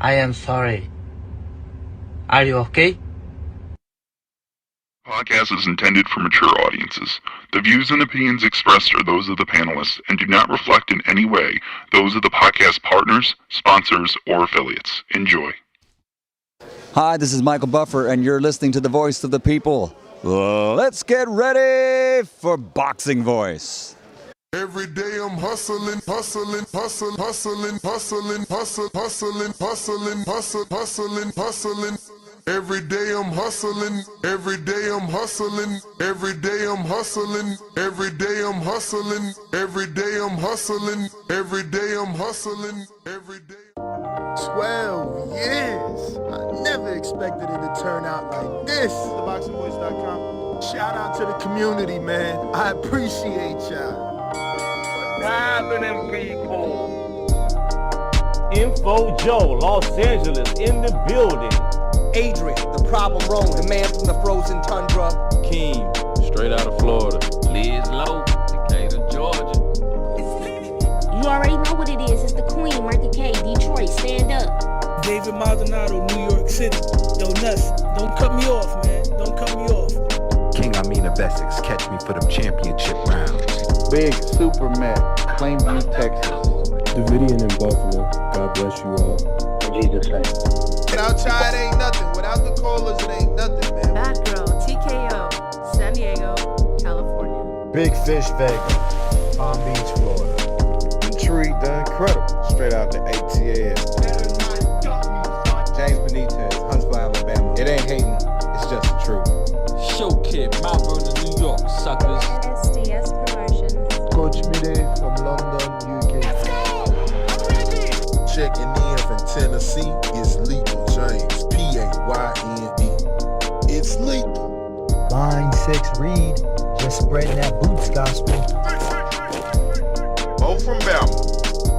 I am sorry. Are you okay? Podcast is intended for mature audiences. The views and opinions expressed are those of the panelists and do not reflect in any way those of the podcast partners, sponsors, or affiliates. Enjoy. Hi, this is Michael Buffer, and you're listening to the Voice of the People. Let's get ready for Boxing Voice. Every day I'm hustling, hustling, hustling, hustling, hustling, hustling, hustling, hustling, hustling, hustling, hustling. Every day I'm hustling, every day I'm hustling, every day I'm hustling, every day I'm hustling, every day I'm hustling, every day I'm hustling, every day. 12 years. I never expected it to turn out like this. TheBoxingVoice.com. Shout out to the community, man. I appreciate y'all. What's happening, people? Info Joe, Los Angeles, in the building. Adrian, the problem wrong, the man from the frozen tundra. Keem, straight out of Florida. Liz Lowe, Decatur, Georgia. You already know what it is. It's the Queen, Martha K, Detroit, stand up. David Maldonado, New York City. Yo, Nuts, don't cut me off, man. Don't cut me off. King Amin of Essex, catch me for them championship rounds. Big Super Mac, Plainview, Texas. Davidian in Buffalo. God bless you all. In Jesus' name. Outside ain't nothing. Without the callers, it ain't nothing, man. Bad Girl, TKO, San Diego, California. Big Fish, Vegas, Palm Beach, Florida. Intrigue, the Incredible, straight out the ATL. James Benitez, Huntsville, Alabama. It ain't hating, it's just the truth. Show Kid, Mount Vernon, New York, suckers. SDS Promotions. Coach Mide from London, UK. Let's go! I'm ready! Checking in from Tennessee, it's Lethal James, P-A-Y-N-E. It's lethal. Line 6 Reed, just spreading that boots gospel. Bo from Bama,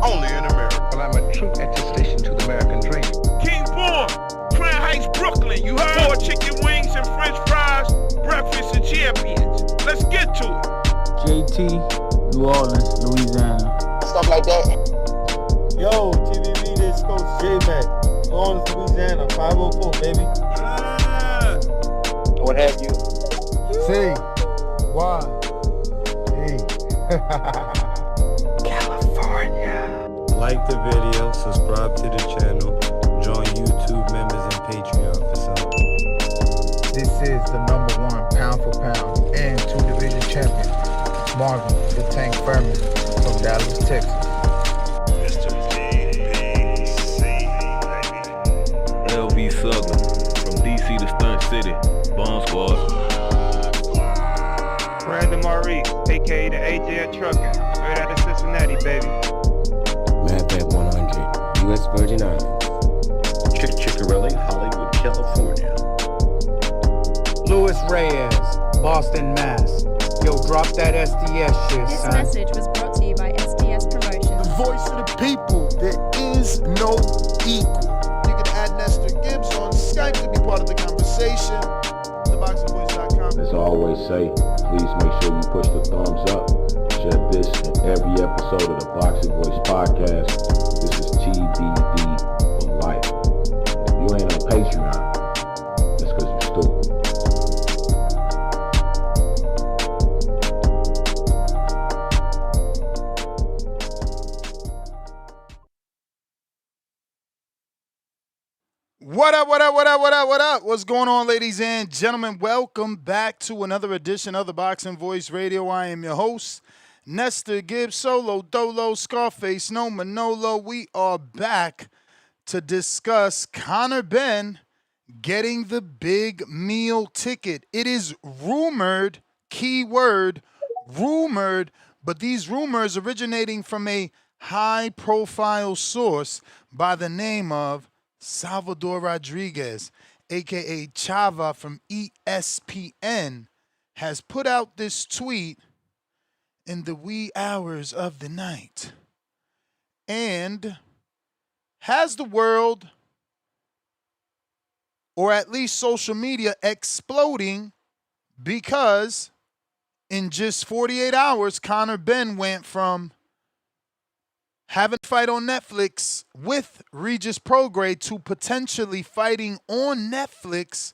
only in America. Well, I'm a true attestation to the American dream. King Born, Crown Heights, Brooklyn. You heard? 4 chicken wings and french fries, breakfast and champions. Let's get to it. JT, New Orleans, Louisiana. Stuff like that. Yo, TVV, this Coach J-Mac. New Orleans, Louisiana, 504, baby. What have you? C. Y. E. California. Like the video, subscribe to the channel, join YouTube members and Patreon for some. This is the #1 pound for pound and 2-division champion, Marvin the Tank Furman from Dallas, Texas. LV Southern, from DC to Stunt City, Bomb Squad. Brandon Maurice, a.k.a. the AJ Trucking, straight out of Cincinnati, baby. Madbat 100, U.S. Virgin Islands. Chick Chickarelli, Hollywood, California. Louis Reyes, Boston, Mass. Yo, drop that SDS shit, This son. message was brought to you by SDS Promotions. The voice of the people. There is no equal. You can add Nestor Gibbs on Skype to be part of the conversation. TheBoxingVoice.com. As I always say, please make sure you push the thumbs up. Share this in every episode of the Boxing Voice podcast. This is TBD for life. If you ain't on Patreon, that's because you're stupid. What up, what up, what up, what up, what up? What's going on, ladies and gentlemen? Welcome back to another edition of the Boxing Voice Radio. I am your host, Nestor Gibbs, Solo, Dolo, Scarface, No Manolo. We are back to discuss Conor Benn getting the big meal ticket. It is rumored, keyword, rumored, but these rumors originating from a high-profile source by the name of Salvador Rodriguez, a.k.a. Chava from ESPN, has put out this tweet in the wee hours of the night and has the world, or at least social media, exploding because in just 48 hours, Conor Benn went from having a fight on Netflix with Regis Prograis to potentially fighting on Netflix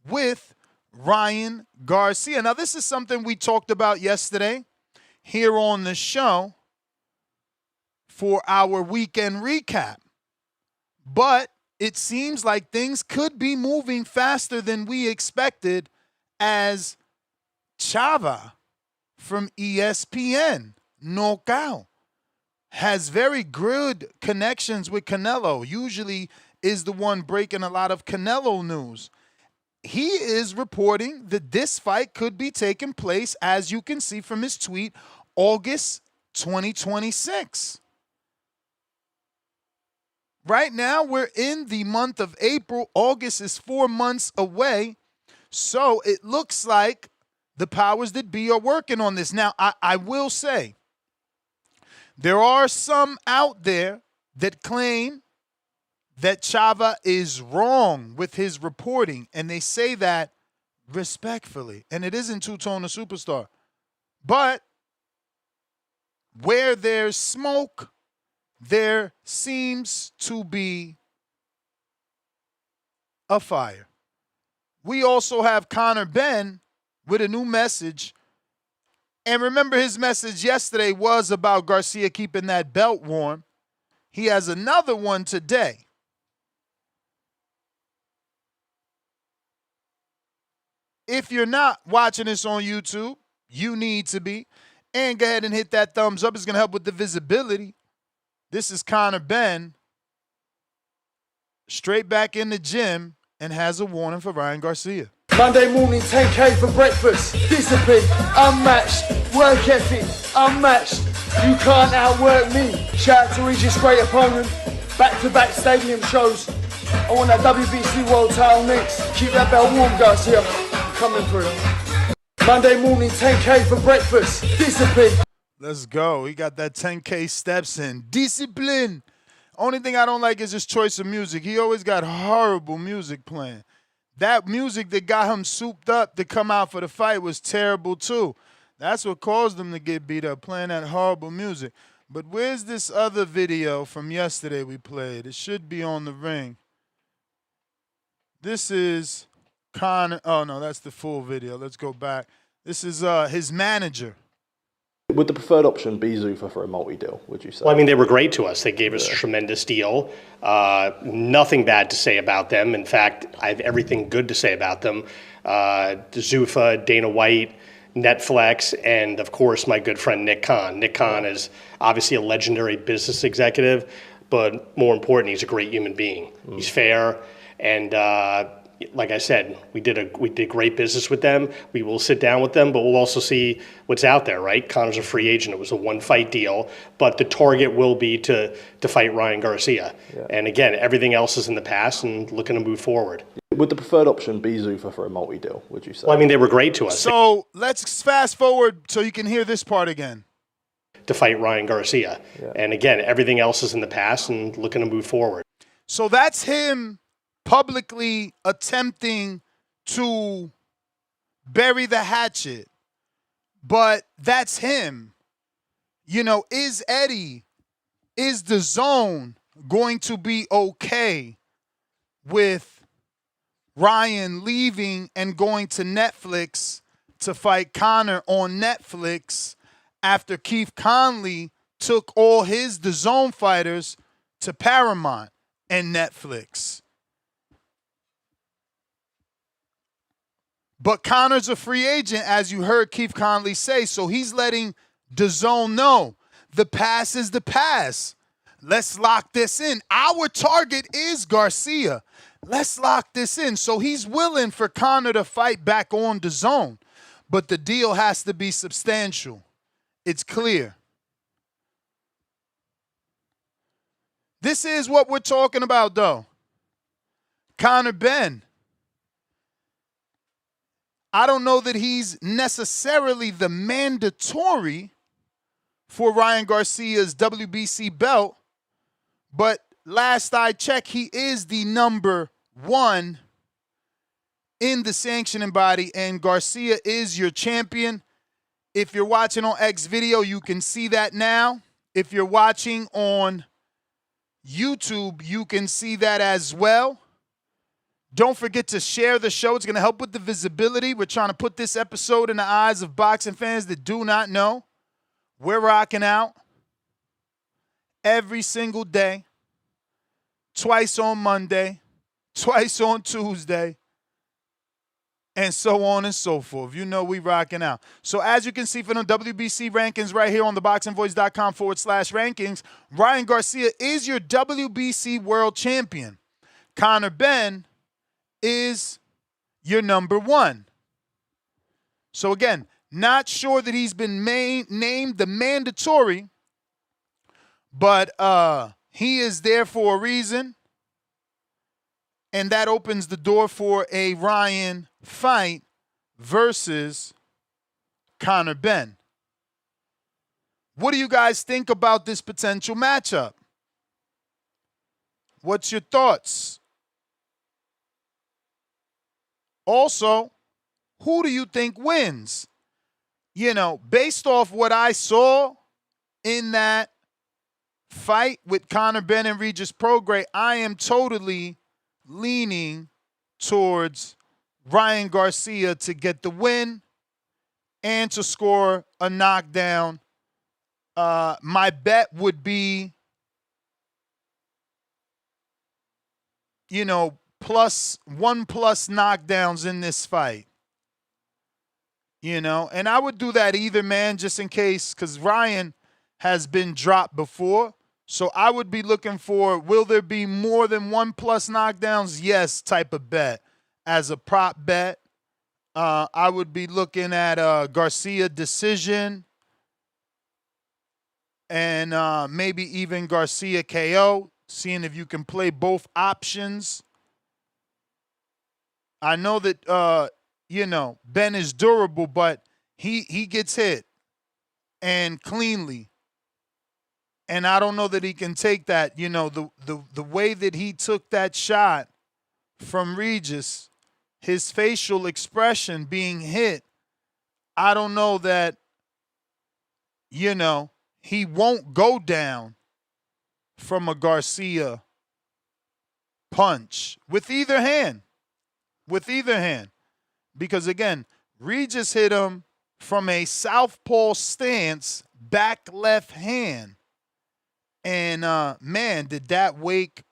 with Ryan Garcia. Now, this is something we talked about yesterday here on the show for our weekend recap. But it seems like things could be moving faster than we expected, as Chava from ESPN, Knockout, has very good connections with Canelo. Usually is the one breaking a lot of Canelo news. He is reporting that this fight could be taking place, as you can see from his tweet, August 2026. Right now, we're in the month of April. August is 4 months away. So it looks like the powers that be are working on this. Now, I will say, there are some out there that claim that Chava is wrong with his reporting, and they say that respectfully. And it isn't Two-Tone the Superstar. But where there's smoke, there seems to be a fire. We also have Conor Benn with a new message. And remember, his message yesterday was about Garcia keeping that belt warm. He has another one today. If you're not watching this on YouTube, you need to be. And go ahead and hit that thumbs up. It's going to help with the visibility. This is Conor Benn, straight back in the gym, and has a warning for Ryan Garcia. Monday morning, 10K for breakfast. Discipline, unmatched. Work ethic, unmatched. You can't outwork me. Shout out to Regis, great opponent. Back-to-back stadium shows. I want that WBC World title next. Keep that belt warm, Garcia. I'm coming through. Monday morning, 10K for breakfast. Discipline. Let's go. He got that 10K steps in. Discipline. Only thing I don't like is his choice of music. He always got horrible music playing. That music that got him souped up to come out for the fight was terrible too. That's what caused him to get beat up, playing that horrible music. But where's this other video from yesterday we played? It should be on the ring. This is Conor. Oh, no, that's the full video. Let's go back. This is his manager. Would the preferred option be Zuffa for a multi-deal, would you say? Well, I mean, they were great to us. They gave us a tremendous deal. Nothing bad to say about them. In fact, I have everything good to say about them. Zuffa, Dana White, Netflix, and, of course, my good friend Nick Khan. Nick Khan is obviously a legendary business executive, but more important, he's a great human being. He's fair, and like I said, we did great business with them. We will sit down with them, but we'll also see what's out there, right? Conor's a free agent. It was a one-fight deal, but the target will be to fight Ryan Garcia. Yeah. And again, everything else is in the past and looking to move forward. Would the preferred option be Zuffa for a multi-deal, would you say? Well, I mean, they were great to us. So let's fast forward so you can hear this part again. To fight Ryan Garcia. Yeah. And again, everything else is in the past and looking to move forward. So that's him publicly attempting to bury the hatchet. But that's him. You know, is the zone going to be okay with Ryan leaving and going to Netflix to fight Conor on Netflix after Keith Conley took all the zone fighters to Paramount and Netflix? But Conor's a free agent, as you heard Keith Conley say, so he's letting DAZN know the past is the past. Let's lock this in. Our target is Garcia. Let's lock this in. So he's willing for Conor to fight back on DAZN, but the deal has to be substantial. It's clear. This is what we're talking about, though. Conor Benn. I don't know that he's necessarily the mandatory for Ryan Garcia's WBC belt, but last I checked, he is the number one in the sanctioning body, and Garcia is your champion. If you're watching on X video, you can see that now. If you're watching on YouTube, you can see that as well. Don't forget to share the show. It's going to help with the visibility. We're trying to put this episode in the eyes of boxing fans that do not know. We're rocking out every single day, twice on Monday, twice on Tuesday, and so on and so forth. You know we rocking out. So as you can see from the WBC rankings right here on theboxingvoice.com/rankings, Ryan Garcia is your WBC world champion. Conor Benn is your number 1. So again, not sure that he's been named the mandatory, but he is there for a reason. And that opens the door for a Ryan fight versus Conor Benn. What do you guys think about this potential matchup? What's your thoughts? Also, who do you think wins? You know, based off what I saw in that fight with Conor Benn and Regis Prograis, I am totally leaning towards Ryan Garcia to get the win and to score a knockdown. My bet would be, you know, +1+ knockdowns in this fight. You know, and I would do that either, man, just in case, because Ryan has been dropped before. So I would be looking for, will there be more than 1+ knockdowns? Yes, type of bet. As a prop bet, I would be looking at Garcia decision and maybe even Garcia KO, seeing if you can play both options. I know that, you know, Ben is durable, but he gets hit and cleanly. And I don't know that he can take that. You know, the way that he took that shot from Regis, his facial expression being hit, I don't know that, you know, he won't go down from a Garcia punch with either hand. With either hand. Because, again, Regis hit him from a southpaw stance, back left hand. And, man, did that wake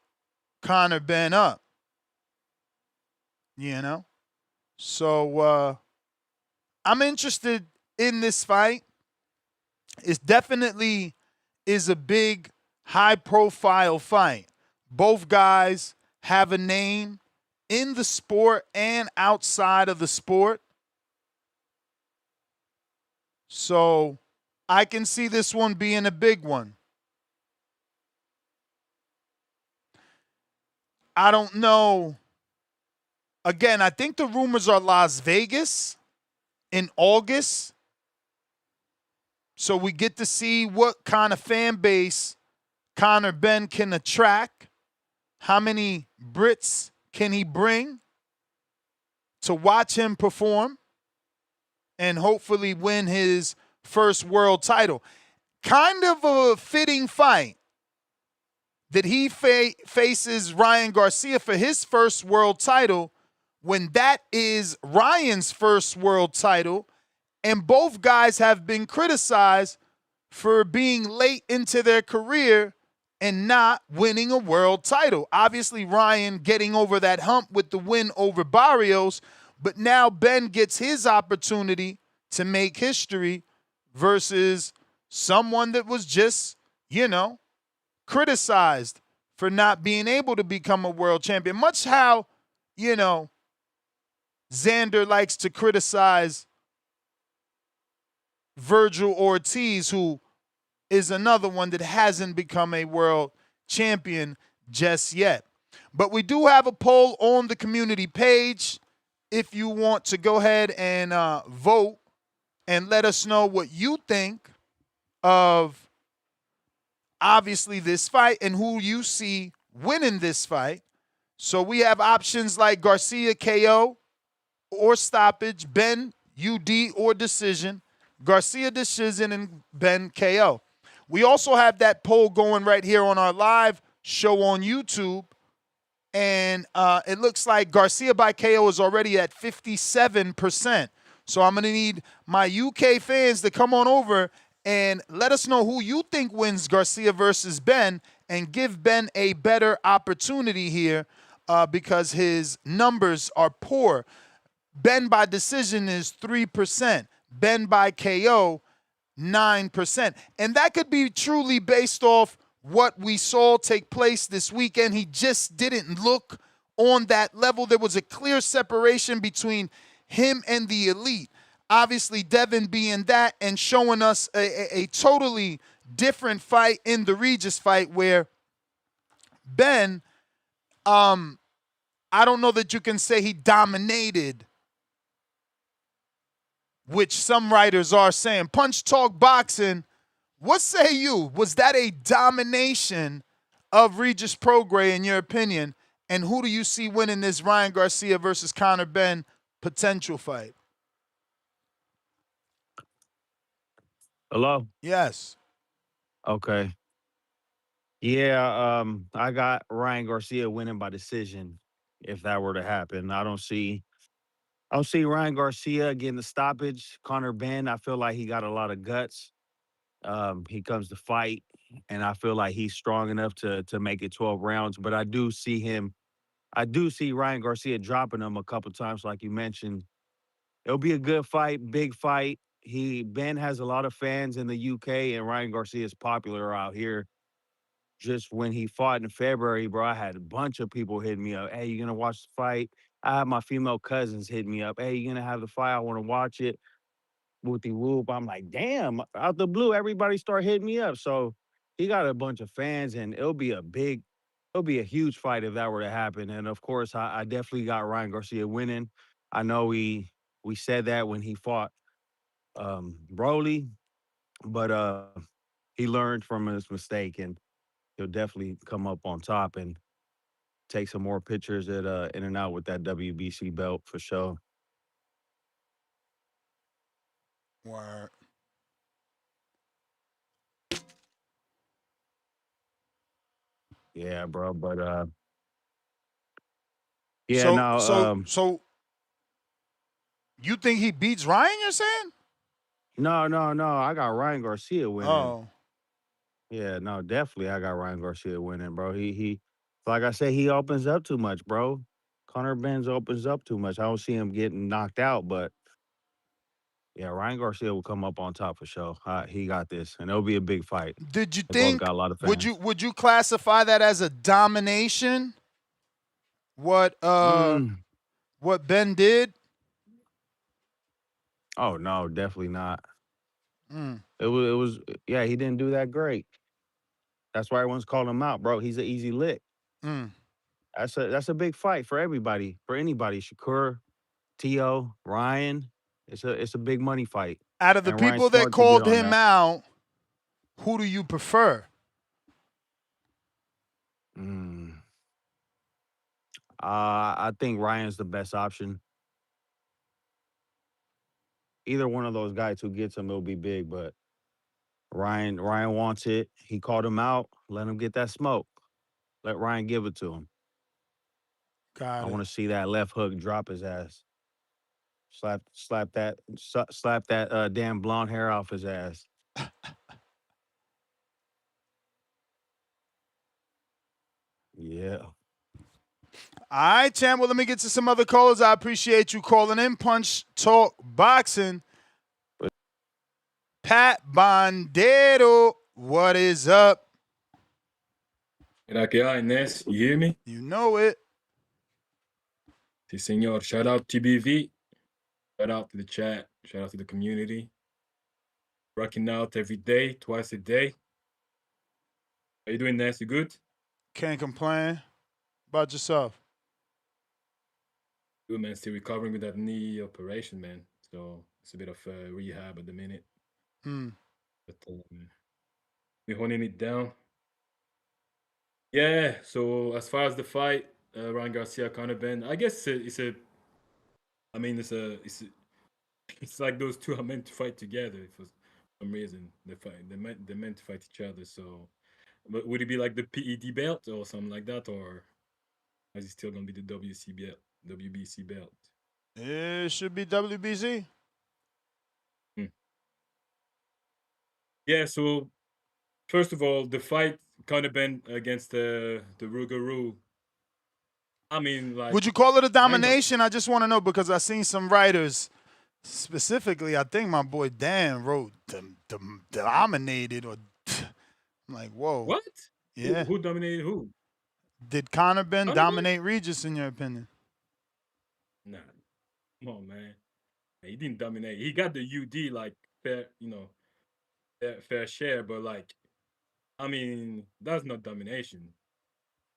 Conor Benn up. You know? So, I'm interested in this fight. It definitely is a big, high-profile fight. Both guys have a name in the sport and outside of the sport. So, I can see this one being a big one. I don't know. Again, I think the rumors are Las Vegas in August. So we get to see what kind of fan base Conor Benn can attract. How many Brits can he bring to watch him perform and hopefully win his first world title? Kind of a fitting fight that he faces Ryan Garcia for his first world title when that is Ryan's first world title, and both guys have been criticized for being late into their career and not winning a world title. Obviously, Ryan getting over that hump with the win over Barrios, but now Ben gets his opportunity to make history versus someone that was just, you know, criticized for not being able to become a world champion. Much how, you know, Xander likes to criticize Virgil Ortiz, who is another one that hasn't become a world champion just yet. But we do have a poll on the community page if you want to go ahead and vote and let us know what you think of, obviously, this fight and who you see winning this fight. So we have options like Garcia KO or stoppage, Ben UD or decision, Garcia decision, and Ben KO. We also have that poll going right here on our live show on YouTube. And it looks like Garcia by KO is already at 57%. So I'm going to need my UK fans to come on over and let us know who you think wins Garcia versus Benn, and give Benn a better opportunity here because his numbers are poor. Benn by decision is 3%. Benn by KO, 9%. And that could be truly based off what we saw take place this weekend. He just didn't look on that level. There was a clear separation between him and the elite. Obviously, Devin being that and showing us a totally different fight in the Regis fight, where Benn, I don't know that you can say he dominated, which some writers are saying. Punch Talk Boxing, what say you? Was that a domination of Regis Prograis in your opinion? And who do you see winning this Ryan Garcia versus Conor Benn potential fight? Hello? Yes. Okay. Yeah, I got Ryan Garcia winning by decision if that were to happen. I don't see Ryan Garcia getting the stoppage. Conor Benn, I feel like he got a lot of guts. He comes to fight, and I feel like he's strong enough to make it 12 rounds. But I do see Ryan Garcia dropping him a couple times, like you mentioned. It'll be a good fight, big fight. Ben has a lot of fans in the UK, and Ryan Garcia is popular out here. Just when he fought in February, bro, I had a bunch of people hitting me up. Hey, you gonna watch the fight? I had my female cousins hitting me up. Hey, you gonna have the fight? I want to watch it. Whoopty whoop. I'm like, damn, out the blue, everybody start hitting me up. So he got a bunch of fans, and it'll be a huge fight if that were to happen. And of course, I definitely got Ryan Garcia winning. I know we said that when he fought Broly, but he learned from his mistake, and he'll definitely come up on top and take some more pictures at In and Out with that WBC belt for sure. Word. Yeah, bro. But yeah, no. So you think he beats Ryan? You're saying? No. I got Ryan Garcia winning. Oh. Yeah, no, definitely I got Ryan Garcia winning, bro. He like I said, he opens up too much, bro. Conor Benn opens up too much. I don't see him getting knocked out, but yeah, Ryan Garcia will come up on top for sure. He got this, and it'll be a big fight. Did you They both think? got a lot of fans. Would you classify that as a domination? What Benn did? Oh no, definitely not. Mm. It was yeah, he didn't do that great. That's why everyone's calling him out, bro. He's an easy lick. Mm. That's a big fight for everybody, for anybody. Shakur, T.O., Ryan. It's a big money fight. Out of the And Ryan's people that smart to called get on him that. out, who do you prefer? I think Ryan's the best option. Either one of those guys who gets him, it'll be big. But Ryan wants it. He called him out. Let him get that smoke. Let Ryan give it to him. Got I it. want to see that left hook drop his ass. Slap that damn blonde hair off his ass. Yeah. All right, champ. Well, let me get to some other calls. I appreciate you calling in. Punch Talk Boxing. Pat Bondero, what is up? Mira que hay, Ness. You hear me? You know it. Si, senor. Shout out TBV. Shout out to the chat. Shout out to the community. Rocking out every day, twice a day. How you doing, Ness? You good? Can't complain. About yourself? Good, man. Still recovering with that knee operation, man. So it's a bit of rehab at the minute. But we're holding it down. Yeah, so as far as the fight, Ryan Garcia, Conor Benn, I guess it's like those two are meant to fight together. some reason. They meant to fight each other. So, but would it be like the PED belt or something like that, or is it still gonna be the WBC belt? It should be WBC. Yeah. So first of all, the fight Conor Benn against the Rougarou. I mean, like, Would you call it a kind of. domination? I just want to know because I've seen some writers, specifically, I think my boy Dan wrote dominated or I'm like, whoa. What? Yeah. Who dominated who? Did Conor Benn Conor dominate Regis in your opinion? Nah. Come on, man. He didn't dominate. He got the UD like fair, fair share, but like, I mean, that's not domination.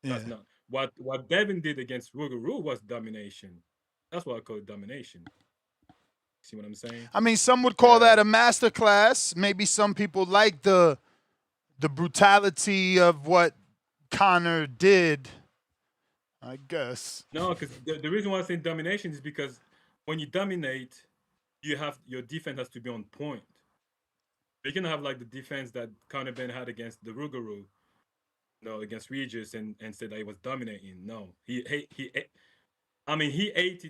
That's Yeah. not what Devin did against Rougarou was domination. That's what I call it domination. See what I'm saying? I mean, some would call that a masterclass. Maybe some people like the brutality of what Conor did, I guess. No, because the reason why I say domination is because when you dominate, your defense has to be on point. You can have like the defense that Conor Benn had against the Rougarou, against Regis, and said that he was dominating. No, he ate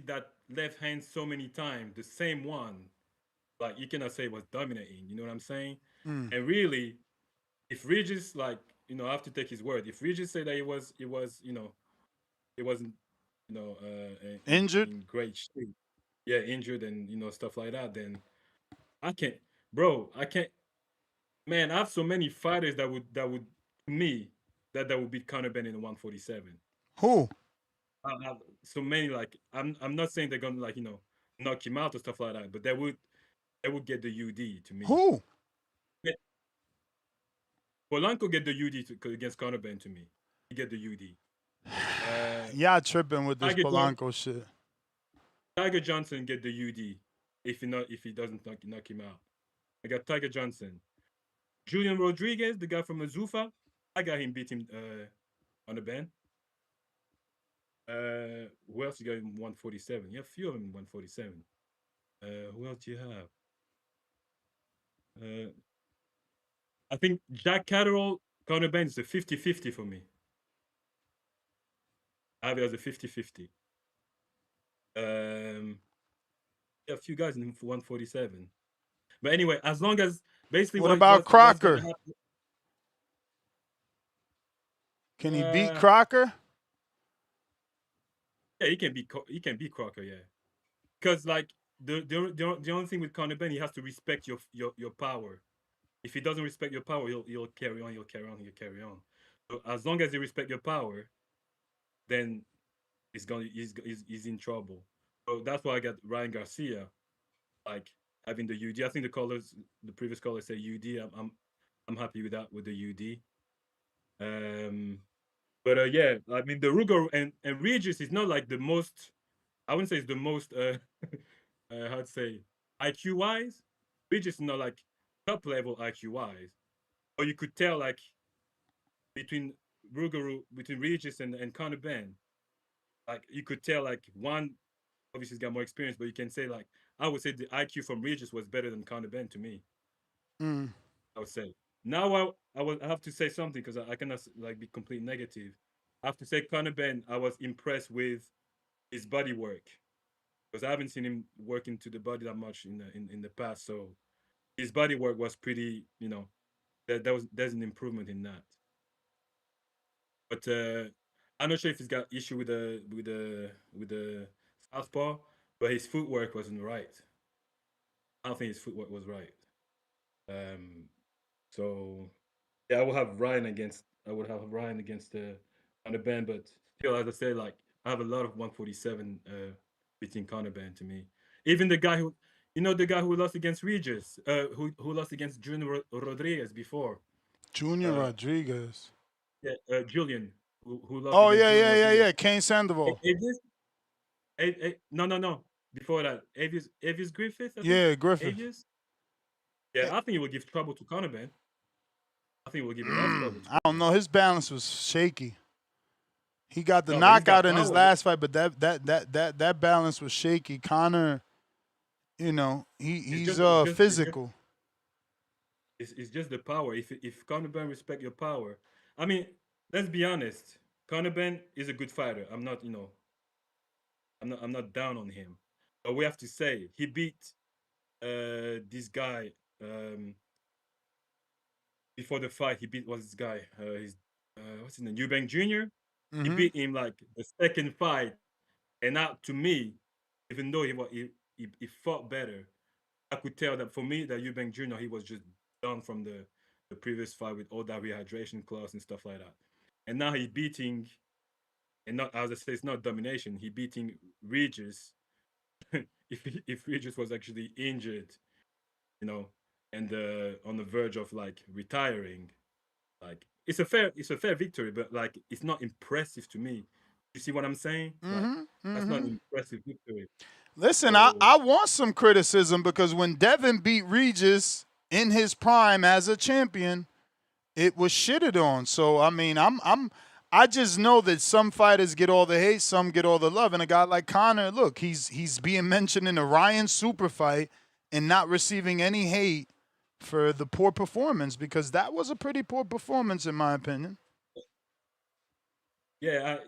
that left hand so many times, the same one. Like, you cannot say it was dominating. You know what I'm saying? Mm. And really, if Regis, like, I have to take his word. If Regis said that it wasn't, injured, in great shape, yeah, injured and stuff like that, then I can't, man. I have so many fighters that would to me that would beat Conor Benn in the 147. Who? I have so many. Like, I'm not saying they're gonna knock him out or stuff like that, but they would get the UD to me. Who? Polanco get the UD against Conor Benn to me. He get the UD. Y'all tripping with this Tiger Polanco shit. Tiger Johnson get the UD if he doesn't knock him out. I got Tiger Johnson. Julian Rodriguez, the guy from Azufa, I got him beat him on the Benn. Who else you got in 147? You have a few of them in 147. Who else do you have? I think Jack Catterall, Conor Benn is a 50-50 for me. I have it as a 50-50. Yeah, a few guys in 147. But anyway, as long as basically what about Crocker? Can he beat Crocker? Yeah, he can beat Crocker, yeah. Because like the only thing with Conor Benn, he has to respect your power. If he doesn't respect your power, he'll carry on. So as long as he respect your power, then he's in trouble. So that's why I got Ryan Garcia, like, having the UD. I think the previous callers say UD. I'm happy with that, with the UD. But yeah, I mean, the Rougarou and Regis is not like the most. I wouldn't say it's the most. How to say, IQ wise, Regis is not like top level IQ wise, or you could tell like between Regis and Conor Benn, like you could tell like one obviously he's got more experience, but you can say like I would say the IQ from Regis was better than Conor Benn to me. Mm. I would say. Now I have to say something because I cannot like be completely negative. I have to say Conor Benn, I was impressed with his body work because I haven't seen him work into the body that much in the past. So his body work was pretty, there's an improvement in that. But I'm not sure if he's got issue with the southpaw, but his footwork wasn't right. I don't think his footwork was right. So yeah, I would have Ryan against Conor Benn, but still, as I said, like I have a lot of 147 beating Conor Benn to me. Even the guy who lost against Regis, who lost against Junior Rodriguez before. Junior Rodriguez. Yeah, Julian, who lost. Oh yeah. Kane Sandoval. No. Before that, Avius Griffith. Yeah, Griffith. Avius? Yeah, I think he will give trouble to Conor Benn. I think he will give a lot of trouble. I don't know. His balance was shaky. He got the knockout in his last fight, but that balance was shaky. Conor, he's physical. It's just the power. If Conor Benn respect your power, I mean, let's be honest. Conor Benn is a good fighter. I'm not, I'm not down on him. But we have to say he beat this guy before the fight. He beat what's this guy? What's his name? Eubank Jr. He beat him like the second fight, and now to me, even though he fought better, I could tell that for me that Eubank Jr. he was just done from the previous fight with all that rehydration clause and stuff like that. And now he's beating, and not as I say, it's not domination. He beating Regis. if Regis was actually injured, and on the verge of like retiring, like it's a fair victory, but like it's not impressive to me. You see what I'm saying? That's not an impressive victory. Listen, I want some criticism because when Devin beat Regis in his prime as a champion, it was shitted on. So I mean, I just know that some fighters get all the hate, some get all the love, and a guy like Conor, look, he's being mentioned in the Ryan Super fight and not receiving any hate for the poor performance because that was a pretty poor performance in my opinion. Yeah,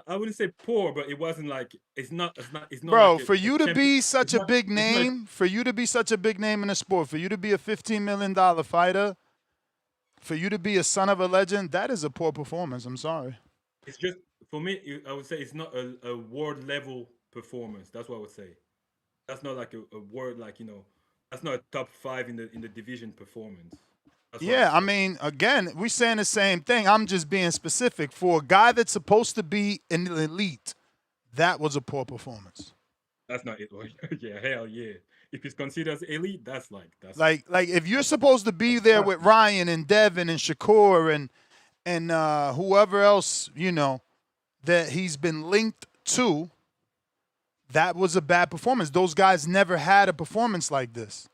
I wouldn't say poor, but it wasn't like it's not Bro, like for you to be such a big it's not- name, for you to be such a big name in the sport, for you to be a $15 million fighter, for you to be a son of a legend, that is a poor performance. I'm sorry. It's just for me. I would say it's not a world level performance. That's what I would say. That's not like a word like That's not a top 5 in the division performance. Yeah, I mean, again, we're saying the same thing. I'm just being specific. For a guy that's supposed to be an elite, that was a poor performance. That's not it. Yeah, hell yeah. If it's considered as elite, that's like if you're supposed to be there with Ryan and Devin and Shakur and whoever else that he's been linked to, that was a bad performance. Those guys never had a performance like this.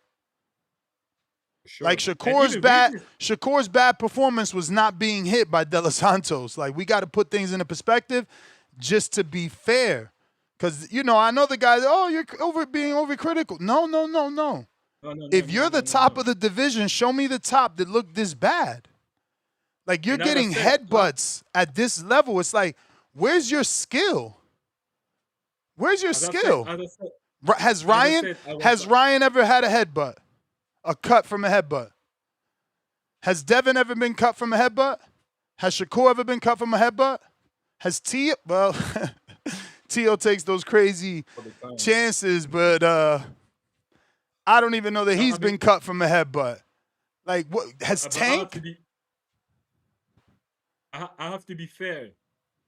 Sure. Like Shakur's bad performance was not being hit by De Los Santos. Like we got to put things into perspective, just to be fair, because I know the guys. Oh, you're being overcritical. No. If you're the top of the division, show me the top that look this bad. Like you're getting headbutts at this level. It's like, where's your skill? Where's your skill? Has Ryan ever had a headbutt? A cut from a headbutt? Has Devin ever been cut from a headbutt? Has Shakur ever been cut from a headbutt? Has Tio? Well, Tio takes those crazy chances, but I don't even know that he's been cut from a headbutt. Like, what has Tank? I have to be fair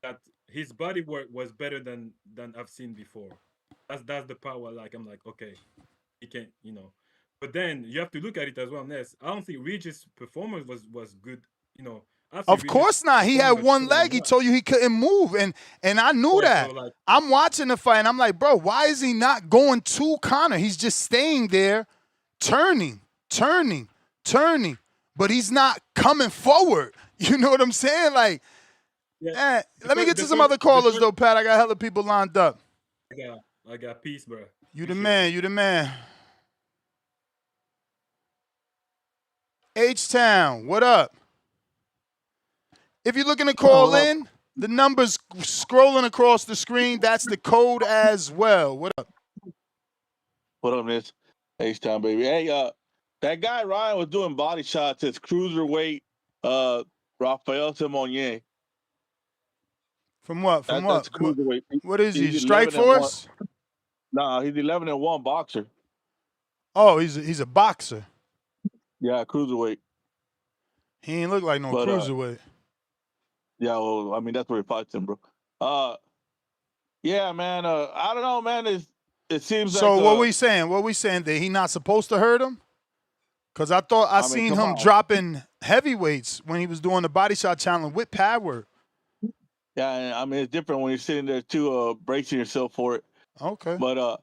that his body work was better than I've seen before. That's the power. Like I'm like, okay, he can't, But then you have to look at it as well, Ness. I don't think Regis' performance was good, Of course not. He had one leg. He told you he couldn't move, and I knew that. So I'm watching the fight, and I'm like, bro, why is he not going to Conor? He's just staying there, turning, but he's not coming forward. You know what I'm saying? Like, let me get to some other callers, though, Pat. I got hella people lined up. I got peace, bro. You the man. H-Town, what up? If you're looking to call in, the number's scrolling across the screen. That's the code as well. What up? What up, Miss? H-Town, baby. Hey, that guy Ryan was doing body shots as cruiserweight Rafael Simonier. From what? That's cruiserweight. What is he? Strike Force? No, he's 11-1 boxer. Oh, he's a boxer. Yeah, cruiserweight. He ain't look like no cruiserweight. Yeah, well, I mean that's where he fights him, bro. Yeah, man. I don't know, man. It seems like. So what we saying? What we saying that he not supposed to hurt him? Because I thought I seen him dropping heavyweights when he was doing the body shot challenge with pad work. Yeah, I mean it's different when you're sitting there too, bracing yourself for it. Okay. But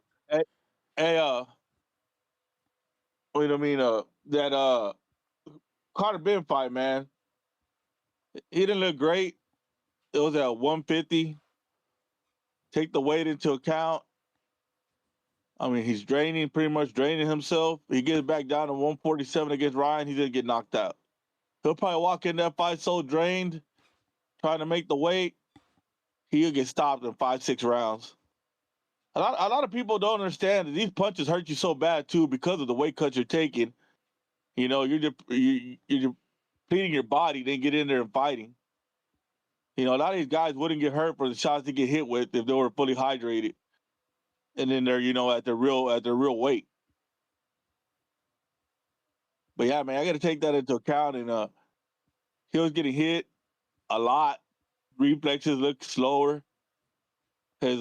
what do I mean? That Conor Benn fight, man. He didn't look great. It was at 150. Take the weight into account. I mean, he's pretty much draining himself. He gets back down to 147 against Ryan, he's gonna get knocked out. He'll probably walk in that fight so drained, trying to make the weight, he'll get stopped in 5-6 rounds. A lot of people don't understand that these punches hurt you so bad too because of the weight cuts you're taking. You know, you're depleting your body, then get in there and fighting. You know, a lot of these guys wouldn't get hurt for the shots they get hit with if they were fully hydrated, and then they're at their real weight. But yeah, man, I got to take that into account. And he was getting hit a lot. Reflexes look slower. His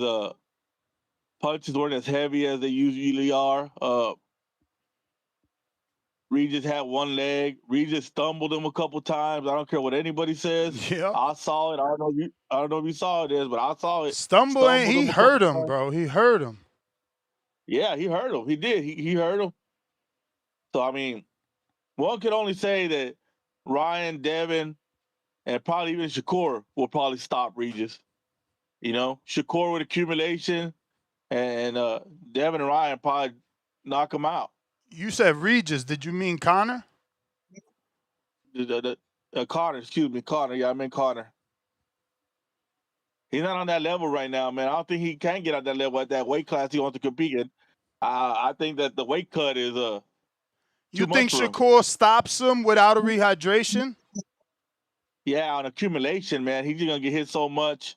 punches weren't as heavy as they usually are. Regis had one leg. Regis stumbled him a couple times. I don't care what anybody says. Yeah, I saw it. I don't know if you saw it, but I saw it. Stumbling, he him hurt him, bro. He hurt him. Yeah, he hurt him. He did. He hurt him. So I mean, one could only say that Ryan, Devin, and probably even Shakur will probably stop Regis. You know, Shakur with accumulation, and Devin and Ryan probably knock him out. You said Regis. Did you mean Conor? Conor, excuse me, Conor. Yeah, I meant Conor. He's not on that level right now, man. I don't think he can get on that level at that weight class he wants to compete in. I think that the weight cut is You think Shakur stops him without a rehydration? Yeah, on accumulation, man. He's just gonna get hit so much.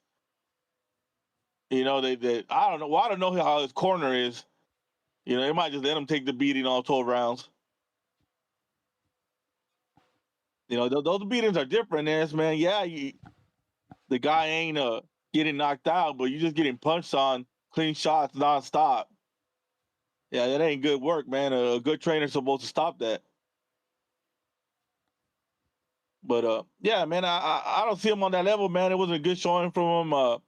You know, they I don't know. Well, I don't know how his corner is. You know, they might just let him take the beating all 12 rounds. You know, those beatings are different, man. Yeah, the guy ain't getting knocked out, but you're just getting punched on clean shots nonstop. Yeah, that ain't good work, man. A good trainer's supposed to stop that. But yeah, man, I don't see him on that level, man. It wasn't a good showing from him.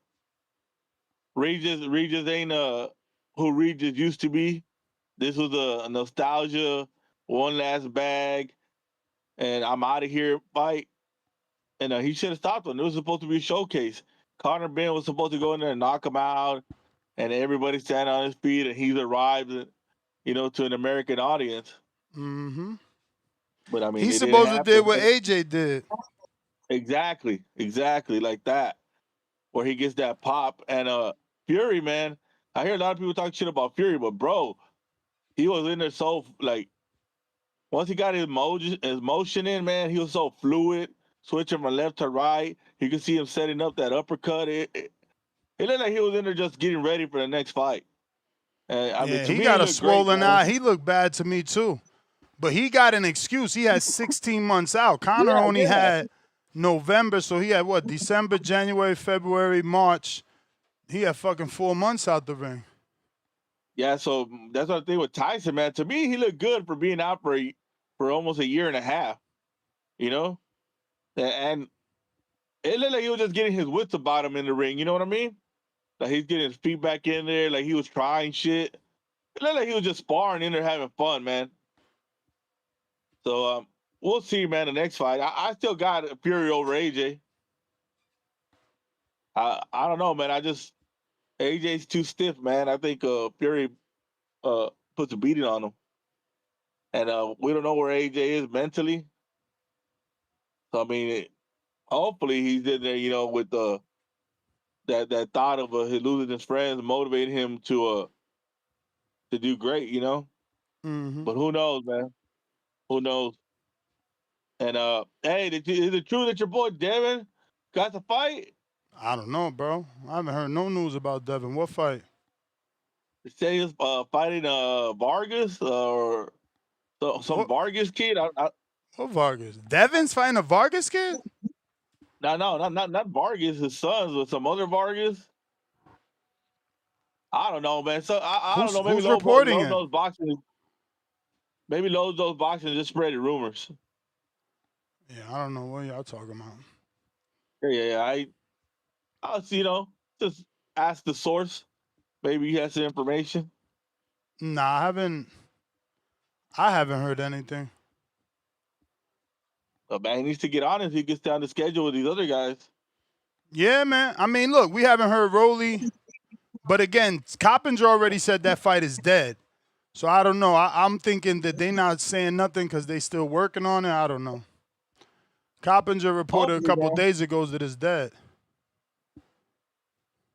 Regis ain't who Regis used to be. This was a nostalgia, one last bag, and I'm out of here fight. And he should have stopped him. It was supposed to be a showcase. Conor Benn was supposed to go in there and knock him out, and everybody standing on his feet, and he's arrived, you know, to an American audience. Mm-hmm. But I mean, he's supposed to do what AJ did. Exactly, like that, where he gets that pop. And Fury, man, I hear a lot of people talk shit about Fury, but bro, he was in there so like once he got his motion in, man, he was so fluid, switching from left to right. You could see him setting up that uppercut. It looked like he was in there just getting ready for the next fight. And I mean, to he me, got he a looked swollen great, eye. He looked bad to me too. But he got an excuse. He had 16 months out. Conor only had November, so he had what? December, January, February, March. He had fucking 4 months out the ring. Yeah, so that's what I think with Tyson, man. To me, he looked good for being out for almost a year and a half. You know, and it looked like he was just getting his wits about him in the ring. You know what I mean? Like he's getting his feet back in there, like he was trying shit. It looked like he was just sparring in there having fun, man. So we'll see, man. The next fight, I still got Fury over AJ. I don't know, man. AJ's too stiff, man. I think Fury puts a beating on him, and we don't know where AJ is mentally. So I mean, hopefully he's in there, you know, with that thought of losing his friends, motivating him to do great, you know. Mm-hmm. But who knows, man? Who knows? And hey, is it true that your boy Devin got the fight? I don't know, bro. I haven't heard no news about Devin. What fight? They say he's fighting Vargas or some Vargas kid. What Vargas? Devin's fighting a Vargas kid? No, not Vargas. His sons with some other Vargas. I don't know, man. So I don't know. Maybe who's reporting it? those boxing. Maybe those boxing just spreading rumors. Yeah, I don't know what y'all talking about. Yeah. I'll see, you know, just ask the source. Maybe he has some information. Nah, I haven't heard anything. But man, he needs to get on it if he gets down the schedule with these other guys. Yeah, man. I mean, look, we haven't heard Rolly But again, Coppinger already said that fight is dead. So I don't know. I'm thinking that they not saying nothing because they still working on it. I don't know. Coppinger reported a couple days ago that it's dead.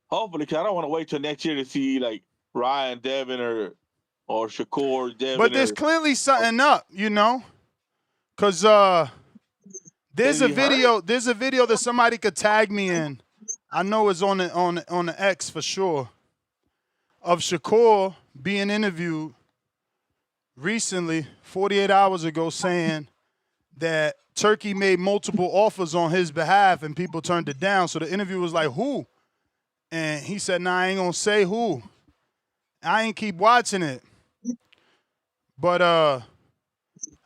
Hopefully, because I don't want to wait till next year to see like Ryan, Devin, or Shakur, Devin. But there's clearly something up, you know, because there's a video. There's a video that somebody could tag me in. I know it's on the X for sure. Of Shakur being interviewed recently, 48 hours ago, saying that Turkey made multiple offers on his behalf and people turned it down. So the interview was like, who? And he said, nah, I ain't gonna say who. I ain't keep watching it. But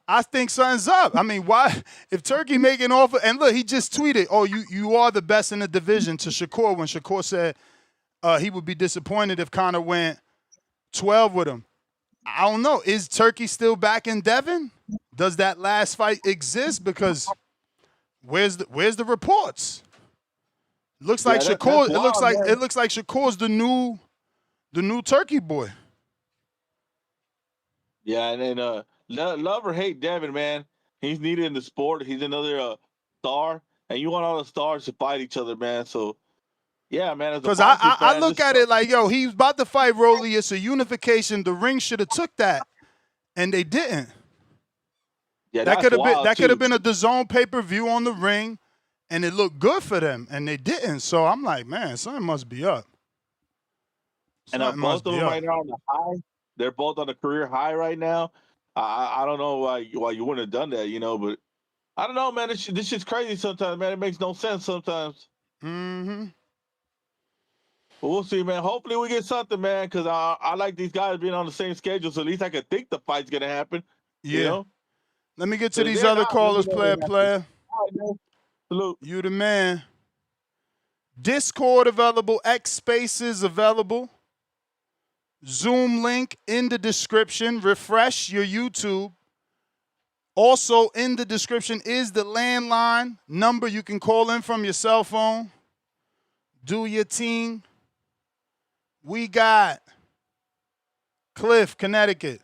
I think something's up. I mean, why? If Turkey make an offer, and look, he just tweeted, oh, you are the best in the division to Shakur when Shakur said he would be disappointed if Conor went 12 with him. I don't know. Is Turkey still back in Devin? Does that last fight exist? Because where's the reports? Looks like Shakur. It looks like Shakur's the new Turkey boy. Yeah, and then love or hate Devin, man. He's needed in the sport. He's another star, and you want all the stars to fight each other, man. So, yeah, man. Because I look at it like, yo, he's about to fight Rolly. It's a unification. The ring should have took that, and they didn't. Yeah, that could have been a DAZN pay-per-view on the ring, and it looked good for them, and they didn't. So I'm like, man, something must be up. And both of them right now on the high. They're both on a career high right now. I don't know why you wouldn't have done that, you know, but I don't know, man. This shit's crazy sometimes, man. It makes no sense sometimes. Mm-hmm. But we'll see, man. Hopefully we get something, man, because I like these guys being on the same schedule, so at least I can think the fight's going to happen. Yeah. You know? Let me get to these other callers, player. Right, salute. You the man. Discord available. X Spaces available. Zoom link in the description. Refresh your YouTube. Also in the description is the landline number you can call in from your cell phone. Do your team. We got Cliff, Connecticut.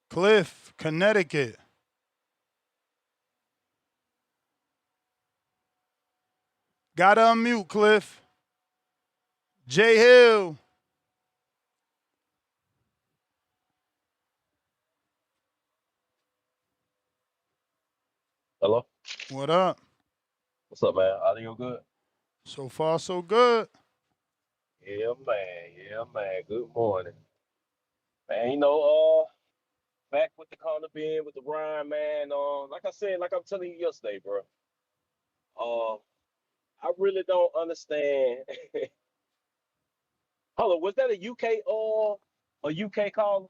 Cliff, Connecticut. Gotta unmute, Cliff. Jay Hill. Hello? What up? What's up, man? Audio good? So far, so good. Yeah, man. Yeah, man. Good morning. Man, you know, back with the Conor Benn, with the Ryan, man. Like I said, like I'm telling you yesterday, bro. I really don't understand. Hold on, was that a UK or a UK call?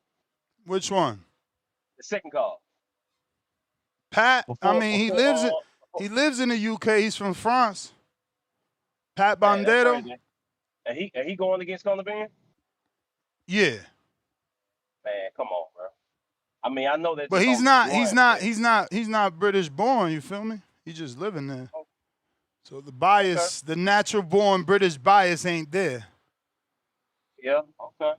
Which one? The second call. Pat. He lives in the UK. He's from France. Pat Bandero. Right, and he going against Conor Benn? Yeah. Man, come on, bro. I mean, I know that. But he's not British born. You feel me? He's just living there. Okay. So the bias, the natural born British bias, ain't there. Yeah. Okay.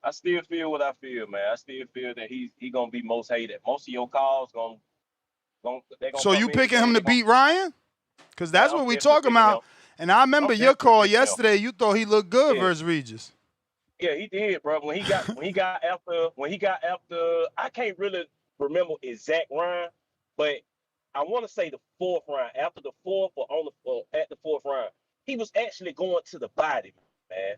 I still feel what I feel, man. I still feel that he gonna be most hated. Most of your calls gonna So you picking him to beat Ryan? Because that's what we talking about. And I remember your call yesterday. You thought he looked good versus Regis. Yeah, he did, bro. When he got after, I can't really remember exact round, but I want to say the fourth round. After the fourth or at the fourth round, he was actually going to the body, man.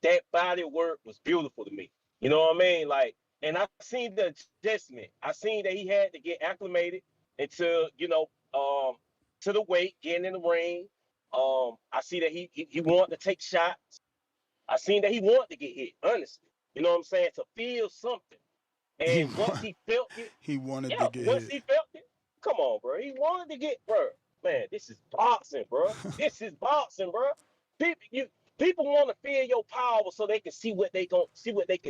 That body work was beautiful to me. You know what I mean? Like, and I seen the adjustment. I seen that he had to get acclimated into, to the weight, getting in the ring. I see that he wanted to take shots. I seen that he wanted to get hit, honestly. You know what I'm saying? To feel something. And once he felt it, he wanted to get once hit. he felt it, come on, bro. He wanted to get, bro. Man, this is boxing, bro. This is boxing, bro. People want to feel your power so they can see what they can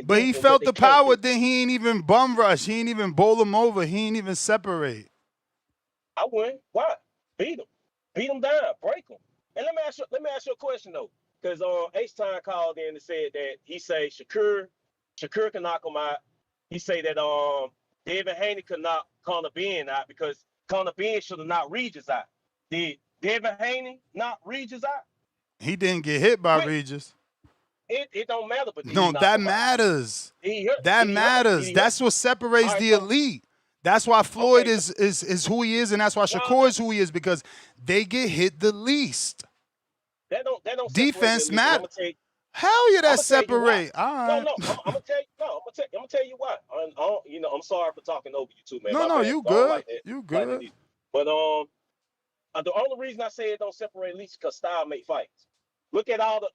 But do he and what felt they the can't power, do. then he ain't even bum rush. He ain't even bowl him over. He ain't even separate. I wouldn't. Why? Beat him down, break him. And let me ask you a question though, because H-Time called in and said that he say Shakur can knock him out. He say that David Haney could knock Conor Benn out because Conor Benn should have knocked Regis out. Did David Haney knock Regis out? He didn't get hit by Wait, Regis. it don't matter, but did he No, knock that him out? matters. Did he hurt? That Did he hurt? Did matters. he hurt? That's what All separates right, the so elite. That's why Floyd okay, is who he is, and that's why no, Shakur is who he is, because they get hit the least. that don't separate the Defense elite. And I'm matter. gonna tell you. Hell yeah, I'm that gonna tell you why. separate. All No, right. no, I'm gonna tell you. No, I'm gonna tell you why. I'm sorry for talking over you too, man. No, My no, bad. you I don't good. like that. You Like that good. either. But the only reason I say it don't separate least because style make fights. Look at all the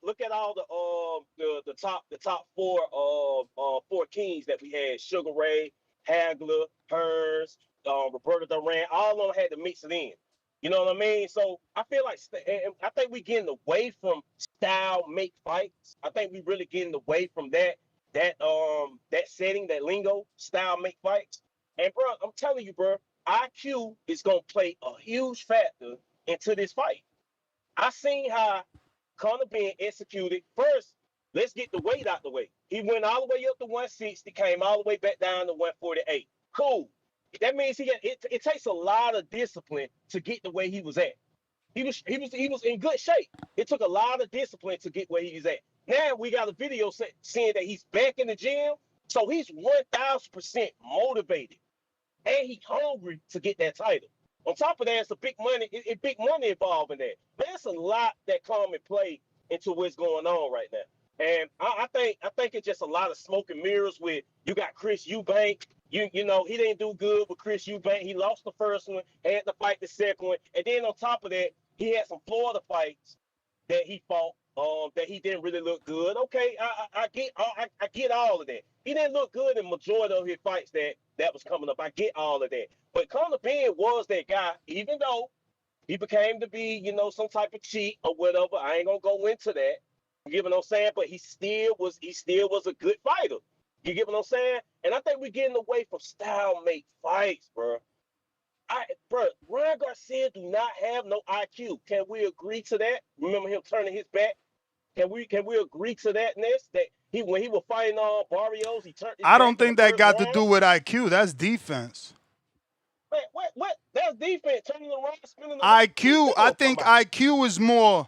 top four kings that we had: Sugar Ray, Hagler, Hearns, Roberto Duran. All of them had to mix it in. You know what I mean? So I feel like and I think we getting away from style make fights. I think we really getting away from that setting, that lingo, style make fights. And bro, I'm telling you, bro, IQ is gonna play a huge factor into this fight. I seen how Conor Benn executed. First, let's get the weight out the way. He went all the way up to 160, came all the way back down to 148. Cool. That means it takes a lot of discipline to get the way he was at. He was in good shape. It took a lot of discipline to get where he's at. Now we got a video saying that he's back in the gym, so he's 1,000% motivated and he's hungry to get that title. On top of that, it's a big money. It's big money involved in that. There's a lot that come and play into what's going on right now. And I think it's just a lot of smoke and mirrors with you got Chris Eubank. You know he didn't do good with Chris Eubank. He lost the first one, had to fight the second one, and then on top of that, he had some Florida fights that he fought that he didn't really look good. Okay, I get all of that. He didn't look good in majority of his fights that was coming up. I get all of that. But Conor Benn was that guy, even though he became to be, some type of cheat or whatever. I ain't gonna go into that. You get what I'm saying? But he still was a good fighter. You get what I'm saying? And I think we're getting away from style make fights, bro. Ryan Garcia do not have no IQ. Can we agree to that? Remember him turning his back? Can we agree to that, Ness? That when he was fighting Barrios, he turned his I back don't in the think that first got to round? do with IQ. That's defense. Man, what? That's defense, turning around, spinning around. IQ, I think IQ is more,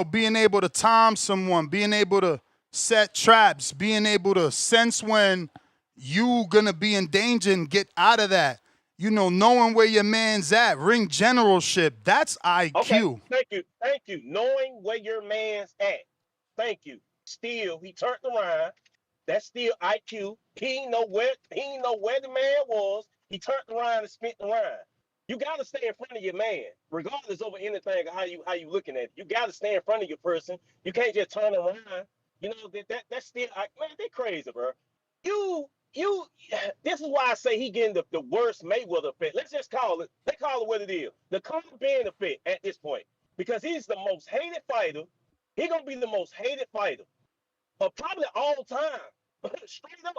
being able to time someone, being able to set traps, being able to sense when you gonna be in danger and get out of that. Knowing where your man's at, ring generalship. That's IQ. Okay, thank you. Knowing where your man's at. Thank you. Still, he turned around. That's still IQ. He ain't know where the man was. He turned around and spent around. You gotta stay in front of your man, regardless of anything how you looking at it. You gotta stay in front of your person. You can't just turn around. That's still man, they crazy, bro. This is why I say he getting the worst Mayweather effect. Let's call it what it is. The Conor Benn effect at this point. Because he's the most hated fighter. He's gonna be the most hated fighter of probably all time. Straight up.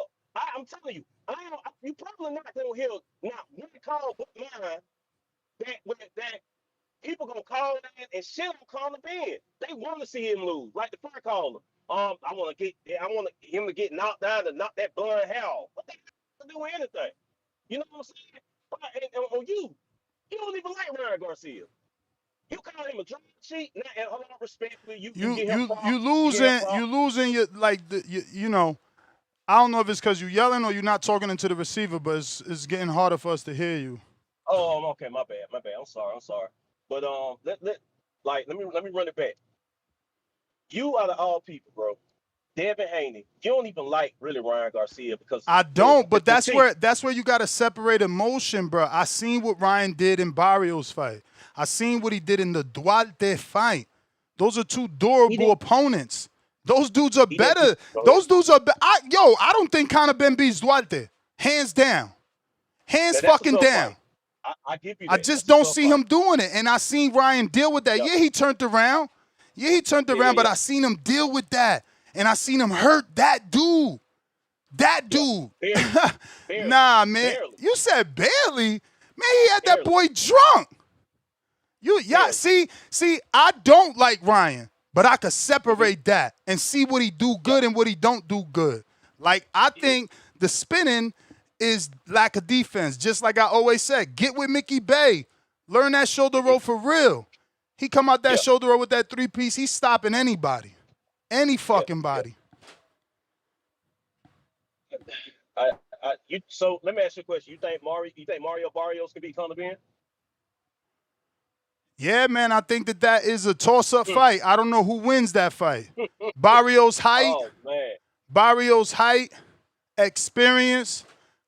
I'm telling you, you probably not gonna hear not one call but mine that people gonna call in and shit on Conor Benn. They want to see him lose, like the first caller. I want him to get knocked down to knock that blonde hair off. What they to do anything? You know what I'm saying? And on you don't even like Ryan Garcia. You call him a drug cheat, and hold on, respectfully, you give him props. You losing your I don't know if it's because you're yelling or you're not talking into the receiver, but it's getting harder for us to hear you. Oh, okay, my bad. I'm sorry. But let me run it back. You out of all people, bro, Devin Haney, you don't even like really Ryan Garcia because I don't, but that's where you gotta separate emotion, bro. I seen what Ryan did in Barrios' fight. I seen what he did in the Duarte fight. Those are two durable opponents. Those dudes are better. Those dudes are I don't think Conor Benn beats Duarte. Hands down. Hands fucking down. I give you that. I just don't see him doing it. And I seen Ryan deal with that. Yeah, he turned around. Yeah, he turned around, but I seen him deal with that. And I seen him hurt that dude. That dude. Barely. Nah, man. Barely. You said barely? Man, he had that boy drunk. See, I don't like Ryan, but I could separate that and see what he do good and what he don't do good. Like, I think the spinning is lack of defense. Just like I always said, get with Mickey Bay. Learn that shoulder roll for real. He come out that shoulder roll with that 3-piece, he's stopping anybody. Any fucking body. So let me ask you a question. You think Mario Barrios can beat Conor Benn? Yeah, man, I think that is a toss-up fight. I don't know who wins that fight. Barrios' height. Oh, man. Barrios' height, experience.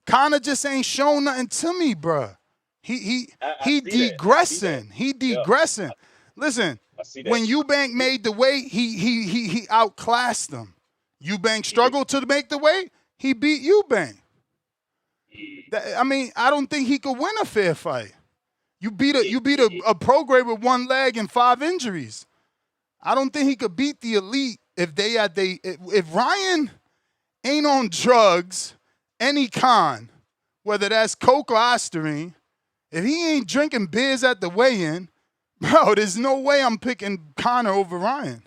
Conor just ain't shown nothing to me, bruh. He degressing. He degressing. Listen, when Eubank made the weight, he outclassed them. Eubank struggled to make the weight. He beat Eubank. I mean, I don't think he could win a fair fight. You beat a Prograis with one leg and 5 injuries. I don't think he could beat the elite if Ryan ain't on drugs, any kind, whether that's coke or Ostarine, if he ain't drinking beers at the weigh-in, bro, there's no way I'm picking Conor over Ryan.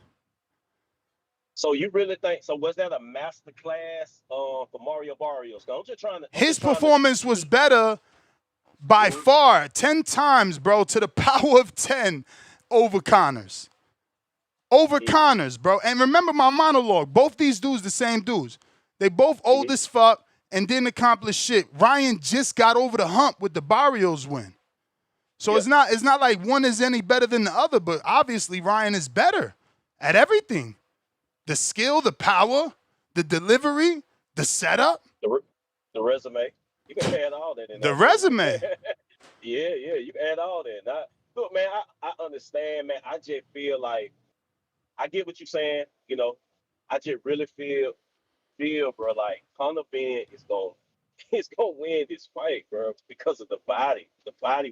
So you really think? So was that a master class for Mario Barrios? I'm just trying to. His performance was better by far, 10 times, bro, to the power of 10 over Conor's. Over Conor's, bro. And remember my monologue. Both these dudes, the same dudes. They both old as fuck and didn't accomplish shit. Ryan just got over the hump with the Barrios win. So it's not like one is any better than the other, but obviously Ryan is better at everything. The skill, the power, the delivery, the setup. The resume. You can add all that in the there. resume. Yeah, you can add all that. Look, man, I understand, man. I just feel like I get what you're saying. You know, I just really feel, bro, like Conor Benn is gonna win this fight, bro, because of the body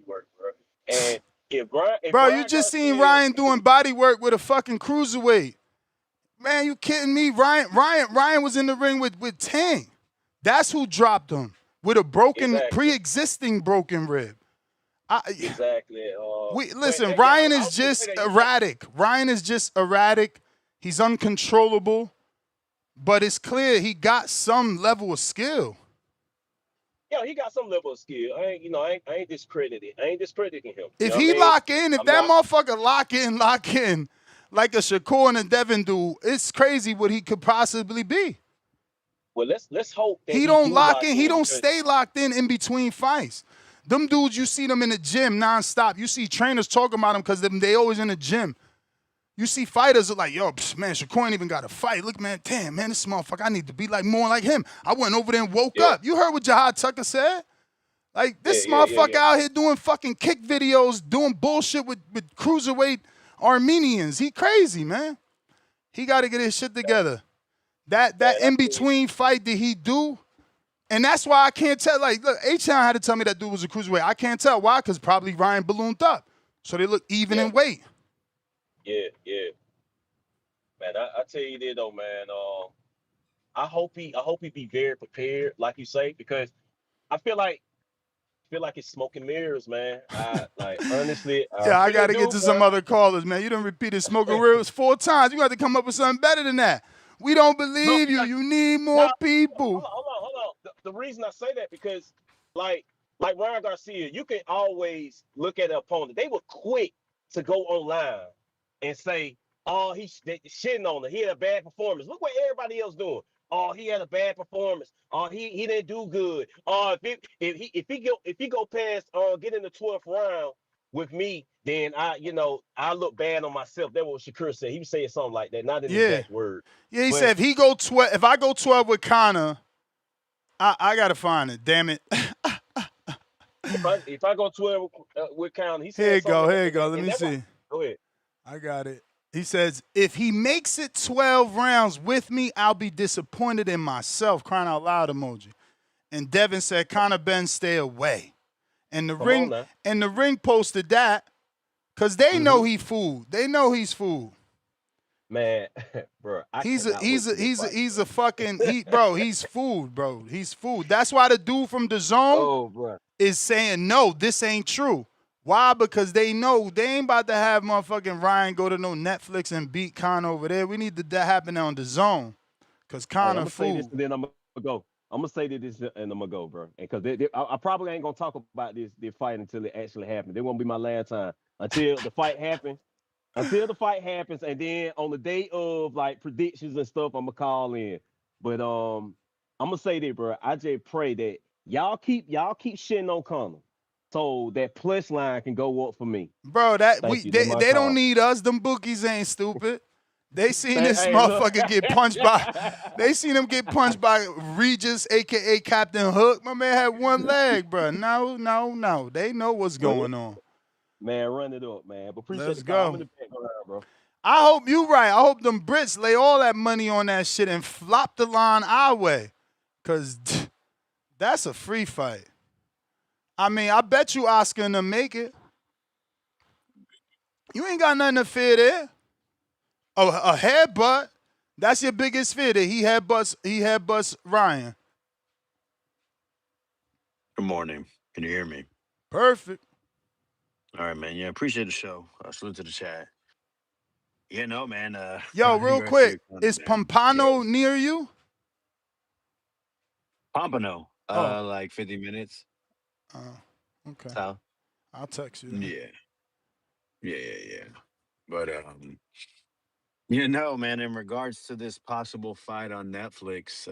work, bro. And if Ryan you just seen Ryan doing body work with a fucking cruiserweight. Man, you kidding me? Ryan was in the ring with Tank. That's who dropped him with a pre-existing broken rib. Exactly. Listen, Ryan is just erratic. Ryan is just erratic. He's uncontrollable, but it's clear he got some level of skill. Yeah, he got some level of skill. I ain't discrediting him. If he lock in, if that motherfucker lock in like a Shakur and a Devin dude, it's crazy what he could possibly be. Well, let's hope that he don't lock in. He don't stay locked in between fights. Them dudes, you see them in the gym nonstop. You see trainers talking about them because they always in the gym. You see fighters are like, yo, man, Shakur ain't even got a fight. Look, man, damn, man, this motherfucker, I need to be like more like him. I went over there and woke up. You heard what Jahad Tucker said? Like, this motherfucker out here doing fucking kick videos, doing bullshit with cruiserweight Armenians. He crazy, man. He got to get his shit together. That in-between fight that he do, and that's why I can't tell. Like, look, H-Town had to tell me that dude was a cruiserweight. I can't tell. Why? Because probably Ryan ballooned up. So they look even in weight. Yeah. Man, I tell you this, though, man. I hope he be very prepared, like you say, because I feel like it's smoke and mirrors, man. Honestly. I got to get to some other callers, man. You done repeated smoke and mirrors 4 times. You got to come up with something better than that. We don't believe you. You need more people. Hold on. The reason I say that because, like Ryan Garcia, you can always look at an opponent. They were quick to go online and say, "Oh, he's shitting on him. He had a bad performance." Look what everybody else doing. "Oh, he had a bad performance. Oh, he didn't do good. Oh, if he go past get in the 12th round with me, then I look bad on myself." That's what Shakur said. He was saying something like that, not in the exact word. Yeah, he said if I go 12 with Conor, I gotta find it. Damn it. if I go 12 with Conor, he said. Here you go. Let me see. Go ahead. I got it. He says, if he makes it 12 rounds with me, I'll be disappointed in myself. Crying out loud emoji. And Devin said, Conor Benn, stay away. And the ring posted that because they know he fooled. They know he's fooled. Man, bro, I cannot wait till this fight. He's a fucking he's food, bro. He's food. That's why the dude from the zone Oh, bro. is saying no, this ain't true. Why? Because they know they ain't about to have motherfucking Ryan go to no Netflix and beat Conor over there. We need that happen on the zone. Cause Hey, I'm Conor gonna say this food. and then I'm gonna go. I'm gonna say this and I'm gonna go, bro. And because I probably ain't gonna talk about this fight until it actually happens. It won't be my last time until the fight happens. Until the fight happens, and then on the day of like predictions and stuff, I'm gonna call in. But I'm gonna say this, bro. I just pray that y'all keep shitting on Conor, so that plus line can go up for me. Bro, Thank you. That's my they don't call. need us. Them bookies ain't stupid. They seen this Hey, look. motherfucker get punched by. They seen him get punched by Regis, aka Captain Hook. My man had one leg, bro. No. They know what's going on. Man, run it up, man. But appreciate Let's the call. I'm go. in the background, bro. I hope you right. I hope them Brits lay all that money on that shit and flop the line our way. Cause that's a free fight. I mean, I bet you Oscar and them make it. You ain't got nothing to fear there. Oh, a headbutt. That's your biggest fear that he headbutts Ryan. Good morning. Can you hear me? Perfect. All right, man. Yeah, appreciate the show. Salute to the chat. Yeah, no, man. Yo, Ryan real quick, Garcia, Conor is Benn. Pompano near you? Pompano, Oh. like 50 minutes. Okay. South. I'll text you. Then. Yeah. But yeah, no, man. In regards to this possible fight on Netflix,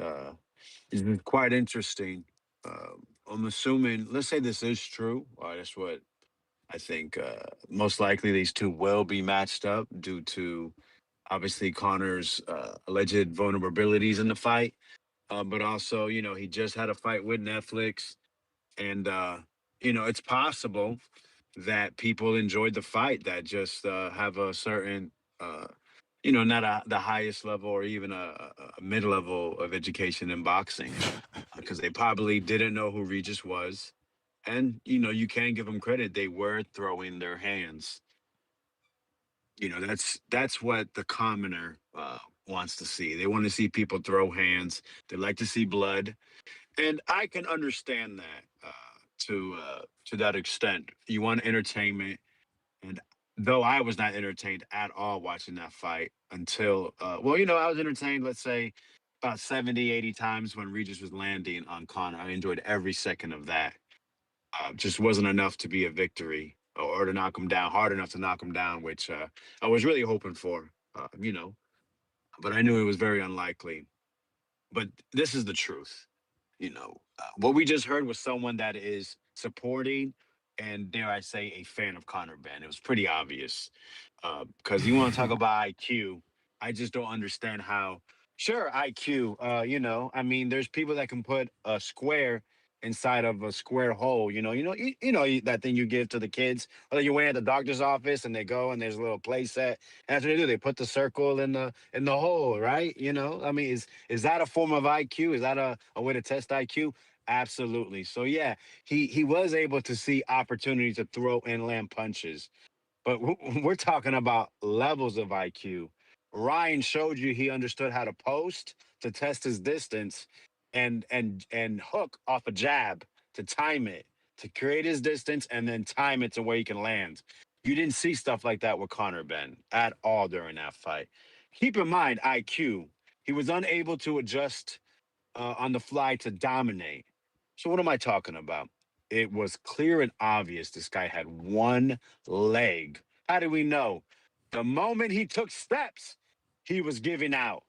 it's been quite interesting. I'm assuming. Let's say this is true. That's what I think. Most likely, these two will be matched up due to obviously Connor's alleged vulnerabilities in the fight, but also, he just had a fight with Netflix, and it's possible that people enjoyed the fight that just have a certain, not the highest level or even a mid level of education in boxing, because they probably didn't know who Regis was, and you can give them credit; they were throwing their hands. That's what the commoner wants to see. They want to see people throw hands. They like to see blood, and I can understand that to that extent. You want entertainment, and though I was not entertained at all watching that fight until, I was entertained. Let's say about 70, 80 times when Regis was landing on Conor. I enjoyed every second of that. Just wasn't enough to be a victory or to knock him down hard enough to knock him down, which I was really hoping for, but I knew it was very unlikely. But this is the truth. What we just heard was someone that is supporting and, dare I say, a fan of Conor Benn. It was pretty obvious. Because you want to talk about IQ, I just don't understand how. Sure, IQ. I mean, there's people that can put a square inside of a square hole. That thing you give to the kids, or that you wear at the doctor's office, and they go and there's a little play set. And that's what they do. They put the circle in the hole, right? I mean, is that a form of IQ? Is that a way to test IQ? Absolutely. So yeah, he was able to see opportunity to throw and land punches, but we're talking about levels of IQ. Ryan showed you he understood how to post to test his distance and hook off a jab to time it, to create his distance and then time it to where he can land. You didn't see stuff like that with Conor Benn at all during that fight. Keep in mind, IQ, he was unable to adjust on the fly to dominate. So what am I talking about? It was clear and obvious this guy had one leg. How do we know? The moment he took steps, he was giving out.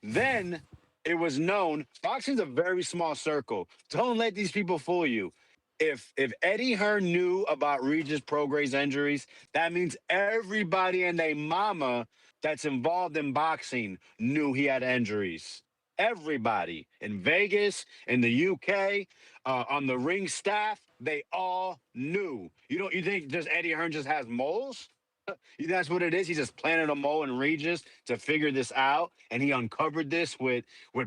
Then it was known boxing's a very small circle. Don't let these people fool you. If Eddie Hearn knew about Regis Prograis' injuries, that means everybody and their mama that's involved in boxing knew he had injuries. Everybody in Vegas, in the UK, on the ring staff, they all knew. You think just Eddie Hearn just has moles? That's what it is. He just planted a mole in Regis to figure this out, and he uncovered this with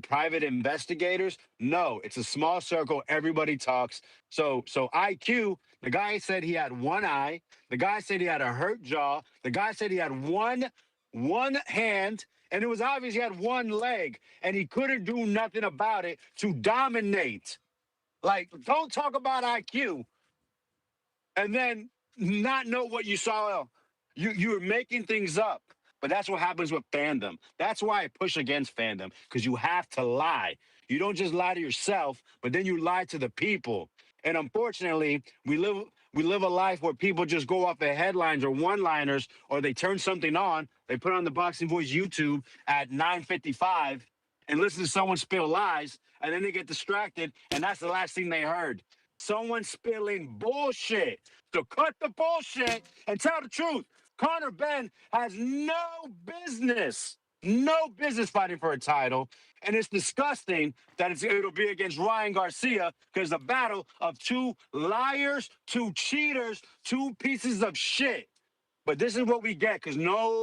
private investigators. No, it's a small circle. Everybody talks. So IQ. The guy said he had one eye. The guy said he had a hurt jaw. The guy said he had one one hand, and it was obvious he had one leg, and he couldn't do nothing about it to dominate. Like, don't talk about IQ and then not know what you saw. You're making things up. But that's what happens with fandom. That's why I push against fandom, because you have to lie. You don't just lie to yourself, but then you lie to the people. And unfortunately, we live a life where people just go off of headlines or one-liners, or they turn something on, they put on the Boxing Voice YouTube at 9:55 and listen to someone spill lies, and then they get distracted, and that's the last thing they heard. Someone spilling bullshit. So cut the bullshit and tell the truth. Conor Benn has no business fighting for a title. And it's disgusting that it'll be against Ryan Garcia, because the battle of two liars, two cheaters, two pieces of shit. But this is what we get, because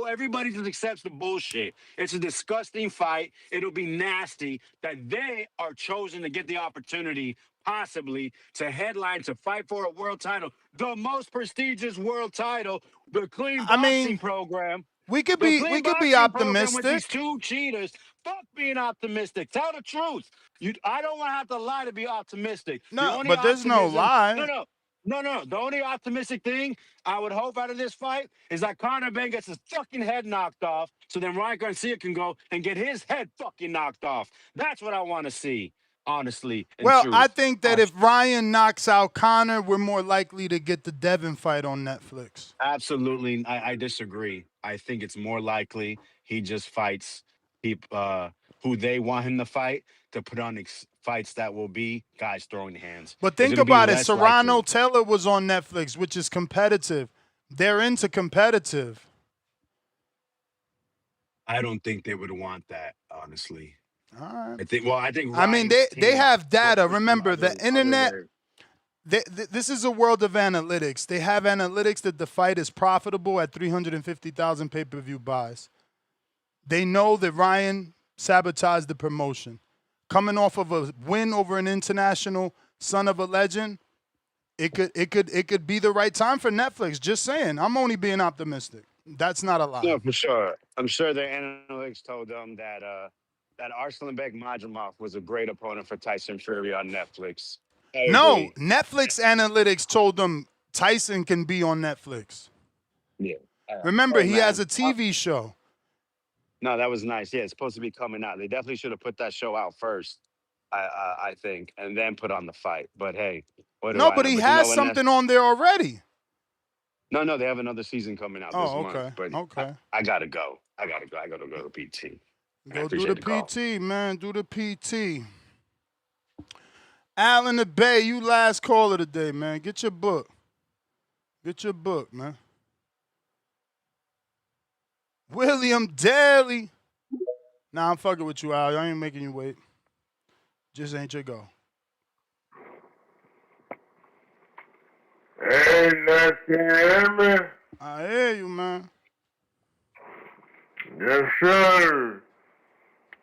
everybody just accepts the bullshit. It's a disgusting fight. It'll be nasty that they are chosen to get the opportunity, possibly, to headline, to fight for a world title, the most prestigious world title, the clean boxing program. We could The be clean boxing program with these optimistic. two cheaters. Fuck being optimistic. Tell the truth. I don't want to have to lie to be optimistic. No, but there's no lie. No. The only optimistic thing I would hope out of this fight is that Conor Benn gets his fucking head knocked off, so then Ryan Garcia can go and get his head fucking knocked off. That's what I want to see, honestly. Well, I think that if Ryan knocks out Conor, we're more likely to get the Devin fight on Netflix. Absolutely, I disagree. I think it's more likely he just fights people who they want him to fight, to put on fights that will be guys throwing hands. But think about it. Serrano Taylor was on Netflix, which is competitive. They're into competitive. I don't think they would want that, honestly. All right. I think. I mean, they have data. Remember, the internet. This is a world of analytics. They have analytics that the fight is profitable at 350,000 pay-per-view buys. They know that Ryan sabotaged the promotion. Coming off of a win over an international son of a legend, it could be the right time for Netflix. Just saying. I'm only being optimistic. That's not a lie. No, for sure. I'm sure their analytics told them that Arslanbek Majumov was a great opponent for Tyson Fury on Netflix. No, Netflix analytics told them Tyson can be on Netflix. Yeah. Remember, he has a TV show. No, that was nice. Yeah, it's supposed to be coming out. They definitely should have put that show out first, I think, and then put on the fight. But hey, but he has something on there already. No, they have another season coming out this month. Okay. But okay. I gotta go. I gotta go to PT. Go do the PT, man. Do the PT. Al in the Bay, you last caller today, man. Get your book. Get your book, man. William Daly. Nah, I'm fucking with you, Al. I ain't making you wait. Just ain't your go. Hey, Ness, can you hear me? I hear you, man. Yes, sir.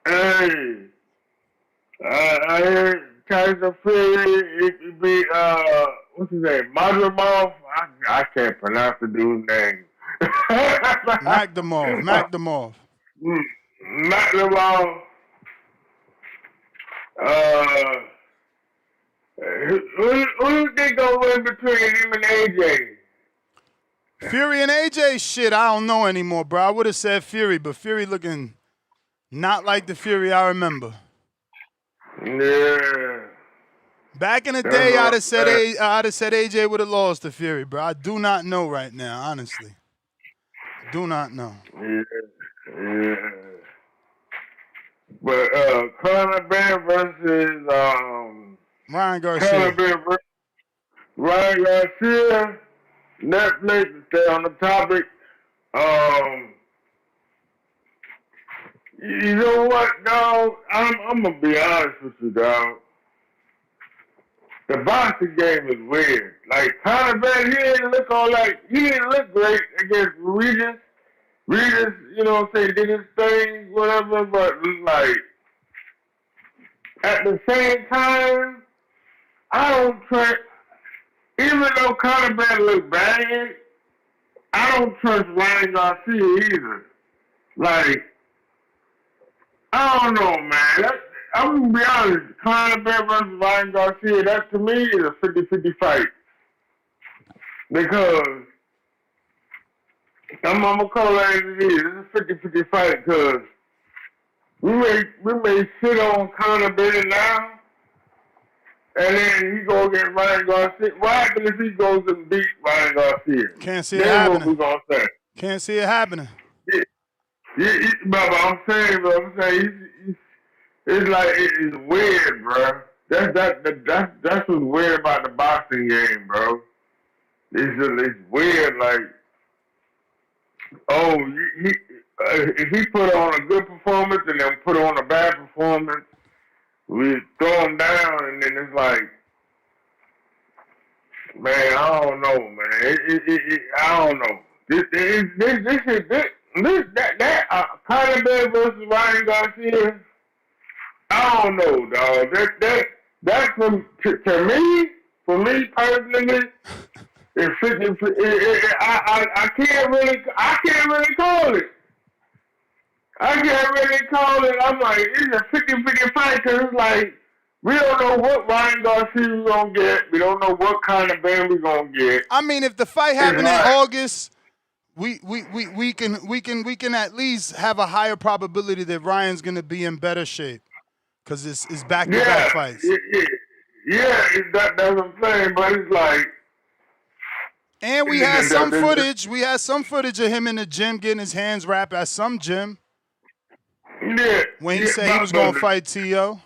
Hey, I hear Tyson Fury, it be, what's his name, Majumov? I can't pronounce the dude's name. Magdamov. Magdamov. Who you think gonna win between him and AJ? Fury and AJ? Shit, I don't know anymore, bro. I would have said Fury, but Fury looking not like the Fury I remember. Yeah. Back in the day, I'd have said AJ would have lost to Fury, bro. I do not know right now, honestly. Do not know. Yeah. But Conor Benn versus Ryan Garcia. Ryan Garcia, Netflix, to stay on the topic. You know what, dog? I'm gonna be honest with you, dog. The boxing game is weird. Like Conor Benn, he didn't look great against Regis. Regis, you know what I'm saying, did his thing, whatever, but like at the same time, I don't trust, even though Conor Benn look bad, I don't trust Ryan Garcia either. Like, I don't know, man. I'm going to be honest. Conor Benn versus Ryan Garcia, that to me is a 50-50 fight. Because I'm going to call it as it is. It's a 50-50 fight because we may sit on Conor Benn now, and then he go against Ryan Garcia. What happens if he goes and beat Ryan Garcia? Can't see it Then happening. what we going to say? Can't see it happening. But I'm saying, it's like it's weird, bro. That's what's weird about the boxing game, bro. It's weird, like, if he put on a good performance and then put on a bad performance, we throw him down, and then it's like, man, I don't know, man. I don't know. Conor Benn versus Ryan Garcia. I don't know, dog. That's for me personally. I can't really call it. I'm like, it's a 50-50 fight because it's like we don't know what Ryan Garcia we're gonna get. We don't know what kind of Benn we're gonna get. I mean, if the fight happened in August, we can at least have a higher probability that Ryan's gonna be in better shape because it's back-to-back fights. Yeah, that's what I'm saying. But it's like, and we had some footage. We had some footage of him in the gym getting his hands wrapped at some gym. Yeah. When he said he was gonna fight T.O.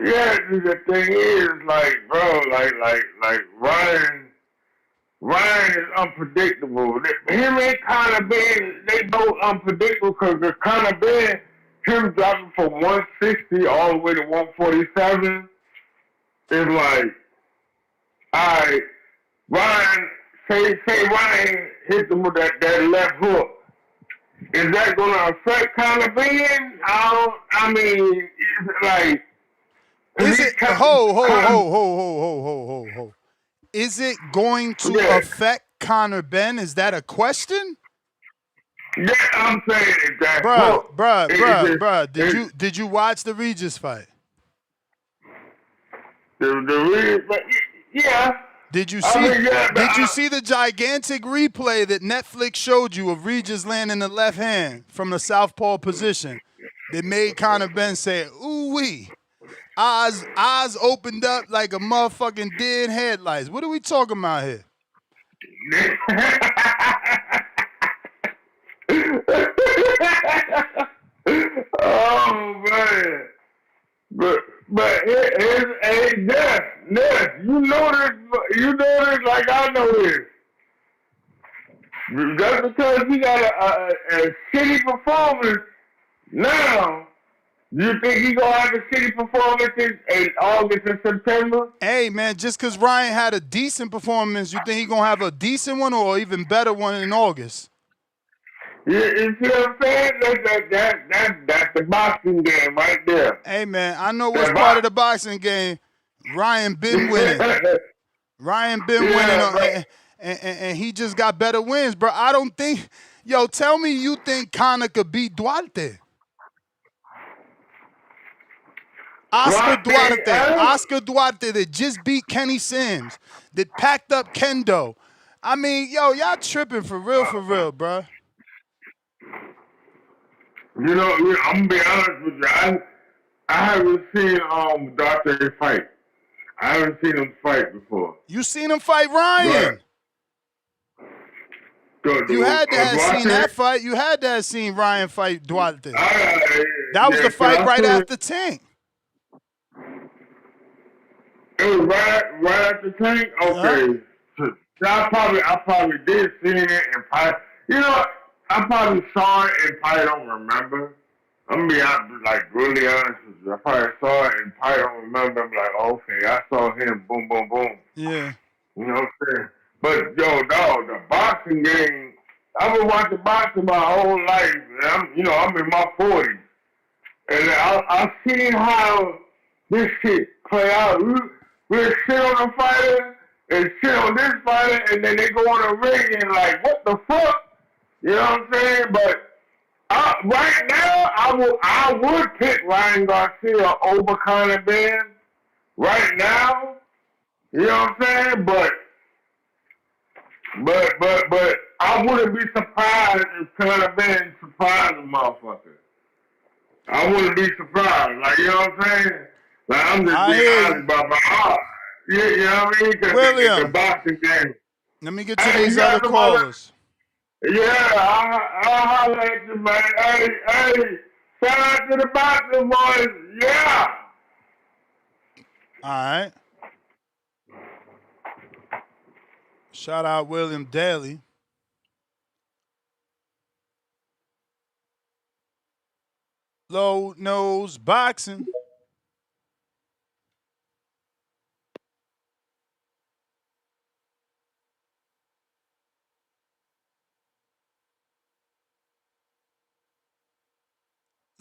Yeah, the thing is, like, bro, like Ryan is unpredictable. Him and Conor Benn, they both unpredictable because Conor Benn, him dropping from 160 all the way to 147 is like, all right, Ryan, say Ryan hits him with that left hook. Is that going to affect Conor Benn? I mean, it's like... Is it... Ho. Is it going to affect Conor Benn? Is that a question? Yeah, I'm saying that. Bruh. Did you watch the Regis fight? The Regis, yeah. Did you see? Did you see the gigantic replay that Netflix showed you of Regis landing the left hand from the southpaw position that made Conor Benn say, "Ooh wee"? Eyes opened up like a motherfucking dead headlights. What are we talking about here? Oh man, but hey, Ness, you know this like I know this. Just because he got a shitty performance now, you think he gonna have a shitty performance in August and September? Hey man, just because Ryan had a decent performance, you think he gonna have a decent one or even better one in August? You see what I'm saying? That's the boxing game right there. Hey man, I know what's part of the boxing game. Ryan been winning. And he just got better wins, bro. I don't think. Yo, tell me you think Conor could beat Duarte? Oscar Duarte that just beat Kenny Sims, that packed up Kendo. I mean, yo, y'all tripping for real, bro. You know, I'm gonna be honest with you. I haven't seen Duarte fight. I haven't seen him fight before. You seen him fight Ryan? You had to have seen that fight. You had to have seen Ryan fight Duarte. That was the fight right after Tank. It was right after Tank? Okay. I probably did see it and probably, you know, I probably saw it and probably don't remember. I'm gonna be really honest with you. I probably saw it and probably don't remember. I'm like, okay, I saw him, boom, boom, boom. Yeah. You know what I'm saying? But yo, dog, the boxing game, I've been watching boxing my whole life. And I'm in my 40s. And I've seen how this shit play out. We'll shit on the fighter and shit on this fighter, and then they go on the ring and like, what the fuck? You know what I'm saying? But Right now, I would pick Ryan Garcia over Conor Benn. Right now, you know what I'm saying? But I wouldn't be surprised if Conor Benn surprised a motherfucker. I wouldn't be surprised. Like, you know what I'm saying? Like, I'm just being honest about my heart. You know what I mean? Because the boxing game. Let me get to these other callers. I'll holler at you, man. Hey, shout out to the boxing boys. Yeah. All right. Shout out William Daly. Low nose boxing.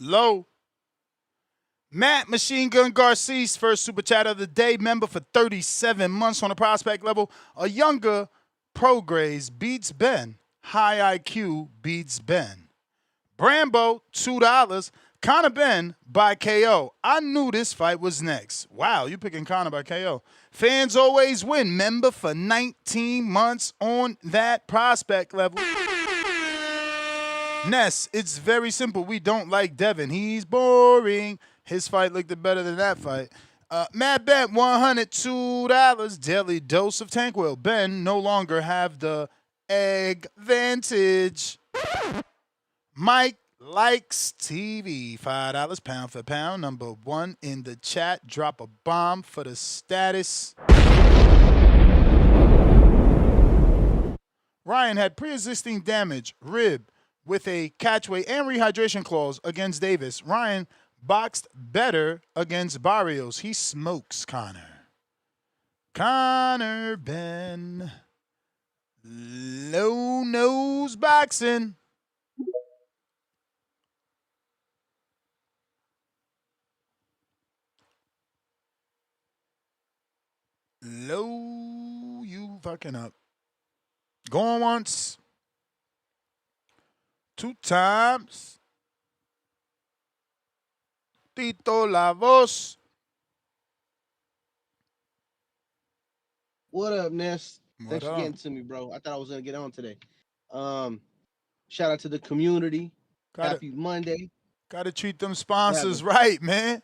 Low. Matt Machine Gun Garcia's first super chat of the day. Member for 37 months on the prospect level. A younger Prograis beats Ben. High IQ beats Ben. Brambo, $2. Conor Benn by KO. I knew this fight was next. Wow, you picking Conor by KO. Fans always win. Member for 19 months on that prospect level. Ness, it's very simple. We don't like Devin. He's boring. His fight looked better than that fight. Matt Bet, $102. Daily dose of Tankwell. Ben no longer have the advantage. Mike likes TV. $5 pound for pound. Number one in the chat. Drop a bomb for the status. Ryan had pre-existing damage, rib, with a catchweight and rehydration clause against Davis. Ryan boxed better against Barrios. He smokes Conor. Conor Benn. Low nose boxing. Low, you fucking up. Going once. 2 times. Tito La Voz. What up, Ness? What Thanks up? for getting to me, bro. I thought I was gonna get on today. Shout out to the community. Happy Monday. Gotta treat them sponsors right, man.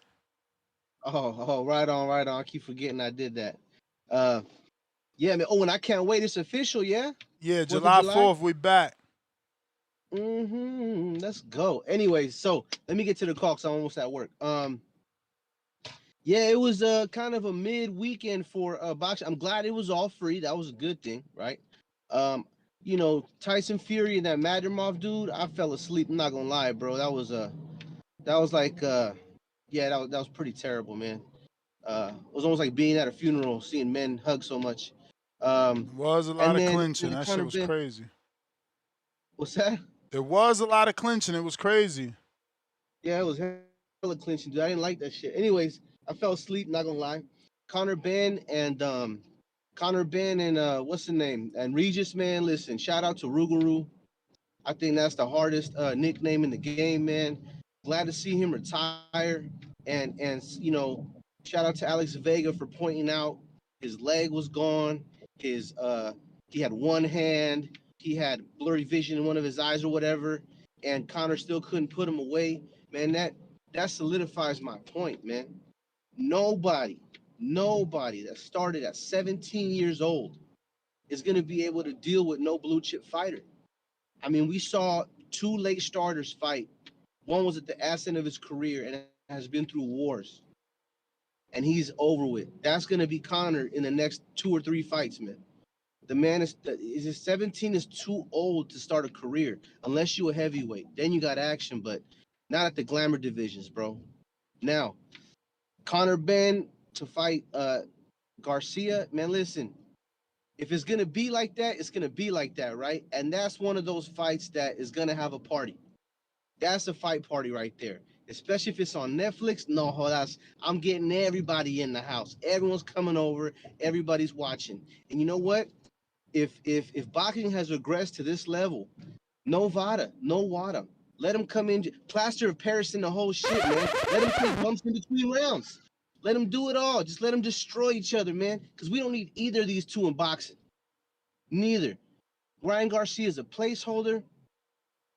Oh, right on. I keep forgetting I did that. Yeah, man. Oh, and I can't wait. It's official, yeah? Yeah, July 4th, we back. Let's go. Anyway, so let me get to the call because I'm almost at work. Yeah, it was kind of a mid-weekend for boxing. I'm glad it was all free. That was a good thing, right? You know, Tyson Fury and that Madrimov dude, I fell asleep. I'm not gonna lie, bro. That was like yeah, that was pretty terrible, man. It was almost like being at a funeral, seeing men hug so much. Was a lot of clinching. That shit was crazy. What's that? There was a lot of clinching. It was crazy. Yeah, it was hella clinching, dude. I didn't like that shit. Anyways, I fell asleep, not gonna lie. Conor Benn and what's the name? And Regis, man, listen, shout out to Rougarou. I think that's the hardest nickname in the game, man. Glad to see him retire. And you know, shout out to Alex Vega for pointing out his leg was gone. His he had one hand, he had blurry vision in one of his eyes or whatever, and Conor still couldn't put him away. Man, that solidifies my point, man. Nobody that started at 17 years old is going to be able to deal with no blue chip fighter. I mean, we saw 2 late starters fight. One was at the ascent of his career and has been through wars. And he's over with. That's going to be Conor in the next 2 or 3 fights, man. The man is 17 is too old to start a career unless you're a heavyweight. Then you got action, but not at the glamour divisions, bro. Now, Conor Benn to fight Garcia, man, listen, if it's going to be like that, it's going to be like that, right? And that's one of those fights that is going to have a party. That's a fight party right there. Especially if it's on Netflix. No, I'm getting everybody in the house. Everyone's coming over. Everybody's watching. And you know what? If boxing has regressed to this level, no VADA, no WADA. Let them come in, plaster of Paris in the whole shit, man. Let them take bumps in between rounds. Let them do it all. Just let them destroy each other, man. Because we don't need either of these two in boxing. Neither. Ryan Garcia is a placeholder,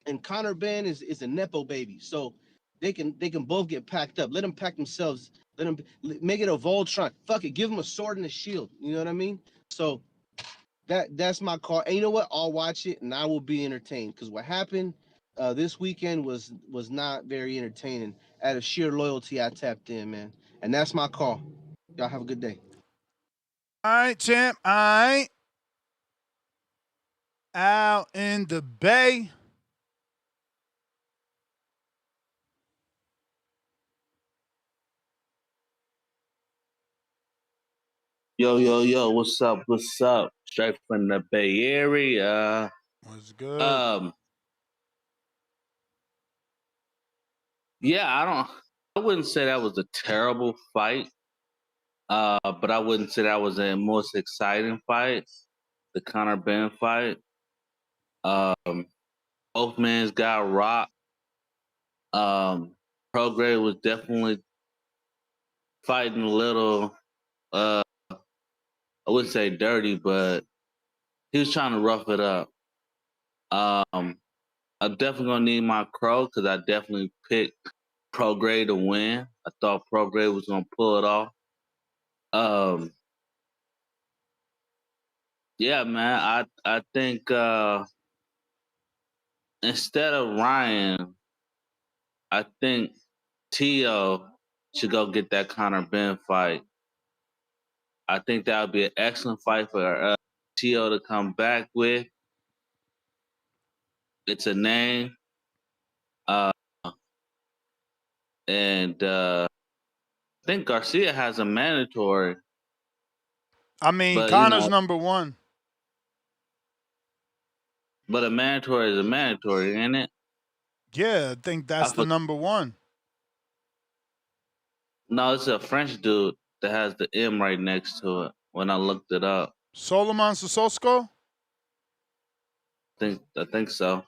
and Conor Benn is a nepo baby. So they can both get packed up. Let them pack themselves. Let them make it a Voltron. Fuck it. Give them a sword and a shield. You know what I mean? So that's my call. And you know what? I'll watch it and I will be entertained. Because what happened this weekend was not very entertaining. Out of sheer loyalty, I tapped in, man. And that's my call. Y'all have a good day. All right, champ. All right. Out in the Bay. Yo, what's up? Straight from the Bay Area. What's good? Yeah, I wouldn't say that was a terrible fight. But I wouldn't say that was the most exciting fight. The Conor Benn fight. Both men got rocked. Prograis was definitely fighting a little I wouldn't say dirty, but he was trying to rough it up. I'm definitely gonna need my crow because I definitely picked Prograis to win. I thought Prograis was gonna pull it off. Yeah, man. I think instead of Ryan, I think Tio should go get that Conor Benn fight. I think that would be an excellent fight for Tio to come back with. It's a name. And I think Garcia has a mandatory. I mean, but, Conor's number one. But a mandatory is a mandatory, ain't it? Yeah, I think that's the number one. No, it's a French dude that has the M right next to it when I looked it up. Solomon Sissoko? I think so.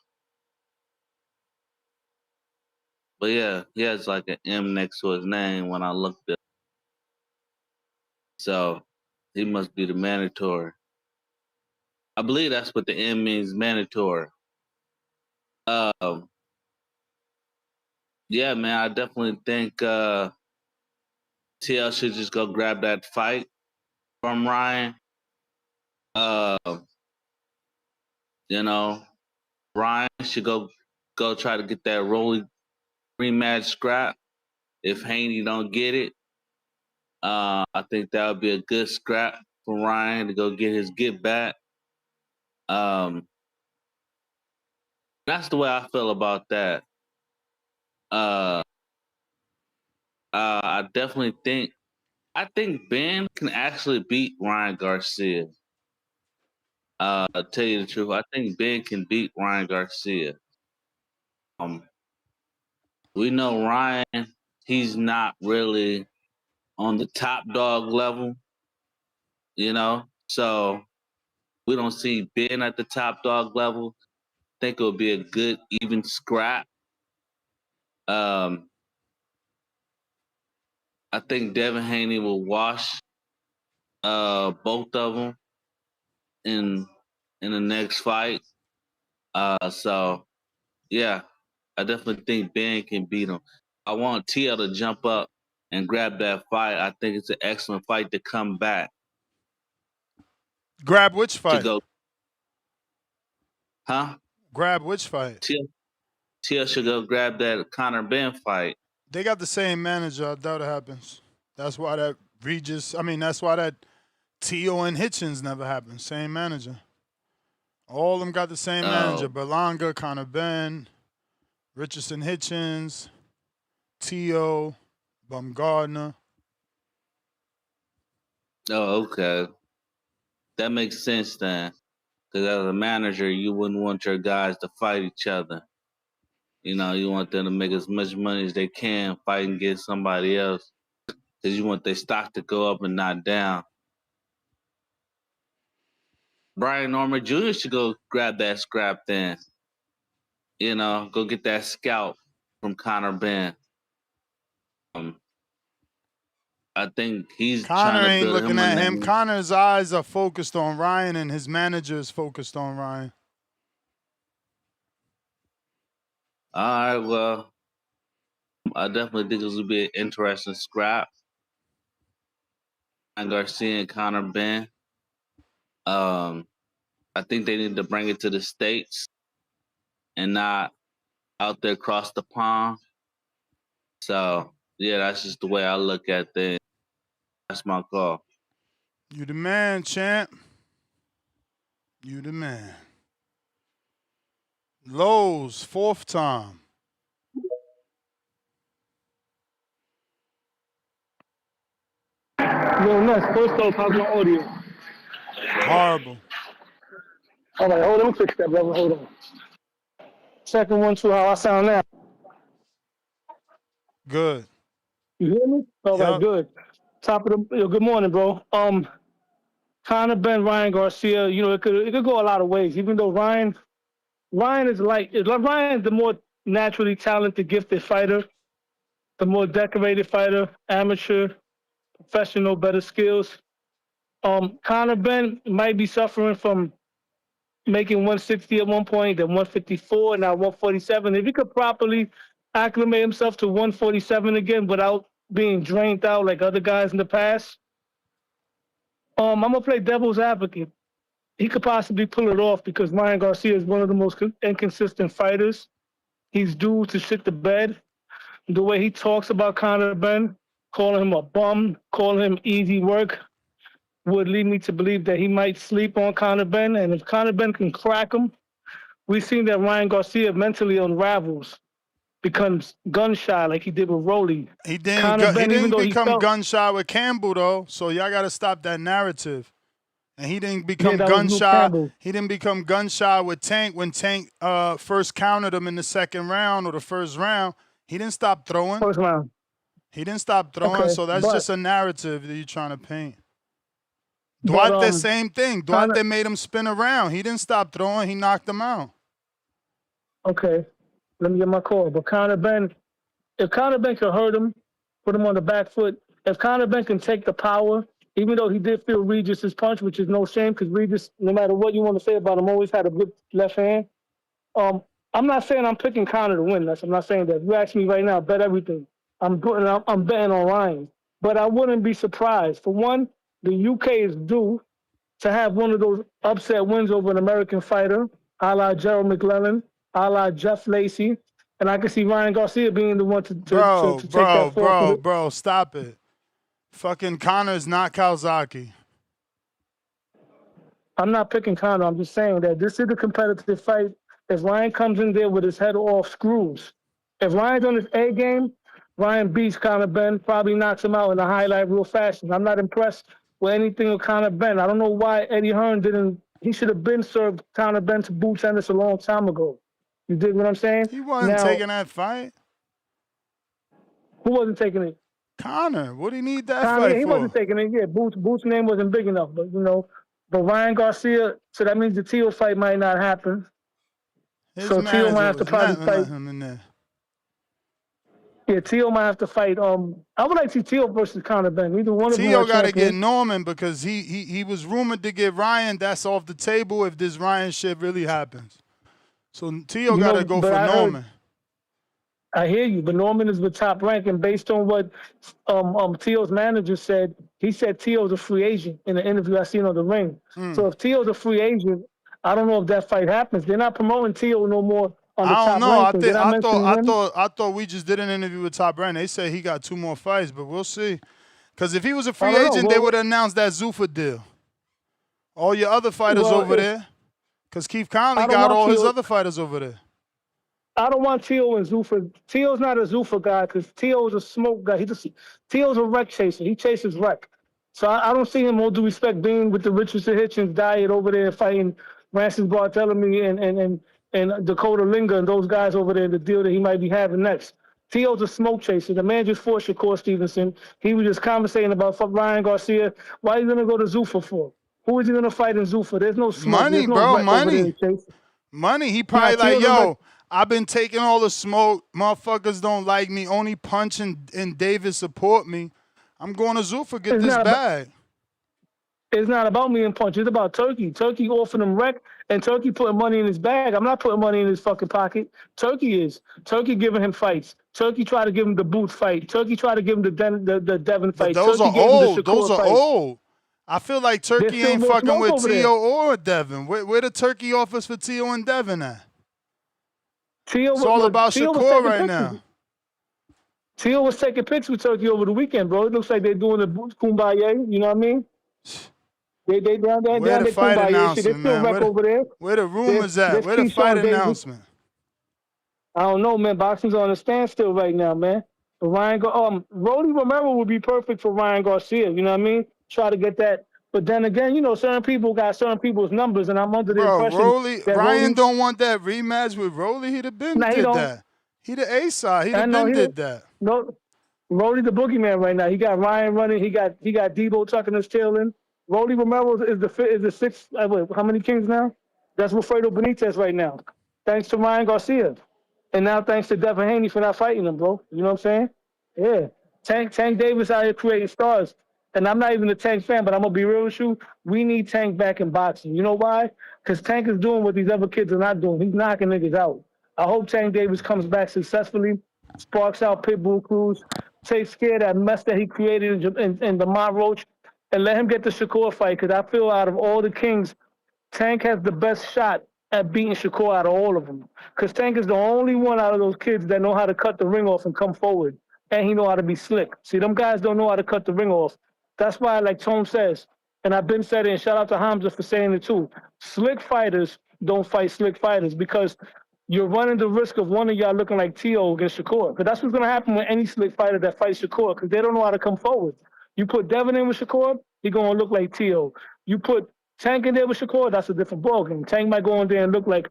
But yeah, he has like an M next to his name when I looked it up. So he must be the mandatory. I believe that's what the M means, mandatory. Yeah, man, I definitely think TL should just go grab that fight from Ryan. You know, Ryan should go try to get that Rolly rematch scrap. If Haney don't get it, I think that would be a good scrap for Ryan to go get his get back. That's the way I feel about that. I definitely think Ben can actually beat Ryan Garcia. I'll tell you the truth. I think Ben can beat Ryan Garcia. We know Ryan, he's not really on the top dog level, you know? So we don't see Ben at the top dog level. I think it would be a good, even scrap. I think Devin Haney will wash both of them in the next fight. So yeah, I definitely think Ben can beat him. I want TL to jump up and grab that fight. I think it's an excellent fight to come back. Grab which fight? To go, huh? Grab which fight? TL should go grab that Conor Benn fight. They got the same manager. I doubt it happens. That's why that that's why that Tio and Hitchens never happened. Same manager. All of them got the same manager. Berlanga, Conor Benn, Richardson Hitchens, Tio, Bumgardner. Oh, okay. That makes sense then. Because as a manager, you wouldn't want your guys to fight each other. You know, you want them to make as much money as they can fighting against somebody else. Because you want their stock to go up and not down. Brian Norman Jr. should go grab that scrap then. go get that scalp from Conor Benn. I think he's Conor trying to ain't build looking him a at him. name. Conor's eyes are focused on Ryan, and his manager is focused on Ryan. All right, well, I definitely think this will be an interesting scrap. Ryan Garcia and Conor Benn. I think they need to bring it to the States and not out there across the pond. So, yeah, that's just the way I look at things. That's my call. You the man, champ. You the man. Lowe's, fourth time. Yo, nuts. First off, how's my audio? Horrible. All right, hold on. Let me fix that, brother. Hold on. Second one, too. How I sound now? Good. You hear me? All right, Yep. good. Top of the. Good morning, bro. Conor Benn, Ryan Garcia. It could go a lot of ways. Even though Ryan is Ryan's the more naturally talented, gifted fighter, the more decorated fighter, amateur, professional, better skills. Conor Benn might be suffering from making 160 at one point, then 154, now 147. If he could properly acclimate himself to 147 again without being drained out like other guys in the past, I'm gonna play devil's advocate. He could possibly pull it off because Ryan Garcia is one of the most inconsistent fighters. He's due to shit the bed. The way he talks about Conor Benn, calling him a bum, calling him easy work, would lead me to believe that he might sleep on Conor Benn. And if Conor Benn can crack him, we've seen that Ryan Garcia mentally unravels, becomes gun shy like he did with Rolly. He didn't become gun shy with Campbell though, so y'all got to stop that narrative. And he didn't become gun shy. He didn't become gun shy with Tank when Tank first countered him in the second round or the first round. He didn't stop throwing. First round. He didn't stop throwing, Okay, so that's but- just a narrative that you're trying to paint. Duarte, the same thing. Duarte made him spin around. He didn't stop throwing. He knocked him out. Okay, let me get my call. But Conor Benn, if Conor Benn can hurt him, put him on the back foot, if Conor Benn can take the power, even though he did feel Regis's punch, which is no shame because Regis, no matter what you want to say about him, always had a good left hand. I'm not saying I'm picking Conor to win. I'm not saying that. If you ask me right now, bet everything. I'm betting on Ryan. But I wouldn't be surprised. For one, the UK is due to have one of those upset wins over an American fighter, a la Gerald McClellan, a la Jeff Lacey, and I can see Ryan Garcia being the one to take that forward. Bro, stop it. Fucking Conor's not Kawasaki. I'm not picking Conor. I'm just saying that this is a competitive fight. If Ryan comes in there with his head off screws, if Ryan's on his A game, Ryan beats Conor Benn, probably knocks him out in a highlight real fashion. I'm not impressed with anything with Conor Benn. I don't know why Eddie Hearn didn't. He should have been served Conor Benn to Boots Ennis a long time ago. You dig what I'm saying? He wasn't taking that fight. Who wasn't taking it? Conor. What do you need that Conor, fight yeah, he for? wasn't taking it. Yeah, Boots' name wasn't big enough, but Ryan Garcia. So that means the Teo fight might not happen. So Teo might have to probably fight him in there. Yeah, Teo might have to fight. I would like to see Teo versus Conor Benn. Either one of them. Teo got to get Norman because he was rumored to get Ryan. That's off the table if this Ryan shit really happens. So Teo got to go for Norman. I hear you, but Norman is with Top Rank, and based on what Teo's manager said, he said Teo's a free agent in the interview I seen on the ring. So if Teo's a free agent, I don't know if that fight happens. They're not promoting Teo no more on the I don't Top know. I thought we just did an interview with Top Rank. They said he got 2 more fights, but we'll see. Because if he was a free agent, they would have announced that Zuffa deal. All your other fighters over there. Because Keith Conley got all his other fighters over there. I don't want Teo and Zuffa. Teo's not a Zuffa guy because Teo's a smoke guy. Teo's a wreck chaser. He chases wreck. So I don't see him, all due respect, being with the Richardson Hitchens diet over there fighting Francis Barthélemy and Dakota Linga and those guys over there, the deal that he might be having next. Teo's a smoke chaser. The man just fought Shakur Stevenson. He was just conversating about Ryan Garcia. Why are you going to go to Zuffa for? Who is he going to fight in Zuffa? There's no smoke. Money, no bro, wreck money. over there, Chase. Money. He probably like, yo, I've been taking all the smoke. Motherfuckers don't like me. Only Punch and Davis support me. I'm going to Zuffa get It's this not about bag. it's not about me and Punch. It's about Turkey. Turkey offering him wreck, and Turkey putting money in his bag. I'm not putting money in his fucking pocket. Turkey is. Turkey giving him fights. Turkey tried to give him the Boots fight. Turkey tried to give him the Devin But fight. those Turkey are gave him the old. Those Shakur are fight. old. I feel like There's Turkey still ain't more fucking smoke with over there. Tio or Devin. Where the Turkey offers for Tio and Devin at? It's all about Tio was Shakur taking right pictures. now. Tio was taking pictures with Turkey over the weekend, bro. It looks like they're doing the Boots Kumbaya. You know what I mean? They down there Where down the there fight Kumbaya shit. They announcement, still man? wreck over there. Where the rumors at? There's Where the fight Keyshawn Davis. announcement? I don't know, man. Boxing's on a standstill right now, man. But Rody Romero would be perfect for Ryan Garcia. You know what I mean? Try to get that. But then again, you know, certain people got certain people's numbers, and I'm under the Bro, impression that Ryan Rody. don't want that rematch with Rolly. He'd have been Nah, he did don't. that. He the A side. He'd I have know been he did don't. that. No, Rody the boogeyman right now. He got Ryan running. He got Debo tucking his tail in. Rody Romero is the sixth. Wait, how many kings now? That's Wilfredo Benitez right now. Thanks to Ryan Garcia, and now thanks to Devin Haney for not fighting him, bro. You know what I'm saying? Yeah. Tank Davis out here creating stars. And I'm not even a Tank fan, but I'm gonna be real with you. We need Tank back in boxing. You know why? Because Tank is doing what these other kids are not doing. He's knocking niggas out. I hope Tank Davis comes back successfully, sparks out Pitbull Cruz, takes care of that mess that he created in the Roach, and let him get the Shakur fight. Because I feel out of all the kings, Tank has the best shot at beating Shakur out of all of them. Because Tank is the only one out of those kids that know how to cut the ring off and come forward. And he know how to be slick. See, them guys don't know how to cut the ring off. That's why, like Tone says, and I've been saying it, and shout out to Hamza for saying it too, slick fighters don't fight slick fighters because you're running the risk of one of y'all looking like Tio against Shakur. Because that's what's going to happen with any slick fighter that fights Shakur because they don't know how to come forward. You put Devin in with Shakur, he's going to look like Tio. You put Tank in there with Shakur, that's a different ballgame. Tank might go in there and look like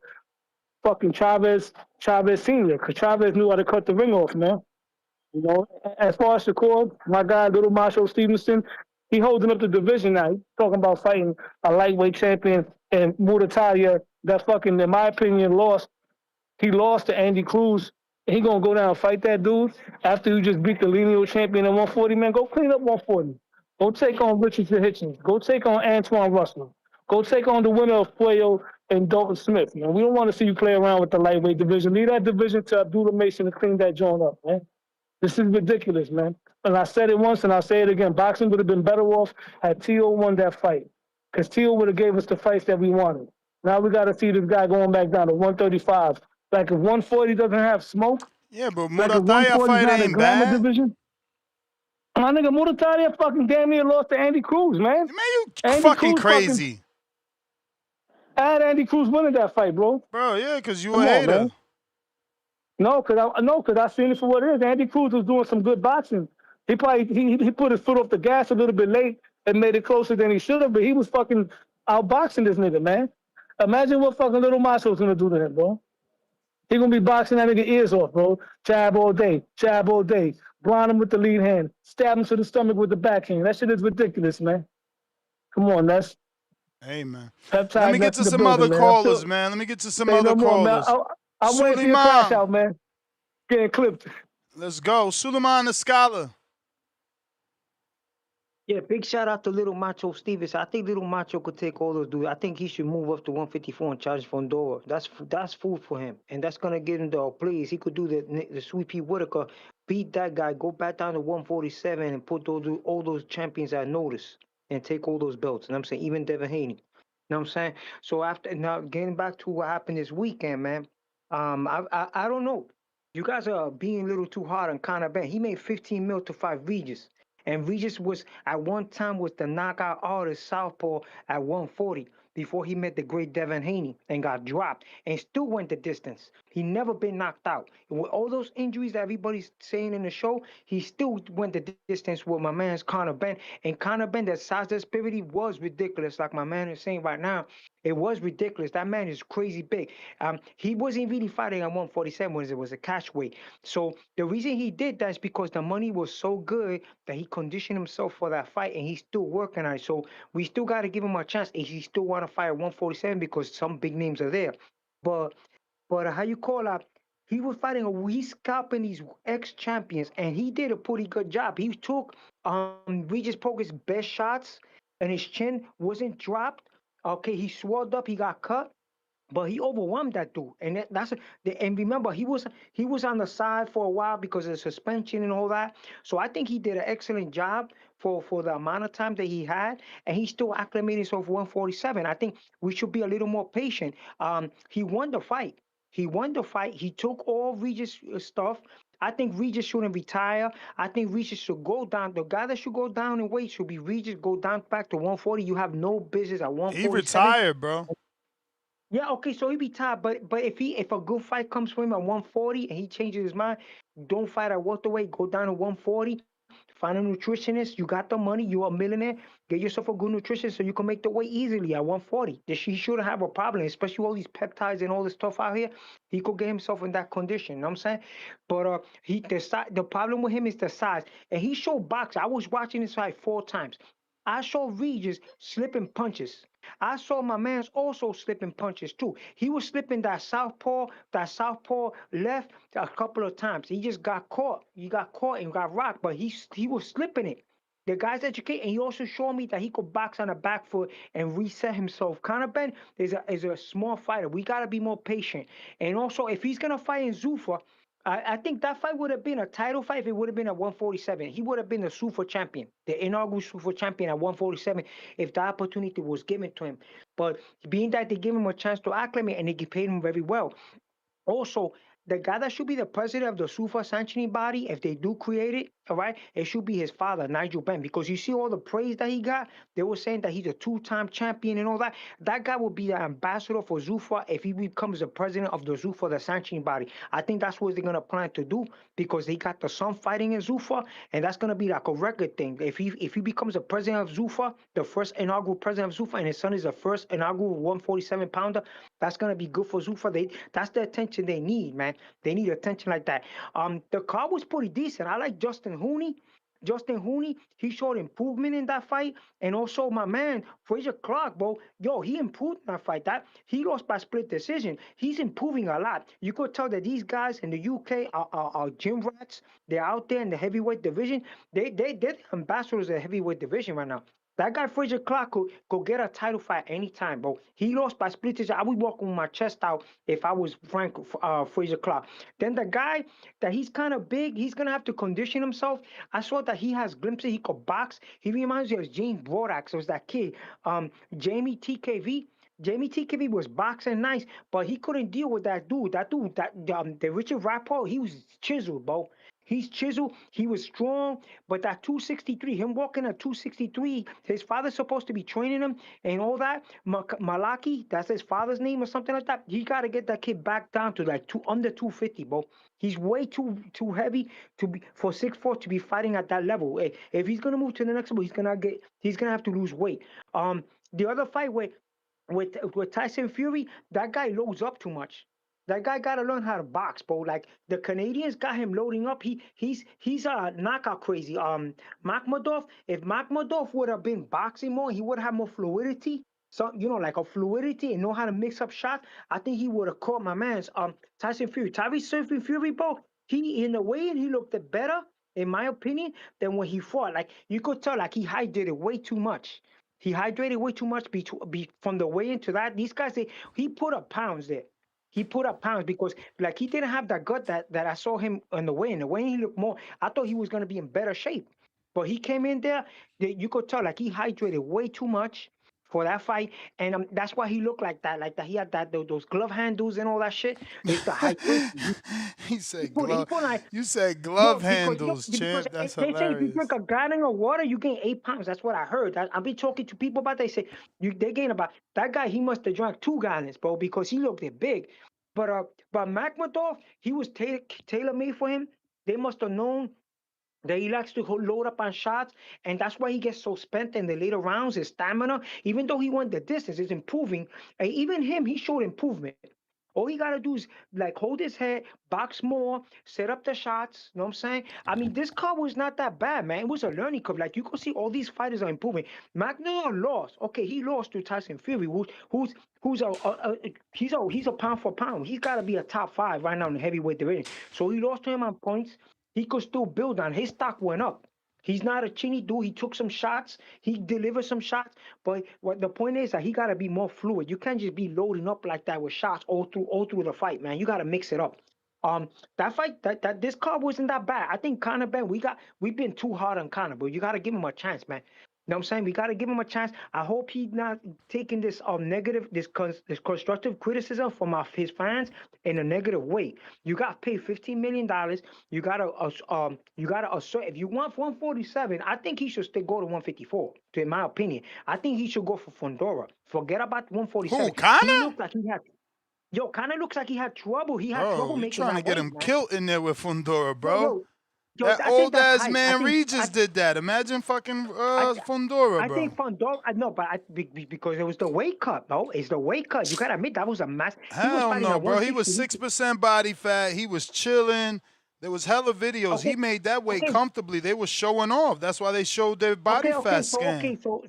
fucking Chavez Sr. because Chavez knew how to cut the ring off, man. You know, as far as Shakur, my guy, Little Macho Stevenson, he holding up the division now. He's talking about fighting a lightweight champion and Muratalia that fucking, in my opinion, lost. He lost to Andy Cruz. He gonna go down and fight that dude after you just beat the lineal champion at 140. Man, go clean up 140. Go take on Richard Hitchens. Go take on Antoine Russell. Go take on the winner of Puello and Dalton Smith. Man, we don't want to see you play around with the lightweight division. Leave that division to Abdullah Mason to clean that joint up, man. This is ridiculous, man. And I said it once and I'll say it again. Boxing would have been better off had Tio won that fight. Because Tio would have gave us the fights that we wanted. Now we got to see this guy going back down to 135. Like if 140 doesn't have smoke, Yeah, but like if Murataya 140 is fight not a ain't glamour bad. division. My nigga Muratalia fucking damn near lost to Andy Cruz, man. Man, you Andy fucking Cruz crazy. I had Andy Cruz winning that fight, bro. Bro, yeah, because you a Come on, hater. man. No, cause I seen it for what it is. Andy Cruz was doing some good boxing. He probably he put his foot off the gas a little bit late and made it closer than he should have, but he was fucking outboxing this nigga, man. Imagine what fucking Little Macho's gonna do to him, bro. He gonna be boxing that nigga ears off, bro. Jab all day, blind him with the lead hand, stab him to the stomach with the backhand. That shit is ridiculous, man. Come on, that's Hey, man. peptide. Let me get That's to the some building, other man. callers, man. Let me get to some Say other no more, man. callers. I'm waiting for your crash Suleiman. out, man. Getting clipped. Let's go. Suleiman the Scholar. Yeah, big shout out to Little Macho Stevens. I think Little Macho could take all those dudes. I think he should move up to 154 and challenge Fondora. That's food for him, and that's gonna get him the please. He could do the Sweet Pea Whitaker, beat that guy, go back down to 147, and put all those champions at notice, and take all those belts. And I'm saying even Devin Haney. You know what I'm saying? So after now, getting back to what happened this weekend, man. I don't know. You guys are being a little too hard on Conor Benn. He made 15 mil to fight Regis. And Regis was at one time was the knockout artist southpaw at 140 before he met the great Devin Haney and got dropped and still went the distance. He never been knocked out. And with all those injuries that everybody's saying in the show, he still went the distance with my man's Conor Benn. And Conor Benn, that size disparity was ridiculous. Like my man is saying right now, it was ridiculous. That man is crazy big. He wasn't really fighting at 147 when it was a catch weight. So the reason he did that is because the money was so good that he conditioned himself for that fight, and he's still working on it. So we still got to give him a chance. And he still want to fight at 147 because some big names are there. But But how you call he was fighting he's scalping these ex champions, and he did a pretty good job. He took Regis Prograis' best shots, and his chin wasn't dropped. Okay, he swelled up, he got cut, but he overwhelmed that dude, and and remember he was on the side for a while because of suspension and all that. So I think he did an excellent job for the amount of time that he had, and he's still acclimating himself 147. I think we should be a little more patient. He won the fight. He won the fight. He took all Regis stuff. I think Regis shouldn't retire. I think Regis should go down. The guy that should go down in weight should be Regis. Go down back to 140. You have no business at He 147. retired, bro. Yeah, okay, so he be tired, but if a good fight comes for him at 140 and he changes his mind, don't fight at welterweight, go down to 140, find a nutritionist, you got the money, you're a millionaire, get yourself a good nutritionist so you can make the weight easily at 140. He shouldn't have a problem, especially all these peptides and all this stuff out here. He could get himself in that condition, you know what I'm saying? But the problem with him is the size. And he showed box. I was watching this fight 4 times. I saw Regis slipping punches. I saw my man's also slipping punches too. He was slipping that southpaw left a couple of times. He just got caught. He got caught and got rocked, but he was slipping it. The guy's educated, and he also showed me that he could box on the back foot and reset himself. Conor Benn is a small fighter. We gotta be more patient. And also, if he's gonna fight in Zuffa, I think that fight would have been a title fight if it would have been at 147. He would have been the Zuffa champion, the inaugural Zuffa champion at 147 if the opportunity was given to him. But being that they gave him a chance to acclimate and they paid him very well. Also, the guy that should be the president of the SUFA sanctioning body, if they do create it, all right, it should be his father, Nigel Benn, because you see all the praise that he got. They were saying that he's a two-time champion and all that. That guy will be the ambassador for Zuffa if he becomes the president of the Zuffa, the sanctioning body. I think that's what they're gonna plan to do because they got the son fighting in Zuffa, and that's gonna be like a record thing. If he becomes the president of Zuffa, the first inaugural president of Zuffa, and his son is the first inaugural 147 pounder, that's gonna be good for Zuffa. That's the attention they need, man. They need attention like that. The card was pretty decent. I like Justin Hooney. Justin Hooney, he showed improvement in that fight, and also my man Fraser Clark, bro. Yo, he improved in that fight. That he lost by split decision. He's improving a lot. You could tell that these guys in the UK are gym rats. They're out there in the heavyweight division. They're the ambassadors of the heavyweight division right now. That guy Fraser Clark could get a title fight anytime, bro. He lost by split decision. I would walk with my chest out if I was Frank Fraser Clark. Then the guy that he's kind of big, he's gonna have to condition himself. I saw that he has glimpses. He could box. He reminds me of James Brodax. It was that kid, Jamie TKV. Jamie TKV was boxing nice, but he couldn't deal with that dude. The Richard Rapport, he was chiseled, bro. He's chiseled. He was strong, but that 263, him walking at 263, his father's supposed to be training him and all that. Malaki, that's his father's name or something like that. He got to get that kid back down to like under 250, bro. He's way too heavy to be for 6'4" to be fighting at that level. If he's gonna move to the next level, he's gonna have to lose weight. The other fight with Tyson Fury, that guy loads up too much. That guy got to learn how to box, bro. Like the Canadians got him loading up. He's knockout crazy. Makhmudov. If Makhmudov would have been boxing more, he would have more fluidity. So like a fluidity and know how to mix up shots. I think he would have caught my man's Tyson Fury. Tyson Fury, bro. He in the way he looked better, in my opinion, than when he fought. Like you could tell, like he hydrated way too much. He hydrated way too much from the weigh into that. These guys, he put up pounds there. He put up pounds because like he didn't have that gut that I saw him on the weigh in. The weigh in, he looked more. I thought he was gonna be in better shape, but he came in there. You could tell like he hydrated way too much for that fight, and that's why he looked like that. Like that, he had those glove handles and all that shit. It's the hydration. He said He glove. put like, You said glove because handles, champ. That's they say if you hilarious. drink a gallon of water, you gain 8 pounds. That's what I heard. I've been talking to people about. They say they gain about that guy. He must have drank 2 gallons, bro, because he looked big. But Makhmudov, he was tailor made for him. They must have known that he likes to load up on shots, and that's why he gets so spent in the later rounds. His stamina, even though he went the distance, is improving. And even him, he showed improvement. All he gotta do is like hold his head, box more, set up the shots. You know what I'm saying? I mean, this card was not that bad, man. It was a learning curve. Like you can see, all these fighters are improving. McNeil lost. Okay, he lost to Tyson Fury, who's he's a pound for pound. He's got to be a top 5 right now in the heavyweight division. So he lost to him on points. He could still build on. His stock went up. He's not a chinny dude. He took some shots. He delivered some shots. But what the point is that he gotta be more fluid. You can't just be loading up like that with shots all through the fight, man. You gotta mix it up. That fight, that this card wasn't that bad. I think Conor Benn, we've been too hard on Conor, but you gotta give him a chance, man. You know what I'm saying? We gotta give him a chance. I hope he's not taking this negative, this constructive criticism from his fans in a negative way. You got paid $15 million. You gotta assert. If you want 147, I think he should still go to 154. In my opinion, I think he should go for Fundora. Forget about 147. Who, Conor? He looked like he had. Yo, kind of looks like he had trouble. He had trouble Bro, you making trying to that get weight, him man. killed in there with Fundora, bro. Yo, That I think old that's ass hype. man Regis did that. Imagine fucking Fundora, I bro. think Fundora. No, but because it was the weight cut, bro. It's the weight cut. You gotta admit that was a mass. He was Hell fighting no, at bro. He was 160. 6% body fat. He was chilling. There was hella videos. Okay, He made that weight okay, comfortably. They were showing off. That's why they showed their body fat scan. So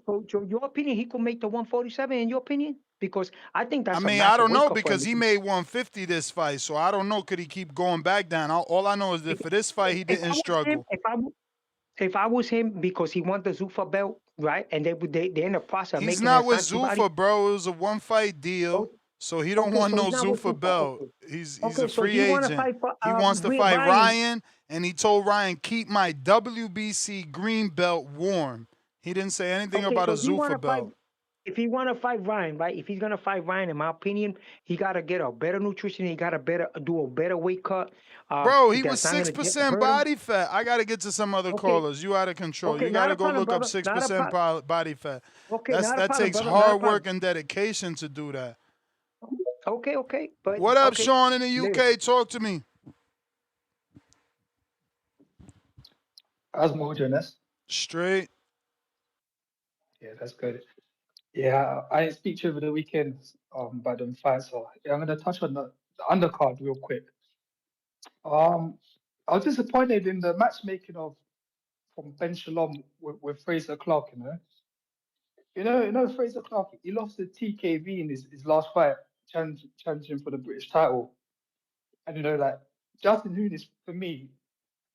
your opinion, he could make the 147. In your opinion, because I think I that's a mean, I massive don't weight know cut for because him. he made 150 this fight, so I don't know. Could he keep going back down? All I know is that for this fight, he If I didn't was him, struggle. if I was him, because he won the Zuffa belt, right, and they're in the process of He's making not his with antibody. Zuffa, bro. It was a one-fight deal, so he don't Okay, want so no he's not with Zuffa Zuffa. belt. Okay, He's okay, a so free he want to agent. fight for He wants to fight Ryan. Ryan, and he told Ryan, keep my WBC green belt warm. He didn't say anything Okay, about a so if he want Zuffa to fight, belt. if he want to fight Ryan, right? If he's gonna fight Ryan, in my opinion, he gotta get a better nutrition. He gotta do a better weight cut. Bro, he was That's not gonna 6% hurt him. body fat. I got to get to some other Okay, callers. You out of control. okay, You got not to a go problem, look up brother. Not a 6% problem. body fat. Okay, not a That problem, takes brother. Not a hard work problem. and dedication to do that. Okay, but What up, okay. Sean in the Later. UK? Talk to me. How's Mojo, Ness? Straight. Yeah, that's good. Yeah, I didn't speak to you over the weekend about them fights, so yeah, I'm gonna touch on the undercard real quick. I was disappointed in the matchmaking from Ben Shalom with Fraser Clark, You know Fraser Clark, he lost to TKV in his last fight, challenging for the British title. And like Justin Nunes, for me,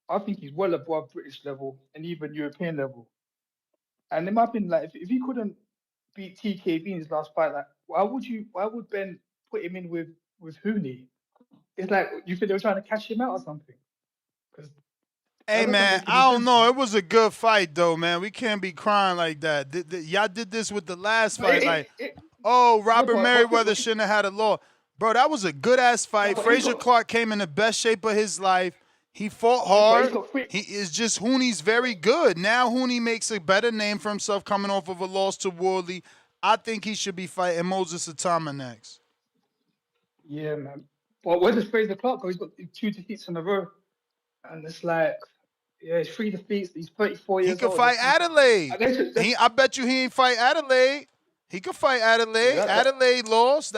I think he's well above British level and even European level. And in my opinion, like if he couldn't beat TKV in his last fight, like why would Ben put him in with Hooney? It's like you think they were trying to cash him out or something. Because Hey, that doesn't man, make any I don't sense. know. It was a good fight, though, man. We can't be crying like that. Y'all did this with the last fight. Robert Merriweather shouldn't have had a law. Bro, that was a good-ass fight. Fraser Clark came in the best shape of his life. He fought hard. He is just Hooney's very good. Now Hooney makes a better name for himself coming off of a loss to Wardley. I think he should be fighting Moses Atama next. Yeah, man. Well, where does Fraser Clark go? He's got 2 defeats in a row. And it's like, yeah, he's 3 defeats. He's 34 years old. He could fight Adelaide. I bet you he ain't fight Adelaide. He could fight Adelaide. Adelaide lost.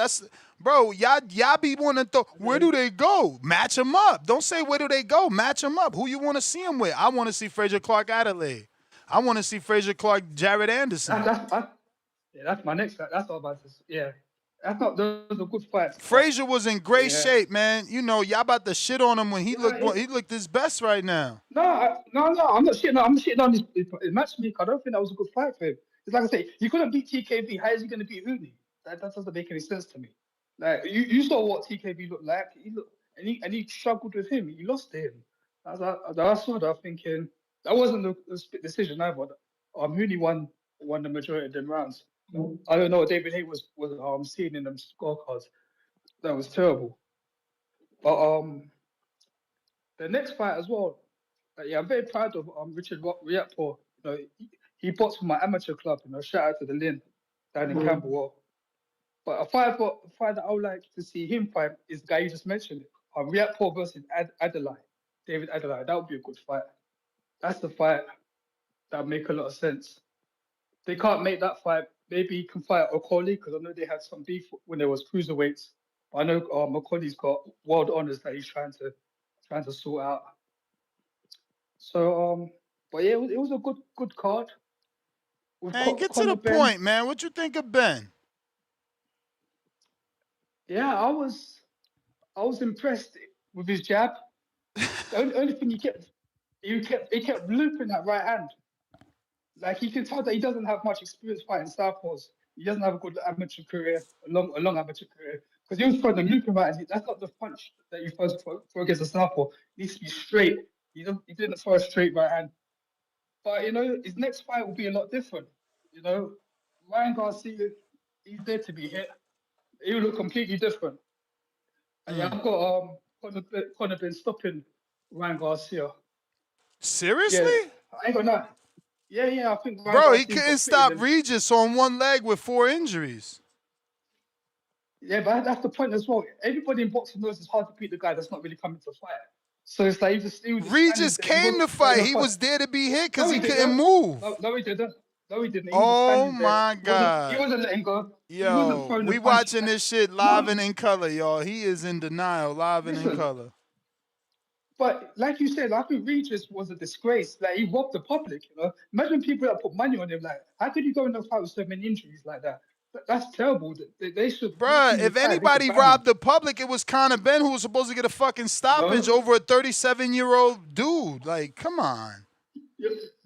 Bro, y'all be wanting to where do they go? Match them up. Don't say where do they go. Match them up. Who you want to see him with? I want to see Fraser Clark Adelaide. I want to see Fraser Clark Jared Anderson. That's my next fight. That's what I'm about to say. Yeah. Those are good fights. Fraser was in great shape, man. Y'all about to shit on him when he looked his best right now. No, I'm not shitting on his matchmaker. I don't think that was a good fight for him. It's like I say, he couldn't beat TKV. How is he going to beat Hooney? That doesn't make any sense to me. Like you saw what TKV looked like. He struggled with him. He lost to him. That's what I'm thinking. That wasn't a split decision either. Hooney won the majority of them rounds. I don't know what David Hay was seeing in them scorecards. That was terrible. But the next fight as well. I'm very proud of Richard Riakpo. He boxed for my amateur club. Shout out to the Lynn down in Camberwell. But a fight that I would like to see him fight is the guy you just mentioned. Riakpo versus David Adelaide. That would be a good fight. That's the fight that would make a lot of sense. They can't make that fight. Maybe he can fight Okoli because I know they had some beef when there was cruiserweights I know McCauley's got world honors that he's trying to sort out. So but yeah, it was a good card. With Man, get to Conor the Benn. point, man. What you think of Ben? Yeah, I was impressed with his jab. The only thing he kept looping that right hand. Like you can tell that he doesn't have much experience fighting southpaws. He doesn't have a good amateur career, a long amateur career. Because he was throwing the looping right hand. That's not the punch that you first throw against a southpaw. It needs to be straight. He didn't throw a straight right hand. But his next fight will be a lot different. Ryan Garcia, he's there to be hit. He will look completely different. And yeah, I've got Conor Benn stopping Ryan Garcia. Seriously? Yeah, I ain't gonna lie. Yeah, I think Ryan Bro, he Garcia's couldn't got stop him. Regis on one leg with 4 injuries. Yeah, but that's the point as well. Everybody in boxing knows it's hard to beat the guy that's not really coming to fight. So it's like he was just Regis standing there. came to fight. He was there to be hit because he couldn't move. No, he didn't. No, he didn't. He was Oh standing there. my God. He wasn't letting go. He wasn't Yo, throwing the we punch. watching this shit live and in color, y'all. He is in denial, live and in color. But like you said, I think Regis was a disgrace. Like he robbed the public. Imagine people that put money on him. Like, how could you go in a fight with so many injuries like that? That's terrible. They should. Bruh, if anybody robbed the public, it was Conor Benn, who was supposed to get a fucking stoppage over a 37-year-old dude. Like, come on.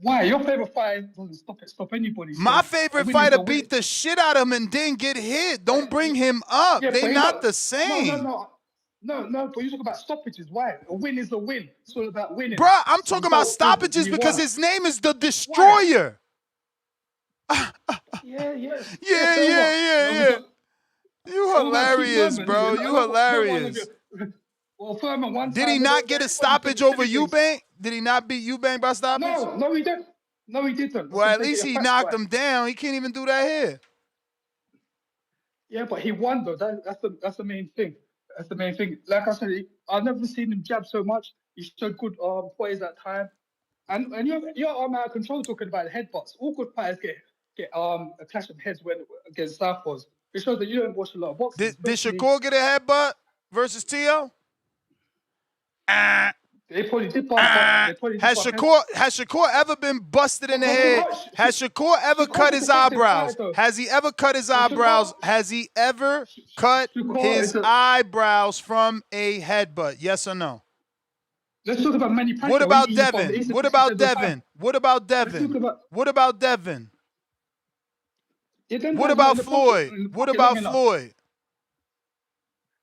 Why? Your favorite fight doesn't stop anybody. My favorite fighter beat the shit out of him and didn't get hit. Don't bring him up. They not the same. No, but you talk about stoppages. Why? A win is a win. It's all about winning. Bruh, I'm talking about stoppages because his name is the Destroyer. Yeah. You hilarious, bro. You hilarious. Well, Furman one Did he not get a stoppage over Eubank? Did he not beat Eubank by stoppage? No, he didn't. No, he didn't. Well, at least he knocked him down. He can't even do that here. Yeah, but he won though. That's the main thing. That's the main thing. Like I said, I've never seen him jab so much. He showed good poise that time. And you're out of control talking about headbutts. All good fighters get a clash of heads against southpaws. It shows that you don't watch a lot of boxing. Did Shakur get a headbutt versus Tio? They probably did. Has Shakur ever been busted in the head? Has Shakur ever cut his eyebrows? Has he ever cut his eyebrows? Has he ever cut his eyebrows from a headbutt? Yes or no? Let's talk about Manny Pacquiao. What about Devin? What about Devin? What about Devin? What about Devin? What about Floyd? What about Floyd?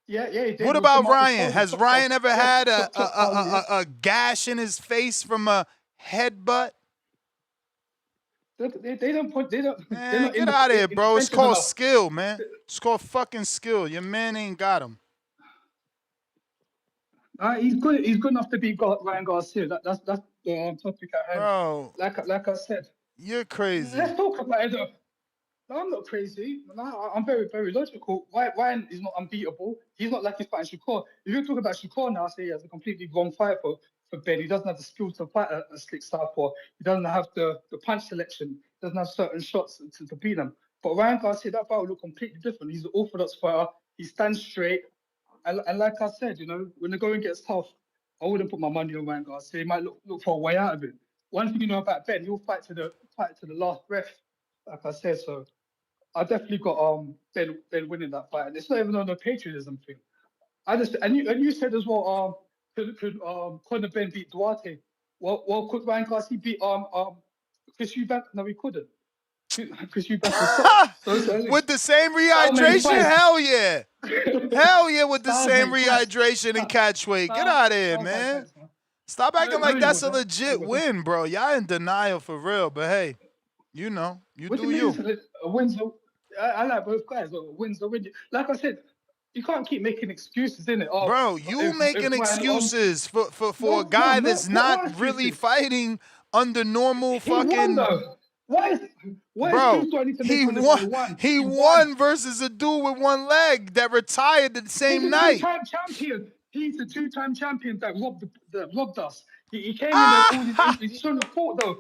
Yeah. What about Ryan? Has Ryan ever had a gash in his face from a headbutt? They don't put. Man, get out of here, bro. It's called skill, man. It's called fucking skill. Your man ain't got him. He's good. He's good enough to beat Ryan Garcia. That's the topic at hand. Bro, like I said, you're crazy. Let's talk about it. No, I'm not crazy. No, I'm very, very logical. Ryan is not unbeatable. He's not like he's fighting Shakur. If you talk about Shakur now, say he has a completely wrong fight for Ben. He doesn't have the skills to fight a slick southpaw. He doesn't have the punch selection. He doesn't have certain shots to beat him. But Ryan Garcia, that fight will look completely different. He's an orthodox fighter. He stands straight. And like I said, when the going gets tough, I wouldn't put my money on Ryan Garcia. He might look for a way out of it. One thing you know about Ben, he'll fight to the last breath, like I said. So I definitely got Ben winning that fight. And it's not even on the patriotism thing. And you said as well, could Conor Benn beat Duarte? Well, could Ryan Garcia beat Chris Eubank? No, he couldn't. Chris Eubank was soft. With the same rehydration? Hell yeah. Hell yeah, with the same rehydration and catch weight. Get out of here, man. Stop acting like that's a legit win, bro. Y'all in denial for real, but hey, you do you. A win's I like both guys. A win's a win. Like I said, you can't keep making excuses, innit? Bro, you making excuses for a guy that's not really fighting under normal fucking. Why bro, he won versus a dude with one leg that retired the same night. He's a two-time champion that robbed us. He came in there, he's trying to fought though.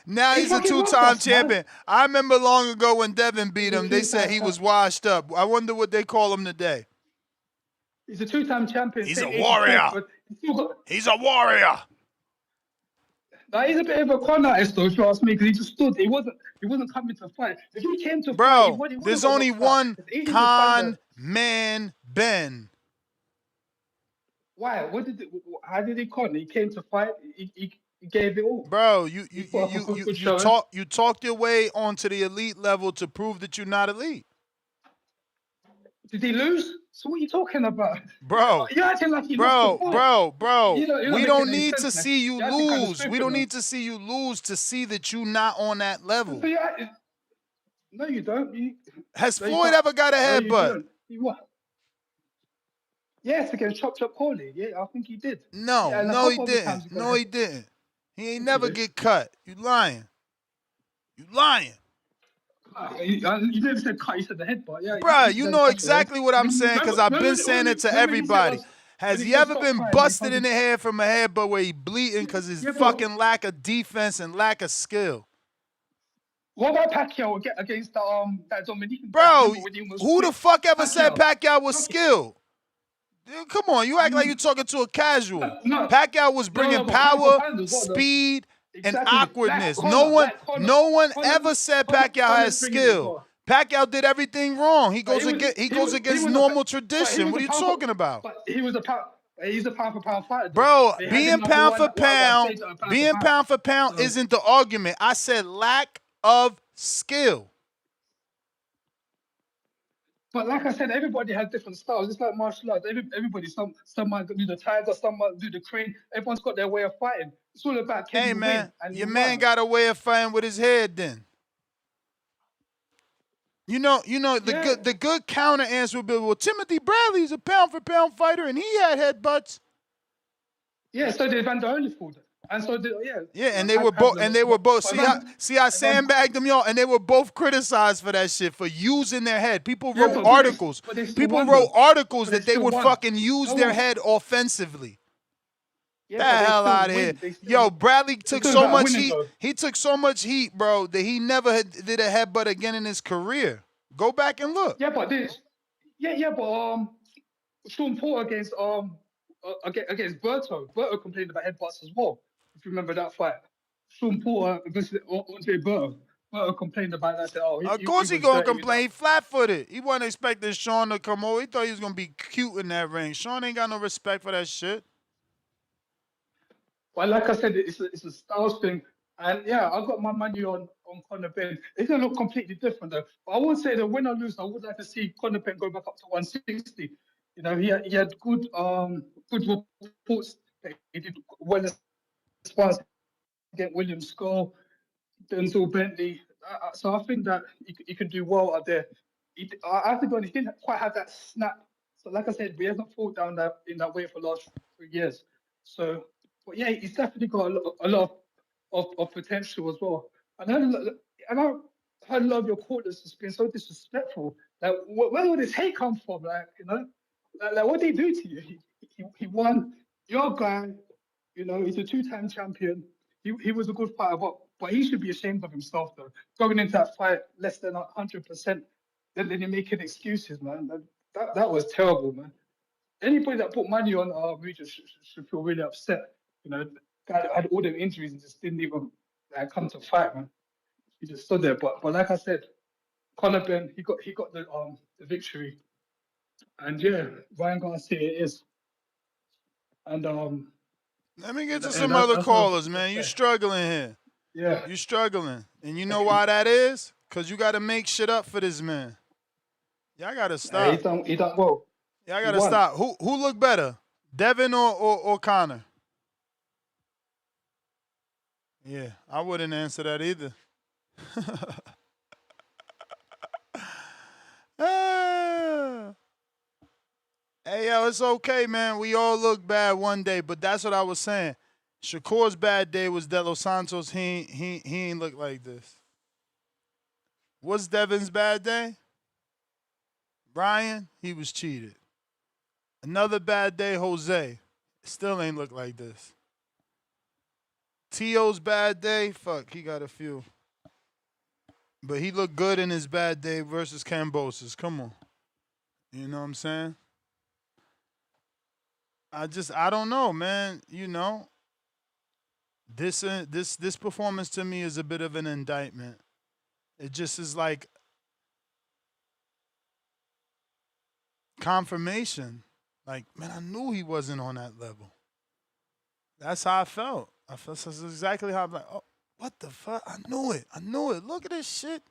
Now he's a fucking lost two-time us, man. champion. I remember long ago when Devin beat He's a him, they said two-time he was champ. washed up. I wonder what they call him today. He's a two-time champion. He's a Same age as warrior. Crawford. He's still got. He's a warrior. Now he's a bit of a con artist, though, if you ask me, because he just stood. He wasn't coming to fight. If he came to fight, he Bro, would have there's got only knocked out. one It's easy to stand there. Conor Benn. Why? How did he con? He came to fight. He gave it all. Bro, He put up a good showing. you talked your way onto the elite level to prove that you're not elite. Did he lose? So what are you talking about? Bro, You're acting like he lost the fight. bro. You're not We making don't any need sense, to man. see you You're acting kind of lose. We stupid, don't man. need to see you lose to see that you're not on that level. So no, you don't. Has No, you Floyd can't. ever got a No, you headbutt? don't. You what? Yes, against Chop Chop Corley. Yeah, I think he did. No, Yeah, and a no, he couple other times didn't. he got No, hit. he didn't. He ain't Yes, never he did. get cut. You lying. You lying. You never said cut. You said the headbutt. Yeah, Bruh, you you said know touch your head. exactly what I'm saying because I've been saying it to everybody. Has he ever been busted in the head from a headbutt where he bleeding because his fucking lack of defense and lack of skill? What about Pacquiao against that Dominican? Bro, who the fuck ever said Pacquiao was skilled? Dude, come on, you act like you're talking to a casual. Pacquiao was bringing power, speed, and awkwardness. No one ever said Pacquiao has skill. Pacquiao did everything wrong. He goes against normal tradition. What are you talking about? But he's a pound for pound fighter. Bro, being pound for pound isn't the argument. I said lack of skill. But like I said, everybody has different styles. It's like martial arts. Everybody, some might do the tiger, some might do the crane. Everyone's got their way of fighting. It's all about can Hey you man, win. And your man got a way of fighting with his head. Then you know the good counter answer would be, well, Timothy Bradley's a pound for pound fighter and he had headbutts. Yeah, so did Van der Holyfield. And so did and they were both see I sandbagged them, y'all, and they were both criticized for that shit, for using their head. People wrote articles. People wrote articles that they would fucking use their head offensively. Yeah, the hell out of here. Yo, Bradley took so much heat. He took so much heat, bro, that he never did a headbutt again in his career. Go back and look. Yeah, but Sean Porter against Berto. Berto complained about headbutts as well. If you remember that fight, Sean Porter versus Andre Berto. Berto complained about that. Said, of course he gonna complain. He flat-footed. He wasn't expecting Sean to come over. He thought he was gonna be cute in that ring. Sean ain't got no respect for that shit. Well, like I said, it's a styles thing, and yeah, I got my money on Conor Benn. It's gonna look completely different though. But I would say that win or lose, I would like to see Conor Benn go back up to 160. You know, he had good reports that he did well as far as against William Skull, Denzel Bentley. So I think that he can do well out there. I have to be honest, he didn't quite have that snap. So like I said, we haven't fought down in that way for the last 3 years. So, but yeah, he's definitely got a lot of potential as well. And I heard a lot of your callers has been so disrespectful. Like, where would his hate come from? Like, you know, like what did he do to you? He won. Your guy, you know, he's a 2-time champion. He was a good fighter, but he should be ashamed of himself though. Going into that fight less than 100%, then you're making excuses, man. That was terrible, man. Anybody that put money on Regis should feel really upset. You know, guy had all them injuries and just didn't even come to fight, man. He just stood there. But like I said, Conor Benn, he got the victory. And yeah, Ryan Garcia it is. And let me get to some other callers, man. You struggling here. Yeah. You struggling. And you know why that is? Because you got to make shit up for this man. Y'all got to stop. He done well. Y'all got to stop. Who looked better? Devin or Conor? Yeah, I wouldn't answer that either. Hey, yo, it's okay, man. We all look bad one day, but that's what I was saying. Shakur's bad day was De Los Santos. He ain't look like this. What's Devin's bad day? Brian, he was cheated. Another bad day, Jose. Still ain't look like this. T.O.'s bad day, fuck, he got a few. But he looked good in his bad day versus Kambosos. Come on. You know what I'm saying? I don't know, man. You know, this performance to me is a bit of an indictment. It just is like confirmation. Like, man, I knew he wasn't on that level. That's how I felt. I felt that's exactly how I'm like, oh, what the fuck? I knew it. I knew it. Look at this shit.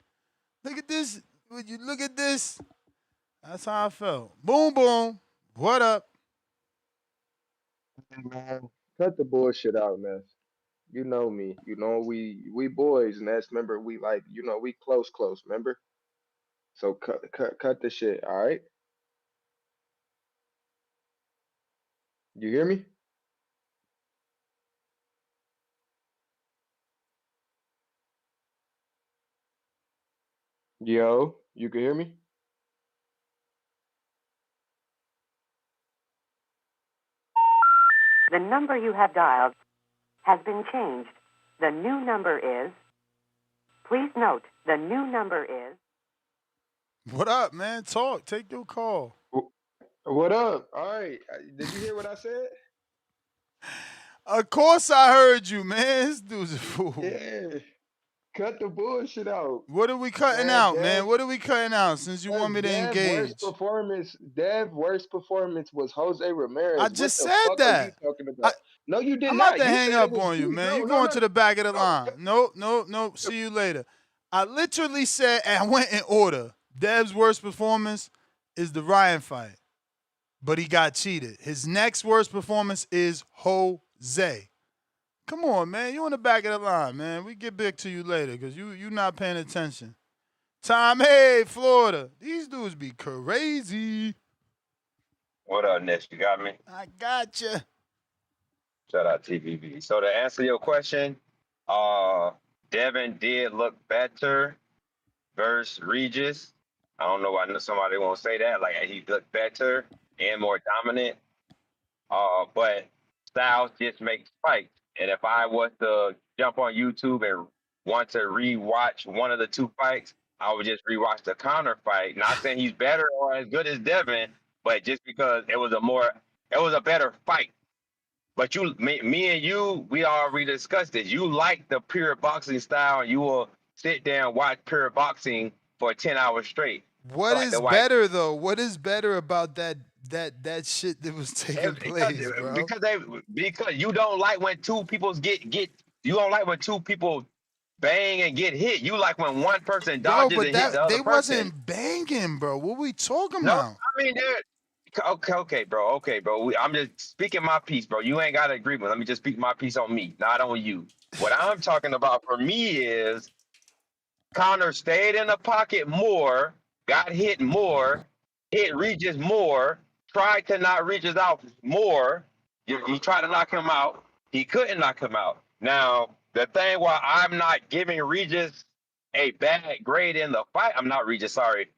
Look at this. Would you look at this? That's how I felt. Boom, boom. What up? Man, cut the bullshit out, man. You know me. You know we boys, Ness. Remember we like we close, remember? So cut the shit, all right? You hear me? Yo, you can hear me? The number you have dialed has been changed. The new number is, please note, the new number is. What up, man? Talk. Take your call. What up? All right. Did you hear what I said? Of course I heard you, man. This dude's a fool. Yeah. Cut the bullshit out. What are we cutting out, man? What are we cutting out since you want me to engage? Dev's worst performance was Jose Ramirez. I just what the said fuck that. are you talking about? No, you did I'm not. about to You hang said up it was on you, man. No, You no, going no. to the back of the line. Nope. See you later. I literally said, and I went in order. Dev's worst performance is the Ryan fight, but he got cheated. His next worst performance is Jose. Come on, man. You on the back of the line, man. We get back to you later because you not paying attention. Tom, hey, Florida. These dudes be crazy. What up, Ness? You got me? I got you. Shout out TVV. So to answer your question, Devin did look better versus Regis. I don't know why somebody won't say that. Like he looked better and more dominant. But Styles just makes fights. And if I was to jump on YouTube and want to rewatch one of the two fights, I would just rewatch the Conor fight. Not saying he's better or as good as Devin, but just because it was a better fight. But me and you, we already discussed it. You like the pure boxing style, and you will sit there and watch pure boxing for 10 hours straight. What is better though? What is better about that shit that was taking place, bro? Because you don't like when two people you don't like when two people bang and get hit. You like when one person dodges and hits the other they person. wasn't banging, bro. What we talking about? I mean, okay, bro. I'm just speaking my piece, bro. You ain't got to agree with. Let me just speak my piece on me, not on you. What I'm talking about for me is Conor stayed in the pocket more, got hit more, hit Regis more, tried to not Regis out more. He tried to knock him out. He couldn't knock him out. Now, the thing why I'm not giving Regis a bad grade in the fight,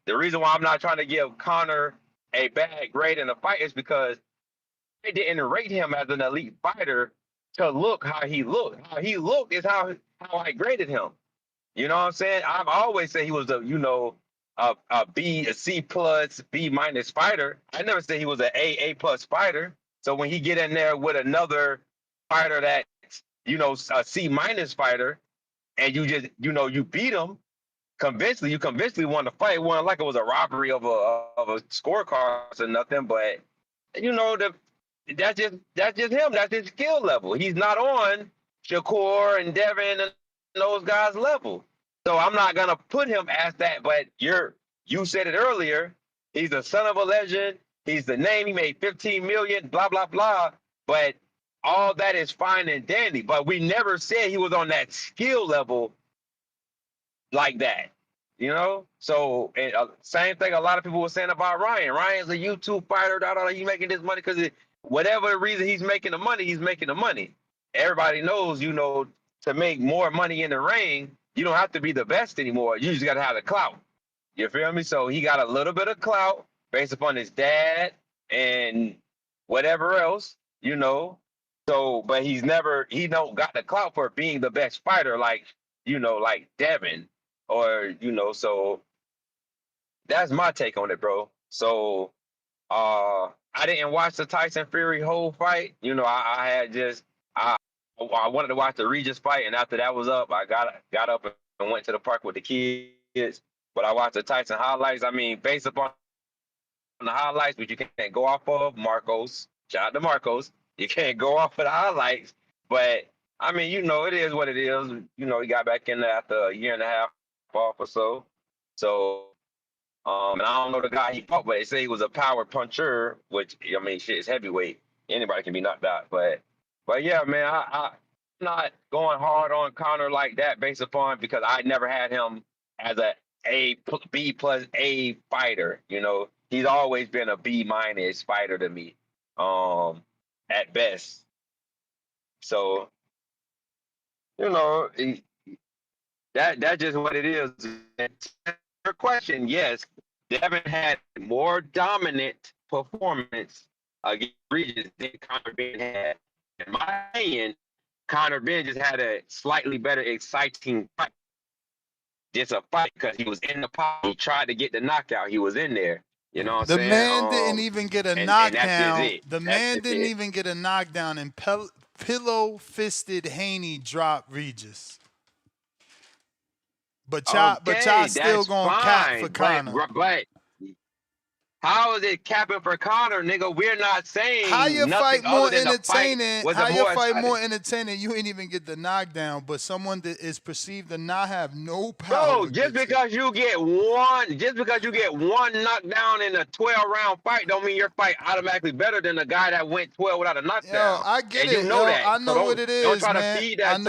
the reason why I'm not trying to give Conor a bad grade in the fight is because I didn't rate him as an elite fighter to look how he looked. How he looked is how I graded him. You know what I'm saying? I've always said he was a C plus, B minus fighter. I never said he was an A plus fighter. So when he get in there with another fighter that's, a C minus fighter, and you just, you beat him convincingly won the fight. It wasn't like it was a robbery of a scorecard or nothing, but that's just him. That's his skill level. He's not on Shakur and Devin and those guys' level. So I'm not gonna put him as that. But you said it earlier. He's the son of a legend. He's the name. He made 15 million. Blah blah blah. But all that is fine and dandy. But we never said he was on that skill level like that. So and, same thing a lot of people were saying about Ryan. Ryan's a YouTube fighter. He's making this money because whatever reason he's making the money, he's making the money. Everybody knows, to make more money in the ring, you don't have to be the best anymore. You just got to have the clout. You feel me? So he got a little bit of clout based upon his dad and whatever else, So, but he don't got the clout for being the best fighter, like like Devin, or So that's my take on it, bro. So, I didn't watch the Tyson Fury whole fight. I had just I wanted to watch the Regis fight, and after that was up, I got up and went to the park with the kids. But I watched the Tyson highlights. I mean, based upon the highlights, which you can't go off of, Marcos. Shout out to Marcos. You can't go off of the highlights. But I mean, it is what it is. He got back in there after a year and a half off or so. So, and I don't know the guy he fought, but they say he was a power puncher, which I mean, shit is heavyweight. Anybody can be knocked out. But yeah, man, I'm not going hard on Conor like that based upon because I never had him as a B plus A fighter. He's always been a B minus fighter to me, at best. So that's just what it is. Your question, yes, Devin had more dominant performance against Regis than Conor Benn had. In my opinion, Conor Benn just had a slightly better, exciting fight. Just a fight because he was in the pocket. He tried to get the knockout. He was in there. You know what I'm The saying? man didn't even get a and that's just knockdown. it. The man didn't even get a knockdown, and pillow-fisted Haney dropped Regis. But y'all still gonna cap for Conor. But how is it capping for Conor, nigga? We're not saying how your nothing fight more other than entertaining? the fight How was your more fight more exciting. entertaining? You ain't even get the knockdown, but someone that is perceived to not have no power. Bro, just because you get one knockdown in a 12-round fight, don't mean your fight automatically better than the guy that went 12 without a knockdown. Yo, I get and it. you know that. I know So what it don't is, try man. to feed that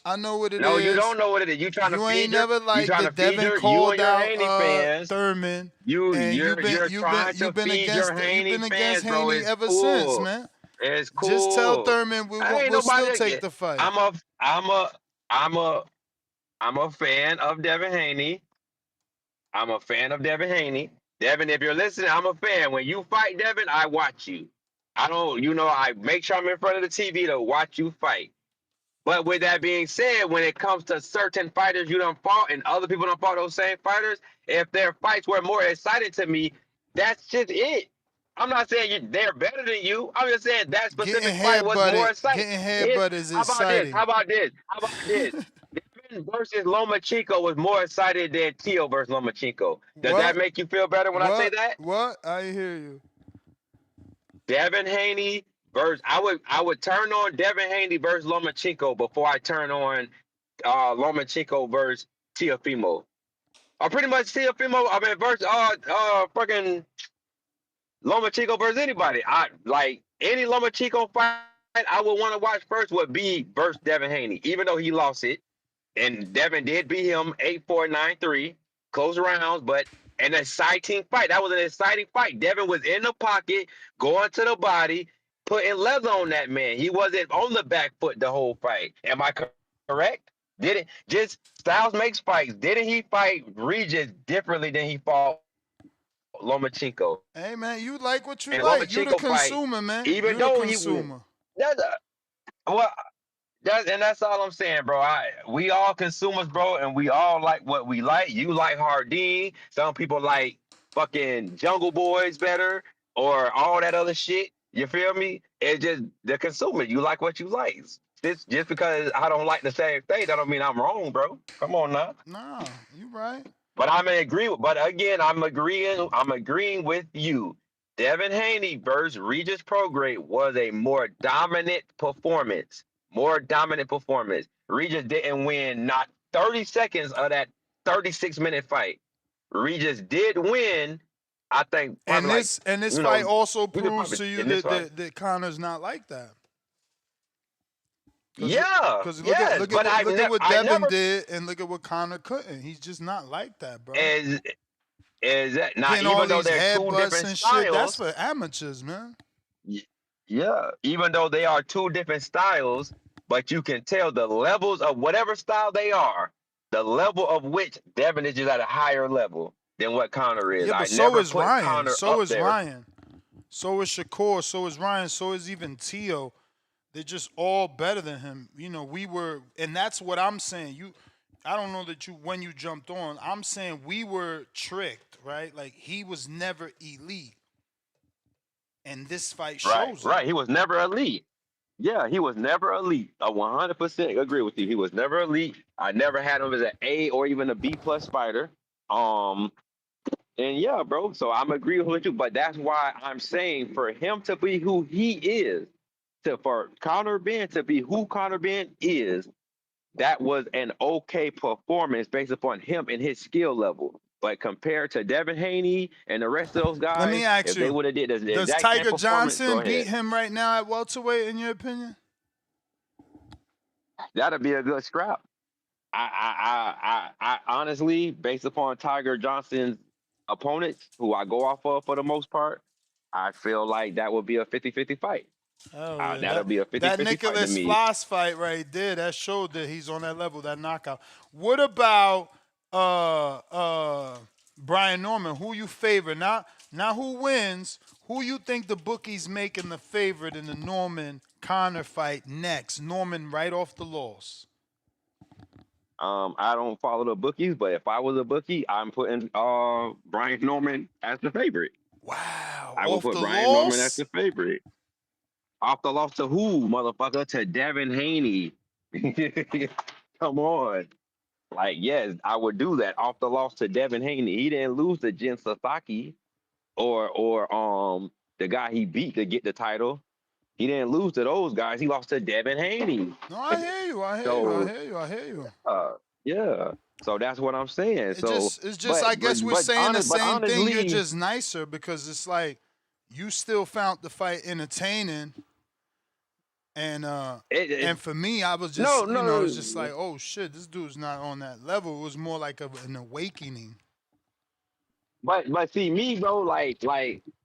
I know what it is. No, you don't know what it is. You trying to You feed ain't never like you the Devin called out Thurman. You're You've trying to feed your Haney against fans, bro. Haney It's ever cool. since, man. It's cool. Just tell Thurman we'll still take the fight. I'm a fan of Devin Haney. Devin, if you're listening, I'm a fan. When you fight Devin, I watch you. I make sure I'm in front of the TV to watch you fight. But with that being said, when it comes to certain fighters you done fought and other people done fought those same fighters, if their fights were more exciting to me, that's just it. I'm not saying they're better than you. I'm just saying that specific fight was more exciting. Getting headbutted is exciting. How about this? Devin versus Lomachenko was more exciting than Tio versus Lomachenko. Does that make you feel better when I say that? What? I hear you. Devin Haney versus I would turn on Devin Haney versus Lomachenko before I turn on Lomachenko versus Teofimo. Or pretty much Teofimo, versus fucking Lomachenko versus anybody. I like any Lomachenko fight I would want to watch first would be versus Devin Haney, even though he lost it. And Devin did beat him 8-4, 9-3, close rounds, but an exciting fight. That was an exciting fight. Devin was in the pocket, going to the body, putting leather on that man. He wasn't on the back foot the whole fight. Am I correct? Didn't just Styles makes fights. Didn't he fight Regis differently than he fought Lomachenko? Hey man, you like what you and like. Lomachenko You the consumer, fight, man. Even you though the consumer. That's all I'm saying, bro. We all consumers, bro, and we all like what we like. You like Hardin. Some people like fucking Jungle Boys better, or all that other shit. You feel me? It's just the consumer. You like what you like. Just because I don't like the same thing, that don't mean I'm wrong, bro. Come on now. No, you right. But I'm agreeing with you. Devin Haney versus Regis Prograis was a more dominant performance. Regis didn't win not 30 seconds of that 36-minute fight. Regis did win, I think. And this fight also proves to you that Conor's not like that. Because look at what Devin did, and look at what Conor couldn't. He's just not like that, bro. Is that not? Even though they're two different styles, that's for amateurs, man. Yeah, even though they are two different styles, but you can tell the levels of whatever style they are, the level of which Devin is just at a higher level than what Conor is. Yeah, but so is Ryan. So is Ryan. So is Shakur. So is Ryan. So is even Tio. They're just all better than him. You know, we were, and that's what I'm saying. I don't know that you when you jumped on. I'm saying we were tricked, right? Like he was never elite, and this fight Right, shows it. right. He was never elite. Yeah, he was never elite. I 100% agree with you. He was never elite. I never had him as an A or even a B plus fighter. Um, and yeah, bro. So I'm agreeing with you, but that's why I'm saying for him to be who he is, for Conor Benn to be who Conor Benn is, that was an okay performance based upon him and his skill level. But compared to Devin Haney and the rest of those Let me guys, ask if they you: would have did the does exact same Tiger performance, go Johnson beat ahead. him right now at welterweight? In your opinion? That'd be a good scrap. I honestly, based upon Tiger Johnson's opponents, who I go off of for the most part, I feel like that would be a 50-50 fight. Oh yeah, That'll be a that 50-50 fight to Nicholas me. Floss fight right there, that showed that he's on that level, that knockout. What about uh uh Brian Norman? Who you favor? Not who wins. Who you think the bookies making the favorite in the Norman Connor fight next? Norman right off the loss. I don't follow the bookies, but if I was a bookie, I'm putting Brian Norman as the favorite. Wow, I would off put the Brian Norman as loss? the favorite. Off the loss to who, motherfucker? To Devin Haney. Come on. Like, yes, I would do that off the loss to Devin Haney. He didn't lose to Jen Sasaki or the guy he beat to get the title. He didn't lose to those guys. He lost to Devin Haney. No, I hear you. I hear you. I So hear you. I hear you. yeah. So that's what I'm saying. So It's just but I guess but we're but saying the honest but same thing. You're honestly, just nicer because it's like you still found the fight entertaining, and it for me, I was no just it's just no like, oh shit, this dude's not on that level. It was more like an awakening. but see me, bro, like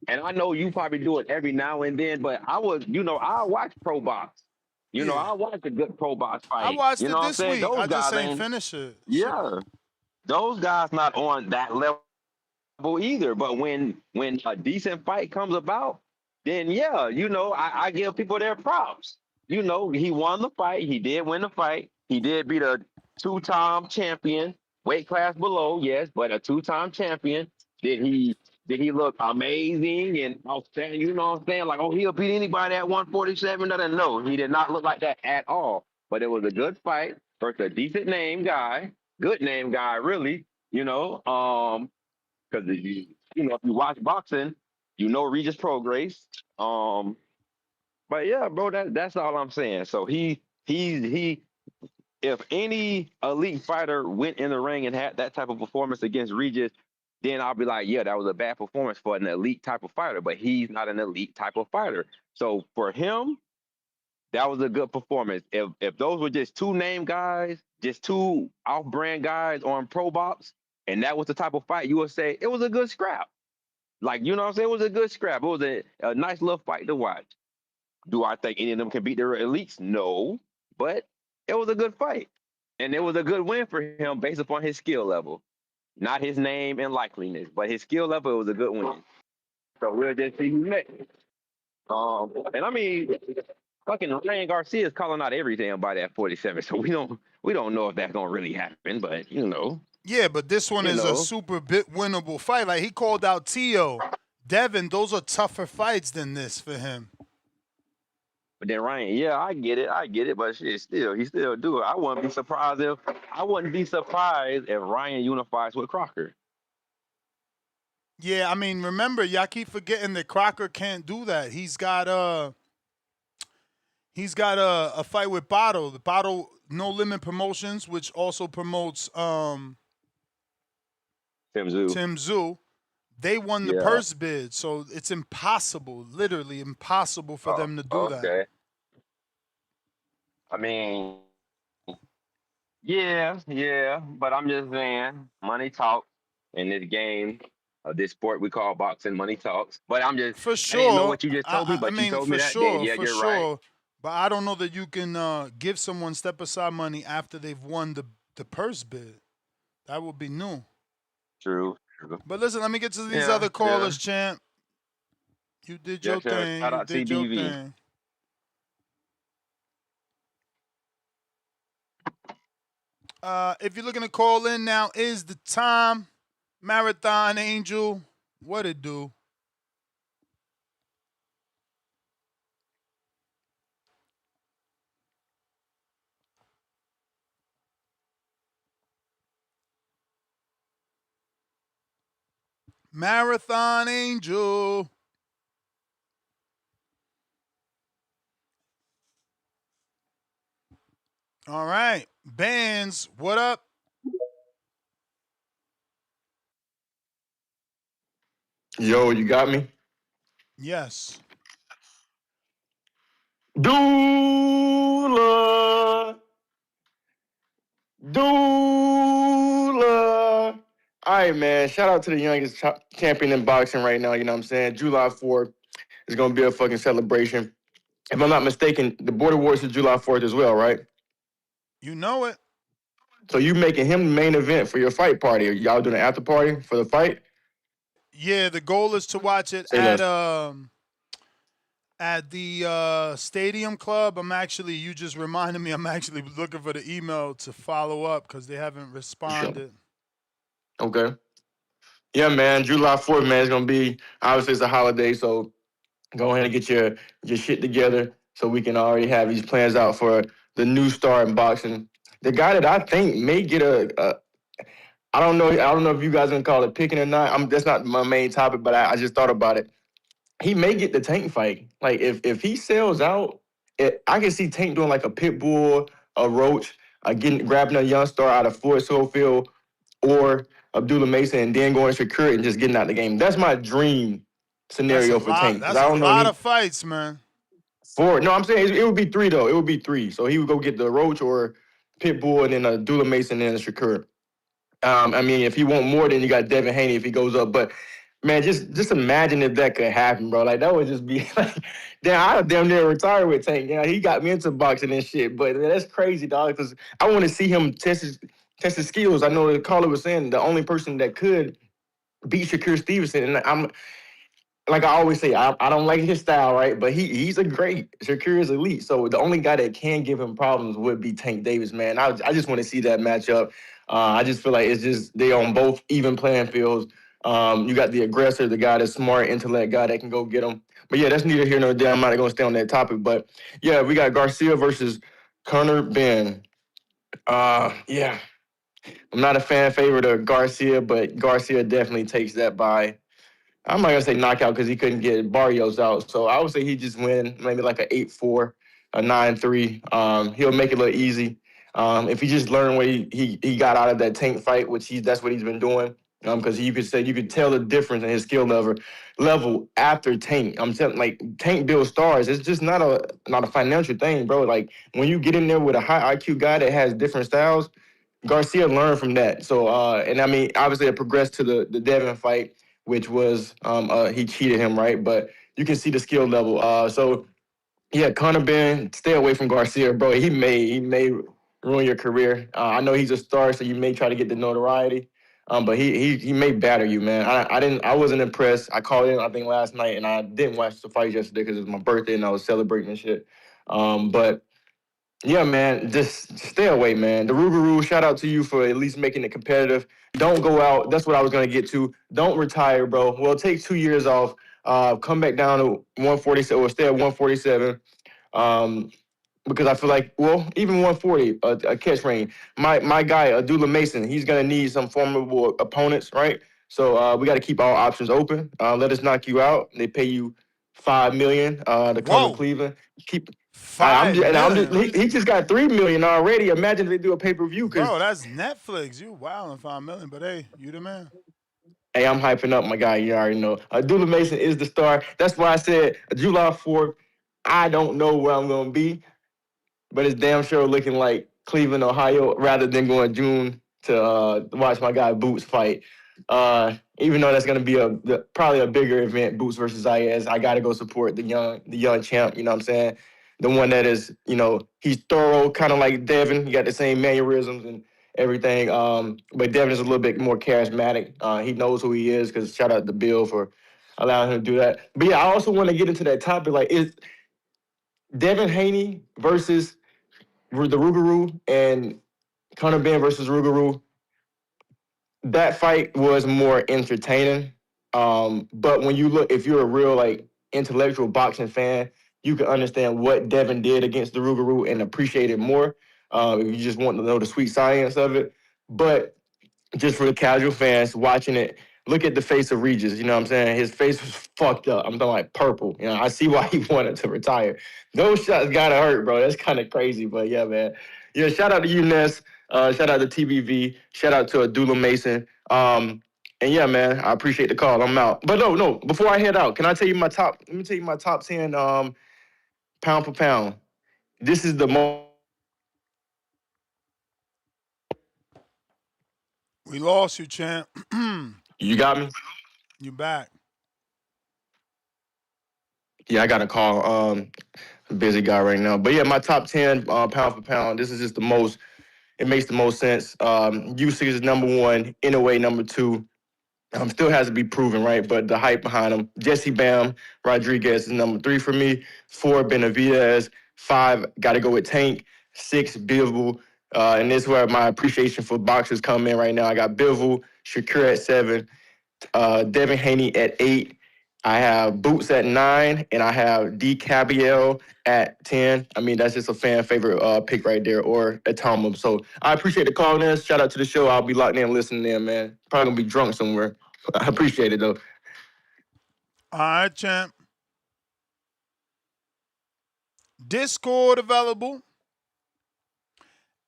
and I know you probably do it every now and then, but I was, I watch pro box. Yeah, I watch a good pro box I fight. watched You know it what I'm this saying? week. Those I just guys ain't ain't, finish it. Shit. yeah. Those guys not on that level either. But when a decent fight comes about, then yeah, I give people their props. He won the fight. He did win the fight. He did beat a two-time champion, weight class below, yes, but a two-time champion. Did he look amazing and outstanding? You know what I'm saying? Like, oh, he'll beat anybody at 147. No, he did not look like that at all. But it was a good fight versus a decent name guy, good name guy, really. Because if you watch boxing, Regis Prograis. Um, but yeah, bro, that's all I'm saying. So he if any elite fighter went in the ring and had that type of performance against Regis, then I'll be like, yeah, that was a bad performance for an elite type of fighter. But he's not an elite type of fighter. So for him, that was a good performance. If those were just two name guys, just two off-brand guys on Pro Box, and that was the type of fight, you would say it was a good scrap. Like, you know what I'm saying? It was a good scrap. It was a nice little fight to watch. Do I think any of them can beat the elites? No, but it was a good fight. And it was a good win for him based upon his skill level. Not his name and likeliness, but his skill level, it was a good win. So we'll just see who next. And I mean, fucking Ryan Garcia is calling out every damn body at 47. So we don't know if that's gonna really happen, but Yeah, but this one you is a know. super bit winnable fight. Like he called out Tio, Devin. Those are tougher fights than this for him. But then Ryan, yeah, I get it, but shit, he still do it. I wouldn't be surprised if Ryan unifies with Crocker. Yeah, I mean, remember, y'all keep forgetting that Crocker can't do that. He's got a fight with Bottle. The Bottle No Limit Promotions, which also promotes Tim Zoo. Tim Zoo. They won the Yeah. purse bid, so it's impossible, literally impossible for Oh, them to do that. okay. I mean, yeah, but I'm just saying, money talks in this game, this sport we call boxing. Money talks. But For I didn't know sure. what you just told me, I but you mean, told me for that. Then sure, yeah, for you're right. sure. But I don't know that you can give someone step aside money after they've won the purse bid. That would be new. True. But listen, let me get to these Yeah, other yeah. callers, champ. You did your Yes, sir. thing. Shout You out did your TBV. thing. If you're looking to call in, now is the time. Marathon Angel, what it do? Marathon Angel. All right. Bands, what up? Yo, you got me? Yes. Doula. Doula. All right, man. Shout out to the youngest champion in boxing right now. You know what I'm saying? July 4th is going to be a fucking celebration. If I'm not mistaken, the Border Wars is July 4th as well, right? You know it. So you making him the main event for your fight party. Are y'all doing an after party for the fight? Yeah, the goal is to watch it Say less. at the Stadium Club. You just reminded me, I'm actually looking for the email to follow up because they haven't Sure. responded. Okay. Yeah, man. July 4th, man, it's going to be, obviously, it's a holiday, so go ahead and get your shit together so we can already have these plans out for the new star in boxing. The guy that I think may get I don't know. I don't know if you guys gonna call it picking or not. That's not my main topic, but I just thought about it. He may get the Tank fight. Like if he sells out, I can see Tank doing like a pit bull, a Roach, grabbing a young star out of Floyd Schofield or Abdullah Mason, and then going to Shakur and just getting out the game. That's my dream That's a scenario for lot. Tank because That's I a don't know lot of fights, man. four. No, I'm saying it would be three though. It would be three. So he would go get the Roach or Pitbull and then Abdullah Mason and then Shakur. I mean, if he want more, then you got Devin Haney if he goes up. But man, just imagine if that could happen, bro. Like that would just be like, damn, I damn near retire with Tank. Yeah, he got me into boxing and shit. But man, that's crazy, dog. Because I want to see him test his skills. I know the caller was saying the only person that could beat Shakur Stevenson, and I'm like I always say, I don't like his style, right? But he's a great. Shakur is elite. So the only guy that can give him problems would be Tank Davis, man. I just want to see that matchup. I just feel like it's just they on both even playing fields. You got the aggressor, the guy that's smart, intellect guy that can go get him. But yeah, that's neither here nor there. I'm not going to stay on that topic. But yeah, we got Garcia versus Conor Benn. Yeah, I'm not a fan favorite of Garcia, but Garcia definitely takes that by. I'm not gonna say knockout because he couldn't get Barrios out. So I would say he just win maybe like a 8-4, a 9-3. He'll make it look easy. If he just learned what he got out of that Tank fight, which that's what he's been doing. Because you could tell the difference in his skill level after Tank. I'm telling like Tank builds stars. It's just not a financial thing, bro. Like when you get in there with a high IQ guy that has different styles, Garcia learned from that. So, and I mean, obviously it progressed to the Devin fight, which was he cheated him, right? But you can see the skill level. So yeah, Conor Benn, stay away from Garcia, bro. He may ruin your career. I know he's a star, so you may try to get the notoriety. But he may batter you, man. I wasn't impressed. I called in I think last night, and I didn't watch the fight yesterday because it was my birthday and I was celebrating and shit. But yeah, man, just stay away, man. The Rougarou, shout out to you for at least making it competitive. Don't go out. That's what I was going to get to. Don't retire, bro. Well, take 2 years off. Come back down to 147 or stay at 147. Because I feel like, well, even 140, a catch range. My guy, Abdullah Mason, he's going to need some formidable opponents, right? So we got to keep all options open. Let us knock you out. They pay you $5 million to come to Whoa. Cleveland. Keep. I'm $5 just, and I'm just, million. he just got $3 million already. Imagine if they do a pay-per-view. Bro, Because that's Netflix. You wilding $5 million, but hey, you the man. hey, I'm hyping up my guy. You already know. Abdullah Mason is the star. That's why I said July 4th. I don't know where I'm gonna be, but it's damn sure looking like Cleveland, Ohio, rather than going June to watch my guy Boots fight. Even though that's going to be probably a bigger event, Boots versus Zayas, I got to go support the young champ. You know what I'm saying? The one that is, he's thorough, kind of like Devin. He got the same mannerisms and everything. But Devin is a little bit more charismatic. He knows who he is because shout out to Bill for allowing him to do that. But yeah, I also want to get into that topic. Like, is Devin Haney versus the Rougarou and Conor Benn versus Rougarou, that fight was more entertaining. But when you look, if you're a real like intellectual boxing fan, you can understand what Devin did against the Rougarou and appreciate it more. If you just want to know the sweet science of it. But just for the casual fans watching it, look at the face of Regis. You know what I'm saying? His face was fucked up. I'm talking like purple. You know, I see why he wanted to retire. Those shots gotta hurt, bro. That's kind of crazy. But yeah, man. Yeah, shout out to you, Ness. Shout out to TBV. Shout out to Adula Mason. And yeah, man, I appreciate the call. I'm out. But no. Before I head out, can I tell you my top? Let me tell you my top 10 pound for pound. This is the most. We lost you, champ. You got me? You back. Yeah, I got a call. Busy guy right now. But yeah, my top 10 pound for pound. This is just the most, it makes the most sense. Usyk is number one, Inoue number two. Still has to be proven, right? But the hype behind him. Jesse Bam Rodriguez is number three for me. Four, Benavidez. Five, got to go with Tank. Six, Bivol. And this is where my appreciation for boxers come in right now. I got Bivol, Shakur at 7, Devin Haney at 8. I have Boots at 9, and I have D. Cabiel at 10. I mean, that's just a fan favorite pick right there, or Atomum. So I appreciate the call, Ness. Shout out to the show. I'll be locked in listening in, man. Probably going to be drunk somewhere. I appreciate it, though. All right, champ. Discord available.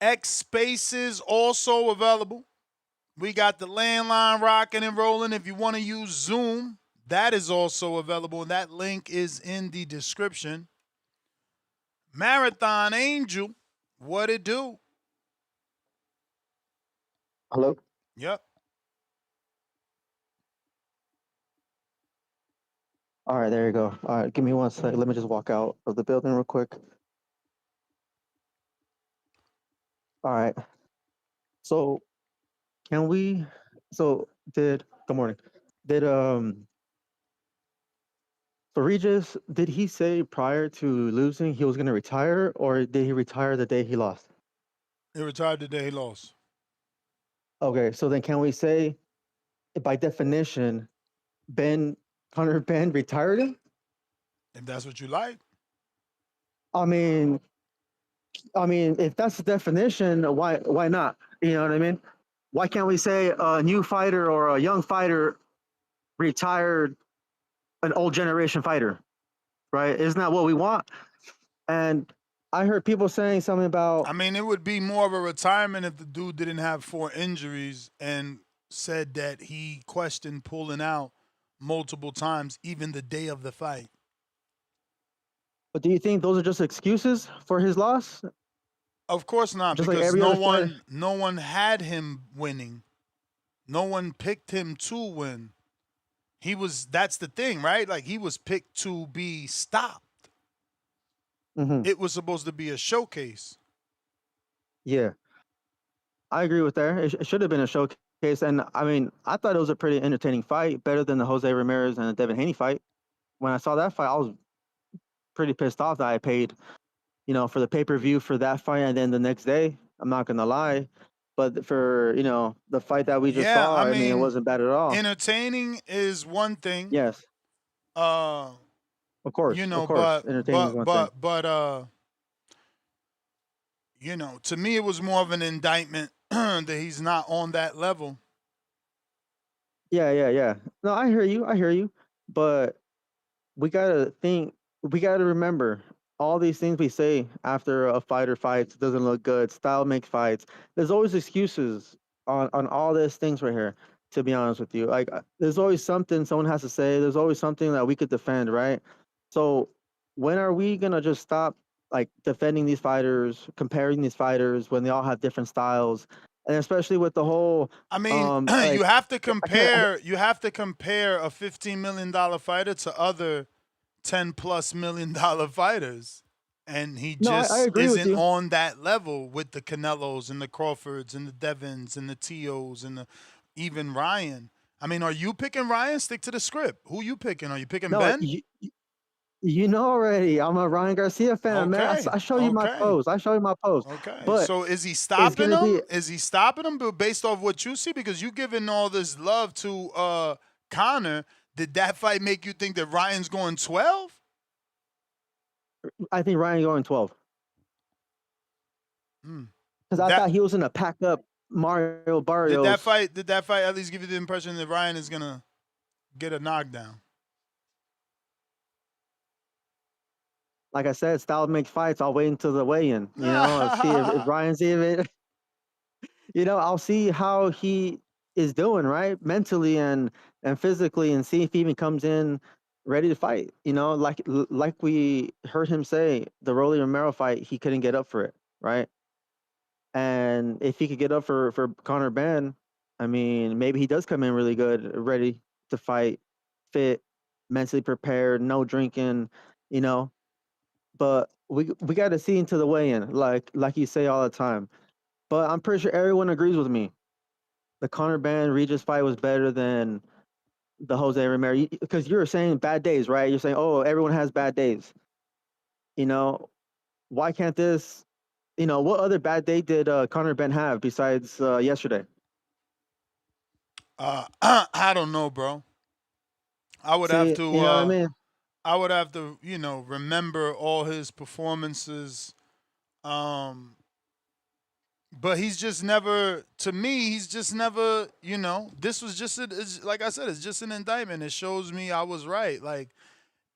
X Spaces also available. We got the landline rocking and rolling. If you want to use Zoom, that is also available. And that link is in the description. Marathon Angel, what it do? Hello? Yep. All right, there you go. All right, give me 1 second. Let me just walk out of the building real quick. All right. So good morning. So Regis, did he say prior to losing he was going to retire, or did he retire the day he lost? He retired the day he lost. Okay, so then can we say, by definition, Conor Benn retired him? If that's what you like. I mean, if that's the definition, why not? You know what I mean? Why can't we say a new fighter or a young fighter retired an old generation fighter, right? Isn't that what we want? And I heard people saying something about. I mean, it would be more of a retirement if the dude didn't have 4 injuries and said that he questioned pulling out multiple times, even the day of the fight. But do you think those are just excuses for his loss? Of course not, just because like every other fighter. no one had him winning. No one picked him to win. That's the thing, right? Like, he was picked to be stopped. Mm-hmm. It was supposed to be a showcase. Yeah, I agree with that. It should have been a showcase. And I mean, I thought it was a pretty entertaining fight, better than the Jose Ramirez and the Devin Haney fight. When I saw that fight, I was pretty pissed off that I paid, for the pay-per-view for that fight, and then the next day, I'm not gonna lie. But for, the fight that we just saw, I mean, it wasn't bad at all. Entertaining is one thing. Yes. Of course. Entertaining is one thing. But to me, it was more of an indictment that he's not on that level. Yeah. No, I hear you. But we gotta remember all these things we say after a fighter fights, doesn't look good, style makes fights. There's always excuses on all these things right here, to be honest with you. Like, there's always something someone has to say. There's always something that we could defend, right? So when are we gonna just stop, like, defending these fighters, comparing these fighters when they all have different styles? And especially with the whole, I mean, like, you have to compare a $15 million fighter to other $10+ million fighters, and he just isn't on that level with the Canelos and the Crawfords and the Devins and the Tios and even Ryan. I mean, are you picking Ryan? Stick to the script. Who you picking? Are you picking Ben? You know already. I'm a Ryan Garcia fan, man. Okay, I show you my okay, post. I show you my post. okay. But So is he it's stopping gonna be him? Is he stopping him based off what you see? Because you giving all this love to Conor. Did that fight make you think that Ryan's going 12? I think Ryan going 12. Hmm. Because I That thought he was gonna pack up Mario did that Barrios. fight? Did that fight at least give you the impression that Ryan is gonna get a knockdown? Like I said, style makes fights. I'll wait until the weigh-in. I'll see if Ryan's even. I'll see how he is doing, right, mentally and physically, and see if he even comes in ready to fight. Like we heard him say, the Rolly Romero fight, he couldn't get up for it, right? And if he could get up for Conor Benn, I mean, maybe he does come in really good, ready to fight, fit, mentally prepared, no drinking, you know. But we got to see into the weigh-in, like you say all the time. But I'm pretty sure everyone agrees with me. The Conor Benn Regis fight was better than the Jose Romero, because you were saying bad days, right? You're saying, oh, everyone has bad days. You know, why can't this? What other bad day did Conor Benn have besides yesterday? I don't know, bro. I would have See, to. you know what I mean? I would have to, remember all his performances. Um, but he's just never. To me, he's just never. This was just like I said, it's just an indictment. It shows me I was right. Like,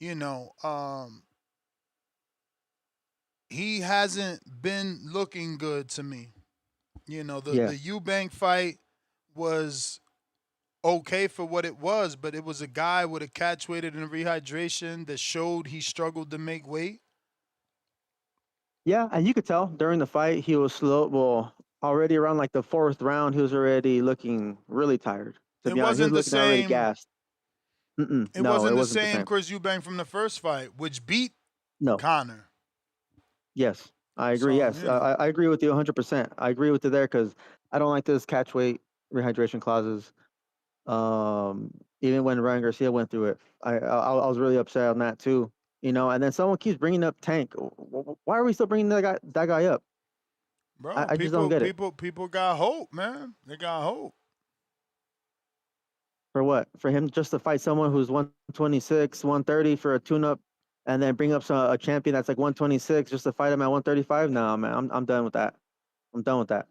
you know, um, he hasn't been looking good to me. Yeah. The Eubank fight was okay for what it was, but it was a guy with a catch weighted and rehydration that showed he struggled to make weight. Yeah, and you could tell during the fight he was slow. Well, already around like the fourth round, he was already looking really tired. To It be honest, he was wasn't the looking already same. gassed. It No, it wasn't the wasn't the same same. Chris Eubank from the first fight, which beat No. Connor. Yes, I agree. So Yes, I agree with you 100%. I agree with you there because I don't like this catch weight rehydration clauses. Even when Ryan Garcia went through it, I was really upset on that too. And then someone keeps bringing up Tank. Why are we still bringing that guy up? bro, I just don't get it. people got hope, man. They got hope. For what? For him just to fight someone who's 126, 130 for a tune-up, and then bring up a champion that's like 126 just to fight him at 135? No, man, I'm done with that. I'm done with that.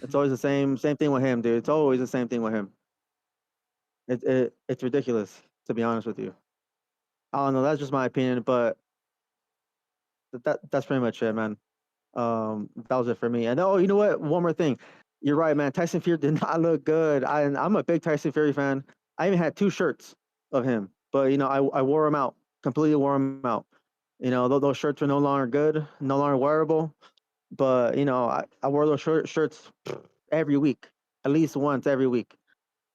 It's always the same thing with him, dude. It's always the same thing with him. It's ridiculous, to be honest with you. I don't know. That's just my opinion, but that's pretty much it, man. That was it for me. And oh, you know what? One more thing. You're right, man. Tyson Fury did not look good. I'm a big Tyson Fury fan. I even had 2 shirts of him, but I wore them out. Completely wore them out. Those shirts were no longer good, no longer wearable. But I wore those shirts every week, at least once every week.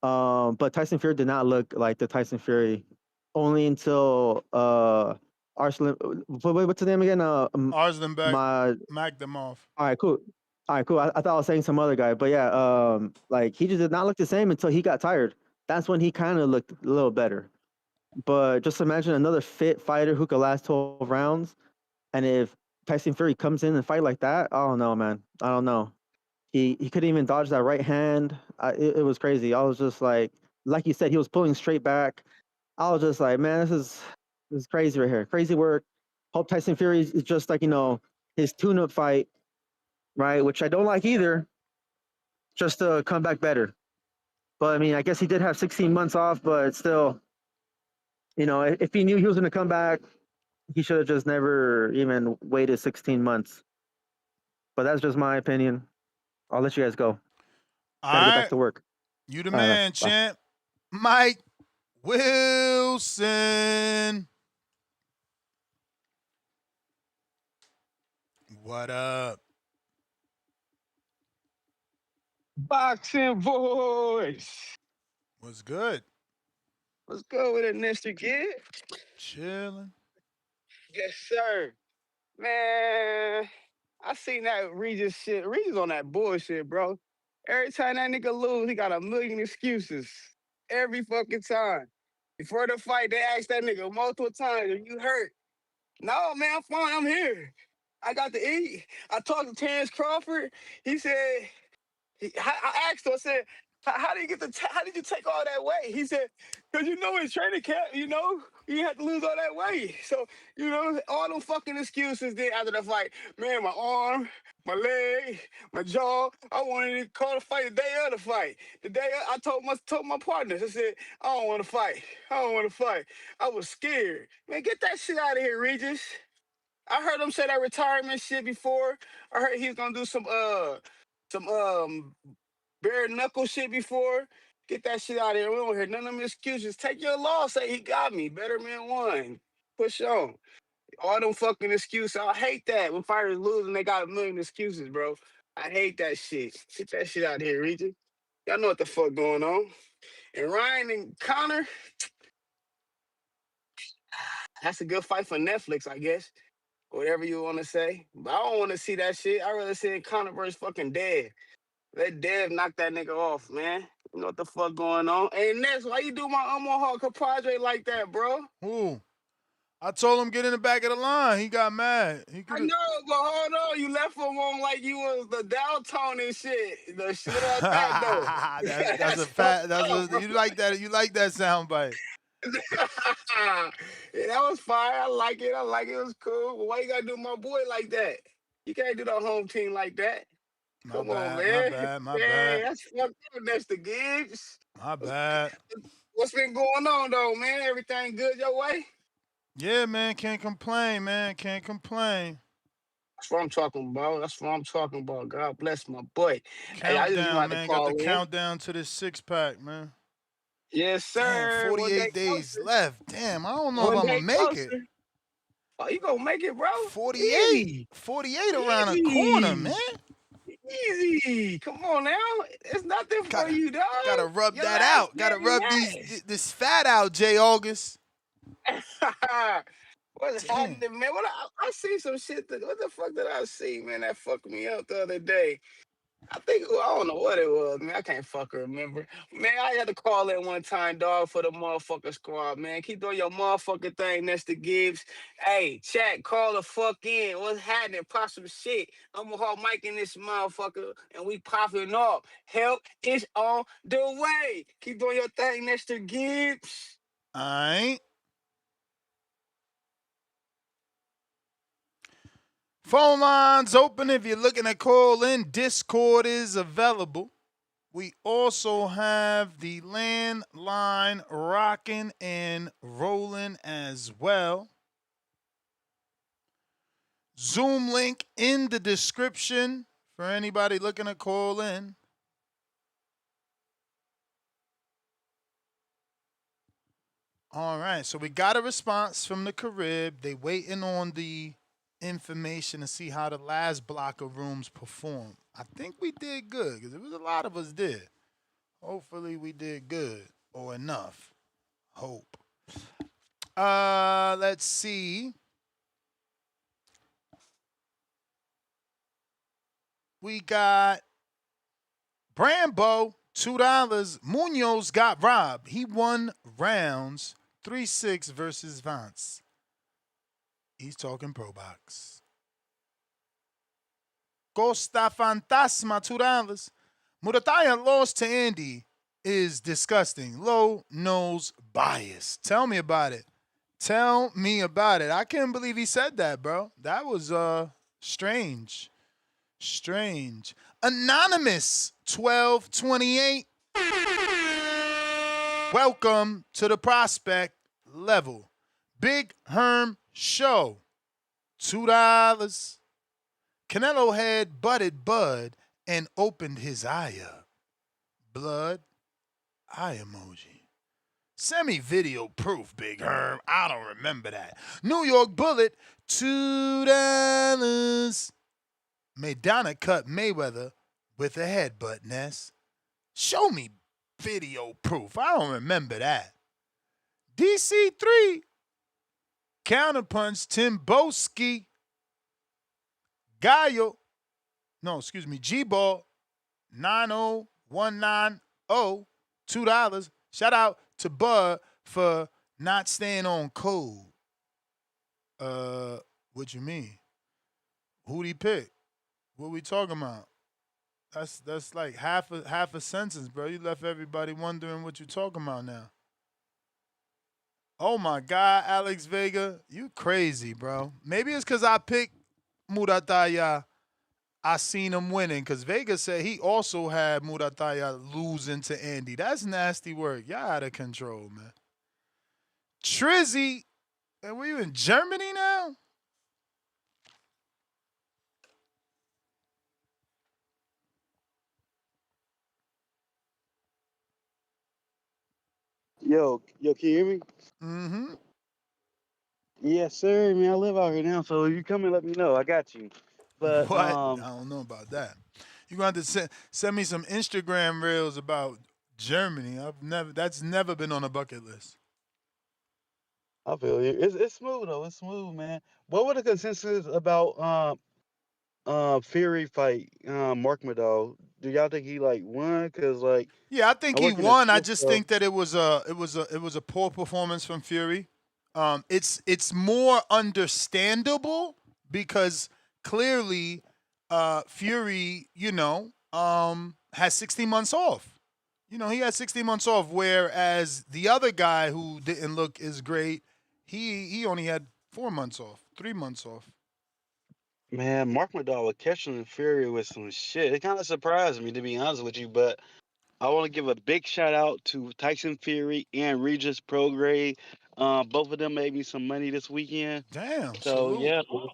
But Tyson Fury did not look like the Tyson Fury only until Arsenal. What's his name again? Arslan back, My Mac them off. All right, cool. All right, cool. I thought I was saying some other guy, but yeah, like he just did not look the same until he got tired. That's when he kind of looked a little better. But just imagine another fit fighter who could last 12 rounds, and if Tyson Fury comes in and fight like that, I don't know, man. I don't know. He couldn't even dodge that right hand. It was crazy. I was just like you said, he was pulling straight back. I was just like, man, this is crazy right here. Crazy work. Hope Tyson Fury is just like his tune-up fight, right? Which I don't like either, just to come back better. But I mean, I guess he did have 16 months off, but still, if he knew he was going to come back, he should have just never even waited 16 months. But that's just my opinion. I'll let you guys go. All Got to get back right, to work. you the All right, man, bye. champ. Mike Wilson. What up? Boxing voice. What's good? What's good with it, Mr. Kid? Chilling. Yes, sir. Man, I seen that Regis shit. Regis on that bullshit, bro. Every time that nigga lose, he got a million excuses. Every fucking time. Before the fight, they asked that nigga multiple times, are you hurt? No, man, I'm fine. I'm here. I got to eat. I talked to Terrence Crawford. He said, I asked him, I said, how did you how did you take all that weight? He said, because in training camp, you had to lose all that weight. So, all them fucking excuses then after the fight. Man, my arm, my leg, my jaw. I wanted to call the fight the day of the fight. The day I told my partners, I said, I don't want to fight. I don't want to fight. I was scared. Man, get that shit out of here, Regis. I heard him say that retirement shit before. I heard he was gonna do some bare knuckle shit before. Get that shit out of here. We don't hear none of them excuses. Take your loss. Say he got me. Better man won. Push on. All them fucking excuses. I hate that when fighters lose and they got a million excuses, bro. I hate that shit. Get that shit out of here, Regis. Y'all know what the fuck going on. And Ryan and Conor, that's a good fight for Netflix, I guess. Whatever you want to say. But I don't want to see that shit. I rather see Conor versus fucking Dev. Let Dev knock that nigga off, man. You know what the fuck going on? Hey, Ness, why you do my Omaha Compadre like that, bro? Ooh. I told him get in the back of the line. He got mad. He I could know, but hold on. You left him on like you was the Downtown and shit. The shit at that, though. that's a That's fat. fucked That's up, a bro. you like that. You like that sound bite. Yeah, that was fire. I like it. I like it. It was cool. But why you gotta do my boy like that? You can't do the home team like that. My Come on, bad. My man. bad. My Man, bad. that's fucked up. That's the Gibbs. My bad. What's been going on though, man? Everything good your way? Yeah, man. Can't complain, man. Can't complain. That's what I'm talking about. That's what I'm talking about. God bless my boy. Hey, I just Countdown, wanted to man. Got the call in. countdown to this 6-pack, man. Yes, Damn, sir. One day 48 days closer. left. Damn, I don't know if One I'm gonna day make it. closer. Oh, you gonna make it, bro? 48. Easy. 48 around the corner, man. Easy. Easy. Come on now. It's nothing for Gotta you, dog. gotta rub Your that last out. Gotta game rub last. this fat out, J. August. What's Damn. happening, man? I see some shit. What the fuck did I see, man? That fucked me up the other day. I don't know what it was, man. I can't fucking remember. Man, I had to call in one time, dog, for the motherfucker squad, man. Keep doing your motherfucking thing, Mr. Gibbs. Hey, chat, call the fuck in. What's happening? Pop some shit. I'm gonna hold mic in this motherfucker, and we popping off. Help is on the way. Keep doing your thing, Mr. Gibbs. Alright. Phone lines open if you're looking to call in. Discord is available. We also have the landline rocking and rolling as well. Zoom link in the description for anybody looking to call in. All right, so we got a response from the Carib. They waiting on the information to see how the last block of rooms performed. I think we did good because there was a lot of us did. Hopefully we did good or enough. Hope. Let's see. We got Brambo, $2. Munoz got robbed. He won rounds 3-6 versus Vance. He's talking pro box. Costa Fantasma, $2. Murataya lost to Andy is disgusting. Low nose bias. Tell me about it. Tell me about it. I can't believe he said that, bro. That was strange. Strange. Anonymous 1228. Welcome to the prospect level. Big Herm Show. $2. Canelo had butted Bud and opened his eye up. Blood eye emoji. Send me video proof, Big Herm. I don't remember that. New York Bullet, $2. Madonna cut Mayweather with a headbutt, Ness. Show me video proof. I don't remember that. DC3 counterpunch Timboski. Gallo. No, excuse me. G-Ball 90190. $2. Shout out to Bud for not staying on code. What you mean? Who'd he pick? What we talking about? That's like half a sentence, bro. You left everybody wondering what you talking about now. Oh my God, Alex Vega, you crazy, bro. Maybe it's because I picked Murataya. I seen him winning because Vega said he also had Murataya losing to Andy. That's nasty work. Y'all out of control, man. Trizzy, and we in Germany now? Yo, can you hear me? Mm-hmm. Yes, sir. Man, I live out here now, so if you come and let me know, I got you. But What? I don't know about that. You're going to have to send me some Instagram reels about Germany. That's never been on a bucket list. I feel you. It's smooth though. It's smooth, man. What were the consensus about Fury fight Mark Madal? Do y'all think he like won? Cause like Yeah, I think I he work in the won. I field, just so think that it was a poor performance from Fury. It's more understandable because clearly, Fury, has 16 months off. He had 16 months off, whereas the other guy who didn't look as great, he only had 4 months off, 3 months off. man, Mark Madal was catching Fury with some shit. It kind of surprised me to be honest with you, but I want to give a big shout out to Tyson Fury and Regis Prograis. Both of them made me some money this weekend. Damn, So salute. yeah, Oh,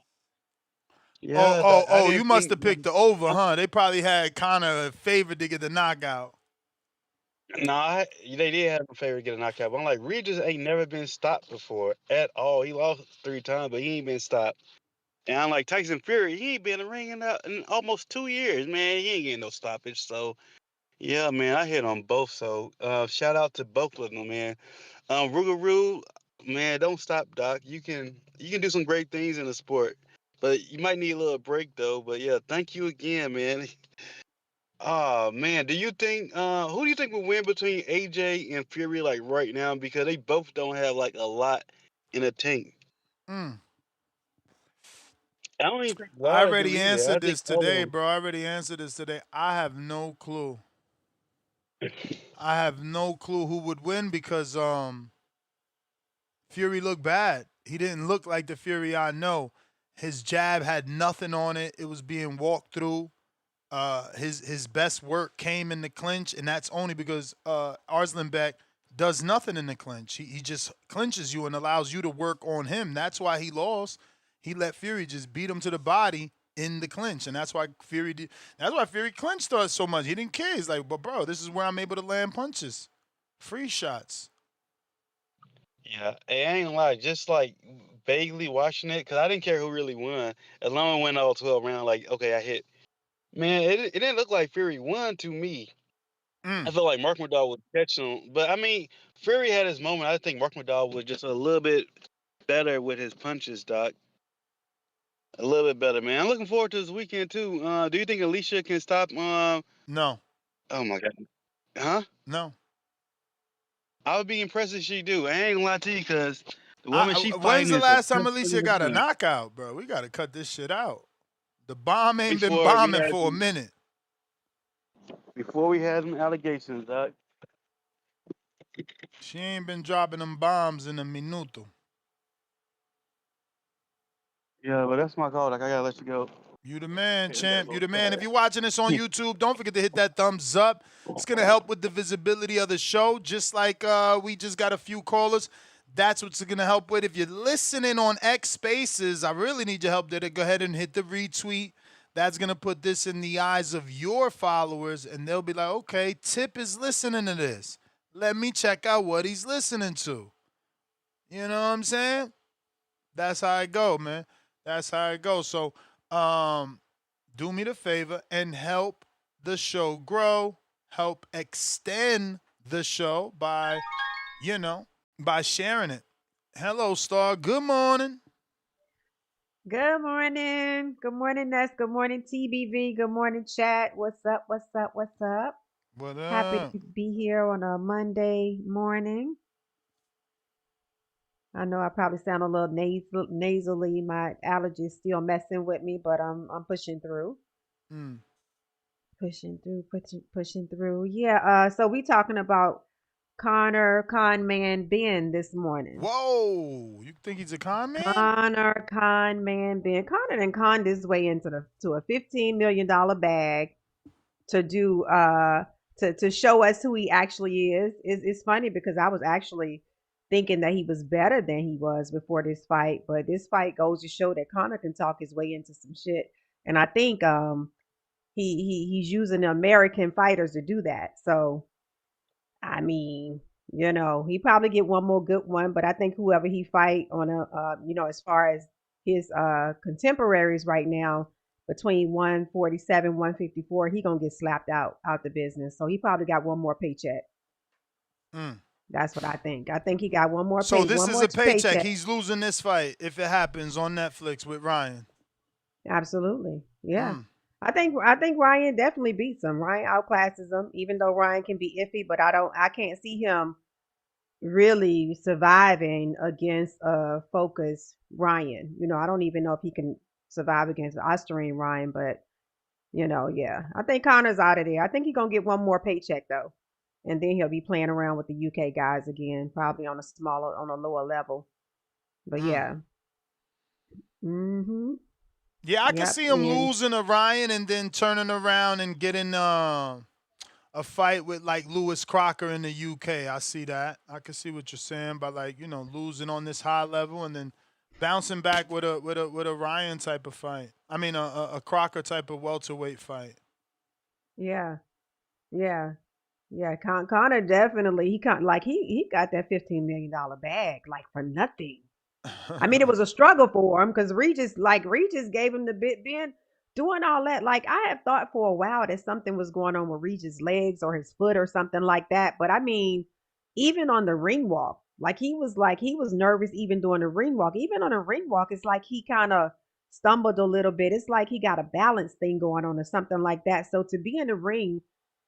yeah, oh, I oh! You didn't must think. have picked the over, huh? They probably had Conor favored to get the knockout. Nah, they did have a favorite to get a knockout. But I'm like, Regis ain't never been stopped before at all. He lost 3 times, but he ain't been stopped. And I'm like, Tyson Fury, he ain't been in the ring in almost 2 years, man. He ain't getting no stoppage. So, yeah, man, I hit on both. So, shout out to both of them, man. Rougarou, man, don't stop, Doc. You can do some great things in the sport. But you might need a little break, though. But, yeah, thank you again, man. Oh man, do you think who do you think will win between AJ and Fury like right now? Because they both don't have like a lot in the tank. Mm. I don't even think I Lara do already either. I answered think this all today, bro. I already answered this today. I have no clue. I have no clue who would win because Fury looked bad. He didn't look like the Fury I know. His jab had nothing on it. It was being walked through. His best work came in the clinch, and that's only because Arslanbek does nothing in the clinch. He just clinches you and allows you to work on him. That's why he lost. He let Fury just beat him to the body in the clinch, and that's why Fury did. That's why Fury clinched us so much. He didn't care. He's like, but bro, this is where I'm able to land punches, free shots. yeah, I ain't gonna lie, just like vaguely watching it, cause I didn't care who really won. As long as it went all 12 rounds, like okay, I hit. Man, it didn't look like Fury won to me. I Mm. felt like Mark McDowell was catching him, but I mean, Fury had his moment. I think Mark McDowell was just a little bit better with his punches, Doc. A little bit better, man. I'm looking forward to this weekend too. Do you think Alicia can stop? No, Oh my God, huh? no. I would be impressed if she do. I ain't gonna lie to you, cause the woman she When's fighting the is the last time best thing in Alicia the got a game. knockout, bro? We got to cut this shit out. The bomb ain't been Before we bombing had for a minute. them allegations, Doc. She ain't been dropping them bombs in a minuto. Yeah, but that's my call. Like I gotta let you go. You the man, champ. You the man. If you're watching this on YouTube, don't forget to hit that thumbs up. It's gonna help with the visibility of the show. Just like we just got a few callers. That's what's gonna help with. If you're listening on X Spaces, I really need your help there to go ahead and hit the retweet. That's gonna put this in the eyes of your followers, and they'll be like, okay, Tip is listening to this. Let me check out what he's listening to. You know what I'm saying? That's how it go, man. That's how it goes. So, do me the favor and help the show grow, help extend the show by, you know, by sharing it. Hello, Star. Good morning. Good morning. Good morning, Ness. Good morning, TBV. Good morning, chat. What's up? What's up? What's up? What Happy up? to be here on a Monday morning. I know I probably sound a little nasally. My allergies still messing with me, but I'm pushing through. Mm. Pushing through. Yeah. So we talking about Connor Con Man Ben this morning. Whoa, you think he's a con man? Connor Con Man Ben. Connor and conned his way into the to a $15 million bag to do to show us who he actually is. It's funny because I was actually thinking that he was better than he was before this fight, but this fight goes to show that Connor can talk his way into some shit. And I think he's using the American fighters to do that. So I mean, he probably get one more good one, but I think whoever he fight on a, as far as his contemporaries right now, between 147, 154, he gonna get slapped out the business. So he probably got one more paycheck. Mm. That's what I think. I think he got one more So this one is more a paycheck. paycheck. He's losing this fight if it happens on Netflix with Ryan. Absolutely, yeah. Mm. I think Ryan definitely beats him. Ryan outclasses him, even though Ryan can be iffy, but I can't see him really surviving against focus Ryan. I don't even know if he can survive against Austrian Ryan, but yeah. I think Connor's out of there. I think he's gonna get one more paycheck though. And then he'll be playing around with the UK guys again, probably on a lower level. But Mm. yeah. Mm-hmm. Yeah, I could Yep. see him And losing to Ryan and then turning around and getting a fight with like Lewis Crocker in the UK. I see that. I can see what you're saying by like losing on this high level and then bouncing back with a Ryan type of fight. I mean a Crocker type of welterweight fight. yeah. Yeah. Yeah. Connor definitely he got that $15 million bag like for nothing. I mean, it was a struggle for him because Regis gave him the bit Ben doing all that. Like I have thought for a while that something was going on with Regis' legs or his foot or something like that. But I mean, even on the ring walk, like he was nervous even doing the ring walk. Even on the ring walk, it's like he kind of stumbled a little bit. It's like he got a balance thing going on or something like that. So to be in the ring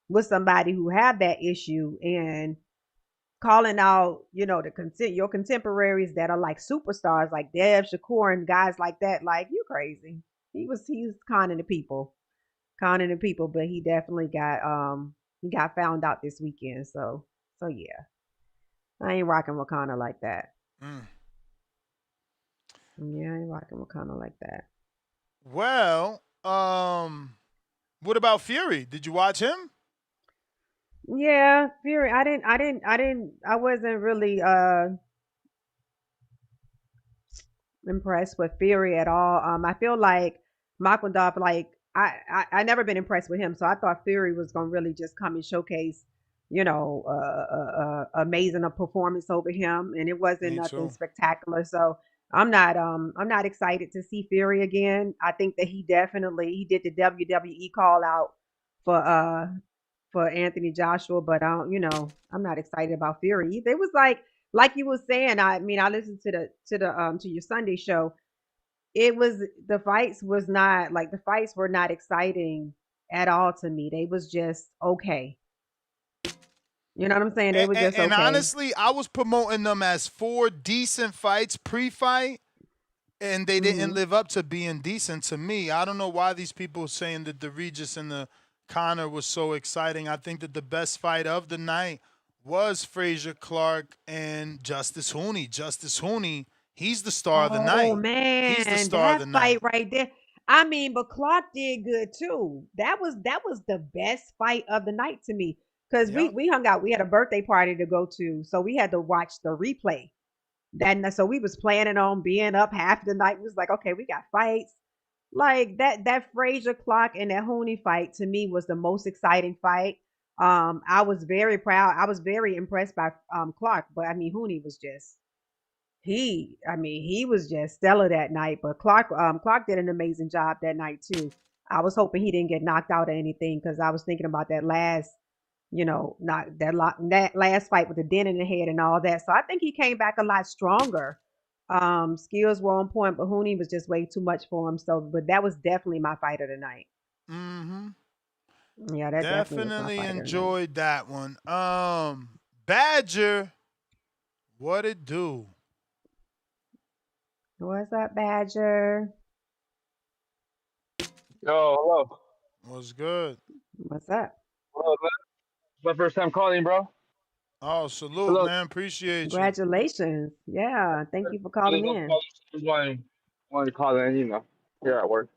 with somebody who had that issue and calling out, your contemporaries that are like superstars, like Dev Shakur and guys like that. Like you crazy. He was conning the people, but he got found out this weekend. So yeah, I ain't rocking with Connor like that. Mm. Yeah, I ain't rocking with Connor like that. Well, what about Fury? Did you watch him? Yeah, Fury. I wasn't really impressed with Fury at all. I feel like Makmadov, like I never been impressed with him, so I thought Fury was gonna really just come and showcase, amazing a performance over him, and it wasn't Me nothing too. spectacular. So I'm not excited to see Fury again. I think that he did the WWE call out for Anthony Joshua, but I'm not excited about Fury either. It was like you were saying. I mean, I listened to your Sunday show. It was the fights were not exciting at all to me. They was just okay. You know what I'm saying? They And, were just and okay. honestly, I was promoting them as four decent fights pre-fight, and they didn't Mhm. live up to being decent to me. I don't know why these people are saying that the Regis and the Connor was so exciting. I think that the best fight of the night was Frazier Clark and Justice Hooney. Justice Hooney, he's the star of the Oh night. He's the man, star of that the fight night. right there. I mean, but Clark did good too. That was the best fight of the night to me because we Yep. we hung out. We had a birthday party to go to, so we had to watch the replay. So we was planning on being up half the night. We was like, okay, we got fights. Like that Frazier Clark and that Hooney fight to me was the most exciting fight. I was very proud. I was very impressed by Clark, but I mean Hooney was just he was just stellar that night. But Clark did an amazing job that night too. I was hoping he didn't get knocked out or anything because I was thinking about that last, not that last fight with the dent in the head and all that. So I think he came back a lot stronger. Skills were on point, but Hooney was just way too much for him. So, but that was definitely my fight of the night. Mm-hmm. Yeah, that definitely was my Definitely fight of the night. enjoyed that one. Badger, what it do? What's up, Badger? Yo, hello. What's good? What's up? Hello, man. It's my first time calling, bro. Oh, salute, Hello. man. Appreciate you. Congratulations. Yeah, thank you for calling in. Just wanted to call in, here at work.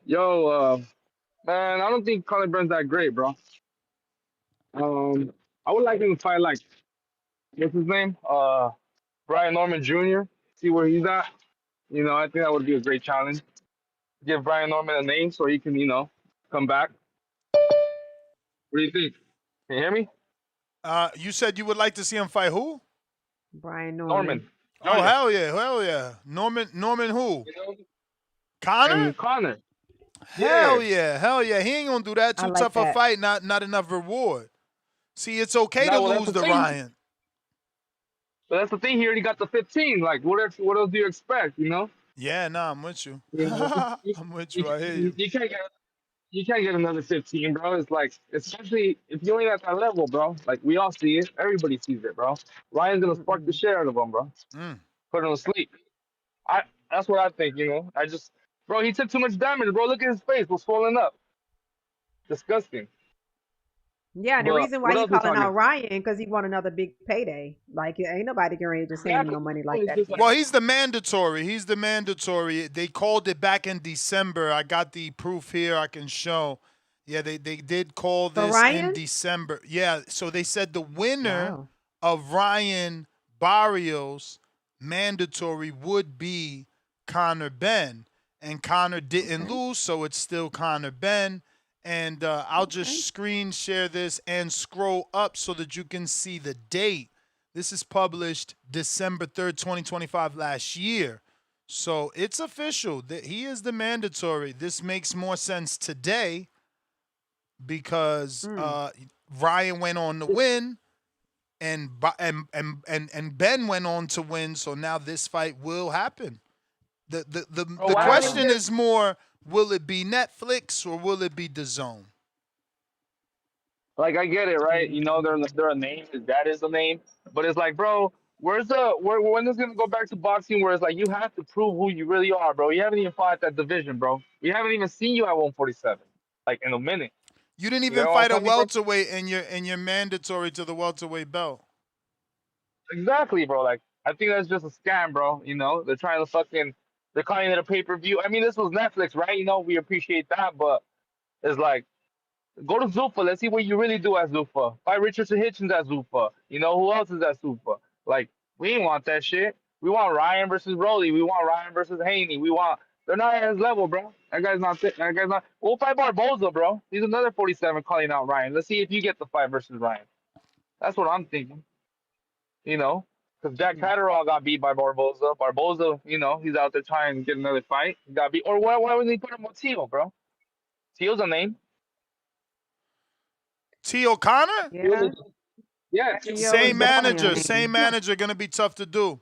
Yo, man, I don't think Colin Burn's that great, bro. I would like him to fight like what's his name? Brian Norman Jr. See where he's at. I think that would be a great challenge. Give Brian Norman a name so he can, come back. What do you think? Can you hear me? You said you would like to see him fight who? Brian Norman. Norman Oh, Jr. hell yeah, hell yeah. Norman who? You know? Connor? And Connor. Hell Yeah. yeah, hell yeah. He ain't gonna do that. I Too like tough a that. fight, not enough reward. See, it's okay to Now, well, that's lose the to thing. Ryan. But that's the thing. He already got the 15. Like, what else do you expect? Yeah, nah, I'm with you. You know, I'm with you. I hear you. you can't get another 15, bro. It's like, especially if you ain't at that level, bro. Like we all see it. Everybody sees it, bro. Ryan's gonna spark the Mm-mm. shit out of him, bro. Mm. Put him to sleep. That's what I think. Bro, he took too much damage, bro. Look at his face, was swollen up. Disgusting. Yeah, and the But reason why what he else we calling talking? out Ryan because he want another big payday. Like ain't nobody getting ready to just hand him Exactly. no money like It's that just like, again. Well, he's the mandatory. He's the mandatory. They called it back in December. I got the proof here I can show. Yeah, they did call For this in Ryan? December. Yeah, so they said the winner Wow. of Ryan Barrios mandatory would be Conor Benn. And Conor didn't Okay. lose, so it's still Conor Benn. And I'll just Okay. screen share this and scroll up so that you can see the date. This is published December 3rd, 2025, last year. So it's official that he is the mandatory. This makes more sense today because Mm. Ryan went on to win and Ben went on to win. So now this fight will happen. bro, The what I don't happened? question know. is more, will it be Netflix or will it be DAZN? Like I get it, right? Mm. They're a name. His dad is a name, but it's like, bro, when is it gonna go back to boxing where it's like you have to prove who you really are, bro? You haven't even fought that division, bro. We haven't even seen you at 147, like in a minute. You didn't You even know what I'm fight a telling you, bro? welterweight and you're mandatory to the welterweight belt. Exactly, bro. Like I think that's just a scam, bro. They're trying to they're calling it a pay per view. I mean, this was Netflix, right? We appreciate that, but it's like go to Zuffa. Let's see what you really do at Zuffa. Fight Richardson Hitchens at Zuffa. Who else is at Zuffa? Like, we ain't want that shit. We want Ryan versus Rolly. We want Ryan versus Haney. They're not at his level, bro. That guy's not fit. That guy's not. We'll fight Barboza, bro. He's another 47 calling out Ryan. Let's see if you get the fight versus Ryan. That's what I'm thinking, Because Jack Mm. Catterall got beat by Barboza. Barboza, he's out there trying to get another fight. He got beat. Or why would they put him with Teal, bro? Teal's a name. T. O'Connor? Yeah. Yeah, Theo is Same definitely a manager. name. Same manager. Gonna be tough to do.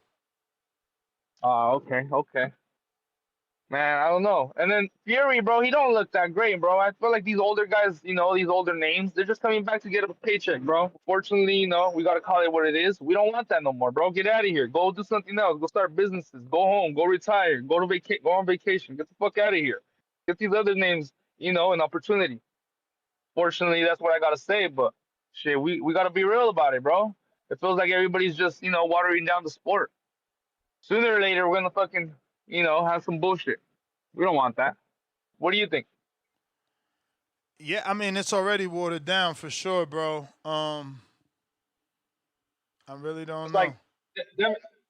oh, okay. Man, I don't know. And then Fury, bro, he don't look that great, bro. I feel like these older guys, these older names, they're just coming back to get a paycheck, bro. Fortunately, we gotta call it what it is. We don't want that no more, bro. Get out of here. Go do something else. Go start businesses. Go home. Go retire. Go on vacation. Get the fuck out of here. Get these other names, an opportunity. Fortunately, that's what I gotta say. But shit, we gotta be real about it, bro. It feels like everybody's just, watering down the sport. Sooner or later, we're gonna fucking, have some bullshit. We don't want that. What do you think? Yeah, I mean it's already watered down for sure, bro. I really don't It's know. like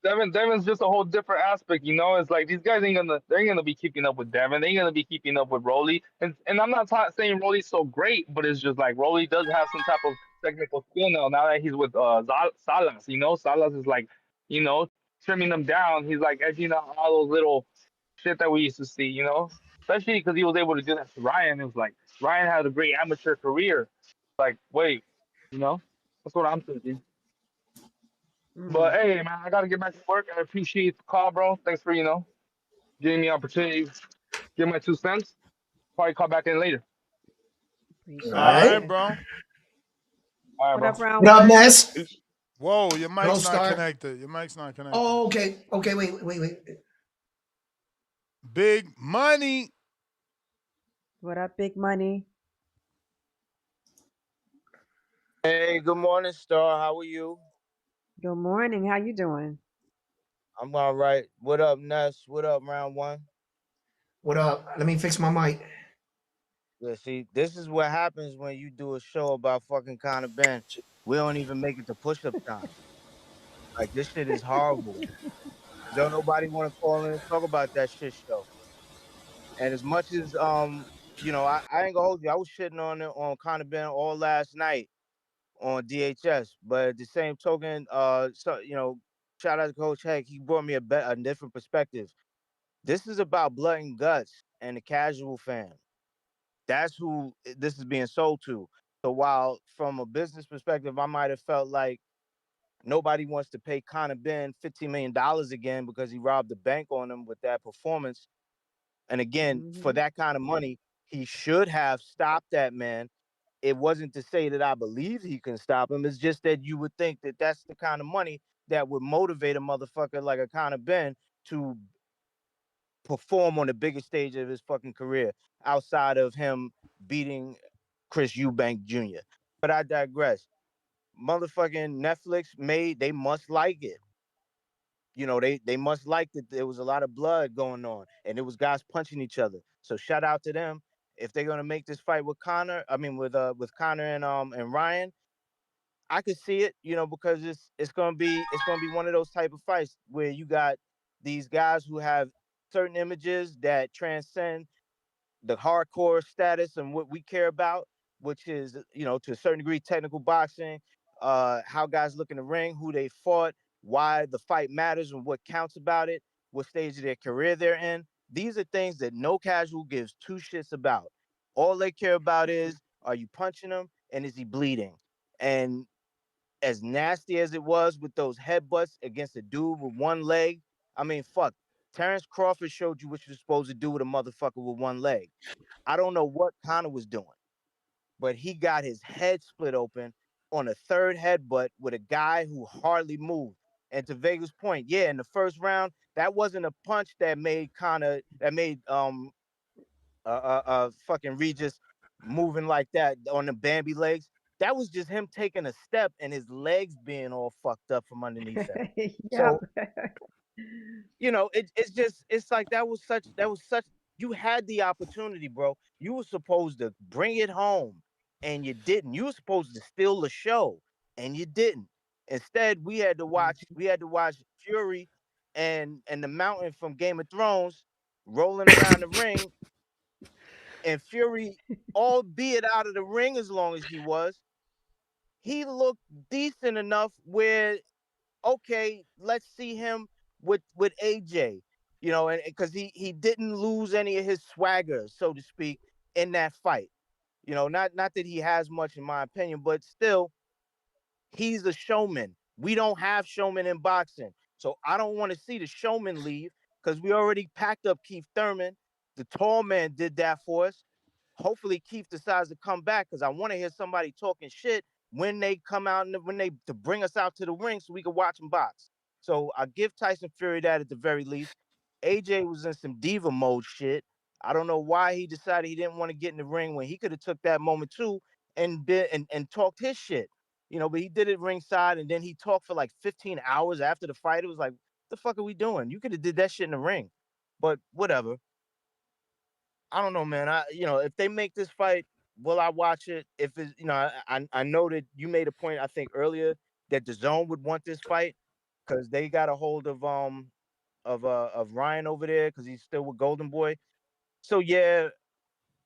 Devin's just a whole different aspect, It's like these guys they ain't gonna be keeping up with Devin. They ain't gonna be keeping up with Rolly. And I'm not saying Rolly's so great, but it's just like Rolly does have some type of technical skill now that he's with Salas. Salas is like, you know, trimming them down. He's like edging out all those little shit that we used to see, Especially because he was able to do that to Ryan. It was like Ryan had a great amateur career. Like, wait, that's what I'm thinking. Mm. But hey, man, I gotta get back to work. I appreciate the call, bro. Thanks for giving me the opportunity to give my 2 cents. Probably call back in later. Appreciate All right, you. bro. All right, What bro. up, round What up, one? Ness? Peace. Whoa, your mic's Don't not start. connected. Your mic's not connected. Oh, okay. Okay, wait. Big money. What up, big money? Hey, good morning, Star. How are you? Good morning. How you doing? I'm all right. What up, Ness? What up, round one? What up? Let me fix my mic. Yeah, see, this is what happens when you do a show about fucking Conor Benn. We don't even make it to push-up time. Like this shit is horrible. Don't nobody want to call in and talk about that shit show. And as much as I ain't gonna hold you. I was shitting on Conor Benn all last night on DHS, but at the same token, shout out to Coach Heck. He brought me a different perspective. This is about blood and guts and the casual fan. That's who this is being sold to. So while from a business perspective, I might have felt like nobody wants to pay Conor Benn $15 million again because he robbed the bank on him with that performance. And again, for Hmm. that kind of money, he should have stopped that man. It wasn't to say that I believe he can stop him. It's just that you would think that that's the kind of money that would motivate a motherfucker like a Conor Benn to perform on the biggest stage of his fucking career outside of him beating Chris Eubank Jr. But I digress. Motherfucking Netflix they must like it. They must like that there was a lot of blood going on and there was guys punching each other. So shout out to them. If they're gonna make this fight with Connor, I mean with Connor and Ryan, I could see it, because it's gonna be one of those type of fights where you got these guys who have certain images that transcend the hardcore status and what we care about, which is, to a certain degree, technical boxing, how guys look in the ring, who they fought, why the fight matters and what counts about it, what stage of their career they're in. These are things that no casual gives two shits about. All they care about is, are you punching him and is he bleeding? And as nasty as it was with those headbutts against a dude with one leg, I mean, fuck. Terrence Crawford showed you what you're supposed to do with a motherfucker with one leg. I don't know what Conor was doing, but he got his head split open on a third headbutt with a guy who hardly moved. And to Vega's point, yeah, in the first round, that wasn't a punch that made fucking Regis moving like that on the Bambi legs. That was just him taking a step and his legs being all fucked up from underneath him. Yep. So it's like that was such you had the opportunity, bro. You were supposed to bring it home and you didn't. You were supposed to steal the show and you didn't. Instead, we had to watch Fury and the Mountain from Game of Thrones rolling around the ring, and Fury, albeit out of the ring as long as he looked decent enough where, okay, let's see him with AJ, and because he didn't lose any of his swagger, so to speak, in that fight. Not that he has much in my opinion, but still, he's a showman. We don't have showmen in boxing. So I don't want to see the showman leave because we already packed up Keith Thurman. The tall man did that for us. Hopefully Keith decides to come back because I want to hear somebody talking shit when they come out and when they to bring us out to the ring so we can watch them box. So I give Tyson Fury that at the very least. AJ was in some diva mode shit. I don't know why he decided he didn't want to get in the ring when he could have took that moment too and talked his shit. But he did it ringside and then he talked for like 15 hours after the fight. It was like, the fuck are we doing? You could have did that shit in the ring. But whatever. I don't know, man. If they make this fight, will I watch it? If it's, I know that you made a point, I think earlier, that the zone would want this fight because they got a hold of Ryan over there because he's still with Golden Boy. So yeah,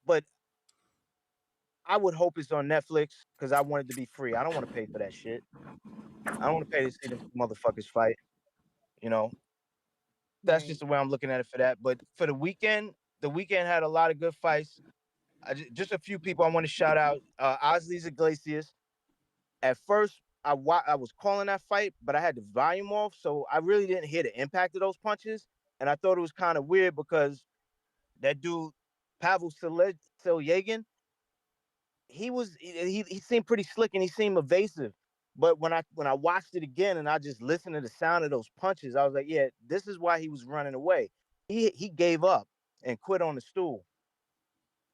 but I would hope it's on Netflix because I want it to be free. I don't want to pay for that shit. I don't want to pay to see them motherfuckers fight. You know, that's just Right. the way I'm looking at it for that. But for the weekend had a lot of good fights. Just a few people I want to shout out. Osley's Iglesias. At first, I was calling that fight, but I had the volume off, so I really didn't hear the impact of those punches. And I thought it was kind of weird because that dude, Pavel Selyagin, he seemed pretty slick and he seemed evasive. But when I watched it again and I just listened to the sound of those punches, I was like, yeah, this is why he was running away. he gave up and quit on the stool.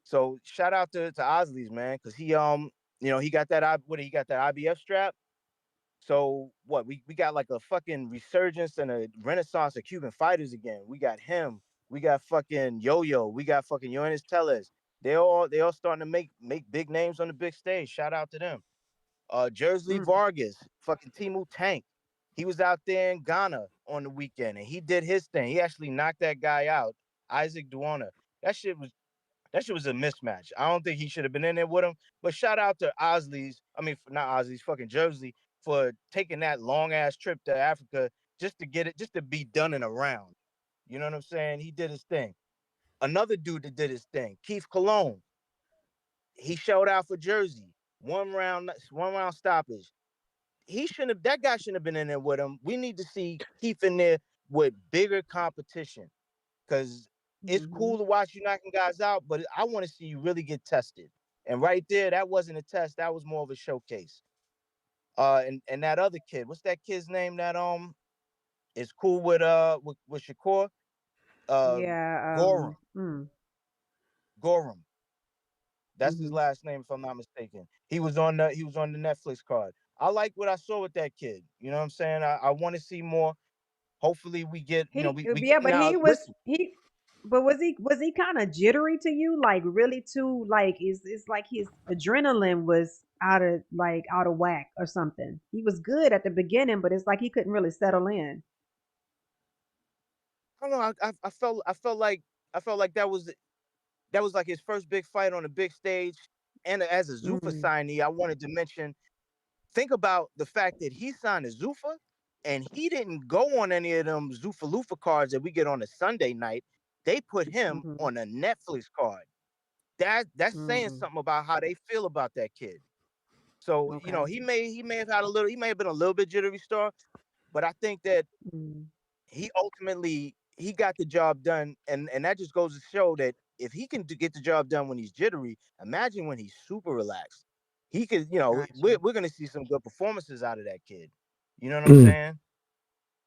So shout out to Osley's, man, because he got that he got that IBF strap. So what we got like a fucking resurgence and a renaissance of Cuban fighters again. We got him. We got fucking Yo-Yo. We got fucking Yoenis Tellez. They all starting to make big names on the big stage. Shout out to them. Jersey Mm. Vargas, fucking Timu Tank. He was out there in Ghana on the weekend and he did his thing. He actually knocked that guy out, Isaac Duana. That shit was a mismatch. I don't think he should have been in there with him. But shout out to Osley's. I mean, not Osley's, fucking Jersey, for taking that long ass trip to Africa just to get it, just to be done in a round. You know what I'm saying? He did his thing. Another dude that did his thing, Keith Cologne. He showed out for Jersey. One round stoppage. That guy shouldn't have been in there with him. We need to see Keith in there with bigger competition. Because it's Mhm. cool to watch you knocking guys out, but I want to see you really get tested. And right there, that wasn't a test. That was more of a showcase. And that other kid, what's that kid's name that is cool with Shakur? Uh, Yeah. Gorham. Gorham. That's his Mhm. last name, if I'm not mistaken. He was on the Netflix card. I like what I saw with that kid. You know what I'm saying? I want to see more. Hopefully we get, we Yeah, get but now. Listen, was he kind of jittery to you? Like really too like it's like his adrenaline was out of whack or something. He was good at the beginning, but it's like he couldn't really settle in. I don't know. I felt like that was like his first big fight on a big stage. And as a Zuffa Mm. signee, I wanted to mention, think about the fact that he signed a Zuffa and he didn't go on any of them Zuffa Lufa cards that we get on a Sunday night. They put him Mhm. on a Netflix card. That's saying Mm. something about how they feel about that kid. So, Okay. he may have been a little bit jittery star, but I think that Mm. he got the job done, and that just goes to show that if he can get the job done when he's jittery, imagine when he's super relaxed. He could, Gotcha. we're gonna see some good performances out of that kid. You know what I'm Mm. saying?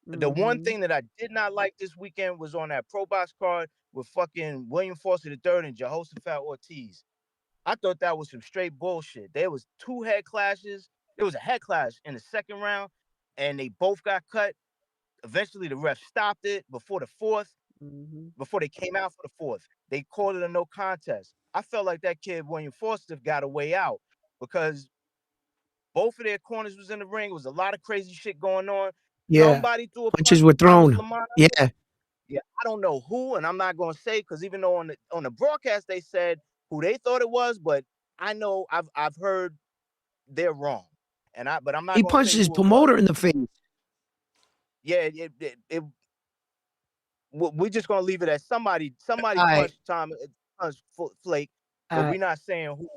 The one Mhm. thing that I did not like this weekend was on that pro box card with fucking William Foster III and Jehoshaphat Ortiz. I thought that was some straight bullshit. There was two head clashes. There was a head clash in the second round, and they both got cut. Eventually, the ref stopped it Mhm. before they came out for the fourth. They called it a no contest. I felt like that kid William Foster got a way out because both of their corners was in the ring. It was a lot of crazy shit going on. Yeah. Somebody threw a Punches punch were to Thomas thrown. Lamont. Yeah. Yeah, I don't know who, and I'm not gonna say because even though on the broadcast they said who they thought it was, but I know I've heard they're wrong, but I'm not He gonna say punched his who it was. promoter in the face. Yeah, we're just gonna leave it as somebody I punched Flake, but I we're not saying who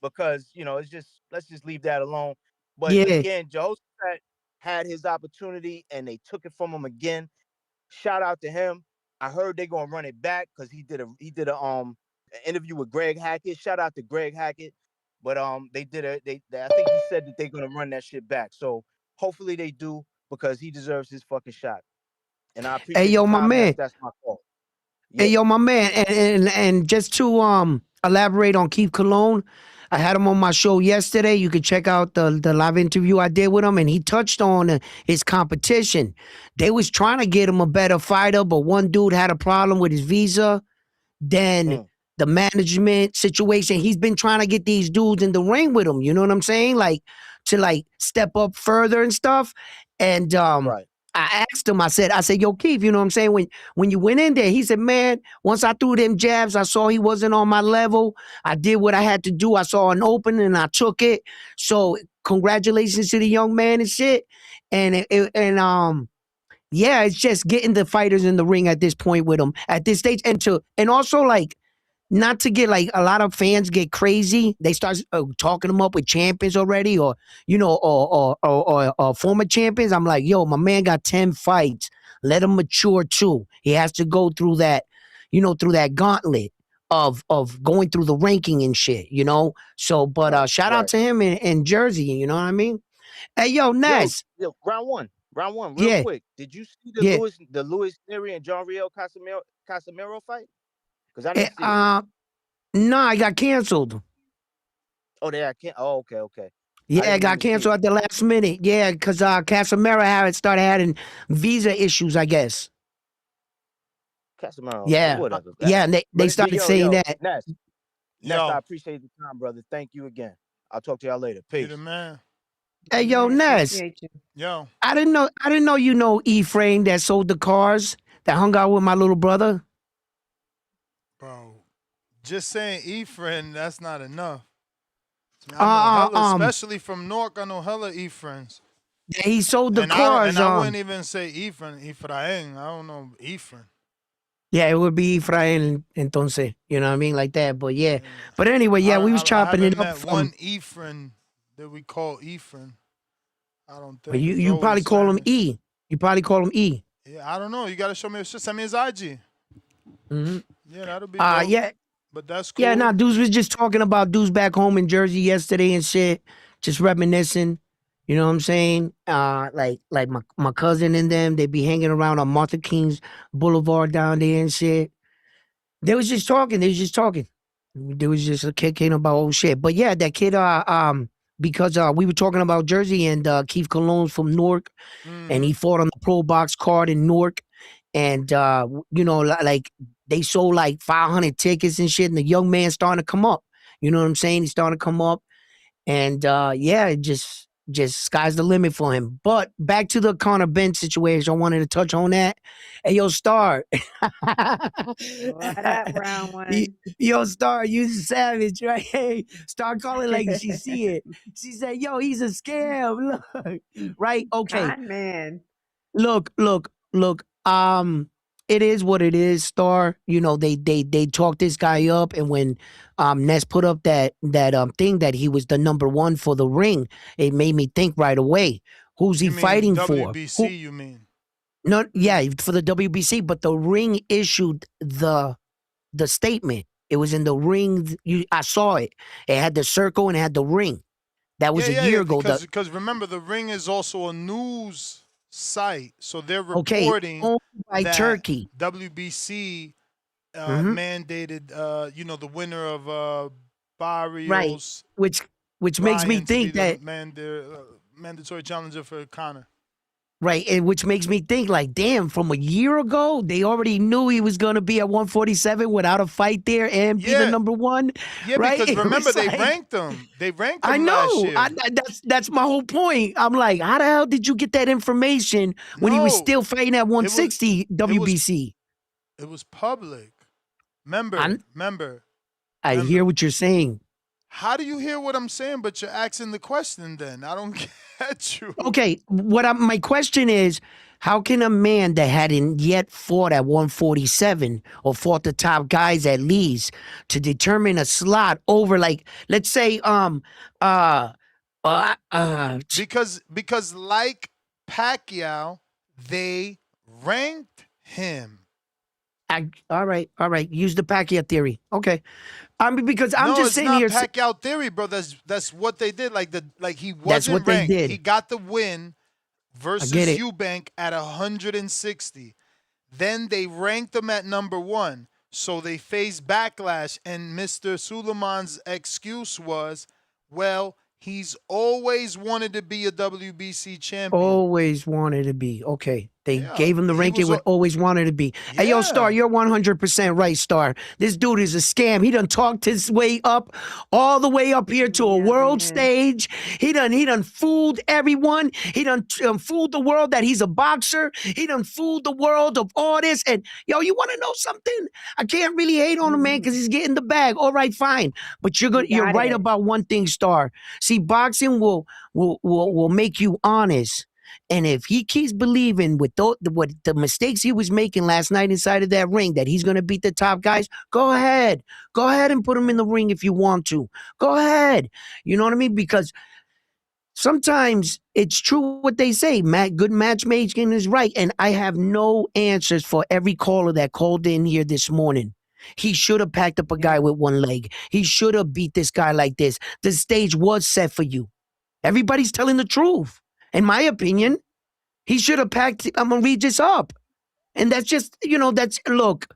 because it's just let's just leave that alone. But yeah. again, Jehoshaphat had his opportunity and they took it from him again. Shout out to him. I heard they're gonna run it back because he did a interview with Greg Hackett. Shout out to Greg Hackett. But I think he said that they're gonna run that shit back. So hopefully they do because he deserves his fucking shot. And I Hey appreciate the yo, my time. That's man. that's my fault. Hey, Yeah. yo, my man, and just to elaborate on Keith Cologne, I had him on my show yesterday. You could check out the live interview I did with him, and he touched on his competition. They was trying to get him a better fighter, but one dude had a problem with his visa. Then Mm, the management situation. He's been trying to get these dudes in the ring with him. You know what I'm saying? Like to like step up further and stuff. And right. I asked him. I said, yo, Keith. You know what I'm saying? When you went in there, he said, man, once I threw them jabs, I saw he wasn't on my level. I did what I had to do. I saw an opening and I took it. So congratulations to the young man and shit. And yeah, it's just getting the fighters in the ring at this point with him at this stage, and also like not to get like a lot of fans get crazy. They start talking them up with champions already, or or former champions. I'm like, yo, my man got 10 fights. Let him mature too. He has to go through that, through that gauntlet of going through the ranking and shit. So, but Right. shout out Right. to him in Jersey. You know what I mean? Hey, yo, Ness. Yo, round one, real Yeah, quick. Did you see the yeah. Louis Neri and John Riel Casimero Casemiro fight? Because I Eh, didn't see it. no, I got canceled. Oh, I can't. Oh, okay, okay. I Yeah, it didn't got even see canceled it. at the last minute. Yeah, because Casemiro had started having visa issues, I guess. Casemiro, Yeah, whatever. yeah, and they But started saying yo, that. Ness, I Yo, appreciate the time, brother. Thank you again. I'll talk to y'all later. you the Peace. man. Hey, yo, Man, Ness, appreciate you. Yo, I didn't know you know Ephraim that sold the cars that hung out with my little brother. bro. Just saying Ephraim, that's not enough. I know Uh, uh, hella, um, especially from Newark. I know hella Ephraim's. he sold the And cars. I wouldn't even say Ephraim. Ephraim. I don't know Ephraim. Yeah, it would be Ephraim, entonces, you know what I mean, like that. But yeah, Yeah. but anyway, yeah, we was I chopping haven't it up met from. one Ephraim that we call Ephraim. I don't But think it's you always probably call him Spanish. E. You probably call him E. Yeah, I don't know. You gotta show me. Send me his IG. Mm-hmm. Yeah, that'll be dope. Yeah, But that's yeah. cool. Nah, dudes was just talking about dudes back home in Jersey yesterday and shit, just reminiscing. You know what I'm saying? Like my cousin and them, they be hanging around on Martha King's Boulevard down there and shit. They was just talking. They was just talking. There was just a kid came about old shit. But yeah, that kid because we were talking about Jersey and Keith Cologne's from Newark and Mm-hmm. he fought on the pro box card in Newark and you know like they sold like 500 tickets and shit and the young man starting to come up. You know what I'm saying? He's starting to come up and yeah, it just sky's the limit for him. But back to the Conor Benn situation, I wanted to touch on that. Hey, yo, Star. What up, round Y- one? Yo, Star, you savage, right? Hey, start calling like she see it. She said, yo, he's a scam. Look, right? Okay. Con man. Look. It is what it is, Star. You know, they talked this guy up, and when Ness put up that thing that he was the number one for the ring, it made me think right away. Who's he You mean fighting for? WBC? You mean? No, yeah, for the WBC, but the ring issued the statement. It was in the ring. I saw it. It had the circle and it had the ring. That was a Yeah. year ago. Because remember, the Ring is also a news site, so they're Okay, reporting owned by that Turkey. WBC Hmm. mandated, the winner of Right. Barrios Which makes me Ryan to be think the that mandatory challenger for Conor. right, and which makes me think like, damn, from a year ago, they already knew he was gonna be at 147 without a fight there and be the Yeah, number one, yeah, right? because It remember was they like, ranked him. They ranked I him last know. year. That's my whole point. I'm like, how the hell did you get that information when he was No, still fighting at it was 160 it was WBC? it was public. Remember, I remember, I hear remember. what you're saying. How do you hear what I'm saying, but you're asking the question then? I don't get you. Okay, my question is, how can a man that hadn't yet fought at 147 or fought the top guys at least to determine a slot over like let's say uh uh uh Because like Pacquiao, they ranked him. all right, use the Pacquiao theory. Okay. I mean because I'm No, just it's sitting not here Pacquiao theory, bro. That's what they did. Like he that's wasn't what they ranked. He did. got the win I get versus it. Eubank at 160. Then they ranked him at number one. So they faced backlash, and Mr. Suleiman's excuse was, well, he's always wanted to be a WBC champion. Always wanted to be. Okay. They Yeah, gave him the he rank it was. would always wanted to be. Hey, yo, Star, Yeah, you're 100% right, Star. This dude is a scam. He done talked his way up, all the way up here to a Yeah, world man. stage. He done fooled everyone. He done fooled the world that he's a boxer. He done fooled the world of all this. And, yo, you want to know something? I can't really hate on him, man, because he's getting the bag. All right, fine. But you're He good. You're got right it. about one thing, Star. See, boxing will make you honest. And if he keeps believing with what the mistakes he was making last night inside of that ring that he's going to beat the top guys, go ahead. Go ahead and put him in the ring if you want to. Go ahead. You know what I mean? Because sometimes it's true what they say. Good matchmaking is right. And I have no answers for every caller that called in here this morning. He should have packed up a guy Yeah. with one leg. He should have beat this guy like this. The stage was set for you. Everybody's telling the truth. In my opinion, he should have packed Regis up. And that's just, that's look.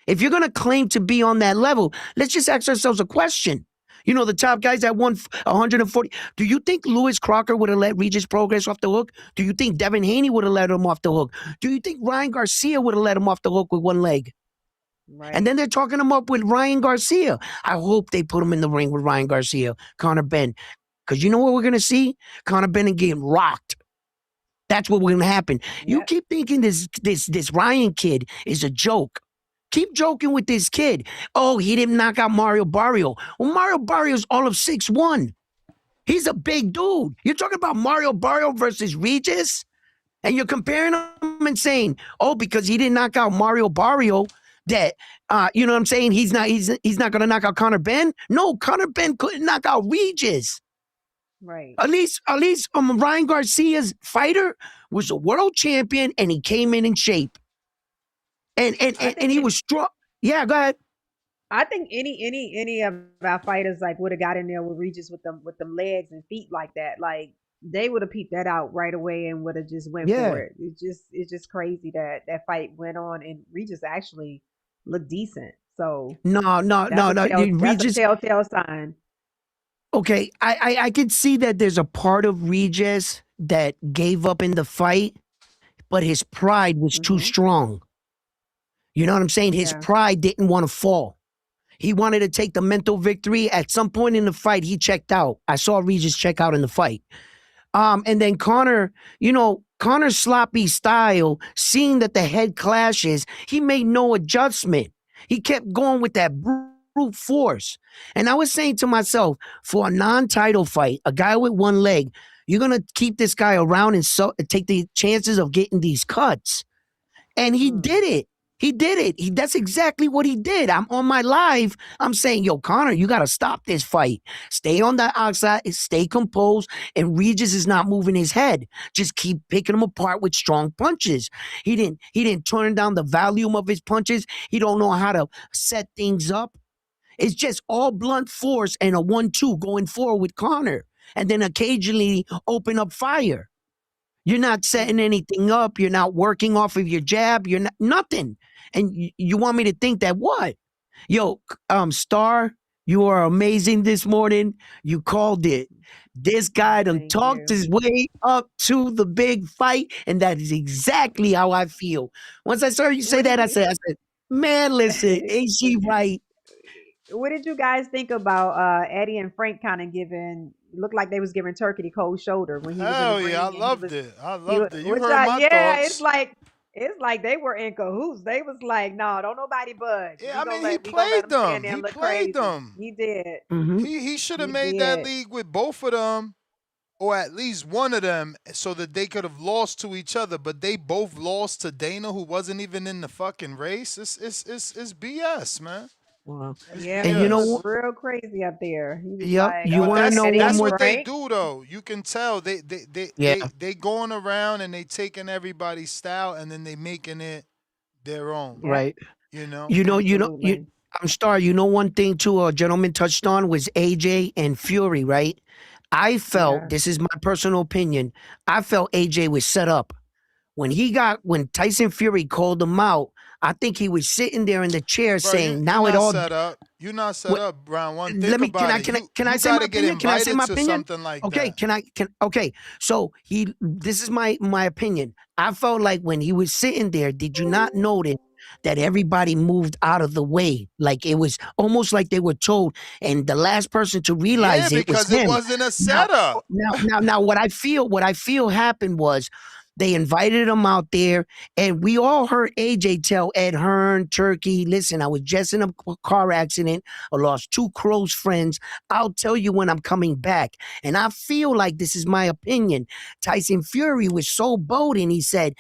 If you're gonna claim to be on that level, let's just ask ourselves a question. You know, the top guys that won 140. Do you think Lewis Crocker would have let Regis Prograis off the hook? Do you think Devin Haney would have let him off the hook? Do you think Ryan Garcia would have let him off the hook with one leg? Right. And then they're talking him up with Ryan Garcia. I hope they put him in the ring with Ryan Garcia, Conor Benn. Because you know what we're going to see? Conor Benn getting rocked. That's what we're going to happen. You Yep. keep thinking this Ryan kid is a joke. Keep joking with this kid. Oh, he didn't knock out Mario Barrio. Well, Mario Barrio's all of 6'1". He's a big dude. You're talking about Mario Barrio versus Regis? And you're comparing them and saying, oh, because he didn't knock out Mario Barrio, that you know what I'm saying? He's not going to knock out Conor Benn. No, Conor Benn couldn't knock out Regis. Right. At least Ryan Garcia's fighter was a world champion, and he came in shape, and he was strong. Yeah, go ahead. I think any of our fighters like would have got in there with Regis with them legs and feet like that. Like they would have peeped that out right away and would have just went for it. It's just crazy that fight went on and Regis actually looked decent. So No. that's Regis. a telltale sign. Okay, I could see that there's a part of Regis that gave up in the fight, but his pride was too strong. You know what I'm saying? His pride didn't want to fall. He wanted to take the mental victory. At some point in the fight, he checked out. I saw Regis check out in the fight. And then Conor, Conor's sloppy style, seeing that the head clashes, he made no adjustment. He kept going with that brute force. And I was saying to myself, for a non-title fight, a guy with one leg, you're going to keep this guy around and take the chances of getting these cuts. And he did it. He did it. That's exactly what he did. I'm on my live. I'm saying, yo, Conor, you got to stop this fight. Stay on the outside, stay composed, and Regis is not moving his head. Just keep picking him apart with strong punches. He didn't turn down the volume of his punches. He don't know how to set things up. It's just all blunt force and a 1-2 going forward with Conor, and then occasionally open up fire. You're not setting anything up. You're not working off of your jab. You're not nothing. And you want me to think that what? Yo, Star, you are amazing this morning. You called it. This guy done talked his way up to the big fight, and that is exactly how I feel. Once I saw you say that, I said, man, listen, ain't she right? What did you guys think about Eddie and Frank kind of looked like they was giving Turkey the cold shoulder when he was in the ring? I loved it. You heard my thoughts. It's like they were in cahoots. They was like, no, don't nobody budge. Yeah, he played them. He played them. He did. He should have made that league with both of them, or at least one of them, so that they could have lost to each other. But they both lost to Dana, who wasn't even in the fucking race. It's BS, man. Wow. Yeah, and you know what? Real crazy up there. You want to know that's one what they do, though. You can tell they going around and they taking everybody's style and then they making it their own. Right. You know. I'm Star. You know one thing too. A gentleman touched on was AJ and Fury. Right. I felt this is my personal opinion. I felt AJ was set up when Tyson Fury called him out. I think he was sitting there in the chair saying, "Now it all set up. You're not set up, round one. Let me. Can I say my opinion? Can I say my opinion? Something like okay. That. Okay. So this is my opinion. I felt like when he was sitting there, did you not notice that everybody moved out of the way? Like it was almost like they were told, and the last person to realize it was him. Because it wasn't a setup. Now, what I feel happened was, they invited him out there, and we all heard AJ tell Ed Hearn, Turkey, listen, I was just in a car accident. I lost 2 close friends. I'll tell you when I'm coming back. And I feel like, this is my opinion, Tyson Fury was so bold, and he said,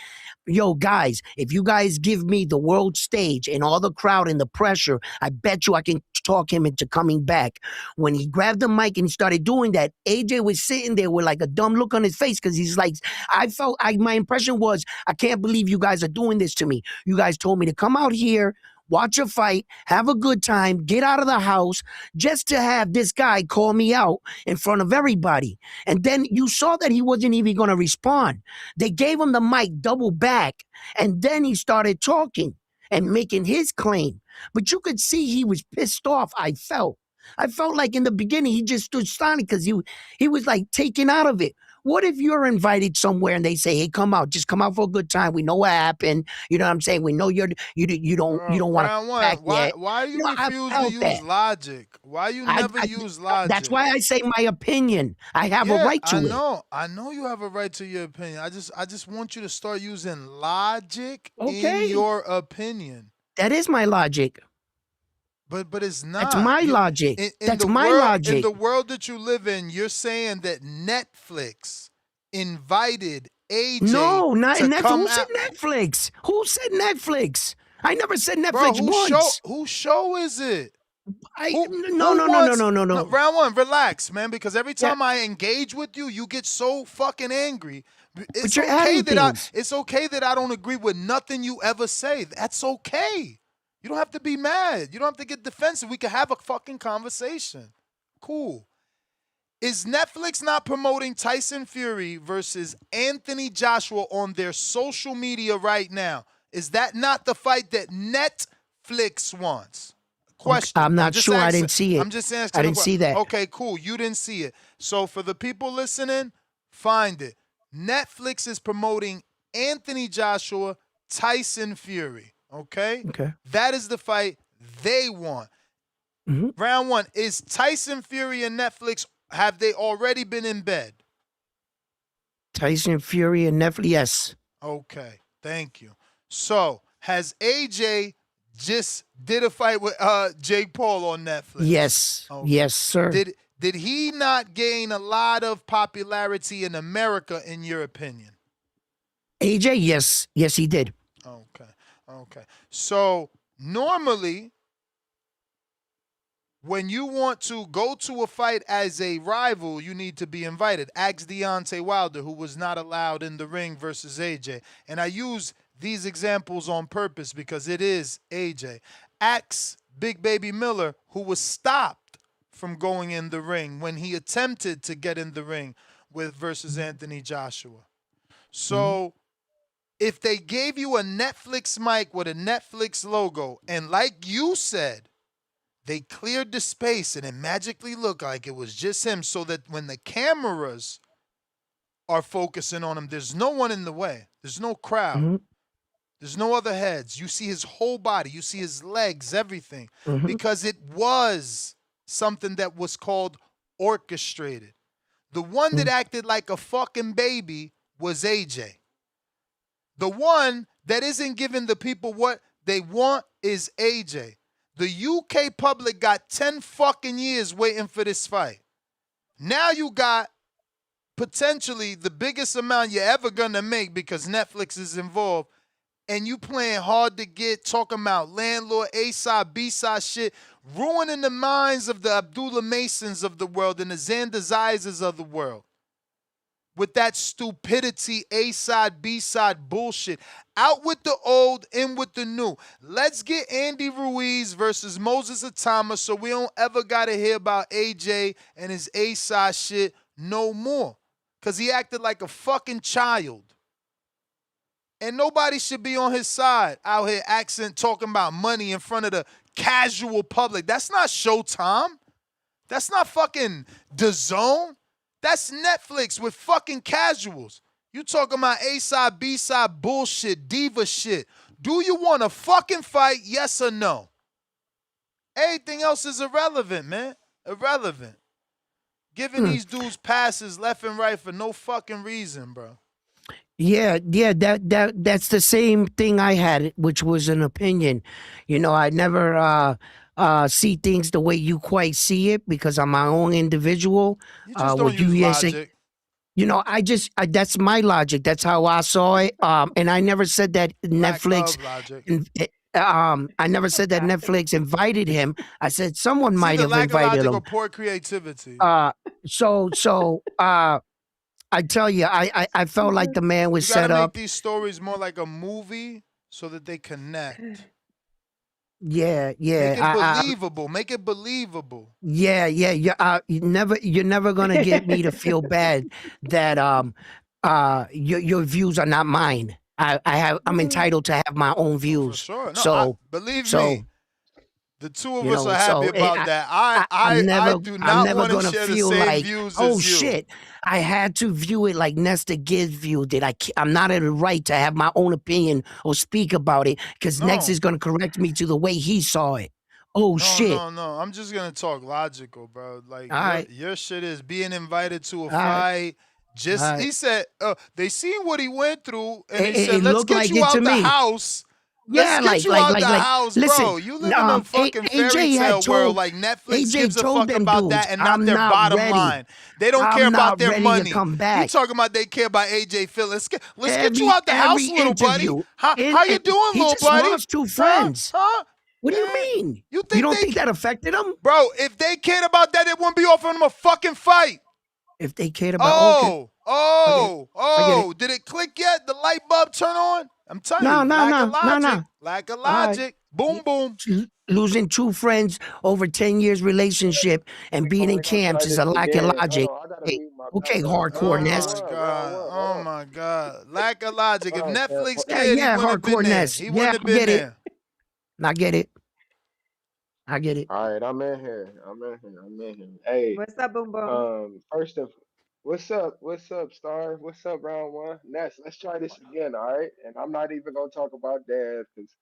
yo, guys, if you guys give me the world stage and all the crowd and the pressure, I bet you I can talk him into coming back. When he grabbed the mic and he started doing that, AJ was sitting there with like a dumb look on his face, because he's like, my impression was, I can't believe you guys are doing this to me. You guys told me to come out here, watch a fight, have a good time, get out of the house, just to have this guy call me out in front of everybody. And then you saw that he wasn't even going to respond. They gave him the mic double back, and then he started talking. and making his claim. But you could see he was pissed off. I felt like in the beginning he just stood silent because he was like taken out of it. What if you're invited somewhere and they say, "Hey, come out, just come out for a good time. We know what happened. You know what I'm saying? We know you don't want to Round come back one. Why yet." why do You you know, I refuse to felt use that. logic? Why you never use That's logic? why I say my opinion. I have a Yeah, right to it. I know you have a right to your opinion. I just want you to start using logic in Okay, your opinion. that is my logic. But it's That's not. my logic. In That's the my world logic. that you live in, you're saying that Netflix invited AJ No, not to Netflix. come Who said out. Netflix? Who said Netflix? I never said Bro, Netflix once. whose show is it? I Who no no no no wants no no no, no. round one, relax, man, because every Yeah, time I engage with you, you get so fucking angry. but you're adding things. It's okay that I don't agree with nothing you ever say. That's okay. You don't have to be mad. You don't have to get defensive. We can have a fucking conversation. Cool. Is Netflix not promoting Tyson Fury versus Anthony Joshua on their social media right now? Is that not the fight that Netflix wants? Okay, Question. I'm I'm not just sure. I asking. didn't see I'm it. just I asking a didn't question. see that. Okay, cool. You didn't see it. So for the people listening, find it. Netflix is promoting Anthony Joshua, Tyson Fury. Okay? Okay. That is the fight they want. hmm Round one. Is Tyson Fury and Netflix, have they already been in bed? Tyson Fury and Netflix. Yes. Okay. Thank you. So has AJ just did a fight with Jake Paul on Netflix? Yes. Okay. Yes, sir. Did he not gain a lot of popularity in America, in your opinion? AJ. Yes. Yes, he did. Okay. Okay. So normally, when you want to go to a fight as a rival, you need to be invited. Ask Deontay Wilder, who was not allowed in the ring versus AJ. And I use these examples on purpose because it is AJ. Ask Big Baby Miller, who was stopped from going in the ring when he attempted to get in the ring with versus Anthony Joshua. So if they gave you a Netflix mic with a Netflix logo, and like you said, they cleared the space and it magically looked like it was just him, so that when the cameras are focusing on him, there's no one in the way. There's no crowd. hmm There's no other heads. You see his whole body. You see his legs, everything. hmm Because it was something that was called orchestrated. The one that acted like a fucking baby was AJ. The one that isn't giving the people what they want is AJ. The UK public got 10 fucking years waiting for this fight. Now you got potentially the biggest amount you're ever gonna make because Netflix is involved, and you playing hard to get, talking about landlord, A-side, B-side shit, ruining the minds of the Abdullah Masons of the world and the Xander Zizes of the world. With that stupidity, A-side, B-side bullshit. Out with the old, in with the new. Let's get Andy Ruiz versus Moses Atama so we don't ever gotta hear about AJ and his A-side shit no more. Because he acted like a fucking child. And nobody should be on his side out here talking about money in front of the casual public. That's not Showtime. That's not fucking DAZN. That's Netflix with fucking casuals. You talking about A-side, B-side bullshit, diva shit. Do you want to fucking fight, yes or no? Everything else is irrelevant, man. Irrelevant. Giving these dudes passes left and right for no fucking reason, bro. Yeah, that's the same thing I had, which was an opinion. You know, I never see things the way you quite see it because I'm my own individual. You just don't What you use hear say, logic. you know, that's my logic. That's how I saw it. And I never said that Lack Netflix. of logic. I never said that Netflix invited him. I said someone It's might either have lack of invited logic or him. poor creativity. So I tell you, I felt like the man was You gotta set make up. these stories more like a movie so that they connect. Yeah, Make it yeah. believable. Make it believable. Yeah. You're never gonna get me to feel bad that your views are not mine. I'm entitled to have my own For views. sure. No, So believe so me, the two of you us know, are happy so about that. I'm I never do I'm not never want to gonna share the feel same like, views oh as you. shit, I had to view it like Nestor Gibbs viewed it. I'm not at a right to have my own opinion or speak about it because Next No. is gonna correct me to the way he saw it. Oh No, shit. no. I'm just gonna talk logical, bro. Like All right, your shit is being invited to a all right, fight. all Just right. he said they seen what he went through, and they It said, "Let's looked get like you it to out the me. house. Let's Yeah, get you out the like. house, Listen, bro. You live in a fucking fairy AJ had tale world. told Like Netflix AJ gives a told fuck them about dudes, that and not I'm their not bottom ready. line. They don't care I'm about not their ready to money. come You back. talking about they care about AJ Phil? Let's get you out the Every house, little buddy. interview, How you doing, he little just buddy? lost two Huh? friends. Huh? What do you Man, mean? you You think don't they think that affected him? Bro, if they cared about that, they wouldn't be offering them a fucking fight. If they cared about, okay, I get it. I get it. Did it click yet? The light bulb turn on? I'm telling No, you, no, lack of no, no, no. logic. Lack of All right. logic. Boom, boom. Losing two friends over 10 years relationship and being in We're gonna camps try is this a lack of again. Hold logic. on, I gotta Hey, mute my okay, Oh round hardcoreness. my one, round God. one. Hold Oh on. my God. Lack of logic. If Hold on, champ. Netflix Yeah, cared, he yeah, wouldn't have been there. hardcoreness. He Yeah, wouldn't have I been get it. there. I get it. I get it. All right, I'm in here. Hey, What's up, boom boom? first of, what's up? What's up, Star? What's up, round one? Let's try this again, all right? And I'm not even gonna talk about Dad because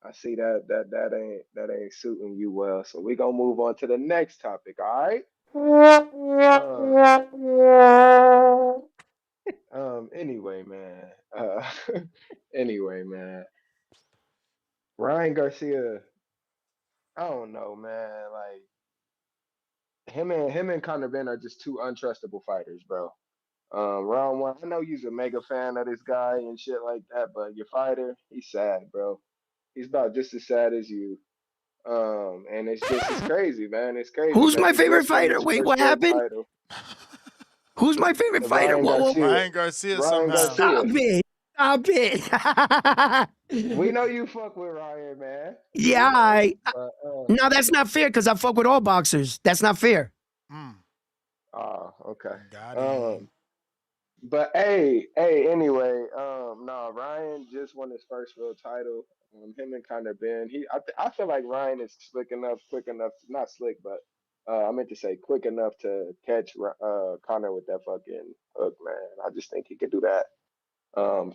I see that ain't suiting you well. So we gonna move on to the next topic, all right? Anyway, man. Anyway, man. Ryan Garcia, I don't know, man. Like him and Conor Benn are just two untrustable fighters, bro. Round one, I know you're a mega fan of this guy and shit like that, but your fighter, he's sad, bro. He's about just as sad as you. And it's crazy, man. It's crazy, Who's man. my He favorite just won fighter? his Wait, first what world happened? title. Who's my favorite fighter? Ryan Whoa, whoa. Garcia. Ryan Garcia Ryan somehow. Garcia. Stop it. Stop it. We know you fuck with Ryan, man. Yeah, But no, that's not fair because I fuck with all boxers. That's not fair. okay. Got him. But anyway, no, Ryan just won his first world title. Him and Conor Benn. I feel like Ryan is slick enough, quick enough, not slick, but I meant to say quick enough to catch Conor with that fucking hook, man. I just think he could do that.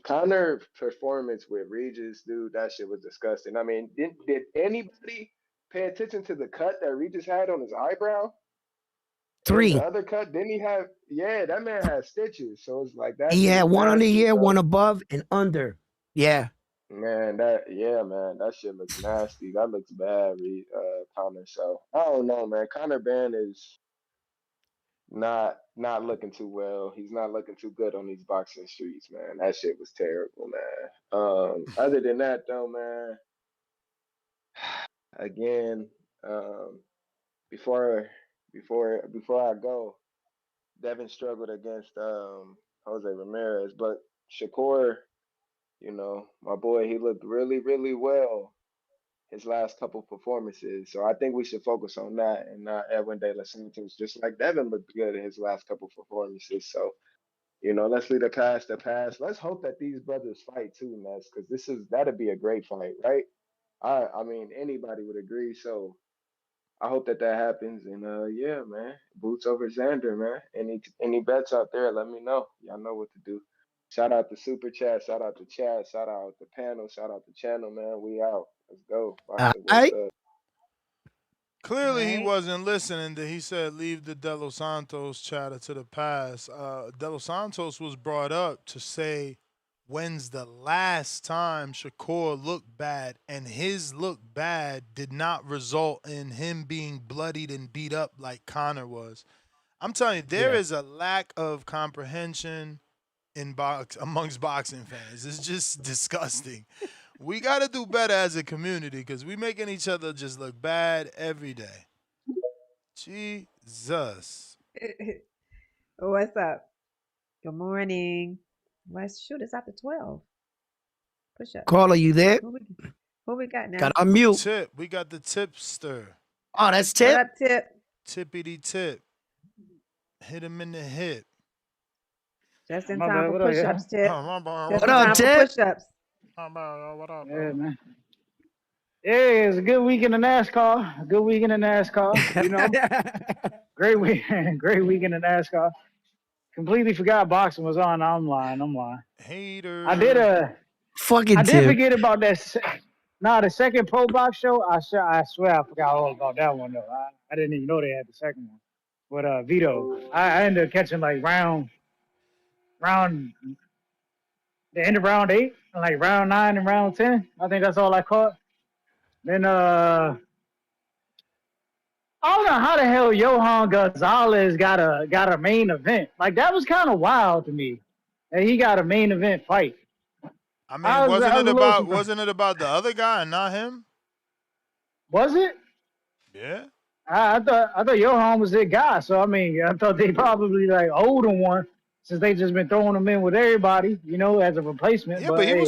Conor performance with Regis, dude, that shit was disgusting. I mean, did anybody pay attention to the cut that Regis had on his eyebrow? And 3. the other cut, didn't he have? Yeah, that man had stitches. So it's like that He shit had was one under nasty, here, bro. one above, and under. Yeah. Man, that shit looks nasty. That looks bad, Conor. So I don't know, man. Conor Benn is not looking too well. He's not looking too good on these boxing streets, man. That shit was terrible, man. Other than that, though, man. Again, before before I go, Devin struggled against Jose Ramirez, but Shakur, my boy, he looked really, really well his last couple performances. So I think we should focus on that and not Edwin De Los Santos, just like Devin looked good in his last couple performances. So, let's leave the past the past. Let's hope that these brothers fight too, Ness, because that'd be a great fight, right? I mean anybody would agree. So I hope that happens. And yeah, man, boots over Xander, man. Any bets out there? Let me know. Y'all know what to do. Shout out to Super Chat. Shout out to Chat. Shout out to Panel. Shout out to Channel, man. We out. Let's go. All Boxing Voice right. up. Clearly, he Right. wasn't listening. He said, "Leave the De Los Santos chatter to the past." De Los Santos was brought up to say, "When's the last time Shakur looked bad?" And his look bad did not result in him being bloodied and beat up like Conor was. I'm telling you, there Yeah. is a lack of comprehension amongst boxing fans. It's just disgusting. We got to do better as a community because we making each other just look bad every day. Jesus. What's up? Good morning. Let's shoot. It's after 12. Push up. Caller, you there? Who we got now? Got to unmute. Tip. We got the tipster. Oh, that's What Tip. up, Tip? Tippity tip. Hit him in the hip. Just in My time bad. for What up, yeah? push-ups, Tip. Oh, my bad. Just What What in up, up, time bro? for Tip? push-ups. Oh, bro. What up, Yeah, bro? man. Yeah, it's a good weekend in NASCAR. A good weekend in NASCAR. You know, great weekend. Great weekend in NASCAR. Completely forgot boxing was on. I'm lying. I did Hater. a. I Fucking did Tip. forget about that. The second pro box show. I swear I forgot all about that one though. I didn't even know they had the second one. But Vito, I ended up catching like round the end of round 8, and like round 9 and round 10. I think that's all I caught. Then I don't know how the hell Johan Gonzalez got a main event. Like that was kind of wild to me. That he got a main event fight. I mean, I was a little surprised. wasn't it about the other guy and not him? Was it? Yeah. I thought Johan was their guy. So I mean, I thought they probably like owed him one since they just been throwing him in with everybody, as a replacement. Yeah, but But hey,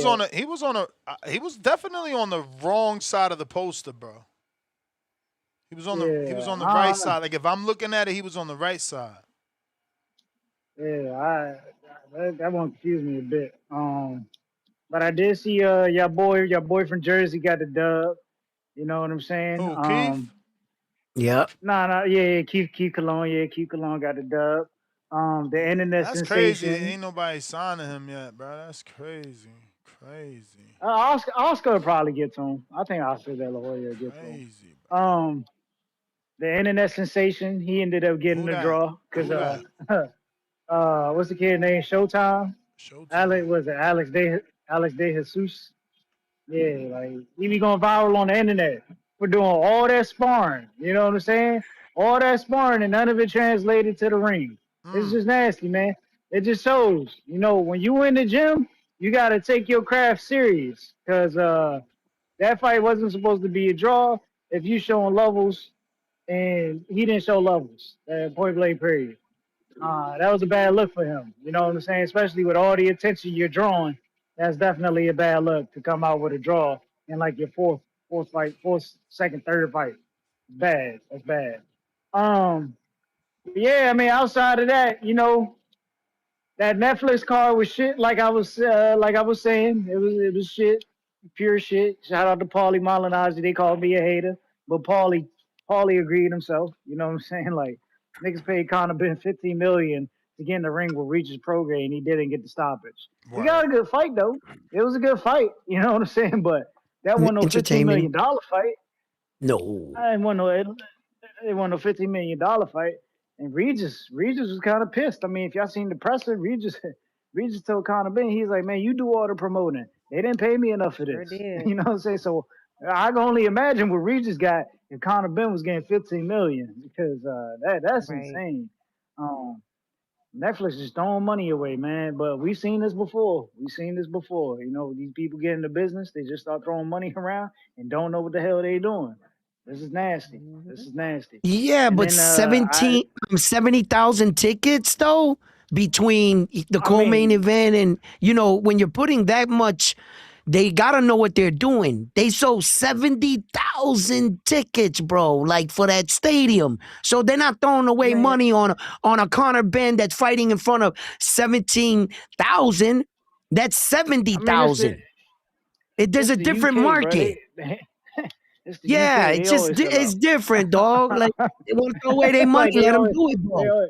he was definitely on the wrong side of the poster, bro. He was yeah, on the I right don't know. side. Like if I'm looking at it, he was on the right side. Yeah, that one confused me a bit. But I did see your boy from Jersey got the dub. You know what I'm saying? Who, Keith? Yep. Yeah, Keith Cologne, Keith Cologne got the dub. The internet That's crazy. sensation, Ain't nobody signing him yet, bro. That's crazy. Crazy. Oscar will probably get to him. I think Oscar De La Hoya will get to him. Crazy, bro. The internet sensation, he ended up getting Who the that? draw because Who that? what's the kid name? Showtime. Showtime. Alex De Jesus? Yeah, like he be going viral on the internet for doing all that sparring. You know what I'm saying? All that sparring and none of it translated to the ring. It's just nasty, man. It just shows, when you in the gym, you got to take your craft serious because that fight wasn't supposed to be a draw if you showing levels and he didn't show levels. Point blank, period. That was a bad look for him. You know what I'm saying? Especially with all the attention you're drawing, that's definitely a bad look to come out with a draw in like your second, third fight. Bad. That's bad. Yeah, I mean, outside of that, that Netflix card was shit. Like I was saying, it was shit, pure shit. Shout out to Paulie Malignaggi. They called me a hater, but Paulie agreed himself. You know what I'm saying? Like niggas paid Conor Benn $15 million to get in the ring with Regis Prograis, and he didn't get the stoppage. He got a good fight though. It was a good fight. You know what I'm saying? But that wasn't no $15 Entertainment. million fight. No. I didn't want no. It wasn't no $15 million fight. And Regis was kind of pissed. I mean, if y'all seen the presser, Regis told Conor Benn, he's like, man, you do all the promoting. They didn't pay me enough for Sure this. did. You know what I'm saying? So I can only imagine what Regis got if Conor Benn was getting $15 million because that's Right. insane. Netflix is throwing money away, man. But we've seen this before. These people get into business, they just start throwing money around and don't know what the hell they doing. This is nasty. Yeah, And but then 70,000 tickets though between the I co-main mean, event and when you're putting that much, they gotta know what they're doing. They sold 70,000 tickets, bro, like for that stadium. So they're not throwing away Man, money on a Conor Benn that's fighting in front of 17,000. That's I mean, 70,000. There's it's a the different UK, bro. market. It's the Yeah, UK. They it's just always sell it's out. different, dog. Like they want to throw away their money, Like they let them always, do it, bro.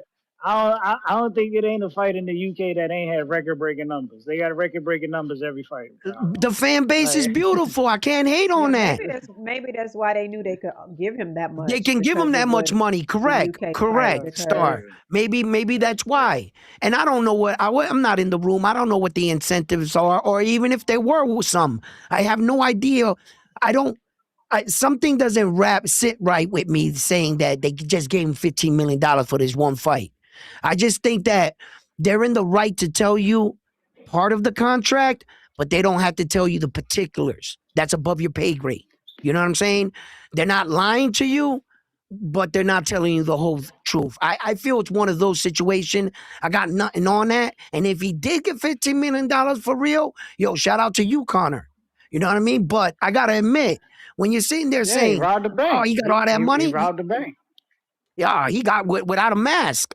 I don't think it ain't a fight in the UK that ain't had record breaking numbers. They got record breaking numbers every fight. The fan base is Like, beautiful. I can't hate yeah, on that. maybe that's why they knew they could give him that They much can give them because that of much money. the Correct. UK fight. Correct. Because Star. Maybe that's why. And I don't know I'm not in the room. I don't know what the incentives are, or even if there were some. I have no idea. Something doesn't sit right with me saying that they just gave him $15 million for this one fight. I just think that they're in the right to tell you part of the contract, but they don't have to tell you the particulars. That's above your pay grade. You know what I'm saying? They're not lying to you, but they're not telling you the whole truth. I feel it's one of those situations. I got nothing on that. And if he did get $15 million for real, shout out to you, Conor. You know what I mean? But I got to admit, when you're sitting there yeah, he saying, robbed the oh, bank. he got all that He money. robbed the bank. Yeah, he got without a mask.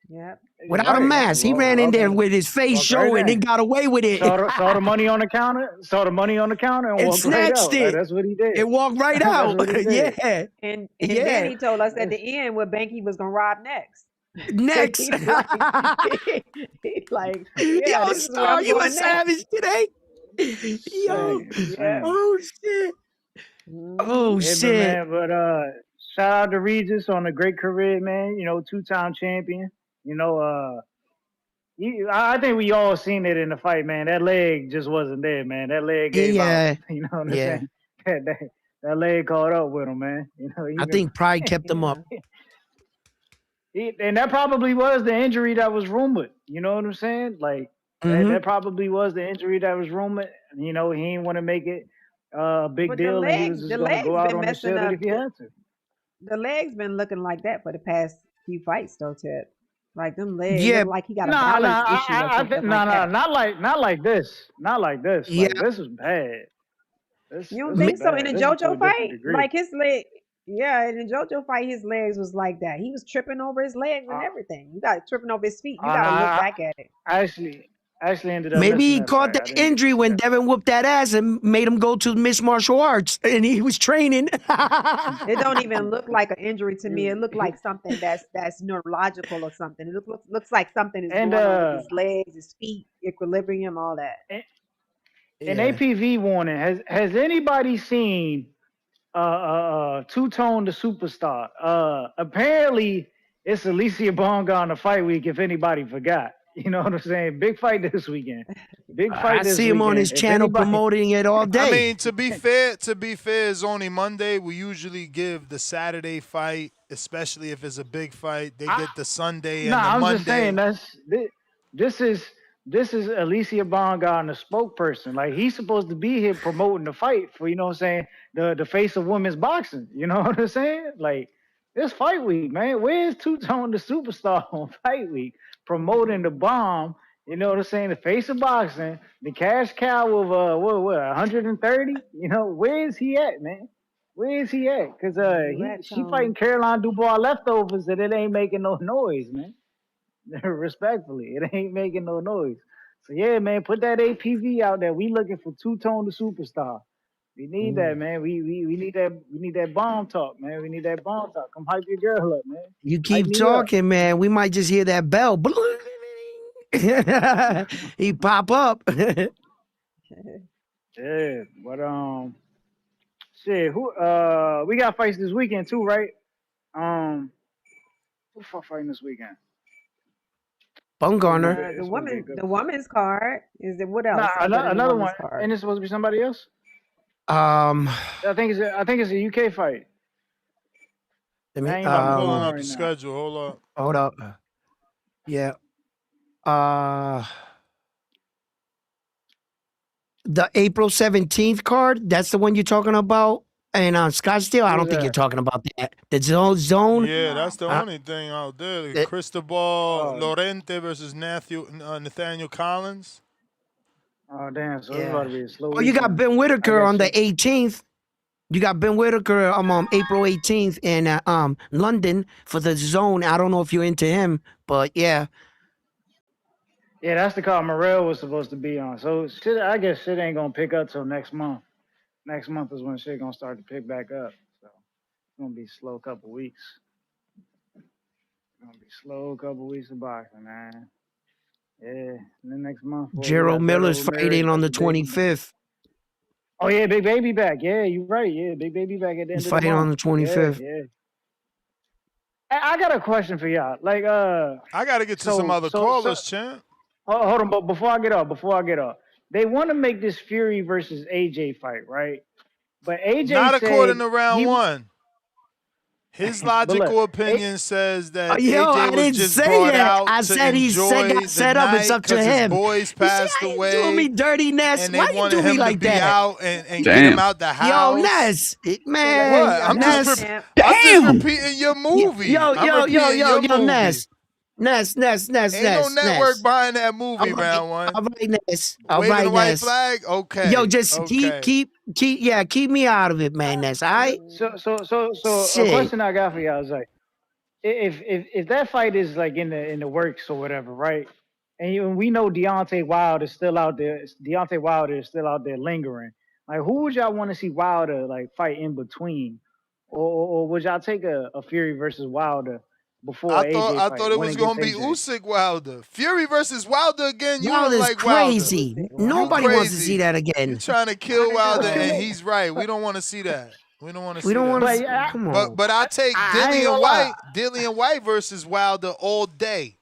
yep. Without a Right. mask. He Well, ran in there okay. with his face Walked right showing in. and got away with it. Saw the money on the counter. Saw the money on the counter and And walked right snatched out. Like, it. that's what he did. It walked right That's out. what he did. Yeah. And Yeah. then he told us at the end what bank he was gonna rob next. Next. He's like, yeah, Yo, this is where Star, I'm you a going next. savage today. Yo. Yeah. Oh shit. Oh Yeah, shit. but shout out to Regis on a great career, man. You know, 2-time champion. You know, I think we all seen it in the fight, man. That leg just wasn't there, man. That leg gave Yeah. out. You know what I'm Yeah. saying? That leg caught up with him, man. You know, I think pride kept him up. And that probably was the injury that was rumored. You know what I'm saying? Like that probably was the injury that was rumored. You know, he didn't want to make it a big But deal, and he was just going to go out on the shield if he had to. The legs been looking like that for the past few fights, though, Ted. Like them legs Yeah. look like he got a balance issue or something like that. not like this. Not like this. Yeah. Like this was bad. You don't think so? In the This is to a JoJo different fight, degree. like his leg, yeah, in the JoJo fight, his legs was like that. He was tripping over his legs and everything. You got tripping over his feet. You got to look back at it. I actually ended up Maybe missing he that caught fight. I that didn't get to injury see when that. Devin whooped that ass and made him go to mixed martial arts and he was training. It don't even look like an injury to me. It looked like something that's neurological or something. It looks like something is going on with his legs, his feet, equilibrium, all that. An APV warning. Has anybody seen Two-Tone the Superstar? Apparently it's Alicia Bonga on the fight week, if anybody forgot. You know what I'm saying? Big fight this weekend. Big fight I this see him weekend. on his If channel anybody- promoting it all day. I mean, to be fair, it's only Monday. We usually give the Saturday fight, especially if it's a big fight. They get the Sunday and the I'm Monday. just saying this is Alicia Bonga, the spokesperson. Like he's supposed to be here promoting the fight for, you know what I'm saying, the face of women's boxing. You know what I'm saying? Like this fight week, man. Where's Two-Tone the Superstar on fight week promoting the bomb? You know what I'm saying? The face of boxing, the cash cow of what 130. You know, where is he at, man? Where is he at? Because she fighting Caroline Dubois leftovers, and it ain't making no noise, man. Respectfully, it ain't making no noise. So yeah, man, put that APV out there. We looking for Two-Tone the Superstar. We need that, man. We need that. We need that bomb talk, man. We need that bomb talk. Come hype your girl up, man. You keep talking, man. We might just hear that bell. He pop up. Yeah, but shit. Who we got fights this weekend too, right? Who fighting this weekend? Bumgarner. The women's card is it? What else? Another one. Card? And it's supposed to be somebody else. I think it's a UK fight. Let me, I'm pulling up the schedule. Hold up. Yeah. The April 17th card. That's the one you're talking about. And on Scottsdale, I don't think you're talking about that. The zone. Yeah, that's the only thing out there. Cristobal Lorente versus Nathaniel Collins. Oh damn! So it's about to be a slow. Oh, you got Ben Whitaker on the 18th. You got Ben Whitaker on April 18th in London for the zone. I don't know if you're into him, but yeah. Yeah, that's the card Morrell was supposed to be on. So I guess shit ain't gonna pick up till next month. Next month is when shit gonna start to pick back up. So it's gonna be a slow couple weeks. It's gonna be slow couple weeks of boxing, man. Yeah, and then next month. Gerald Miller's fighting on the 25th. Oh yeah, Big Baby back. Yeah, you're right. Yeah, Big Baby back at the end He's of fighting the month. on the 25th. Yeah. I got a question for y'all. Like, I gotta get to some other callers, champ. Hold on, but before I get off, they want to make this Fury versus AJ fight, right? But AJ not according said to round one. His logical opinion says that AJ was just brought out I to said he got set up. It's up to him. His boys passed away. Doing me dirty, Ness. And they Why you wanted do me him like to be that? out and get him out the house. Yo, Ness, man. What? I'm just repeating your movie. Yo, Ness. Ness. Ain't no network buying that movie, round one. All right, Ness. Waving the white flag? Okay. Yo, just keep me out of it, man, Ness. All right? So a question I got for y'all is like, if that fight is like in the works or whatever, right? And we know Deontay Wilder is still out there. Deontay Wilder is still out there lingering. Like, who would y'all want to see Wilder like fight in between, or would y'all take a Fury versus Wilder before AJ I fight, thought it win was against gonna be AJ? Usyk Wilder. Fury versus Wilder again. You don't Wilder's like Wilder. crazy. You Nobody wants to see crazy. that You again. trying to kill Wilder, What you and mean? he's right. We don't want to see that. We don't want to We see don't want that. to. But Come on. But I take I ain't gonna lie. Dillian White versus Wilder all day.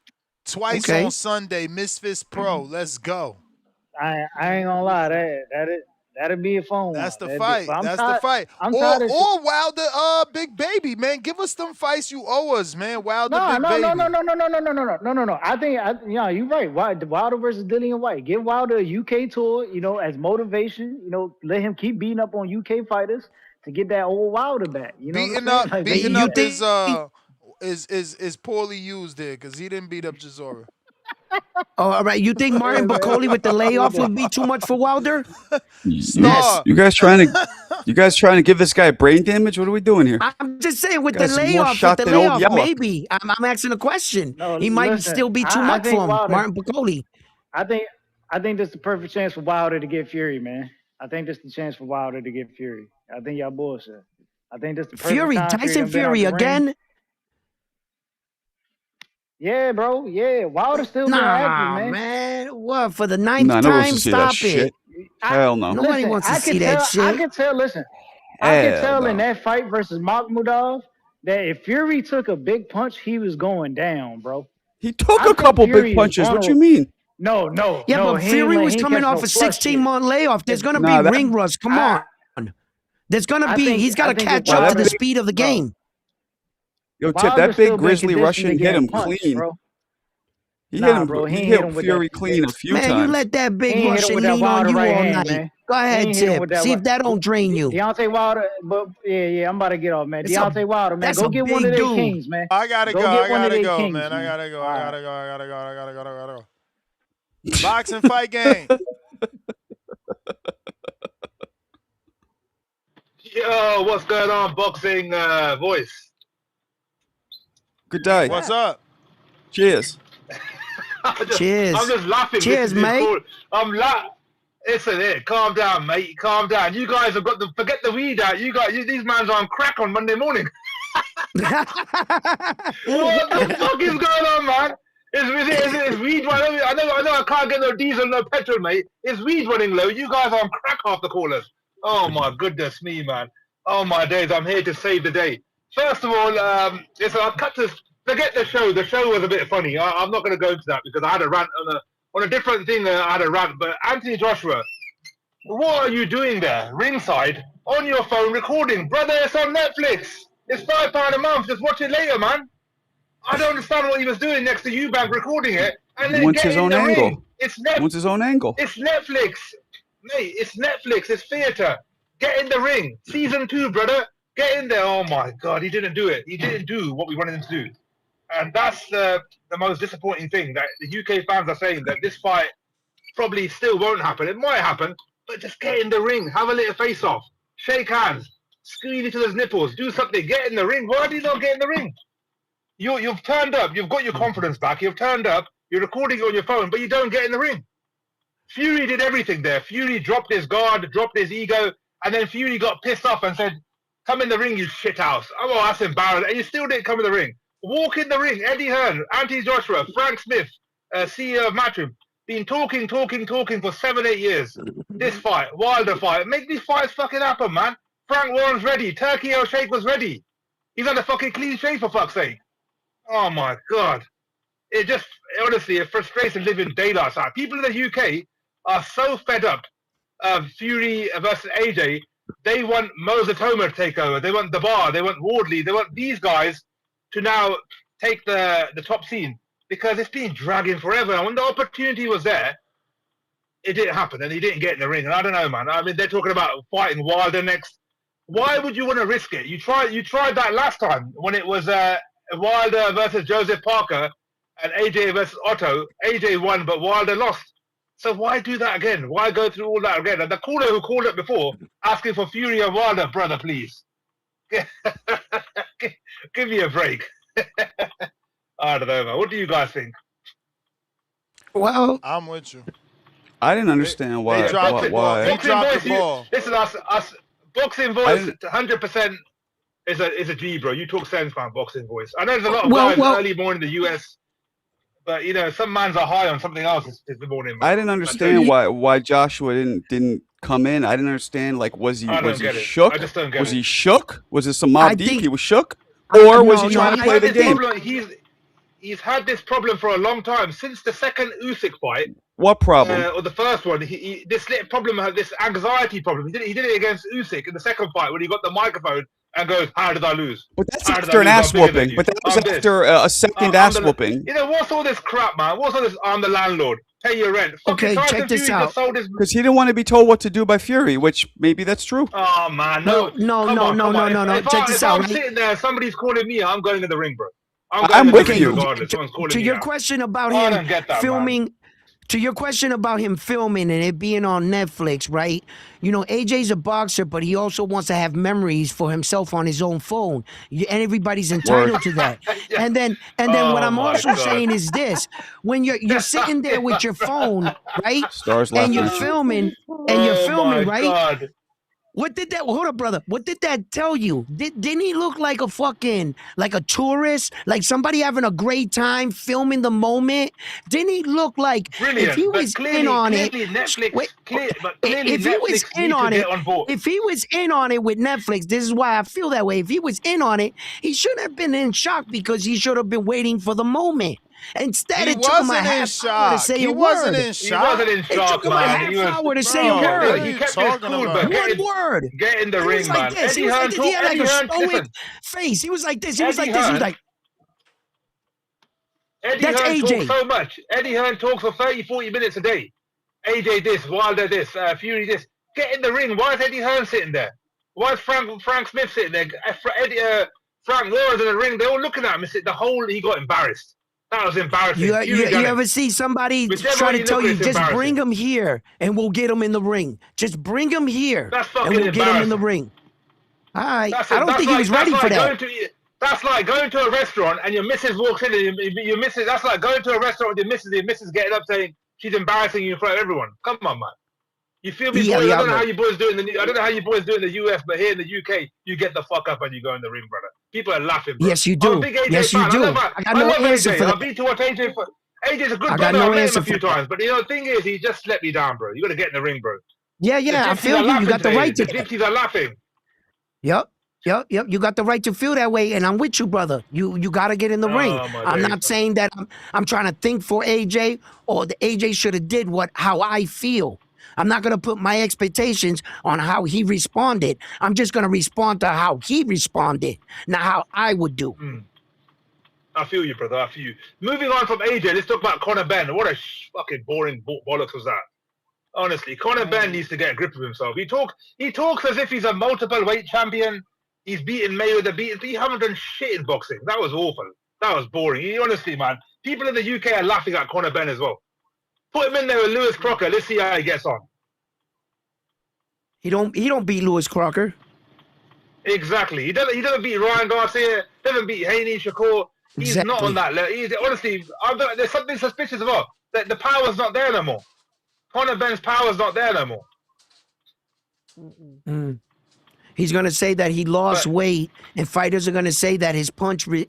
Twice on Okay. Sunday, Misfits Pro. Let's go. I ain't gonna lie. That'd be a fun one. That's the fight. But That's the fight. I'm Or tired of. Wilder, Big Baby, man. Give us them fights you owe us, man. Wilder, No, Big no, no, Baby. no, no, no, no, no, no, no, no, no, no. You're right. Wilder versus Dillian White. Give Wilder a UK tour, as motivation. Let him keep beating up on UK fighters to get that old Wilder back. You know what I'm saying? Like, let's Beating do You up that. is poorly used there because he didn't beat up Chisora. Oh, all right. You think Martin Bacoli with the layoff would be too much for Wilder? Star. You guys trying to give this guy brain damage? What are we doing here? I'm just saying with the Guy's more layoff, shot than old Yeller. maybe. I'm asking a question. No, He might listen, still be too I much think for him, Wilder. Martin Bacoli. I think this is the perfect chance for Wilder to get Fury, man. I think this is the chance for Wilder to get Fury. I think y'all bullshit. I think this is the perfect Fury, time. Tyson Fury again? Yeah, bro. Yeah, Wilder's still getting active, man. What, for the ninth Nah, nobody wants time? to see that Stop it. shit. Hell no. Nobody wants to see that shit. I could tell, listen, I could Hell tell in no. that fight versus Makhmudov that if Fury took a big punch, he was going down, bro. He took a couple Fury big punches. What vulnerable. you mean? No. Yeah, but Fury was he coming catch off no a flush shit. 16-month layoff. There's going to Nah, be that- ring rust. Come on. There's going to be, he's got to catch Nah, up that to the big- speed of the game. Yo, Tip, Wilder's that still big been grizzly conditioned Russian to hit get him punched, clean. bro. He Nah, hit him. bro, he He ain't hit hit him with Fury that. clean a few Man, times. you let that big He ain't hit him Russian with that lean on Wilder you right all hand, night. man. Go He ahead, ain't hit him Tip. with that See if that don't drain you. Deontay Wilder, but yeah, I'm about to get off, man. It's Deontay Wilder, man, that's go a get one big of their dude. kings, man. I gotta go. Go get I one of gotta their go, kings, man. I man. gotta go. All I right. gotta go. Boxing fight game. Yo, what's going on, boxing voice? Good day. What's up? Cheers. Cheers. I'm just laughing. Cheers, listening to mate. this call. I'm laughing. Listen, here, calm down, mate. Calm down. You guys have got to forget the weed out. These mans are on crack on Monday morning. What the fuck is going on, man? Is weed running? I know. I can't get no diesel, no petrol, mate. Is weed running low? You guys are on crack, half the callers. Oh my goodness me, man. Oh my days. I'm here to save the day. First of all, listen, I'll cut to forget the show. The show was a bit funny. I'm not going to go into that because I had a rant on a different thing. I had a rant. But Anthony Joshua, what are you doing there, ringside, on your phone recording? Brother, it's on Netflix. It's £5 a month. Just watch it later, man. I don't understand what he was doing next to Eubank recording it. And then Wants get his in own the angle. ring. Wants his own angle. It's Netflix. Mate, it's Netflix. It's theatre. Get in the ring. Season 2, brother. Get in there. Oh, my God. He didn't do it. He didn't do what we wanted him to do. And that's the most disappointing thing, that the UK fans are saying that this fight probably still won't happen. It might happen, but just get in the ring. Have a little face-off. Shake hands. Squeeze each other's nipples. Do something. Get in the ring. Why do you not get in the ring? You've turned up. You've got your confidence back. You've turned up. You're recording on your phone, but you don't get in the ring. Fury did everything there. Fury dropped his guard, dropped his ego, and then Fury got pissed off and said, "Come in the ring, you shithouse." Oh, well, that's embarrassing. And you still didn't come in the ring. Walk in the ring. Eddie Hearn, Anthony Joshua, Frank Smith, CEO of Matchroom, been talking for 7-8 years. This fight, Wilder fight. Make these fights fucking happen, man. Frank Warren's ready. Turkey O'Shake was ready. He's had a fucking clean shave, for fuck's sake. Oh, my God. Honestly, it frustrates the living daylights out. People in the UK are so fed up of Fury versus AJ. They want Mo Zatomo to take over. They want The Bar. They want Wardley. They want these guys to now take the top scene because it's been dragging forever. And when the opportunity was there, it didn't happen and he didn't get in the ring. And I don't know, man. I mean, they're talking about fighting Wilder next. Why would you want to risk it? You tried that last time when it was Wilder versus Joseph Parker and AJ versus Otto. AJ won, but Wilder lost. So why do that again? Why go through all that again? And the caller who called it before, asking for Fury and Wilder, brother, please. Give me a break. I don't know, man. What do you guys think? Well, I'm with you. I didn't understand They why. dropped the ball. They Boxing dropped the voice. ball. Listen, us. Boxing I voice, didn't. 100% is a G, bro. You talk sense, man. Boxing voice. I know there's a lot of well, guys well. early morning in the US, but you know some mans are high on something else this morning, man. I didn't I tell understand you, why Joshua didn't come in. I didn't understand. Like, was I don't he get it. I shook? just don't get Was it. he shook? Was it some I Mob Deep? think He was shook, or was he no, no. trying to He's play had the this game? problem. He's had this problem for a long time since the second Usyk fight. What problem? Or the first one, this little problem, this anxiety problem. He did it against Usyk in the second fight when he got the microphone and goes, "How did I lose? But that's How did I after an lose? I'm ass bigger than whooping. you. But that was I'm this. after a second I'm ass the." whooping. You know what's all this crap, man? What's all this? I'm the landlord. Pay your rent. Fucking Okay, Tyson check this Fury just out. sold his. Because he didn't want to be told what to do by Fury, which maybe that's true. Oh man, No, no, no, no, no, no, no, no. Check this If out, I'm right? sitting there, and somebody's calling me, I'm going in the ring, bro. I'm going I'm in the with ring you. regardless. Someone's calling To me your out. question about I him don't get that, man. filming, to your question about him filming and it being on Netflix, right? You know, AJ's a boxer, but he also wants to have memories for himself on his own phone, and everybody's entitled to that. Yeah. And then what Oh I'm my also God. saying is this: when you're sitting there with your phone, right, Stars and laughing you're at you. filming, Oh my right? God. What did that? Hold up, brother. What did that tell you? Didn't he look like a fucking like a tourist, like somebody having a great time filming the moment? Didn't he look like if he Brilliant, but was in on it? Netflix, Wait, clearly if he was Netflix in need to on get it, on board. if he was in on it with Netflix, this is why I feel that way. If he was in on it, he shouldn't have been in shock because he should have been waiting for the moment. Instead, He it took him a wasn't in half hour to shock. say He a wasn't word. in He wasn't shock. in It took shock, him a man. half He was. hour to say a Bro, what word. are He you kept his talking cool, but about? One word. get in the And he was ring, like man. this. He Eddie was like Hearn this. He talk. had like Eddie a Hearn, stoic listen. face. He was like this. He was Eddie like this. He was Hearn. like, Eddie that's Hearn talks AJ. so much. Eddie Hearn talks for 30, 40 minutes a day. AJ this, Wilder this, Fury this. Get in the ring. Why is Eddie Hearn sitting there? Why is Frank Smith sitting there? Frank Warren's in the ring. They're all looking at him. He got embarrassed. That was embarrassing. Fury done You it. ever see somebody Whichever try way to you tell look at it, you, it's just bring embarrassing. him here and we'll get him in the ring. Just bring him here That's and fucking we'll get him in the embarrassing. ring. All right. That's I it. don't think he was ready for that. That's like going to a restaurant and your missus walks in and your missus. That's like going to a restaurant with your missus getting up saying she's embarrassing you in front of everyone. Come on, man. You feel me, Yeah, boys? I don't know how diablo. you boys do it I don't know how you boys do it in the US, but here in the UK, you get the fuck up and you go in the ring, brother. People are laughing, bro. Yes, you I'm a do. big AJ Yes, you fan. do. I got I no love answer AJ. for I've that. been to watch AJ for. AJ's a good I got brother. no I've met him answer a few for that. times, but the thing is, he just let me down, bro. You got to get in the ring, bro. Yeah, The I gypsies feel are you. You laughing got the today. right to The that. gypsies are laughing. Yep. You got the right to feel that way, and I'm with you, brother. You got to get in the ring. Oh my I'm days, not saying that I'm trying to think for AJ or the AJ should have did how I feel. I'm not gonna put my expectations on how he responded. I'm just gonna respond to how he responded, not how I would do. I feel you, brother. I feel you. Moving on from AJ, let's talk about Conor Benn. What a fucking boring bollocks was that? Honestly, Conor Benn needs to get a grip of himself. He talks as if he's a multiple weight champion. He's beaten Mayweather, he haven't done shit in boxing. That was awful. That was boring. Honestly, man, people in the UK are laughing at Conor Benn as well. Put him in there with Lewis Crocker. Let's see how he gets on. He don't beat Lewis Crocker. Exactly. He doesn't beat Ryan Garcia. Doesn't beat Haney Shakur. He's not on that level. Honestly, there's something suspicious about that. The power's not there no more. Conor Benn's power's not there no more. He's gonna say that he lost weight, and fighters are gonna say that his punch, his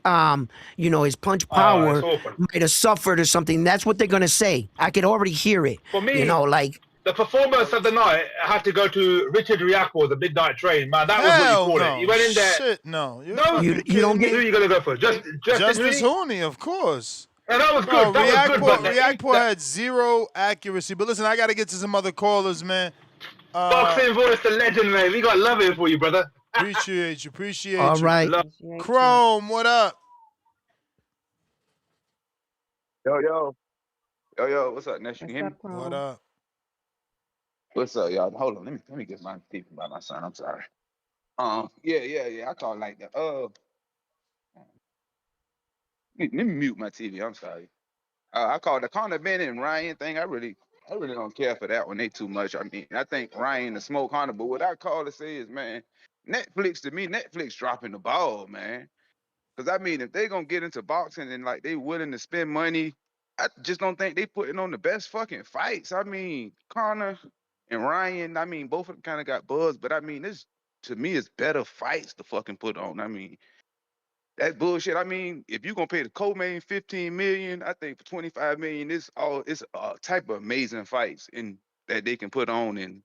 punch power might have suffered or something. That's what they're gonna say. I could already hear it. For me, like the performance of the night had to go to Richard Riakpo, the Midnight Train. Man, that was what you call it. He went in there. Shit, no. You don't get. Who are you gonna go for? Justice Hooney, of course. And that was good. That was good. But Riakpo had zero accuracy. But listen, I got to get to some other callers, man. Boxing voice, the legend, man. We got love it for you, brother. Appreciate you. All right. Chrome, what up? Yo. What's up, Ness? You can hear me? What up? What's up, y'all? Hold on. Let me get my people by my son. I'm sorry. Yeah. I call it like that. Let me mute my TV. I'm sorry. I call the Conor Benn and Ryan thing. I really don't care for that one. They too much. I mean, I think Ryan the smoke Conor, but what I call to say is, man, Netflix to me, Netflix dropping the ball, man. Because I mean, if they gonna get into boxing and like they willing to spend money, I just don't think they putting on the best fucking fights. I mean, Conor and Ryan, I mean, both of them kind of got buzz, but I mean, this to me is better fights to fucking put on. I mean, that bullshit. I mean, if you gonna pay the co-main 15 million, I think for 25 million, it's a type of amazing fights and that they can put on, and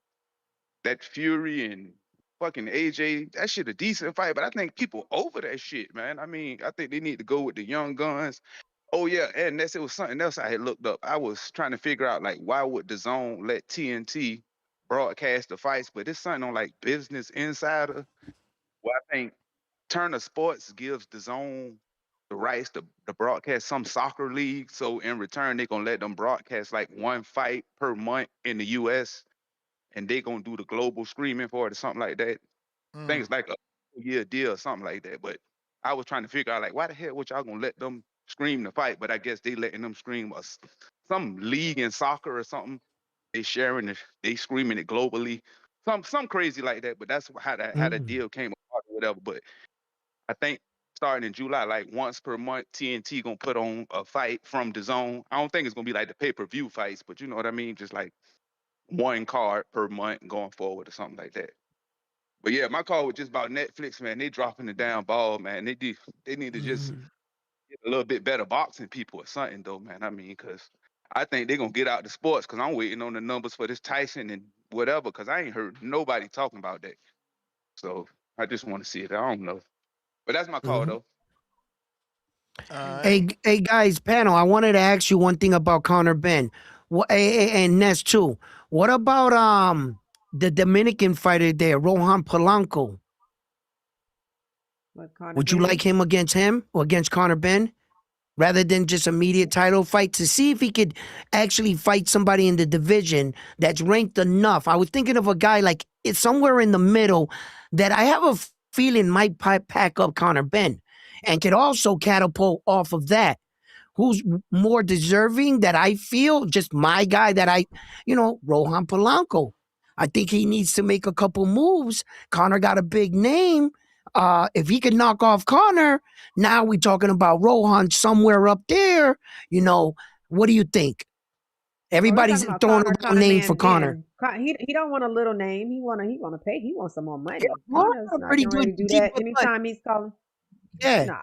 that Fury and fucking AJ, that shit a decent fight, but I think people over that shit, man. I mean, I think they need to go with the young guns. Oh yeah, and it was something else I had looked up. I was trying to figure out like why would the zone let TNT broadcast the fights, but it's something on like Business Insider. Well, I think Turner Sports gives the zone the rights to broadcast some soccer league. So in return, they're gonna let them broadcast like one fight per month in the US, and they're gonna do the global streaming for it or something like that. I think it's like a year deal or something like that. But I was trying to figure out like why the hell would y'all gonna let them stream the fight? But I guess they letting them stream some league in soccer or something. They sharing it, they screaming it globally. Some crazy like that. But that's how the deal came apart or whatever. But I think starting in July, like once per month, TNT gonna put on a fight from the zone. I don't think it's gonna be like the pay-per-view fights, but you know what I mean? Just like one card per month going forward or something like that. But yeah, my call was just about Netflix, man. They dropping the down ball, man. They need to just get a little bit better boxing people or something though, man. I mean, because I think they're gonna get out the sports because I'm waiting on the numbers for this Tyson and whatever, because I ain't heard nobody talking about that. So I just want to see it. I don't know. But that's my call though. Hey guys, panel. I wanted to ask you one thing about Conor Benn. What and Ness too. What about the Dominican fighter there, Rohan Polanco? Would you like him or against Conor Benn? Rather than just immediate title fight to see if he could actually fight somebody in the division that's ranked enough. I was thinking of a guy like it's somewhere in the middle that I have a feeling might pack up Conor Benn and could also catapult off of that. Who's more deserving that I feel, just my guy that Rohan Polanco. I think he needs to make a couple moves. Conor got a big name. If he could knock off Conor, now we're talking about Rohan somewhere up there. What do you think? Everybody's throwing around a name for Conor. He don't want a little name. He want to pay. He wants some more money. Yeah, Conor's not getting ready to do that anytime he's calling. Yeah. Nah.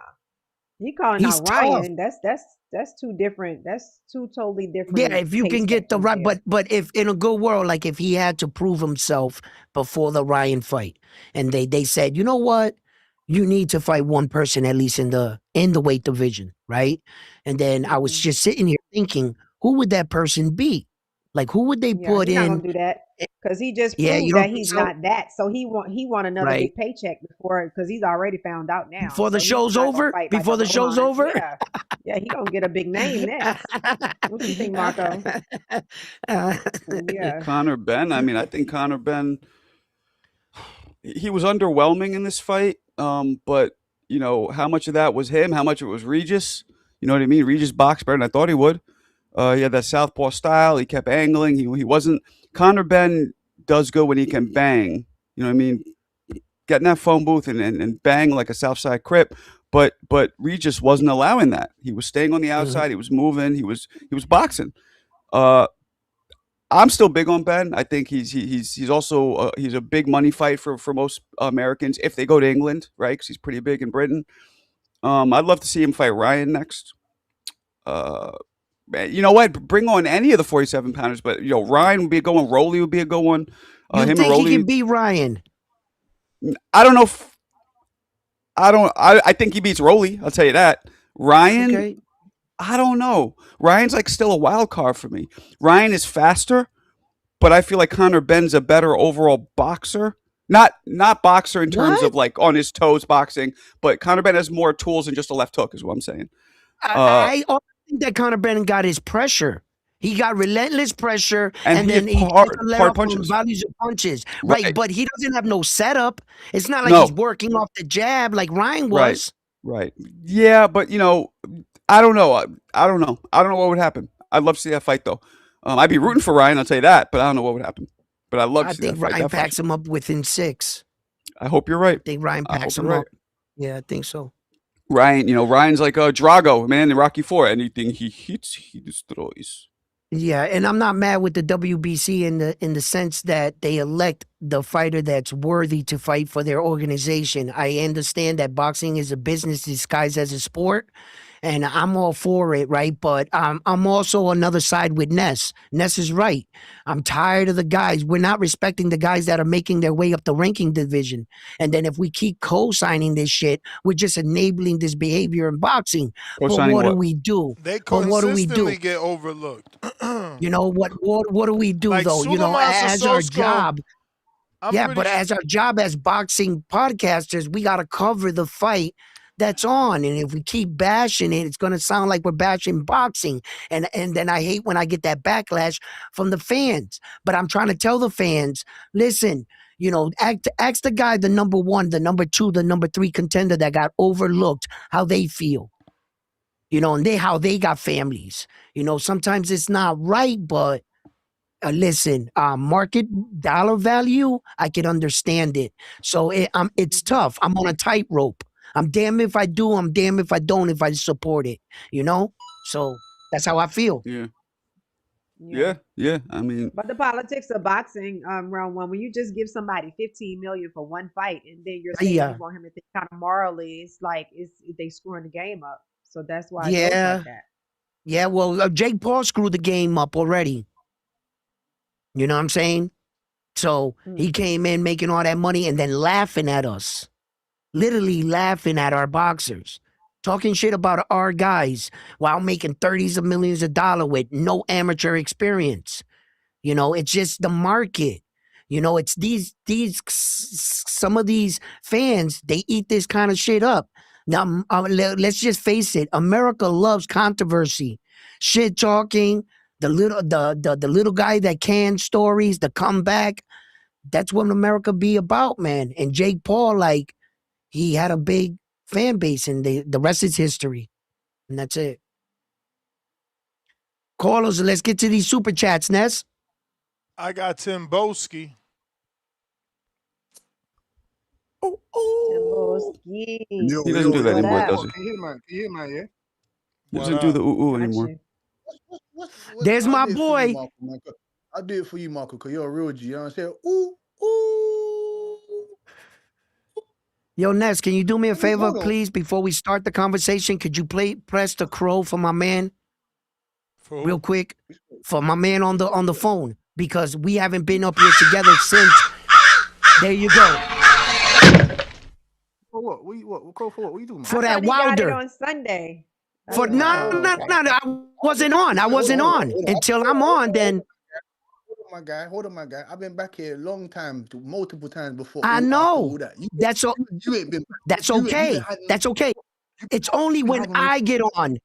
He calling He's out Ryan. That's two different. That's two totally different. Yeah, if you can get the right, but if in a good world, like if he had to prove himself before the Ryan fight, and they said, you know what, you need to fight one person at least in the weight division, right? And then I was just sitting here thinking, who would that person be? Like who would they put he's in? not gonna do that because he just Yeah, proved you don't that think he's so? not that. So he want another Right. big paycheck before because he's already found out now. Before the So he's show's not gonna over? fight like Before a the show's Rohan. over? Yeah, he gonna get a big name next. What you think, Marco? Yeah. Conor Benn. I mean, I think Conor Benn. He was underwhelming in this fight. But how much of that was him? How much of it was Regis? You know what I mean? Regis boxed better than I thought he would. He had that southpaw style. He kept angling. He wasn't. Conor Benn does good when he can bang. You know what I mean? Get in that phone booth and bang like a Southside Crip. But Regis wasn't allowing that. He was staying on the outside. He was moving. He was boxing. I'm still big on Ben. I think he's also he's a big money fight for most Americans if they go to England, right? Because he's pretty big in Britain. I'd love to see him fight Ryan next. You know what? Bring on any of the 47 pounders, but Ryan would be a good one. Rolly would be a good one. You him think and Rolly, he can beat Ryan? I don't know. I think he beats Rolly. I'll tell you that. Ryan, Okay. I don't know. Ryan's like still a wild card for me. Ryan is faster, but I feel like Conor Benn's a better overall boxer. Not boxer in terms of like on his toes boxing, but Conor Benn has more tools than just a left hook, is what I'm saying. I also think that Conor Benn got his pressure. He got relentless pressure, and he then had he hard let off punches. volleys of punches. Right. Right, but he doesn't have no setup. It's not like No. he's working off the jab like Ryan was. Right. Yeah, but I don't know. I don't know. I don't know what would happen. I'd love to see that fight though. I'd be rooting for Ryan. I'll tell you that, but I don't know what would happen. But I'd love to I see that think fight. Ryan Definitely. packs him up within 6. I hope you're right. I think Ryan I packs hope him you're up. Yeah, I think so. Ryan's like Drago, man, in Rocky 4. Anything he hits, he destroys. Yeah, and I'm not mad with the WBC in the sense that they elect the fighter that's worthy to fight for their organization. I understand that boxing is a business disguised as a sport, and I'm all for it, right? But I'm also another side with Ness. Ness is right. I'm tired of the guys. We're not respecting the guys that are making their way up the ranking division. And then if we keep co-signing this shit, we're just enabling this behavior in boxing. But Co-signing what do what? we do? They But what do we consistently do? get overlooked. You know what do we do Like though? Sulaiman As our Sissoko, job, I'm yeah, pretty but as our job as boxing podcasters, we gotta cover the fight that's on. And if we keep bashing it, it's gonna sound like we're bashing boxing. And then I hate when I get that backlash from the fans. But I'm trying to tell the fans, listen, ask the guy, the number one, the number two, the number three contender that got overlooked, how they feel. And how they got families. Sometimes it's not right, but listen, market dollar value, I can understand it. So it's tough. I'm on a tightrope. I'm damned if I do. I'm damned if I don't. If I support it, So that's how I feel. Yeah. Yeah. Yeah. I mean, But the politics of boxing, round one, when you just give somebody 15 million for one fight, and then you're saying you Yeah, want him to think kind of morally, it's like they screwing the game up. So that's why it goes like yeah, that. yeah. Well, Jake Paul screwed the game up already. You know what I'm saying? So he Mm. came in making all that money and then laughing at us. Literally laughing at our boxers, talking shit about our guys while making 30s of millions of dollars with no amateur experience. It's just the market. It's these some of these fans, they eat this kind of shit up. Now, let's just face it. America loves controversy, shit talking, the little guy that can stories, the comeback. That's what America be about, man. And Jake Paul, like, he had a big fan base, and the rest is history. And that's it. Carlos, let's get to these super chats, Ness. I got Tim Boski. Timboski. Yo, he doesn't yo, do that yo, What anymore, up? does Marco, he? can you hear man? Can you hear man? Yeah. He What doesn't do the up? ooh Got anymore. you. What, There's I'll my do it for you, boy. Marco, man. I'll do it for you, Marco, because you're a real G. You know what I'm saying? Ooh, ooh. Yo, Ness, can you do me a favor, Hold on. please, before we start the conversation? Could you press the crow for my man For real who? quick? For my man on the phone. Because we haven't been up here together since. There you go. For what? What? Crow for what? What are you talking about? For I that thought he got it Wilder. on Sunday. For no, Oh, no, okay. no, no, I wasn't on. I Listen, hold on, wasn't hold on, on. hold on. Until I'm on, then Hold on, my guy. I've been back here a long time, multiple times before. I After all know. that, you ain't been. That's You ain't okay. had. That's okay. It's only You been when having no. I get on.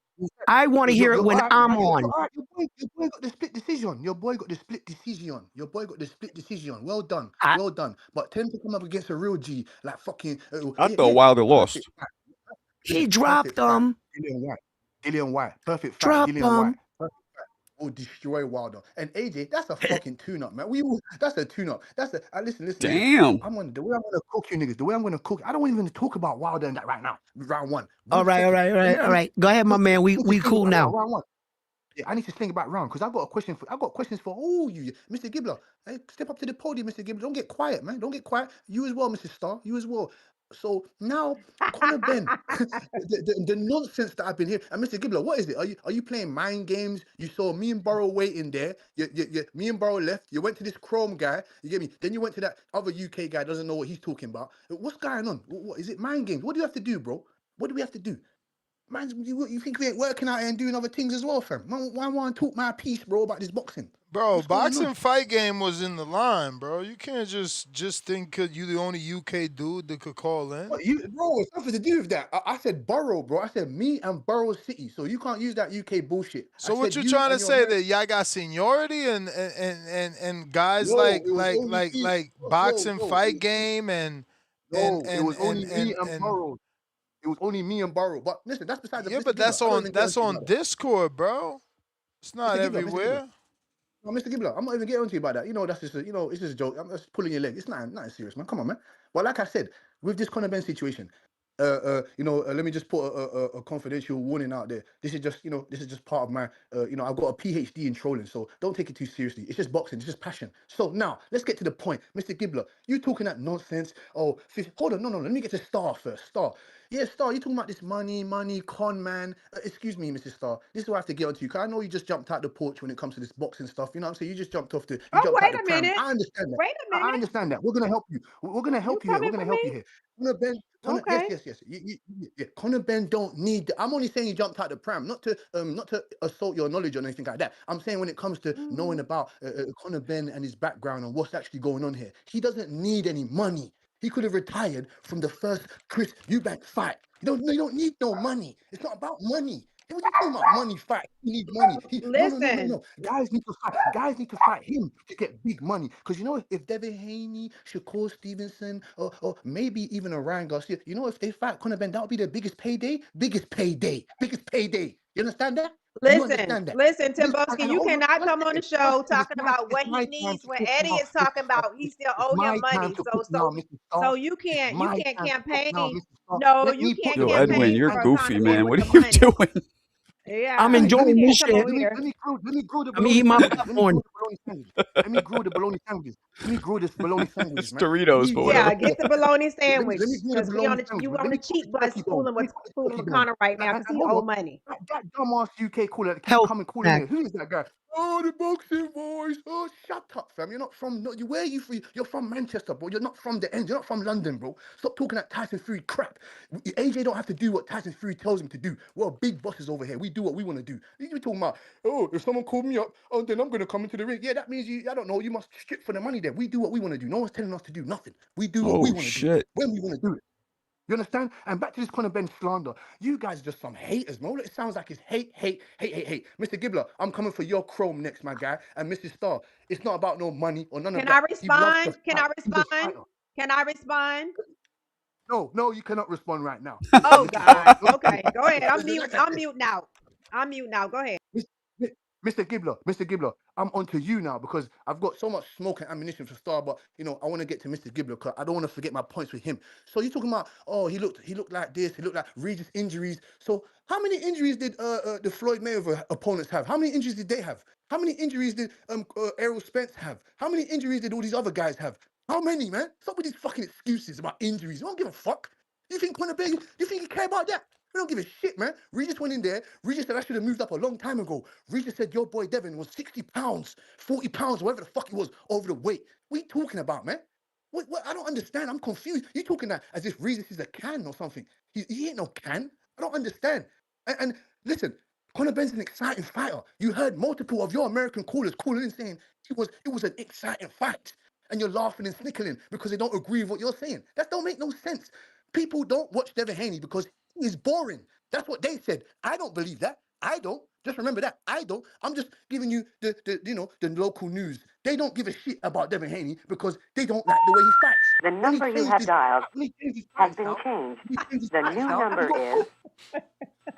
I want to hear it Your when all right, I'm on. all right, your boy got the split decision. Your boy got the split decision. Your boy got the split decision. Well done, I, well done. But tend to come up against a real G, like fucking I yeah, thought yeah, Wilder lost. perfect fight. he Listen, dropped perfect fight. them. Dillian White, perfect fight. Drop Dillian White, them. perfect fight. Will destroy Wilder and AJ. That's a fucking tune-up, man. That's a tune-up. That's a listen. Damn. The way I'm gonna cook you niggas. The way I'm gonna cook. I don't even talk about Wilder and that right now. Round one. All One right, all second. right, all Let right, me all right. Go ahead, my man. We think cool about now. round one. Yeah, I need to think about round because I got questions for all you, Mr. Gibbler. Hey, step up to the podium, Mr. Gibbler. Don't get quiet, man. Don't get quiet. You as well, Mr. Starr. You as well. So now, Conor Benn, the nonsense that I've been hearing. And Mr. Gibbler, what is it? Are you playing mind games? You saw me and Burrow waiting there. Me and Burrow left. You went to this Chrome guy. You get me? Then you went to that other UK guy. Doesn't know what he's talking about. What's going on? What is it? Mind games? What do you have to do, bro? What do we have to do? Man, you think we ain't working out here and doing other things as well, fam? Why want to talk my piece, bro, about this boxing? Bro, What's going boxing on? fight game was in the line, bro. You can't just think 'cause you the only UK dude that could call in. Bro, it's nothing to do with that. I said Borough, bro. I said me and Borough City. So you can't use that UK bullshit. So I what said you you trying to and your say American. that y'all got seniority and guys No, it was only me. like Yo, boxing fight game it was only me and Borough. It was only me and Borough. But listen, that's besides the yeah, Mr. but Gibbler. I don't even get that's into on that. Discord, bro. It's not Mr. Gibbler. everywhere. No, Mr. Gibbler, I'm not even getting on to you about that. That's just it's just a joke. I'm just pulling your leg. It's not serious, man. Come on, man. But like I said, with this Conor Benn situation, Let me just put a confidential warning out there. This is just part of my, I've got a PhD in trolling, so don't take it too seriously. It's just boxing, it's just passion. So now, let's get to the point. Mr. Gibbler, you talking that nonsense. Oh, hold on, no, let me get to Star first. Star. Yeah, Star, you talking about this money, con man. Excuse me, Mrs. Star. This is what I have to get onto you, because I know you just jumped out the porch when it comes to this boxing stuff. You know what I'm saying? You just jumped Oh, out wait the a pram. minute. I understand that. Wait a I minute. understand that. We're gonna help you. We're gonna You help you here. We're coming gonna for help you me? here. Conor Ben, yes, Okay. Yeah. Conor Ben don't need. I'm only saying he jumped out the pram, not to assault your knowledge or anything like that. I'm saying when it comes to knowing about Conor Ben and his background and what's actually going on here, he doesn't need any money. He could have retired from the first Chris Eubank fight. You don't need no money. It's not about money. What are you talking about? Money fight. You need money. Listen. No. Guys need to fight. Guys need to fight him to get big money. Because if Devin Haney, Shakur Stevenson, or maybe even a Ryan Garcia, if they fight Conor Ben, that would be their biggest payday. Biggest payday. You understand that? You understand that? Listen, And Timboski, you hold on, cannot one come on the second. One show second. talking about what It's he my time needs to when cook Eddie now, is Mr. talking Star. about he still It's owe him my time money. to So cook now, so Mr. so Star. you It's can't my time to cook now, campaign. Mr. Star. No, Let you me put can't this Yo, on the Edwin, campaign you're ring. for goofy, Conor Ben man. with What are the you money. doing? I'm Yeah, you enjoying can't this come shit. over here. Let me grow the I'm bologna eating my sandwiches. Let me popcorn. grow the bologna sandwiches. Let me grow the bologna sandwiches. Let me grow this bologna sandwiches, It's man. Doritos, but Yeah, whatever. Yeah, yeah. get the bologna Let me sandwich grow the because bologna you sandwich. on Let the me cook cheap this bus turkey bone. Let me cook this fooling turkey with bone. Conor right now because he Hold owe on. money. That dumbass UK caller that keeps Health coming calling snack. here. Who is that guy? Oh, the boxing voice. Oh, shut up, fam. You're not from. No, where are you from? You're from Manchester, bro. You're not from the end. You're not from London, bro. Stop talking that Tyson Fury crap. AJ don't have to do what Tyson Fury tells him to do. We're big bosses over here. We do what we want to do. You're talking about, oh, if someone called me up, oh, then I'm going to come into the ring. Yeah, that means I don't know, you must strip for the money there. We do what we want to do. No one's telling us to do nothing. We do what we Oh want to do shit. when we want to do it. You understand? And back to this Conor Ben slander. You guys are just some haters, man. All it sounds like is hate. Mr. Gibbler, I'm coming for your chrome next, my guy. And Mrs. Starr, it's not about no money or none of Can I that. He loves to respond? Can fight. I He's a respond? fighter. Can I respond? No, you cannot respond right now. Oh Mrs. Starr, God. don't do Okay, go ahead. that. I'm Like I said, muting out. I'm muting out. Go ahead. Mis- Mi- Mr. Gibbler, I'm onto you now because I've got so much smoke and ammunition for Star, but I want to get to Mr. Gibbler because I don't want to forget my points with him. So you're talking about, oh, he looked like this, he looked like Regis injuries. So how many injuries did the Floyd Mayweather opponents have? How many injuries did they have? How many injuries did Errol Spence have? How many injuries did all these other guys have? How many, man? Stop with these fucking excuses about injuries. I don't give a fuck. You think Conor Benn, you think he care about that? We don't give a shit, man. Regis went in there. Regis said I should have moved up a long time ago. Regis said your boy Devin was 60 pounds, 40 pounds, whatever the fuck he was, over the weight. What are you talking about, man? What? I don't understand. I'm confused. You talking that as if Regis is a can or something. He ain't no can. I don't understand. And listen, Conor Benn's an exciting fighter. You heard multiple of your American callers calling in saying it was an exciting fight. And you're laughing and snickering because they don't agree with what you're saying. That don't make no sense. People don't watch Devin Haney because he's boring. That's what they said. I don't believe that. I don't. Just remember that. I don't. I'm just giving you the local news. They don't give a shit about Devin Haney because they don't like the way he fights. The number you have dialed When he changed his has fight been style, changed. when he changed his The fight new style, he number got is, cooked.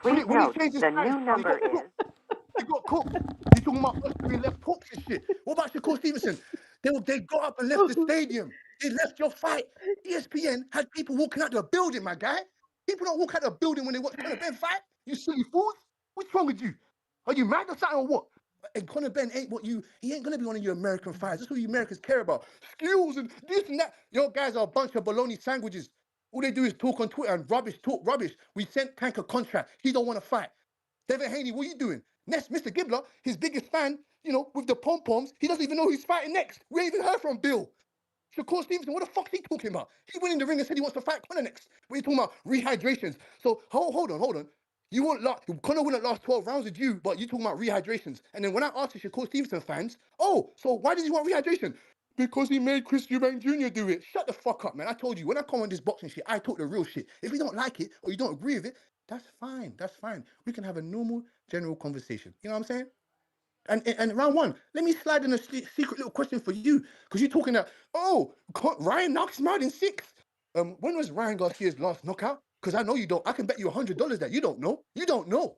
please When he note, changed his the fight new style, he number got is, cooked. He got cooked. You talking about Austrian left hooks and shit. What about Shakur Stevenson? They got up and left the stadium. They left your fight. ESPN had people walking out the building, my guy. People don't walk out the building when they watch Conor Benn fight. You silly fools. What's wrong with you? Are you mad or something or what? And Conor Benn ain't he ain't gonna be one of your American fighters. That's what you Americans care about. Skills and this and that. Your guys are a bunch of bologna sandwiches. All they do is talk on Twitter and talk rubbish. We sent Tank a contract. He don't want to fight. Devin Haney, what are you doing? Next, Mr. Gibbler, his biggest fan, with the pom-poms, he doesn't even know who's fighting next. We ain't even heard from Bill. Shakur Stevenson, what the fuck's he talking about? He went in the ring and said he wants to fight Conor next. What are you talking about? Rehydrations. So, hold on. Conor wouldn't last 12 rounds with you, but you talking about rehydrations. And then when I asked the Shakur Stevenson fans, oh, so why does he want rehydration? Because he made Chris Eubank Jr. do it. Shut the fuck up, man. I told you, when I come on this boxing shit, I talk the real shit. If you don't like it or you don't agree with it, that's fine. That's fine. We can have a normal, general conversation. You know what I'm saying? And round one, let me slide in a secret little question for you, because you're talking that, oh, Ryan knocks him out in 6. When was Ryan Garcia's last knockout? Because I know you don't. I can bet you $100 that you don't know. You don't know.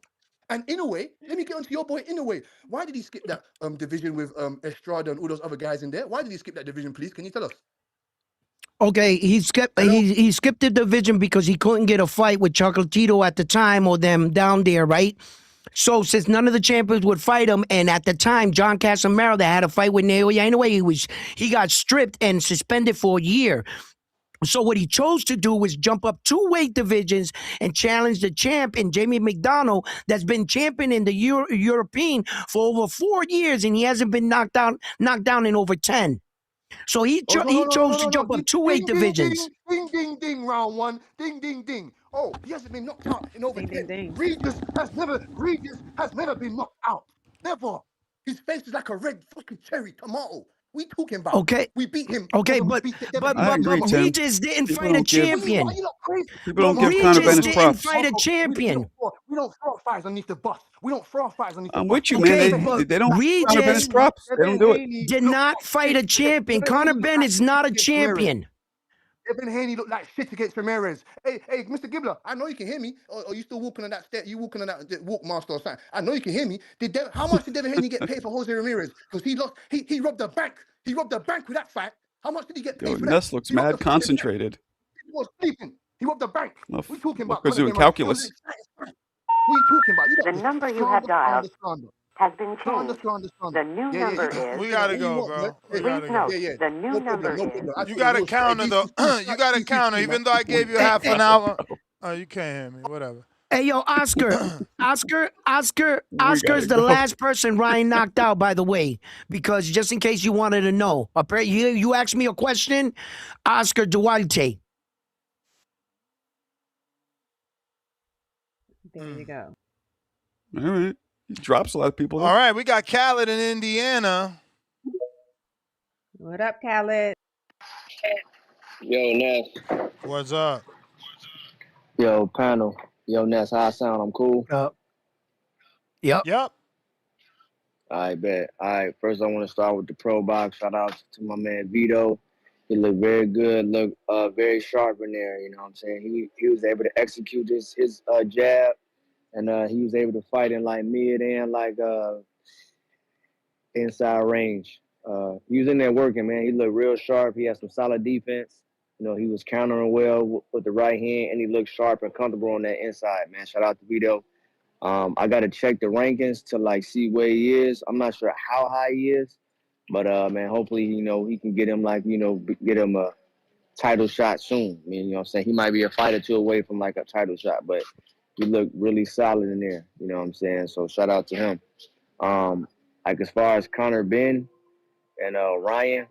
And in a way, let me get onto your boy. In a way, why did he skip that division with Estrada and all those other guys in there? Why did he skip that division, please? Can you tell us? Okay, he skipped the division because he couldn't get a fight with Chocolatito at the time or them down there, right? So since none of the champions would fight him, and at the time John Casamaro that had a fight with Naoya Inoue, he got stripped and suspended for a year. So what he chose to do was jump up 2 weight divisions and challenge the champ in Jamie McDonald that's been champion in the European for over 4 years, and he hasn't been knocked down in over 10. So he chose to jump up 2 weight divisions. Ding, round 1. Ding. Oh, he hasn't been knocked out in over 10. Ding. Regis has never been knocked out. Never. His face is like a red fucking cherry tomato. We talking about? Okay. We beat him. Okay, we but beat I agree, Tim. Regis didn't People fight a don't give champion. Are you not crazy? people don't give Conor Benn Regis his didn't props. fight a champion. We don't throw fires underneath the bus. We don't throw fires underneath the I'm bus. with you, Okay, man. but They don't give Conor Benn his Regis props. They don't do it. did not fight a champion. Conor Benn is not a champion. Devin Haney looked like shit against Ramirez. Hey, Mr. Gibbler, I know you can hear me. Or you still walking on that step? You walking on that walk master or something? I know you can hear me. How much did Devin Haney get paid for Jose Ramirez? Because he lost. He robbed the bank. He robbed the bank with that fight. How much did he get paid Yo, for Ness that? looks He robbed mad the fucking bank. concentrated. He was sleeping. He robbed the bank. We talking about Motherfucker's doing Conor Benn, right? calculus. What are you talking about? You The don't number you have dialed slander. has been changed. Slander. The new number is. We gotta go, bro. We Please gotta note, go. the new number is. You gotta counter though. You gotta counter. Even though I gave you half an hour. Oh, you can't hear me. Whatever. Hey, yo, Oscar's gotta the go. last person Ryan knocked out, by the way, because just in case you wanted to know. You asked me a question, Oscar Duarte. There you go. All right. He drops a lot of people. Though. All right, we got Khaled in Indiana. What up, Khaled? Yo, Ness. What's up? Yo, panel. Yo, Ness, how I sound? I'm cool? Yep. All right, bet. All right, first I want to start with the pro box. Shout out to my man Vito. He looked very good, looked very sharp in there, you know what I'm saying? He was able to execute his jab, and he was able to fight in like mid and like inside range. He was in there working, man. He looked real sharp. He had some solid defense. You know, he was countering well with the right hand, and he looked sharp and comfortable on that inside, man. Shout out to Vito. I got to check the rankings to like see where he is. I'm not sure how high he is, but man, hopefully, you know, he can get him like, you know, get him a title shot soon. I mean, you know what I'm saying? He might be a fight or two away from like a title shot, but he looked really solid in there. You know what I'm saying? So shout out to him. Like as far as Conor Benn and Ryan,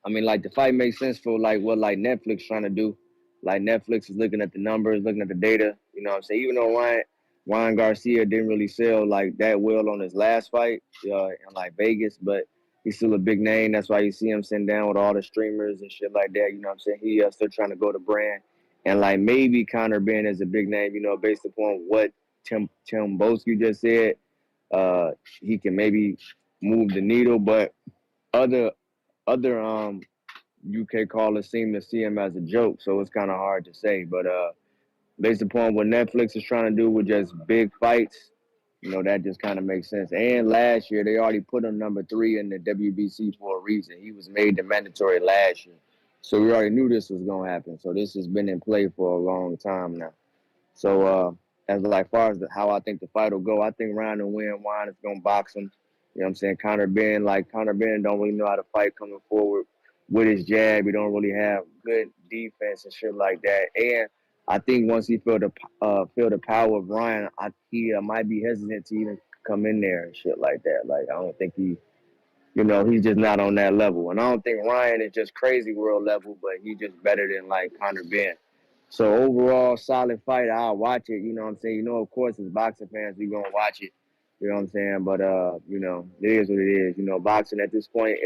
I mean, like the fight makes sense for like what like Netflix trying to do. Like Netflix is looking at the numbers, looking at the data. You know what I'm saying? Even though Ryan Garcia didn't really sell like that well on his last fight in like Vegas, but he's still a big name. That's why you see him sitting down with all the streamers and shit like that. You know what I'm saying? He still trying to go to brand. And like maybe Conor Benn is a big name, you know, based upon what Tim Boski just said. He can maybe move the needle, but other UK callers seem to see him as a joke, so it's kind of hard to say. But based upon what Netflix is trying to do with just big fights, you know, that just kind of makes sense. And last year, they already put him number 3 in the WBC for a reason. He was made the mandatory last year. So we already knew this was going to happen. So this has been in play for a long time now. So as like far as how I think the fight will go, I think Ryan will win. Ryan is going to box him. You know what I'm saying? Conor Benn don't really know how to fight coming forward with his jab. He don't really have good defense and shit like that. And I think once he feel the power of Ryan, he might be hesitant to even come in there and shit like that. Like I don't think he's just not on that level. And I don't think Ryan is just crazy world level, but he's just better than like Conor Benn. So overall, solid fight. I'll watch it. You know what I'm saying? You know, of course, as boxing fans, we're gonna watch it. You know what I'm saying? But you know, it is what it is. You know, boxing at this point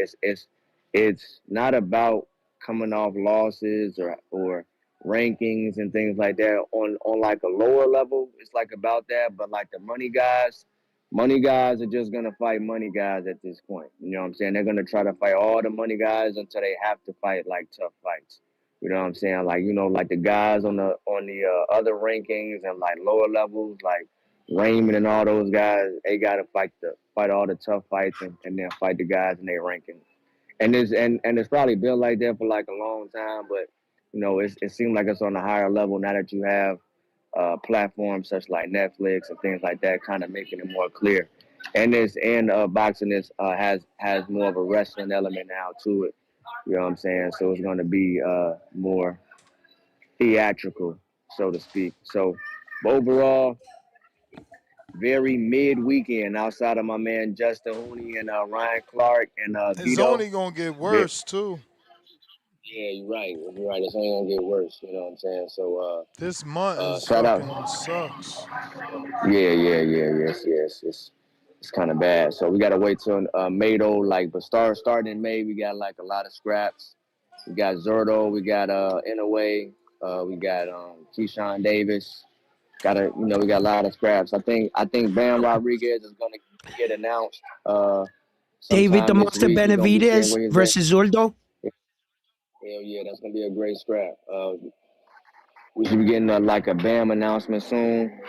it's not about coming off losses or rankings and things like that on like a lower level. It's like about that, but like the money guys are just gonna fight money guys at this point. You know what I'm saying? They're gonna try to fight all the money guys until they have to fight like tough fights. You know what I'm saying? Like, you know, like the guys on the other rankings and like lower levels, like Raymond and all those guys, they gotta fight all the tough fights and then fight the guys in their rankings. and it's probably been like that for like a long time, but you know, it seems like it's on a higher level now that you have platforms such like Netflix and things like that, kind of making it more clear. And boxing has more of a wrestling element now to it. You know what I'm saying? So it's going to be more theatrical, so to speak. So overall, very mid weekend outside of my man Justin Hooney and Ryan Clark and It's Vito. only gonna get worse too. Yeah, you're right. You're right. It's only gonna get worse. You know what I'm saying? So, This month is shout out. fucking sucks. Yes. It's kind of bad. So we gotta wait till May though. Like, but starting in May, we got like a lot of scraps. We got Zerto. We got Inouye. We got Keyshawn Davis. We got a lot of scraps. I think Bam Rodriguez is gonna get announced David the sometime this Monster week. We're gonna be seeing Benavidez where he's at. versus Zurdo. Hell yeah, that's gonna be a great scrap. We should be getting like a BAM announcement soon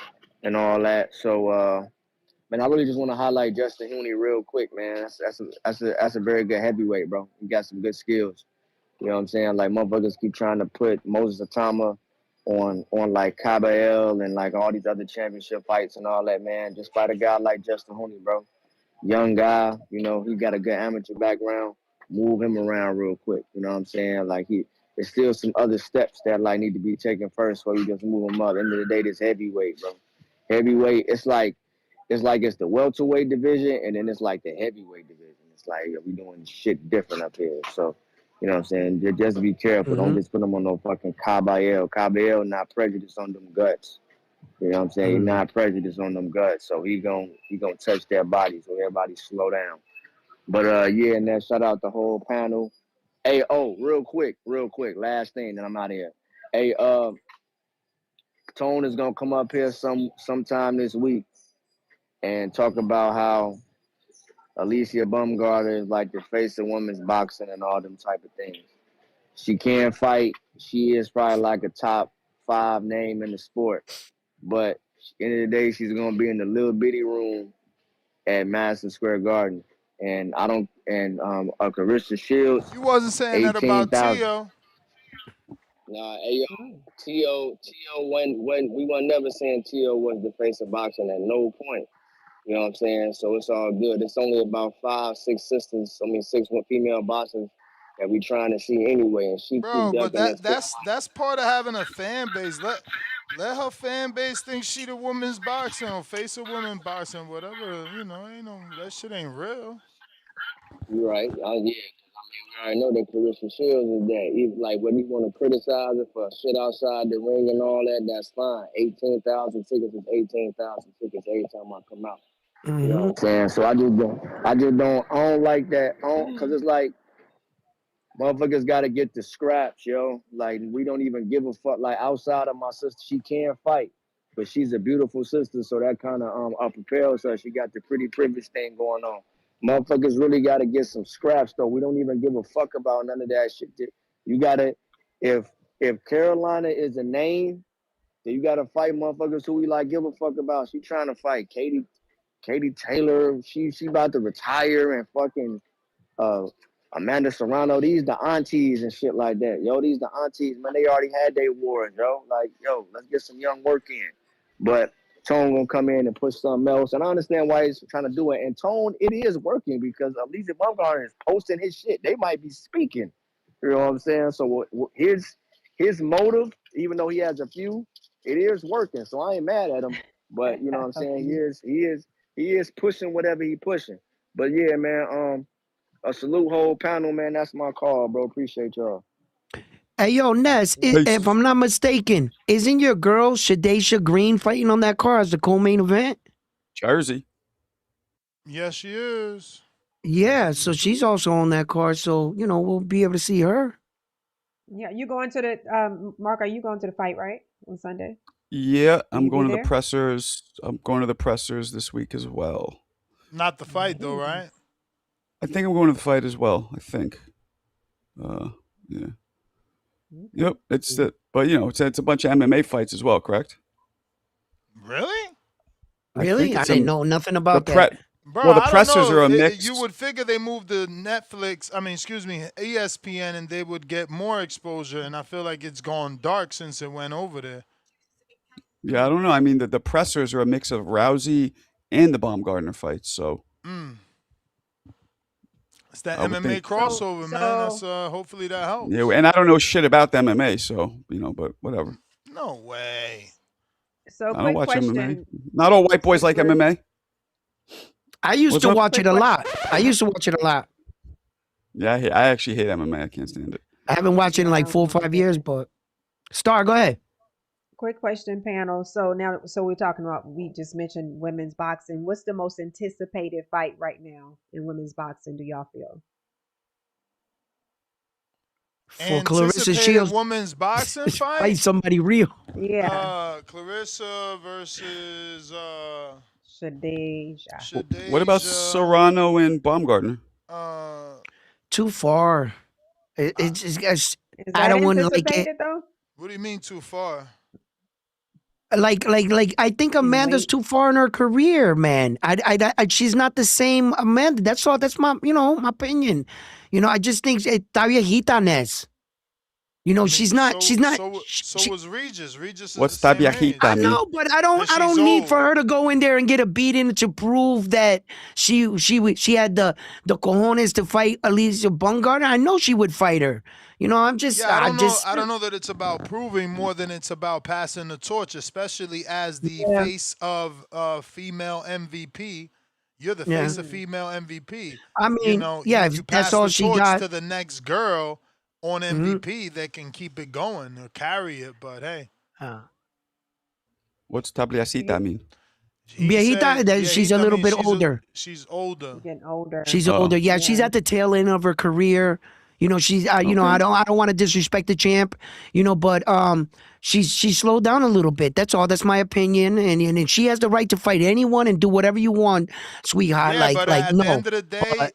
and all that. So, man, I really just want to highlight Justin Hooney real quick, man. That's a very good heavyweight, bro. He got some good skills. You know what I'm saying? Like motherfuckers keep trying to put Moses Atama on like Cabell and like all these other championship fights and all that, man. Just fight a guy like Justin Hooney, bro. Young guy, you know, he got a good amateur background. Move him around real quick. You know what I'm saying? Like there's still some other steps that like need to be taken first before you just move him up. End of the day, this heavyweight, bro. Heavyweight, it's the welterweight division and then it's like the heavyweight division. It's like we doing shit different up here. So, you know what I'm saying? Just be careful. Don't Mm-hmm. just put him on no fucking Cabell. Cabell not prejudiced on them guts. You know what I'm saying? He's Mm-hmm. not prejudiced on them guts. So he gonna touch their body. So everybody slow down. But yeah, and then shout out the whole panel. Hey, real quick, last thing, then I'm out of here. Hey, Tone is gonna come up here sometime this week and talk about how Alicia Bumgarner is like the face of women's boxing and all them type of things. She can fight. She is probably like a top 5 name in the sport. But at the end of the day, she's gonna be in the little bitty room at Madison Square Garden. And Carissa Shields, You wasn't saying that about 18,000. Tio. Nah, hey, yo, Mm. Tio, when we were never saying Tio was the face of boxing at no point. You know what I'm saying? So it's all good. It's only about 5, 6 sisters. I mean, 6 female boxers that we trying to see anyway, and she keep Bro, but ducking and stuff. that's part of having a fan base. Let her fan base think she the women's boxing or face of women boxing, whatever. You know, ain't no that shit ain't real. You're right. Yeah. I know that Carissa Shields is that. Even like when you want to criticize her for shit outside the ring and all that, that's fine. 18,000 tickets is 18,000 tickets every time I come out. You know Mm-hmm. what I'm saying? So I don't like that. Cause it's like motherfuckers got to get the scraps, yo. Like we don't even give a fuck. Like outside of my sister, she can fight, but she's a beautiful sister, so that kind of prepares her. She got the pretty privilege thing going on. Motherfuckers really got to get some scraps though. We don't even give a fuck about none of that shit. You gotta, if Carolina is a name, then you gotta fight motherfuckers who we like give a fuck about. She trying to fight Katie Taylor. She about to retire and fucking uh, Amanda Serrano. These the aunties and shit like that. Yo, these the aunties, man. They already had their wars, yo. Like, yo, let's get some young work in. But Tone gonna come in and push something else. And I understand why he's trying to do it. And Tone, it is working because Alicia Bumgarner is posting his shit. They might be speaking. You know what I'm saying? So his motive, even though he has a few, it is working. So I ain't mad at him. But you know what I'm saying? He is pushing whatever he pushing. But yeah, man, a salute whole panel, man. That's my call, bro. Appreciate y'all. Hey, yo, Ness, if Peace. I'm not mistaken, isn't your girl Shadesha Green fighting on that card as the co-main event? Jersey. Yes, she is. Yeah, so she's also on that card. So, we'll be able to see her. Yeah, you going to the Mark? Are you going to the fight right on Sunday? Yeah, Will I'm you be going to the there? pressers. I'm going to the pressers this week as well. Not the fight though, right? I think I'm going to the fight as well. I think. Yeah. Yep. It's that, but it's a bunch of MMA fights as well, correct? Really? Really? I didn't know nothing the about pre that. Bro, Well, the I don't pressers know. are a You mix. would figure they moved to Netflix. I mean, excuse me, ESPN, and they would get more exposure. And I feel like it's gone dark since it went over there. Yeah, I don't know. I mean, the pressers are a mix of Rousey and the Baumgartner fights, so Mm. It's that I would MMA think. crossover, man. That's hopefully that Yeah, helps. and I don't know shit about the MMA, so but whatever. No way. So I don't quick watch MMA. question, Not all white boys since like we're MMA. I used What's to up? watch it quick a question. lot. I used to watch it a lot. Yeah, I actually hate MMA. I can't stand it. I haven't watched it in Yeah, I like don't 4 or think 5 so. years, but Star, go ahead. Quick question, panel. So now, so we're talking about, we just mentioned women's boxing. What's the most anticipated fight right now in women's boxing, do y'all feel? For Clarissa Anticipated Shields women's boxing fight fight? somebody real. Yeah, Clarissa versus Shadeja. What about Shadeja. Serrano and Baumgartner? Uh, Too far. I, Is I that don't want to like it. anticipated though? what do you mean too far? Like I think In Amanda's weight? too far in her career, man. She's not the same Amanda. That's all. That's my my opinion. I just think está viejita, Ness. I She's mean, not. She's not. so was Regis. Regis is the What's same age, I tabiajita mean? know, but I and don't. I she's don't need for old. her to go in there and get a beating to prove that she had the cojones to fight Alicia Baumgartner. I know she would fight her. I'm just. Yeah, I I don't know. just. I don't know that it's about proving more than it's about passing the torch, especially as the Yeah. face of female MVP. You're the Yeah. face of female MVP. I mean, You yeah. If you that's pass all the she torch got. to the next girl on Mhm. MVP that can keep it going or carry it. But hey, What's tabiajita mean? he said She's a viejita little means bit older. she's older. Getting older. She's Oh, older. Yeah, she's Yeah. at the tail end of her career. She's. I okay. don't want to disrespect the champ. But she's slowed down a little bit. That's all. That's my opinion. And she has the right to fight anyone and do whatever you want, sweetheart. Yeah, but Like at the no. end of the day,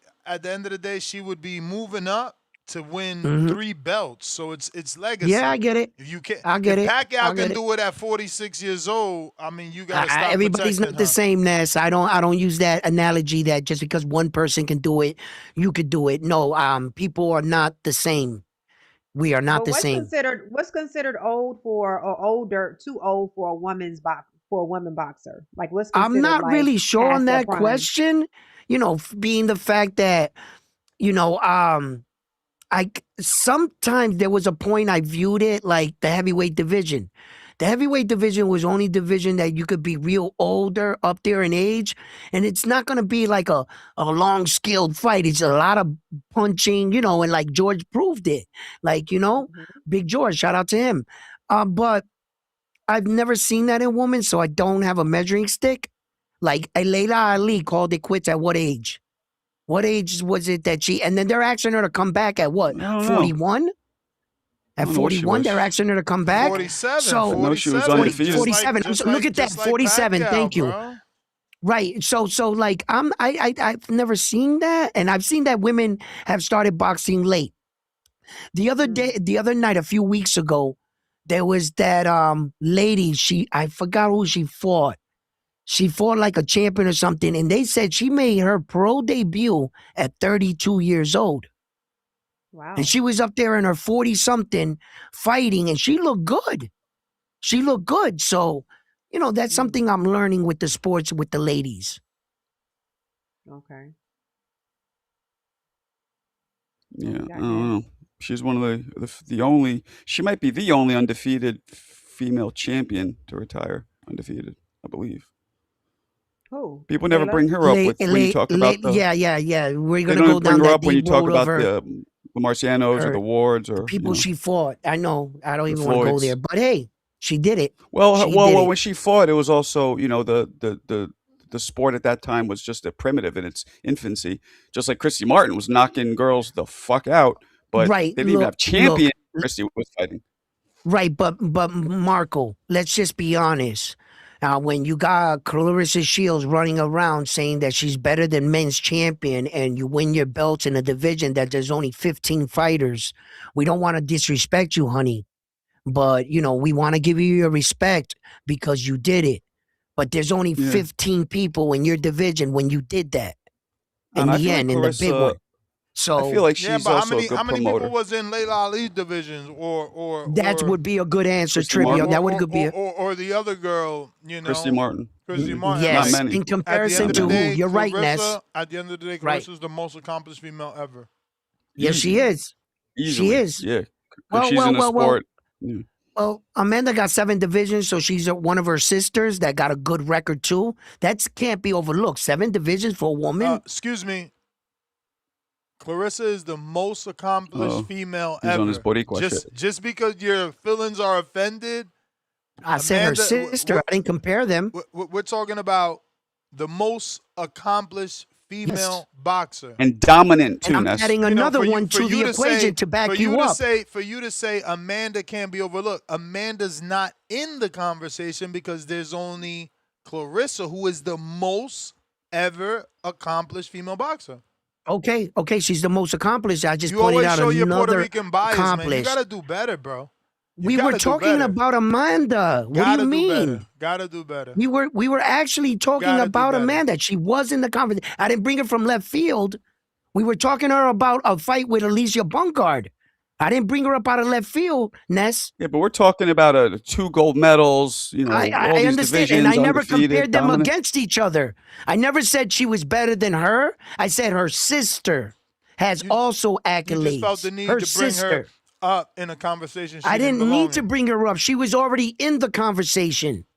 But she would be moving up to win mhm. 3 belts. So it's Yeah, I legacy. get it. If you can, I if get it. I Pacquiao get can it. do it at 46 years old, I mean, you got to stop Everybody's protecting not the her. same, Ness. I don't use that analogy that just because one person can do it, you could do it. No, people are not the same. We are not But the same. what's considered old for, or older, too old for a woman boxer? Like what's I'm considered not like really sure on past their that prime? question. Being the fact that you know, sometimes there was a point I viewed it like the heavyweight division. The heavyweight division was only division that you could be real older up there in age, and it's not going to be like a long skilled fight. It's a lot of punching, and like George proved it. Like Mhm. Big George, shout out to him. But I've never seen that in women, so I don't have a measuring stick. Like Layla Ali called it quits at what age? What age was it that she? And then they're asking her to come back at what? I don't know. 41. I At don't know what she 41, they're was. asking her to come back. 47, So I know she was 40, 47, undefeated. 47. Look at that, just like 47. Pacquiao, Thank you. bro. Right. So like I've never seen that, and I've seen that women have started boxing late. The other night, a few weeks ago, there was that lady. I forgot who she fought. She fought like a champion or something, and they said she made her pro debut at 32 years old. And Wow. she was up there in her 40 something fighting, and she looked good. She looked good. So, that's Mm. something I'm learning with the sports with the ladies. Okay. What Yeah, we I got don't know. next? She's one of the only. She might be the only undefeated female champion to retire undefeated. I believe. Who? People never Layla? bring her up with when you talk about the. Yeah. We're They gonna don't go even bring down her that up when you deep talk road of about her, the Marcianos or the Wards the or people she fought. I know. I don't the even want to go Floyds. there, but hey, she did it. Well, She did it. when she fought, it was also the sport at that time was just a primitive in its infancy. Just like Christy Martin was knocking girls the fuck out, but Right. they didn't even have champion. Christy was fighting. Right, but Marco, let's just be honest. When you got Clarissa Shields running around saying that she's better than men's champion, and you win your belts in a division that there's only 15 fighters, we don't want to disrespect you, honey. But we want to give you your respect because you did it. but there's only Yeah. 15 people in your division when you did that. In And I the feel like end, in the big Clarissa. one. I feel So like Yeah, she's but also a good how many people promoter. was in Layla Ali's divisions that would be a good answer, Christy Trivia. Martin? That would could be or the other girl, you Christy know, Martin. Christy Martin. Not yes. many. In At the end comparison of to the who? day, You're right, Ness. Clarissa. At the end of the day, Right. Clarissa's the most accomplished female ever. Yes, she is. Easily. She is. Yeah. Because she's in the sport. Yeah. Well, Amanda got 7 divisions, so she's one of her sisters that got a good record too. That can't be overlooked. 7 divisions for a woman. Excuse me. Clarissa is the most accomplished female He's ever. on his Boricua Just because your feelings are offended. I said her sister. I didn't compare them. We're talking about the most accomplished female boxer. And dominant too, And I'm Ness. adding another one to the equation to back you up. For you to say Amanda can't be overlooked, Amanda's not in the conversation because there's only Clarissa, who is the most ever accomplished female boxer. Okay, she's the most accomplished. I just You pointed always out show your Puerto another Rican bias, man. You accomplished. gotta do better, bro. We were talking about Amanda. What do you mean? Gotta do better. We were actually talking about Amanda. She was in the conversation. I didn't bring her from left field. We were talking to her about a fight with Alicia Bunkard. I didn't bring her up out of left field, Ness. Yeah, but we're talking about 2 gold medals, you know, all I these understand, divisions, and I never undefeated, compared them dominant. against each other. I never said she was better than her. I said her sister has also accolades. You just felt the need her to bring sister. her up in a conversation. I didn't need to bring her up. She was already in the conversation.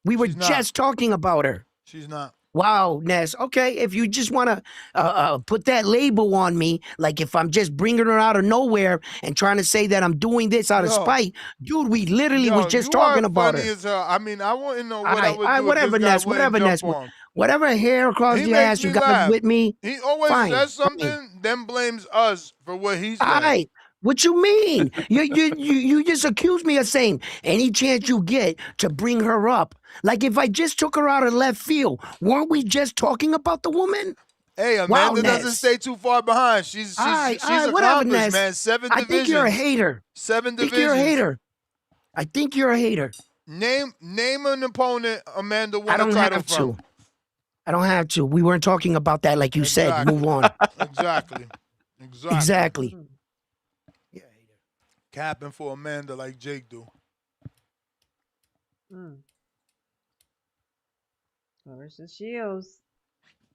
We were just talking about her. She's not. Wow, Ness. Okay, if you just want to put that label on me, like if I'm just bringing her out of nowhere and trying to say that I'm doing this out of spite, dude, we literally was just talking about her. As hell. I mean, I want to know what I would do whatever, if this guy Ness. Whatever, wouldn't Ness. jump on. Whatever hair across your ass you got laugh. with me. He always fine, says something, then blames us for what he said. All right. What you mean? you just accuse me of saying any chance you get to bring her up. Like if I just took her out of left field, weren't we just talking about the woman? Hey, Amanda doesn't stay too far behind. She's accomplished, man. 7 divisions. I think you're a hater. 7 divisions. I think you're a hater. I think you're a hater. Name an opponent Amanda won a title from. I don't have to. We weren't talking about that like you said. Move on. Exactly. Capping for Amanda like Jake do. Clarissa Shields,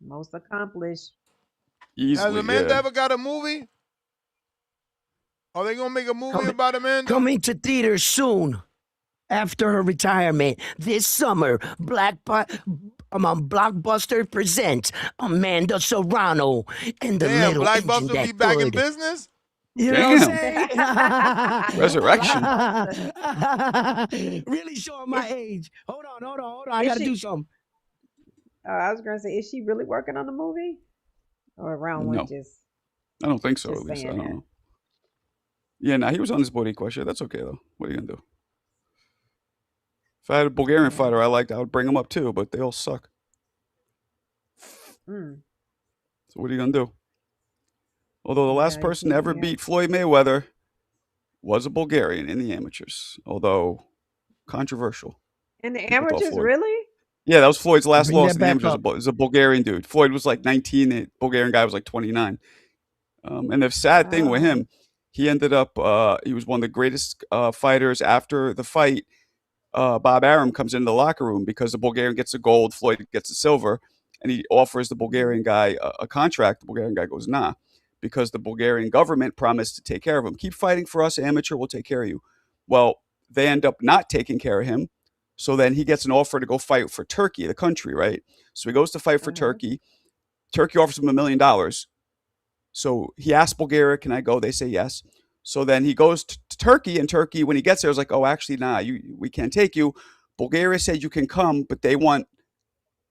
most accomplished. Easily, Has Amanda ever got a movie? Are they gonna make a movie about Amanda? Coming to theaters soon. After her retirement this summer, Blockbuster presents Amanda Serrano and the little engine Blockbuster that be back in could. business? You know what I'm saying? Resurrection. Really showing my age. Hold on. I got to do something. I was going to say, is she really working on the movie? Or around one just... I don't think so, at least. I don't know. Yeah, he was on this Boricua shit. That's okay, though. What are you going to do? If I had a Bulgarian fighter I liked, I would bring him up too, but they all suck. So what are you going to do? Although the last person to ever beat Floyd Mayweather was a Bulgarian in the amateurs, although controversial. In the amateurs, really? Yeah, that was Floyd's last loss in the amateurs. It was a Bulgarian dude. Floyd was like 19, the Bulgarian guy was like 29. And the sad thing with him, he ended up, he was one of the greatest fighters after the fight. Bob Arum comes into the locker room because the Bulgarian gets the gold, Floyd gets the silver, and he offers the Bulgarian guy a contract. The Bulgarian guy goes, nah, because the Bulgarian government promised to take care of him. Keep fighting for us, amateur, we'll take care of you. Well, they end up not taking care of him. So then he gets an offer to go fight for Turkey, the country, right? So he goes to fight for Turkey. Turkey offers him $1 million. So he asks Bulgaria, can I go? They say yes. So then he goes to Turkey, and Turkey, when he gets there, is like, oh, actually, nah, we can't take you. Bulgaria said you can come, but they want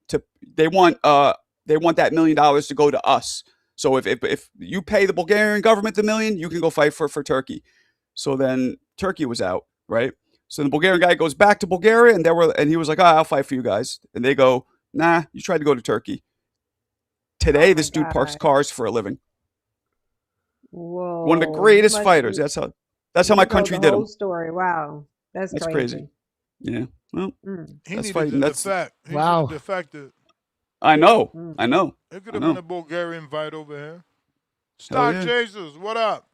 that $1 million to go to us. So if you pay the Bulgarian government the $1 million, you can go fight for Turkey. So then Turkey was out, right? So the Bulgarian guy goes back to Bulgaria, and he was like, I'll fight for you guys. And they go, nah, you tried to go to Turkey. Today, this dude parks cars for a living. Whoa! One of the greatest fighters. That's how my country did him. Story. Wow, that's crazy. Yeah. Well, He that's needed fighting. to That's defect. He should Wow. have defected. I know. Mm. I know. It could I have been a know. Bulgarian fight over here. Hell Stock yeah. Chasers, what up?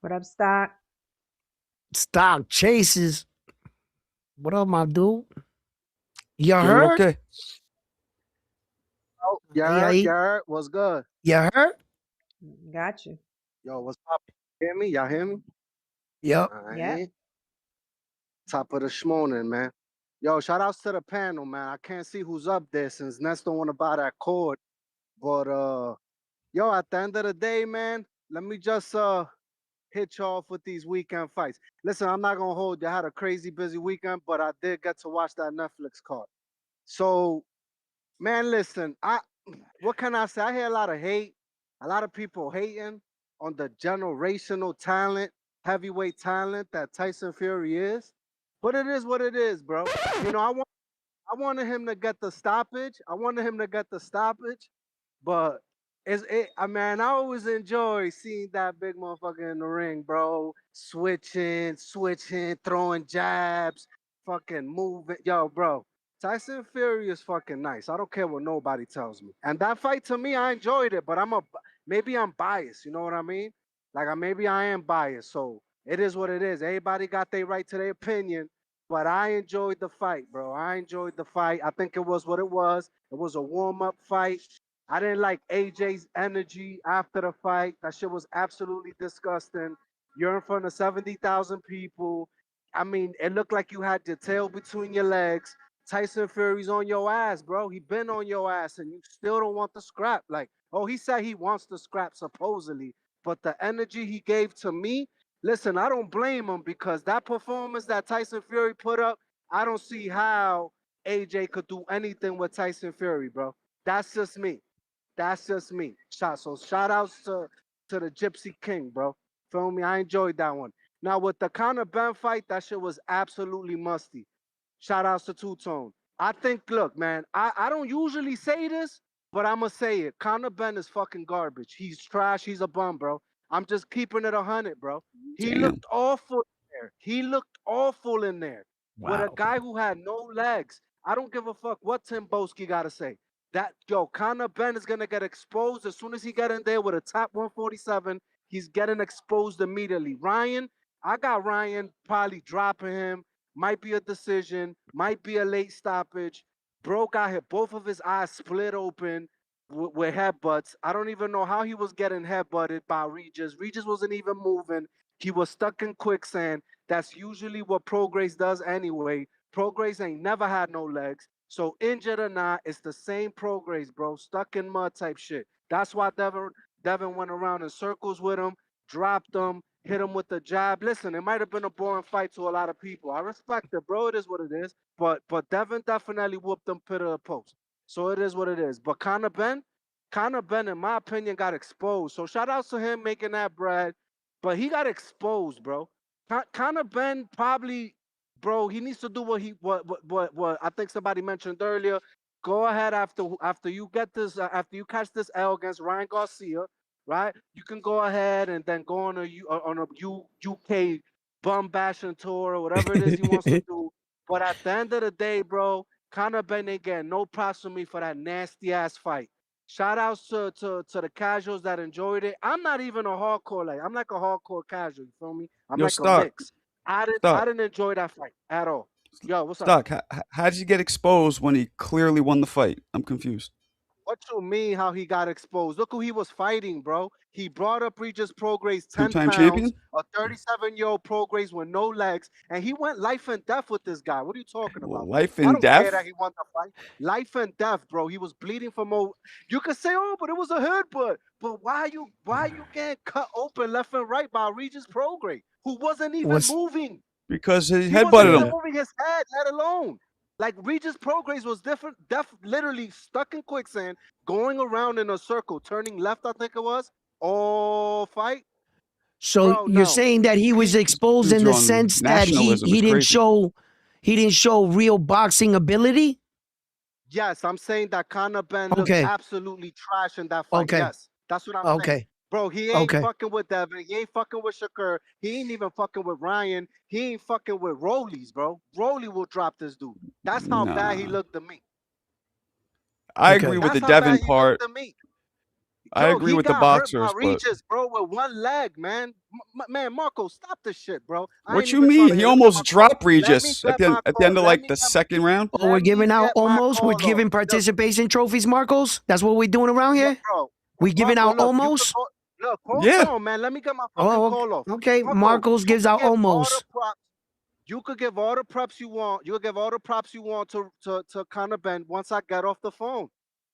What up, Stock? Stock chases. What up, my dude? You Doing heard? okay. Oh, you Yeah, heard? You heard? What's good? you heard? Got you. Yo, what's up? Hear me? Y'all hear me? Yep. All Yep. right. Top of the schmooning, man. Yo, shout outs to the panel, man. I can't see who's up there since Ness don't want to buy that cord. But yo, at the end of the day, man, let me just hit y'all off with these weekend fights. Listen, I'm not gonna hold you. I had a crazy busy weekend, but I did get to watch that Netflix card. So, man, listen, what can I say? I hear a lot of hate, a lot of people hating on the generational talent, heavyweight talent that Tyson Fury is. But it is what it is, bro. You know, I wanted him to get the stoppage. But I mean, I always enjoy seeing that big motherfucker in the ring, bro. Switching, throwing jabs, fucking moving. Yo, bro. Tyson Fury is fucking nice. I don't care what nobody tells me. And that fight to me, I enjoyed it, but maybe I'm biased. You know what I mean? Like maybe I am biased. So it is what it is. Everybody got their right to their opinion. But I enjoyed the fight, bro. I enjoyed the fight. I think it was what it was. It was a warm-up fight. I didn't like AJ's energy after the fight. That shit was absolutely disgusting. You're in front of 70,000 people. I mean, it looked like you had your tail between your legs. Tyson Fury's on your ass, bro. He been on your ass, and you still don't want the scrap. Like, oh, he said he wants the scrap supposedly, but the energy he gave to me, listen, I don't blame him because that performance that Tyson Fury put up, I don't see how AJ could do anything with Tyson Fury, bro. That's just me. That's just me. So shout outs to the Gypsy King, bro. Feel me? I enjoyed that one. Now with the Conor Benn fight, that shit was absolutely musty. Shout outs to Two Tone. I think, look, man, I don't usually say this, but I'ma say it. Conor Benn is fucking garbage. He's trash. He's a bum, bro. I'm just keeping it 100, bro. He Damn. looked awful in there. With a Wow. guy who had no legs. I don't give a fuck what Tim Boski got to say. Conor Benn is gonna get exposed as soon as he get in there with a top 147. He's getting exposed immediately. I got Ryan probably dropping him. Might be a decision. Might be a late stoppage. Bro got hit. Both of his eyes split open with headbutts. I don't even know how he was getting headbutted by Regis. Regis wasn't even moving. He was stuck in quicksand. That's usually what Prograis does anyway. Prograis ain't never had no legs. So injured or not, it's the same Prograis, bro. Stuck in mud type shit. That's why Devin went around in circles with him, dropped him, hit him with the jab. Listen, it might have been a boring fight to a lot of people. I respect it, bro. It is what it is. But Devin definitely whooped them pit of the post. So it is what it is. But Conor Benn, in my opinion, got exposed. So shout outs to him making that bread. But he got exposed, bro. Conor Benn probably, bro, he needs to do what I think somebody mentioned earlier. Go ahead after you get this after you catch this L against Ryan Garcia, right? You can go ahead and then go on a UK bum bashing tour or whatever it is he wants to do. But at the end of the day, bro, Conor Benn ain't getting no props from me for that nasty ass fight. Shout outs to the casuals that enjoyed it. I'm not even a hardcore, like I'm like a hardcore casual, you feel me? I'm Yo, like a Stock. mix. I Stock. didn't enjoy that fight at all. Yo, what's up? Stock. How did you get exposed when he clearly won the fight? I'm confused. What you mean how he got exposed? Look who he was fighting, bro. He brought up Regis Prograis 10 Two-time pounds, champion? a 37-year-old Prograis with no legs, and he went life and death with this guy. What are you talking about, bro? Life I and don't care that death? he won the fight. Life and death, bro. He was bleeding from You could say, oh, but it was a headbutt. But why you getting cut open left and right by Regis Prograis, who wasn't even What's moving? Because he He wasn't headbutted even him. moving his head, let alone. Like Regis Prograis was literally stuck in quicksand, going around in a circle, turning left, I think it was, all fight. so Bro, you're no. saying that he was exposed Dudes in are the on sense that nationalism. he It's crazy. didn't show real boxing ability? Yes, I'm saying that Conor Benn looked Okay. absolutely trash in that fight. Okay. Yes, that's what I'm saying. Okay. Bro, he ain't fucking with Devin. He ain't fucking with Shakur. He ain't even fucking with Ryan. He ain't fucking with Rollies, bro. Rolly will drop this dude. That's how bad he Nah. looked to me. I agree with That's the how bad Devin he looked part. to me. I Yo, agree he with the got hurt by boxers, but Regis, bro, with one leg, man. Man, Marco, stop this shit, bro. I ain't what you even trying mean? to He hear. Let me get my almost call. dropped Regis at the end of Let like me the get my, second round. Oh, we're let me giving out get my almost. We're call off. giving participation trophies, Marcos. That's what we're doing around Yeah, here. bro. We giving Marco, out look, you could almost. go. Look, hold Yeah. on, man. Let me get my fucking Oh, call off. okay. Marco, Marcos you gives could out give all the almost. props. You could give all the props you want. You could give all the props you want to Conor Benn once I get off the phone.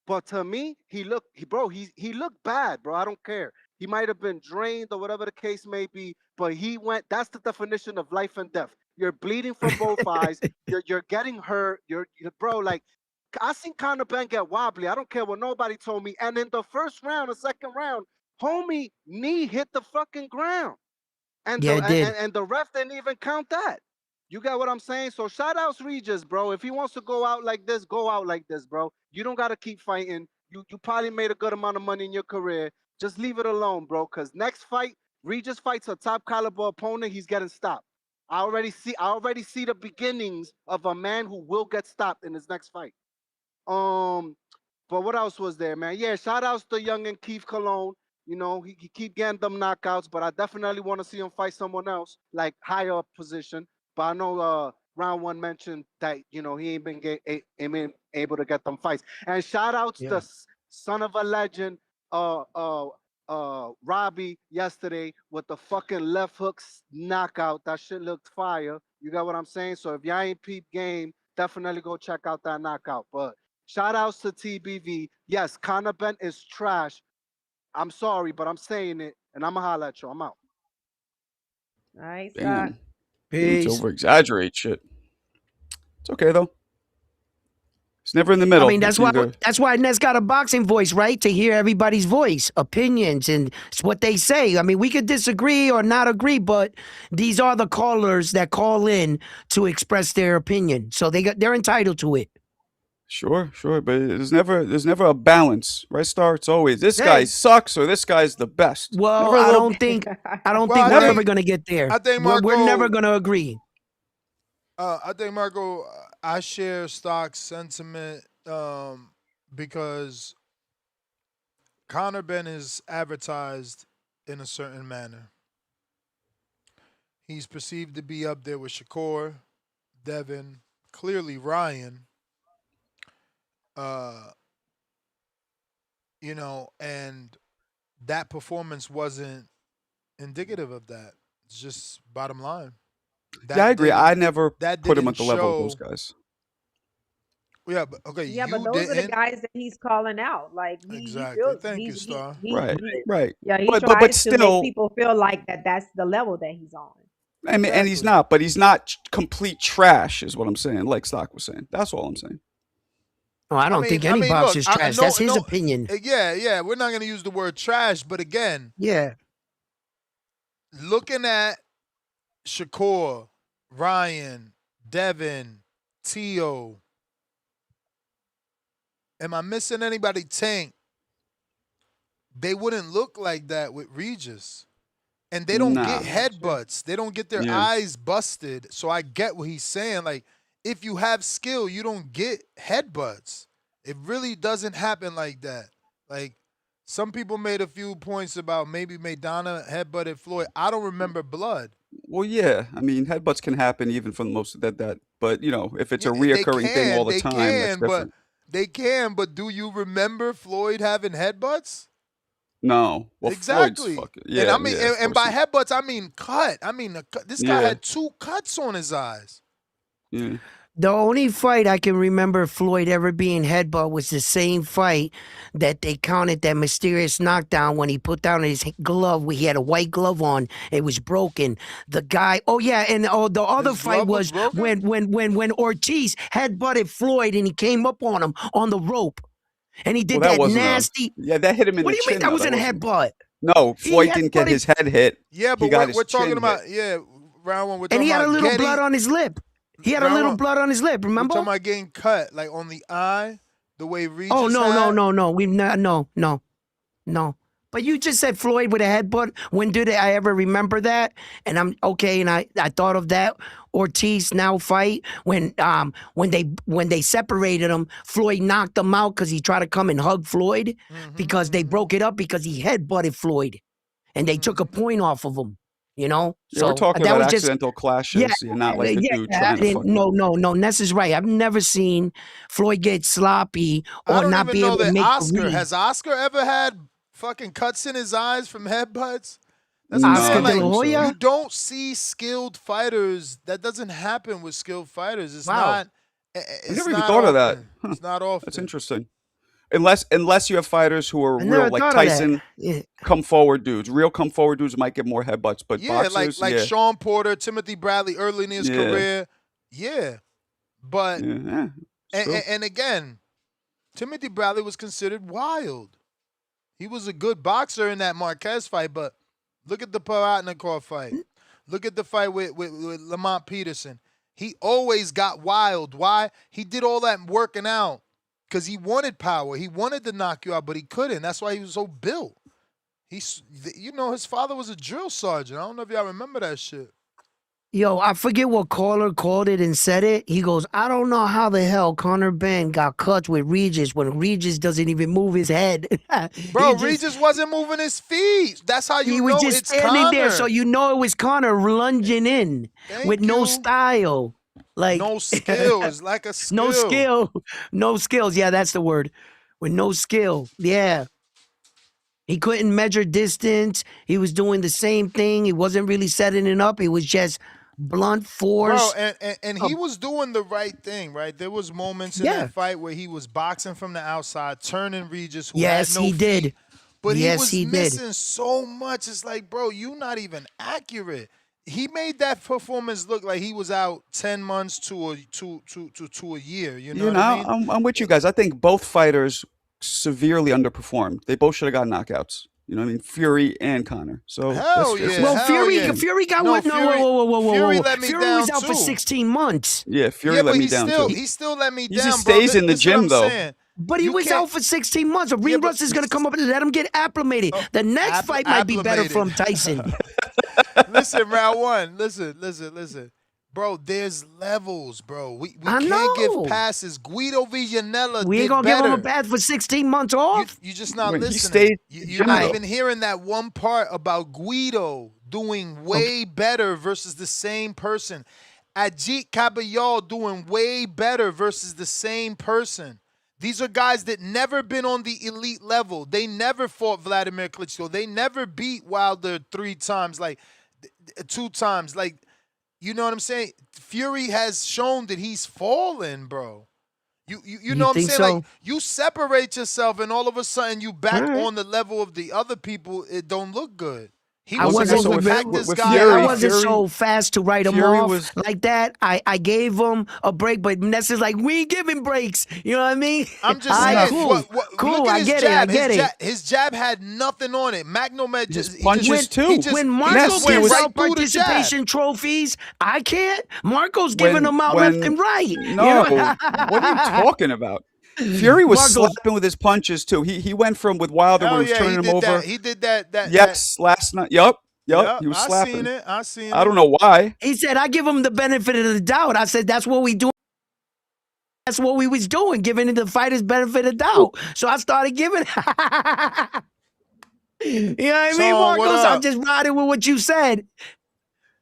But to me, he looked bad, bro. I don't care. He might have been drained or whatever the case may be, but he went. That's the definition of life and death. You're bleeding from both eyes. You're getting hurt. Bro, like I seen Conor Benn get wobbly. I don't care what nobody told me. And in the first round, the second round, homie knee hit the fucking ground. And Yeah, the it did. and the ref didn't even count that. You got what I'm saying? So shout outs Regis, bro. If he wants to go out like this, go out like this, bro. You don't gotta keep fighting. You probably made a good amount of money in your career. Just leave it alone, bro. Cause next fight, Regis fights a top caliber opponent, he's getting stopped. I already see the beginnings of a man who will get stopped in his next fight. But what else was there, man? Yeah, shout outs to Young and Keith Cologne. You know, he keep getting them knockouts, but I definitely want to see him fight someone else, like higher up position. But I know round one mentioned that, you know, he ain't been able to get them fights. And shout outs to son of a legend, Robbie yesterday with the fucking left hook knockout. That shit looked fire. You got what I'm saying? So if y'all ain't peep game, definitely go check out that knockout. But shout outs to TBV. Yes, Conor Benn is trash. I'm sorry, but I'm saying it, and I'm going to holler at you. I'm out. All right, Scott. Damn. You need to Peace. over exaggerate shit. It's okay though. It's never in the I middle. mean, It's that's why either Ned's got a boxing voice, right? To hear everybody's voice, opinions, and it's what they say. I mean, we could disagree or not agree, but these are the callers that call in to express their opinion, so they're entitled to it. sure, but there's never a balance, right? Star. It's always this guy Hey, sucks or this guy's the best. well, Never a I little. don't think Well, we're ever gonna get there. I think We're never Marco. gonna agree. I think Marco. I share Stock's sentiment because Conor Benn is advertised in a certain manner. He's perceived to be up there with Shakur, Devin, clearly Ryan. Uh, and that performance wasn't indicative of that. It's just bottom line. Yeah, I That agree. I didn't never that put him didn't at the level of those show. guys. Yeah, but okay, Yeah, but you those are the didn't. guys that he's calling out. Like he Exactly. feels Thank you, Star. Right, right. yeah, he But tries to make still, people feel like that's the level that he's on. I mean, and he's Exactly. not. But he's not complete trash, is what I'm saying. Like Stock was saying. That's all I'm saying. Oh, I don't think any Look, boxer's trash. no, That's his no, opinion. yeah. We're not gonna use the word trash, but again, Yeah. looking at Shakur, Ryan, Devin, Tio, am I missing anybody? Tank. They wouldn't look like that with Regis. And they don't get Nah. Yeah, true. headbutts. They don't get their Yeah. eyes busted. So I get what he's saying. Like, if you have skill, you don't get headbutts. It really doesn't happen like that. Like, some people made a few points about maybe Maidana headbutted Floyd. I don't remember blood. Well, yeah. I mean, headbutts can happen even for the most of that. But if it's a They reoccurring thing all the time, that's different. but do you remember Floyd having headbutts? No. Well, Floyd's Exactly. fucking And yeah, I mean, yeah. Of and course. by headbutts, I mean cut. I mean, this guy Yeah, had 2 cuts on his eyes. yeah. The only fight I can remember Floyd ever being headbutt was the same fight that they counted that mysterious knockdown when he put down his glove. He had a white glove on. It was broken. The guy. Oh yeah, and the other His fight glove was was broken? when Ortiz headbutted Floyd and he came up on him on the rope and he Well, did that that wasn't a. nasty. Yeah, that hit him in What the do you mean chin that though. That wasn't a wasn't. headbutt? No, He Floyd didn't get headbutted his head hit. Yeah, He but got we're his talking chin hit. about round one. We're and talking he had a about little blood getting on his lip. He had a round little one. blood on his lip. We're Remember? talking about getting cut on the eye, the way Oh Regis no. had. We've not. No. But you just said Floyd with a headbutt. When did I ever remember that? And I'm okay. And I thought of that Ortiz now fight when they separated him. Floyd knocked him out because he tried to come and hug Floyd because they broke it up because he headbutted Floyd, and they took a point off of him. You know, Yeah, we're so talking that about was just accidental clashes. You're not like the dude I trying to didn't, fucking. no. Ness is right. I've never seen Floyd get sloppy I or don't not even be know able to that make a Oscar read. has Oscar ever had fucking cuts in his eyes from headbutts? That's what No, I'm Oscar saying. De I La think so. Hoya? You don't see skilled fighters. That doesn't happen with skilled fighters. It's Wow. not. I It's never even not thought of that. often. Huh. It's not often. That's interesting. Unless you have fighters who are I real, never like thought of that. Tyson, Yeah. come forward dudes. Real come forward dudes might get more headbutts, but Yeah, boxers, like yeah, Sean Porter, Timothy Bradley early in his yeah, career. Yeah, but yeah. It's true. and again, Timothy Bradley was considered wild. He was a good boxer in that Marquez fight, but look at the Paratnikov fight. Look at the fight with Lamont Peterson. He always got wild. Why? He did all that working out because he wanted power. He wanted to knock you out, but he couldn't. That's why he was so built. His father was a drill sergeant. I don't know if y'all remember that shit. Yo, I forget what caller called it and said it. He goes, I don't know how the hell Conor Benn got cut with Regis when Regis doesn't even move his head. Bro, Regis wasn't moving his feet. That's how you he was know just it's standing Conor. there, so you know it was Conor lunging in with no style. Like no skill. It's like a skill. No skill. No skills. Yeah, that's the word. With no skill. Yeah. He couldn't measure distance. He was doing the same thing. He wasn't really setting it up. It was just blunt force. Bro, and he was doing the right thing, right? There was moments in that fight where he was boxing from the outside, turning Regis, who had no he feet. did. But Yes, he was he did. missing so much. It's like, bro, you not even accurate. He made that performance look like he was out 10 months to a year. You know what I mean? I'm with you guys. I think both fighters severely underperformed. They both should have gotten knockouts. You know what I mean? Fury and Conor. So Hell that's yeah. Well, hell yeah. Fury got No, what? No, whoa. Fury let me Fury down was out for too. 16 months. Yeah, Fury Yeah, let but me down too. he still let me He down, just bro. stays in the This is what gym I'm though. saying. But he You was can't- out for 16 months. A ring Yeah, but- rust is going to come up and let him get acclimated. The next fight might be better from Tyson. Listen, round one. Listen. Bro, there's levels, bro. We I can't give know. passes. Guido Villanella We did ain't going to better. give him a pass for 16 months off. You just not When he listening. stayed You're not Jimbo. even hearing that one part about Guido doing way better versus the same person. Ajit Caballol doing way better versus the same person. These are guys that never been on the elite level. They never fought Vladimir Klitschko. They never beat Wilder 3 times, like 2 times. Like, you know what I'm saying? Fury has shown that he's fallen, bro. You know what I'm think saying? so? Like, you separate yourself and all of a sudden you back All right. on the level of the other people, it don't look good. He I was wasn't supposed to with- pack with- this with guy Fury- I out. wasn't so fast to write him Fury off was- like that. I gave him a break, but Ness is like, we ain't giving breaks. You know what I mean? I'm just All right, saying, cool. cool. Look at I his get jab. it. I get it. His jab had nothing on it. Magnum had His just punches he just, too. He just, When he Marco just went gives right out through the jab. participation trophies, I can't. Marco's giving them out when- left and right. No, You know? what are you talking about? Fury was Marco's- slapping with his punches too. He went from with Wilder Hell where he was yeah, turning he him did over. that. He did that. Yes, last night. Yup. Yup, He was I slapping. seen it. I seen it. I don't know why. He said, I give him the benefit of the doubt. I said, that's what we do. That's what we was doing, giving the fighters benefit of doubt. So I started giving. You know what I mean, Tone, what Marcos? I'm up? just riding with what you said.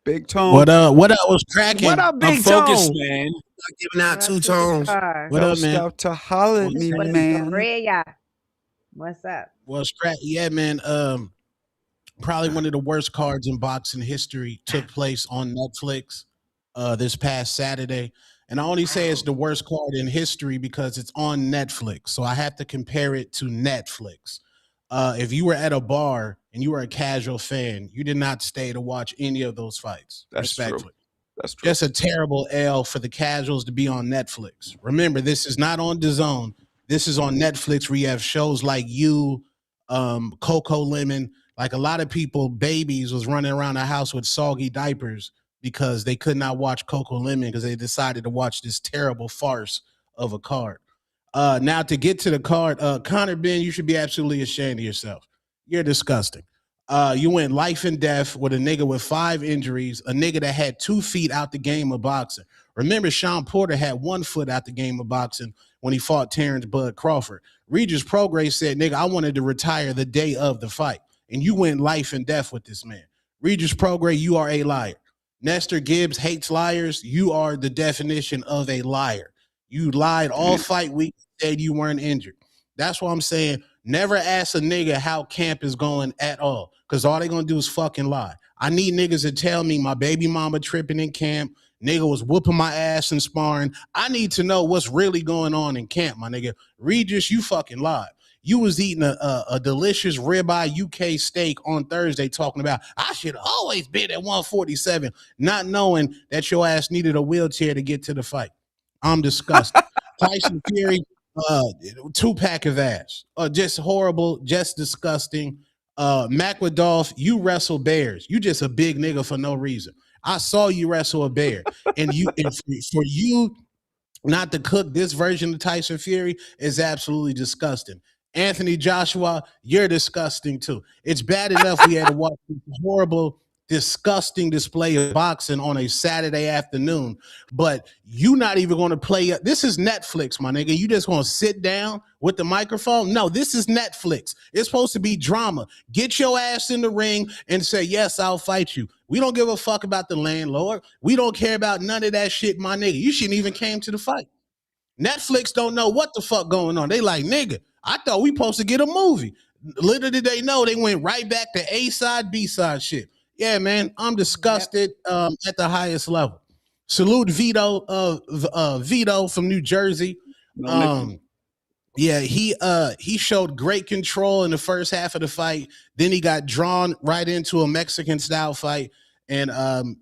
Big Tone. What up? What up? Was cracking? What up, Big I'm focused, Tone? man. Not giving out What's 2 up, tones. superstar? What up, man? Scout to holler at me, What's man. Rhea? What's up? Was crack? Yeah, man. Probably one of the worst cards in boxing history took place on Netflix this past Saturday. And I only say it's the worst card in history because it's on Netflix. So I have to compare it to Netflix. If you were at a bar and you were a casual fan, you did not stay to watch any of those fights. That's true. Respectfully. That's true. Just a terrible L for the casuals to be on Netflix. Remember, this is not on DAZN. This is on Netflix where you have shows like You, Coco Lemon. Like a lot of people, babies was running around the house with soggy diapers because they could not watch Coco Lemon because they decided to watch this terrible farce of a card. Now to get to the card, Conor Benn, you should be absolutely ashamed of yourself. You're disgusting. You went life and death with a nigga with 5 injuries, a nigga that had 2 feet out the game of boxing. Remember, Sean Porter had 1 foot out the game of boxing when he fought Terrence Bud Crawford. Regis Prograis said, nigga, I wanted to retire the day of the fight. And you went life and death with this man. Regis Prograis, you are a liar. Nestor Gibbs hates liars. You are the definition of a liar. You lied all fight week, said you weren't injured. That's why I'm saying never ask a nigga how camp is going at all, because all they gonna do is fucking lie. I need niggas to tell me my baby mama tripping in camp, nigga was whooping my ass and sparring. I need to know what's really going on in camp, my nigga. Regis, you fucking lied. You was eating a delicious ribeye UK steak on Thursday talking about, I should always been at 147, not knowing that your ass needed a wheelchair to get to the fight. I'm disgusted. Tyson Fury, 2-pack of ass. Just horrible, just disgusting. McWadolph, you wrestle bears. You just a big nigga for no reason. I saw you wrestle a bear. And for you not to cook this version of Tyson Fury is absolutely disgusting. Anthony Joshua, you're disgusting too. It's bad enough we had to watch this horrible, disgusting display of boxing on a Saturday afternoon, but you not even going to play. This is Netflix, my nigga. You just going to sit down with the microphone? No, this is Netflix. It's supposed to be drama. Get your ass in the ring and say, yes, I'll fight you. We don't give a fuck about the landlord. We don't care about none of that shit, my nigga. You shouldn't even came to the fight. Netflix don't know what the fuck going on. They like, nigga, I thought we supposed to get a movie. Little did they know they went right back to A-side, B-side shit. Yeah, man, I'm disgusted at the highest level. Salute Vito from New Jersey. Yeah, he showed great control in the first half of the fight. Then he got drawn right into a Mexican style fight and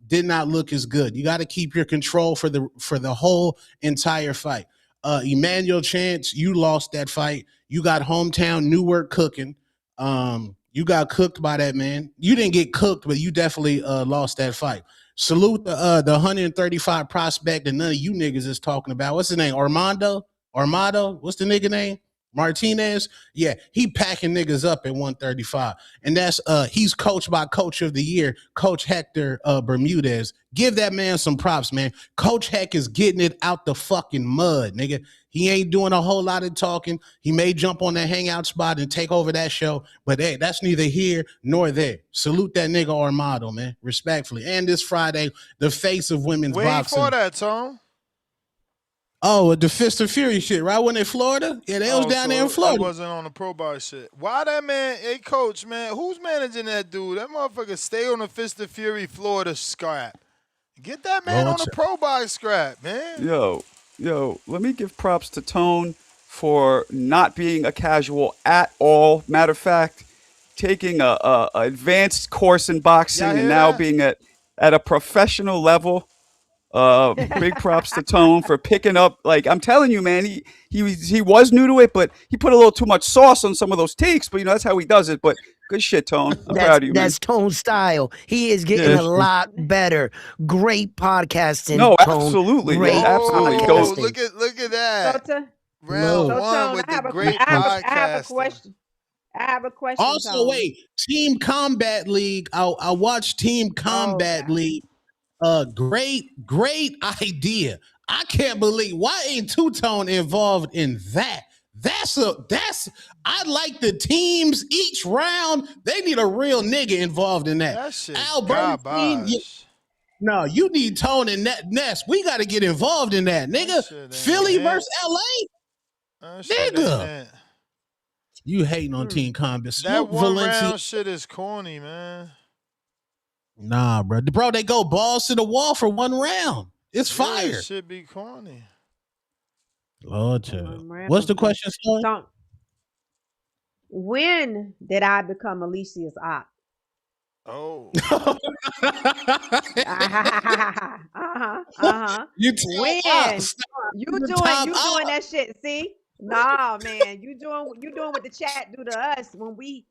did not look as good. You got to keep your control for the whole entire fight. Emmanuel Chance, you lost that fight. You got hometown Newark cooking. You got cooked by that man. You didn't get cooked, but you definitely lost that fight. Salute the 135 prospect that none of you niggas is talking about. What's his name? Armando? What's the nigga name? Martinez? Yeah, he packing niggas up at 135. And that's he's coached by Coach of the Year, Coach Hector Bermudez. Give that man some props, man. Coach Heck is getting it out the fucking mud, nigga. He ain't doing a whole lot of talking. He may jump on that hangout spot and take over that show, but hey, that's neither here nor there. Salute that nigga Armando, man, respectfully. And this Friday, the face of women's boxing. Wait for that, Tom. Oh, the Fist of Fury shit, right? When in Florida? Yeah, they was down there in Florida. It wasn't on the pro bar shit. Why that man, hey coach, man, who's managing that dude? That motherfucker stay on the Fist of Fury Florida scrap. Get that man on the pro bar scrap, man. Yo, let me give props to Tone for not being a casual at all. Matter of fact, taking a advanced course in boxing and now being at a professional level. Big props to Tone for picking up. Like I'm telling you, man, he was new to it, but he put a little too much sauce on some of those takes. But that's how he does it. But good shit, Tone. I'm proud of you, man. That's Tone's style. He is getting a lot better. Great podcasting. No, Tone. absolutely, absolutely. Look at that. Round one with the great podcast. I have a question. Also, Tone. wait, Team Combat League. I watched Team Combat League. Great idea. I can't believe why ain't Two-Tone involved in that. I like the teams each round. They need a real nigga involved in that. That shit garbage. No, you need Tone and Ness. We got to get involved in that, nigga. Philly versus LA. Nigga. You hating on Team Combat. That one round shit is corny, man. Nah, bro. They go balls to the wall for one round. It's fire. It should be corny. Lord, child. What's the question, Sloan? When did I become Alicia's op? Oh. You doing that shit? See? Nah, man. You doing what the chat do to us when we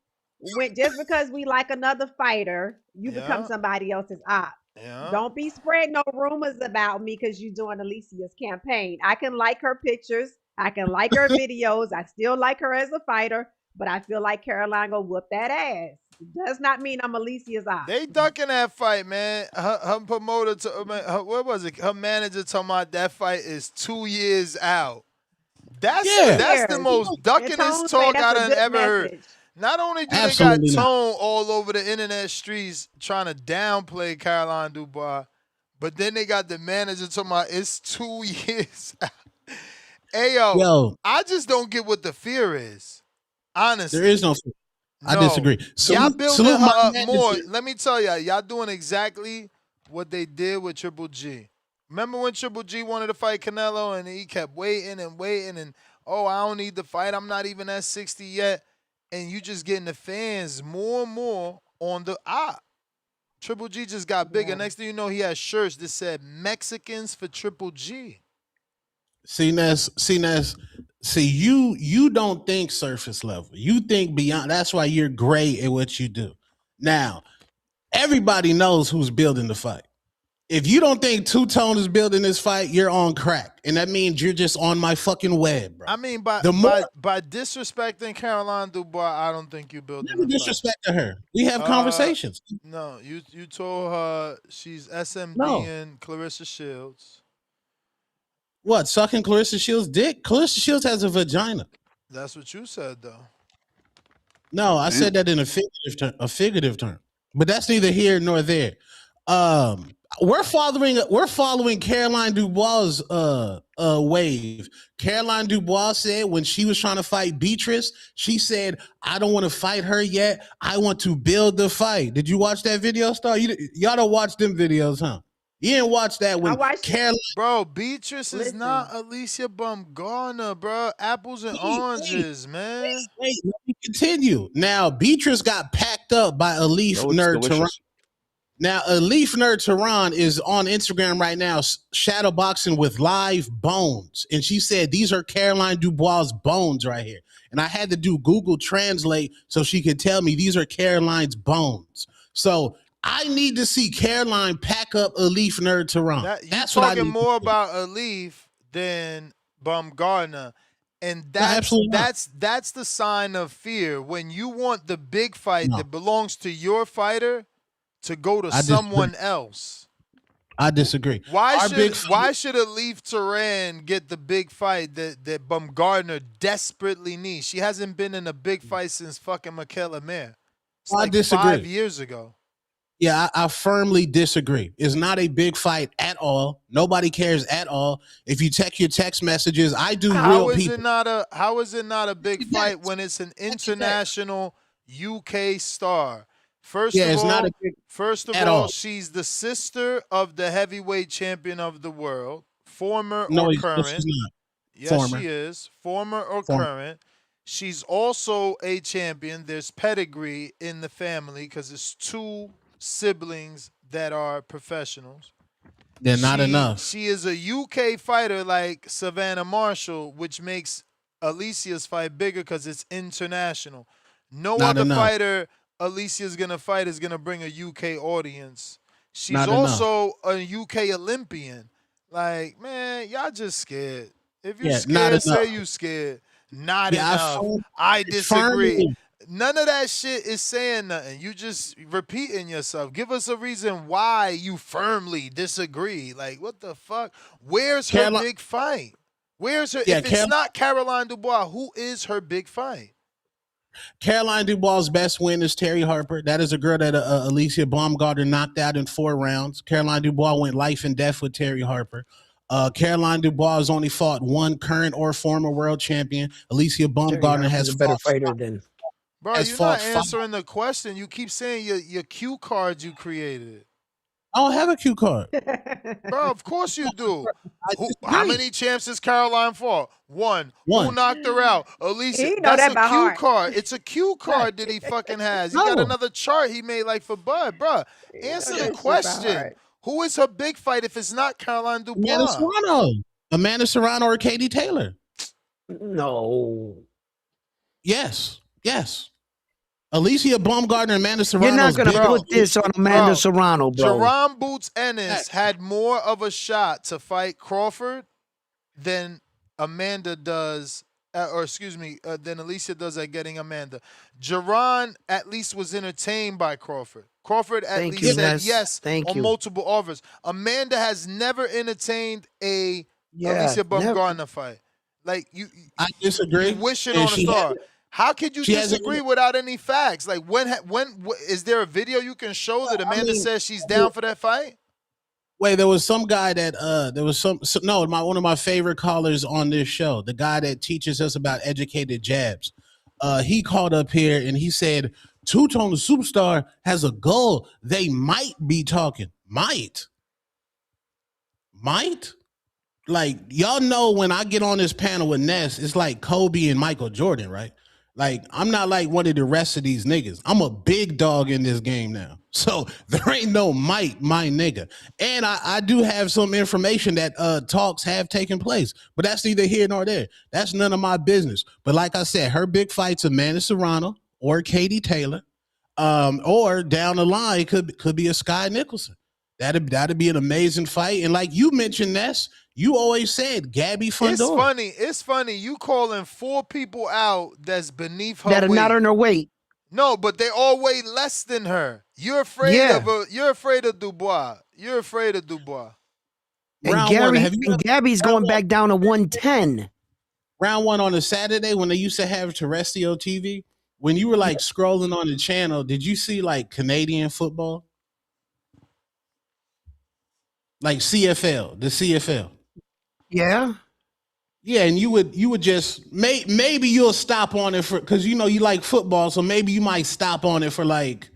went just because we like another fighter, you become somebody else's op. Yeah. Don't be spreading no rumors about me because you're doing Alicia's campaign. I can like her pictures. I can like her videos. I still like her as a fighter. but I feel like Caroline gonna whoop that ass. It does not mean I'm Alicia's eye. They ducking that fight, man. Her promoter, what was it? Her manager talking about that fight is 2 years out. That's 2 Yeah, the years. most And duckingest Tone say talk that's I a done good ever heard. message. Not only do they got absolutely not. Tone all over the internet streets trying to downplay Caroline Dubois, but then they got the manager talking about it's 2 years out. Hey, yo, Yo, I just don't get what the fear is. there Honestly. is no. I No. disagree. Y'all building Salute her my up more. manager. Let me tell y'all doing exactly what they did with Triple G. Remember when Triple G wanted to fight Canelo and he kept waiting and waiting and, oh, I don't need the fight. I'm not even at 60 yet. And you just getting the fans more and more on the Triple G just got bigger. Yeah. Next thing you know, he had shirts that said Mexicans for Triple G. See, Ness. See, you don't think surface level. You think beyond. That's why you're great at what you do. Now, everybody knows who's building the fight. If you don't think Two Tone is building this fight, you're on crack, and that means you're just on my fucking web, bro. I mean, by disrespecting Caroline Dubois, I don't think you building never the fight. disrespect her. We have conversations. No, you told her she's SMD No. and Clarissa Shields. What, sucking Clarissa Shields' dick? Clarissa Shields has a vagina. That's what you said, though. No, I said that in a figurative term. But that's neither here nor there. We're following Caroline Dubois' wave. Caroline Dubois said when she was trying to fight Beatrice, she said, "I don't want to fight her yet. I want to build the fight." Did you watch that video, Star? Y'all don't watch them videos, huh? You didn't watch that when Caroline. Bro, Beatrice is not Alicia Bumgarner, bro. Apples and oranges, man. Wait, let me continue. Now, Beatrice got packed up by Alif Nerd Tehran. Now, Alif Nerd Tehran is on Instagram right now, shadowboxing with live bones. And she said, these are Caroline Dubois' bones right here. And I had to do Google Translate so she could tell me these are Caroline's bones. So I need to see Caroline pack up Alif Nerd Tehran. That's what I need. Talking more about Alif than Bumgarner. And that's the sign of fear. When you want the big fight that belongs to your fighter to go to someone else. I disagree. Why should Alif Tehran get the big fight that Bumgarner desperately needs? She hasn't been in a big fight since fucking Michaela Mayer. It's like 5 years ago. Yeah, I firmly disagree. It's not a big fight at all. Nobody cares at all. If you check your text messages, I do How real is people. How is it not a big fight when it's an international UK star? First of all, she's the sister of the heavyweight champion of the world, former or current. She's not. Yes, she is. Former or current. She's also a champion. There's pedigree in the family because it's 2 siblings that are professionals. They're not enough. She is a UK fighter like Savannah Marshall, which makes Alicia's fight bigger because it's international. No other fighter Alicia's going to fight is going to bring a UK audience. She's also a UK Olympian. Like, man, y'all just scared. If you're scared, say you scared. Not enough. I disagree. None of that shit is saying nothing. You just repeating yourself. Give us a reason why you firmly disagree. Like, what the fuck? Where's her big fight? Where's her? If it's not Caroline Dubois, who is her big fight? Caroline Dubois' best win is Terry Harper. That is a girl that Alicia Baumgartner knocked out in 4 rounds. Caroline Dubois went life and death with Terry Harper. Caroline Dubois has only fought 1 current or former world champion. Alicia Baumgartner has a better fighter than. Bro, you're not answering the question. You keep saying your cue cards you created. I don't have a cue card. Bro, of course you do. How many champs has Caroline fought? 1. Who knocked her out? Alicia. That's a cue card. It's a cue card that he fucking has. He got another chart he made like for Bud. Bro, answer the question. Who is her big fight if it's not Caroline Dubois? Amanda Serrano or Katie Taylor? No. Yes. Alicia Baumgartner and Amanda Serrano. You're not going to put this on Amanda Serrano, bro. Jerome Boots Ennis had more of a shot to fight Crawford than Amanda does than Alicia does at getting Amanda. Jaron at least was entertained by Crawford. Crawford at Thank least you, said Ness. yes Thank on you. multiple offers. Amanda has never entertained a Yeah, Alicia never. Baumgartner fight. Like you I you disagree. wishing And on a star. How could you she hasn't. disagree without any facts? Like is there a video you can show that Amanda mean, says she's down for that fight? Wait, there was some guy that one of my favorite callers on this show, the guy that teaches us about educated jabs. He called up here and he said, Two-Tone the Superstar has a goal. They might be talking. Might. Like, y'all know when I get on this panel with Ness, it's like Kobe and Michael Jordan, right? Like, I'm not like one of the rest of these niggas. I'm a big dog in this game now. So there ain't no might, my nigga. And I do have some information that talks have taken place, but that's neither here nor there. That's none of my business. But like I said, her big fight's Amanda Serrano or Katie Taylor, or down the line could be a Sky Nicholson. That'd be an amazing fight. And like you mentioned, Ness, you always said Gabby Fundora. It's funny. You calling 4 people out that's beneath her That are weight. not on her weight. No, but they all weigh less than her. You're afraid You're afraid of Dubois. You're afraid of Dubois. And Gabby's going back down to 110. Round 1 on a Saturday when they used to have terrestrial TV. When you were like scrolling on the channel, did you see like Canadian football? Like CFL, the CFL. Yeah. Yeah, and you would just maybe you'll stop on it for because you know you like football, so maybe you might stop on it for like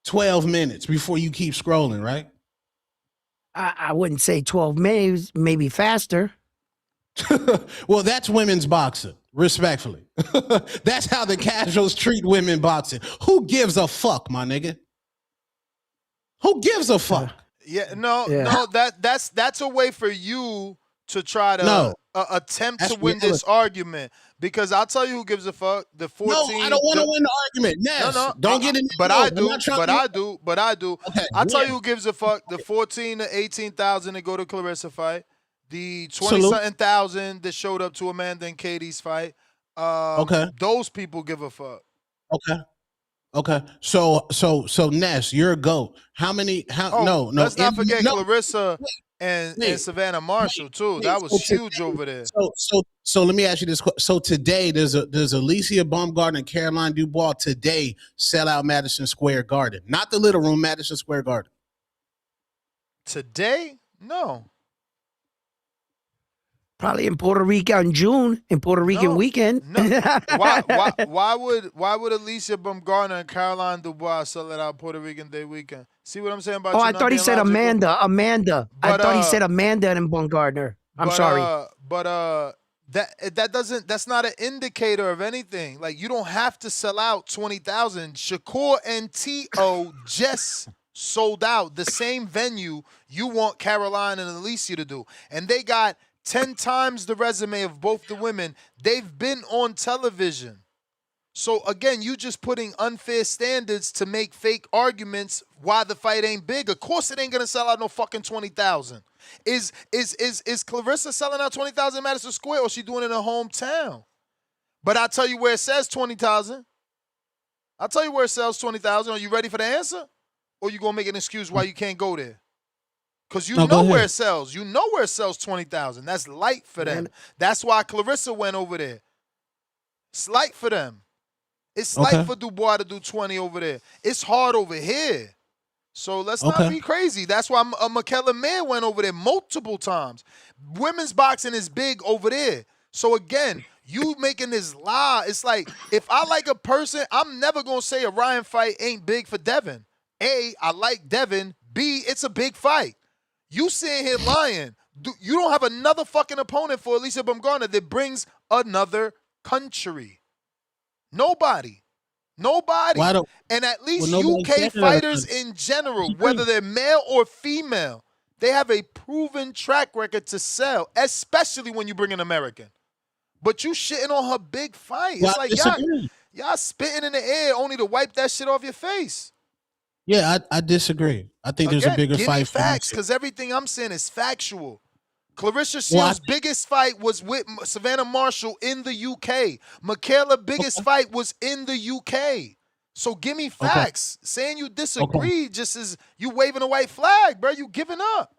12 minutes before you keep scrolling, right? I wouldn't say 12 minutes, maybe faster. Well, that's women's boxing, respectfully. That's how the casuals treat women boxing. Who gives a fuck, my nigga? Who gives a fuck? That's a way for you to try to attempt to win this argument. Because I'll tell you who gives a fuck. The 14. No, I don't want to win the argument. Ness, don't get in. But I do. Okay, I'll tell you who gives a fuck. The 14 to 18,000 to go to Clarissa fight. The 20-something thousand that showed up to Amanda and Katie's fight. Those people give a fuck. Okay. So Ness, you're a GOAT. How many? Let's not forget Clarissa and Savannah Marshall too. That was huge over there. So let me ask you this. So today there's Alicia Baumgartner and Caroline Dubois today sell out Madison Square Garden, not the Little Room, Madison Square Garden. Today? No. Probably in Puerto Rico in June, in Puerto Rican weekend. No. Why would Alicia Baumgartner and Caroline Dubois sell it out Puerto Rican Day weekend? See what I'm saying about? Oh, I thought he said Amanda. I thought he said Amanda and Baumgartner. I'm sorry. That's not an indicator of anything. Like you don't have to sell out 20,000. Shakur and T.O. just sold out the same venue you want Caroline and Alicia to do, and they got 10 times the resume of both the women. They've been on television. So again, you just putting unfair standards to make fake arguments why the fight ain't big. Of course it ain't gonna sell out no fucking 20,000. Is Clarissa selling out 20,000 in Madison Square, or she doing it in her hometown? But I'll tell you where it says 20,000. I'll tell you where it sells 20,000. Are you ready for the answer? Or you gonna make an excuse why you can't go there? Because you know where it sells. You know where it sells 20,000. That's light for them. That's why Clarissa went over there. It's light for them. It's light for Dubois to do 20 over there. It's hard over here. So let's not be crazy. That's why Michaela Mayer went over there multiple times. Women's boxing is big over there. So again, you making this lie. It's like, if I like a person, I'm never going to say a Ryan fight ain't big for Devin. A, I like Devin. B, it's a big fight. You sitting here lying. You don't have another fucking opponent for Alicia Baumgartner that brings another country. Nobody. And at least UK fighters in general, whether they're male or female, they have a proven track record to sell, especially when you bring an American. But you shitting on her big fight. It's like y'all spitting in the air only to wipe that shit off your face. Yeah, I disagree. I think there's a bigger give fight. Me facts, because everything I'm saying is factual. Clarissa Well, Shields' biggest fight was with Savannah Marshall in the UK. Michaela's biggest fight was in the UK. So give me okay, facts. Saying you okay, disagree just is you waving a white flag, bro. You giving up.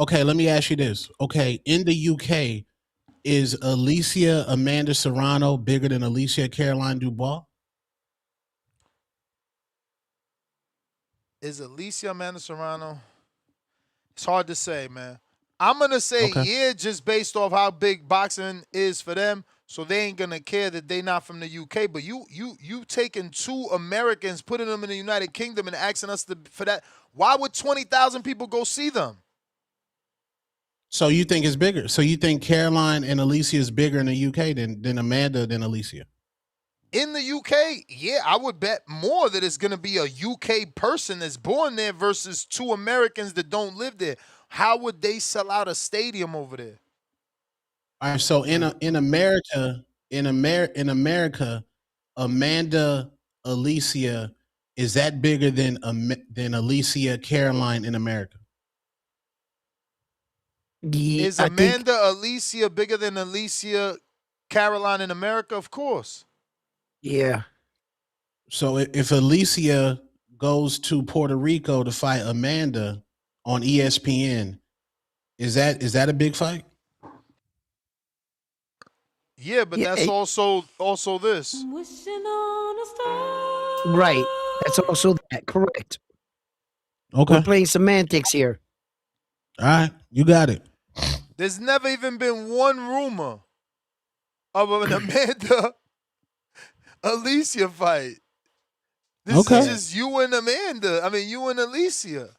okay. Let me ask you this. Okay, in the UK, is Alicia Amanda Serrano bigger than Alicia Caroline Dubois? Is Alicia Amanda Serrano? It's hard to say, man. I'm gonna say Okay. yeah, just based off how big boxing is for them. So they ain't gonna care that they not from the UK. But you taking 2 Americans, putting them in the United Kingdom, and asking us for that. Why would 20,000 people go see them? So you think it's bigger? So you think Caroline and Alicia is bigger in the UK than Amanda than Alicia? In the UK, yeah, I would bet more that it's gonna be a UK person that's born there versus 2 Americans that don't live there. How would they sell out a stadium over there? All right. So in America, in America, Amanda Alicia, is that bigger than Alicia Caroline in America? Is I think Amanda Alicia bigger than Alicia Caroline in America? Of course. yeah. So if Alicia goes to Puerto Rico to fight Amanda on ESPN, is that a big fight? Yeah, but Yeah, that's also this. right. That's also that. Correct. Okay. We're playing semantics here. All right. You got it. There's never even been one rumor of an Amanda Alicia fight. This Okay. is just you and Amanda. I mean, you and Alicia.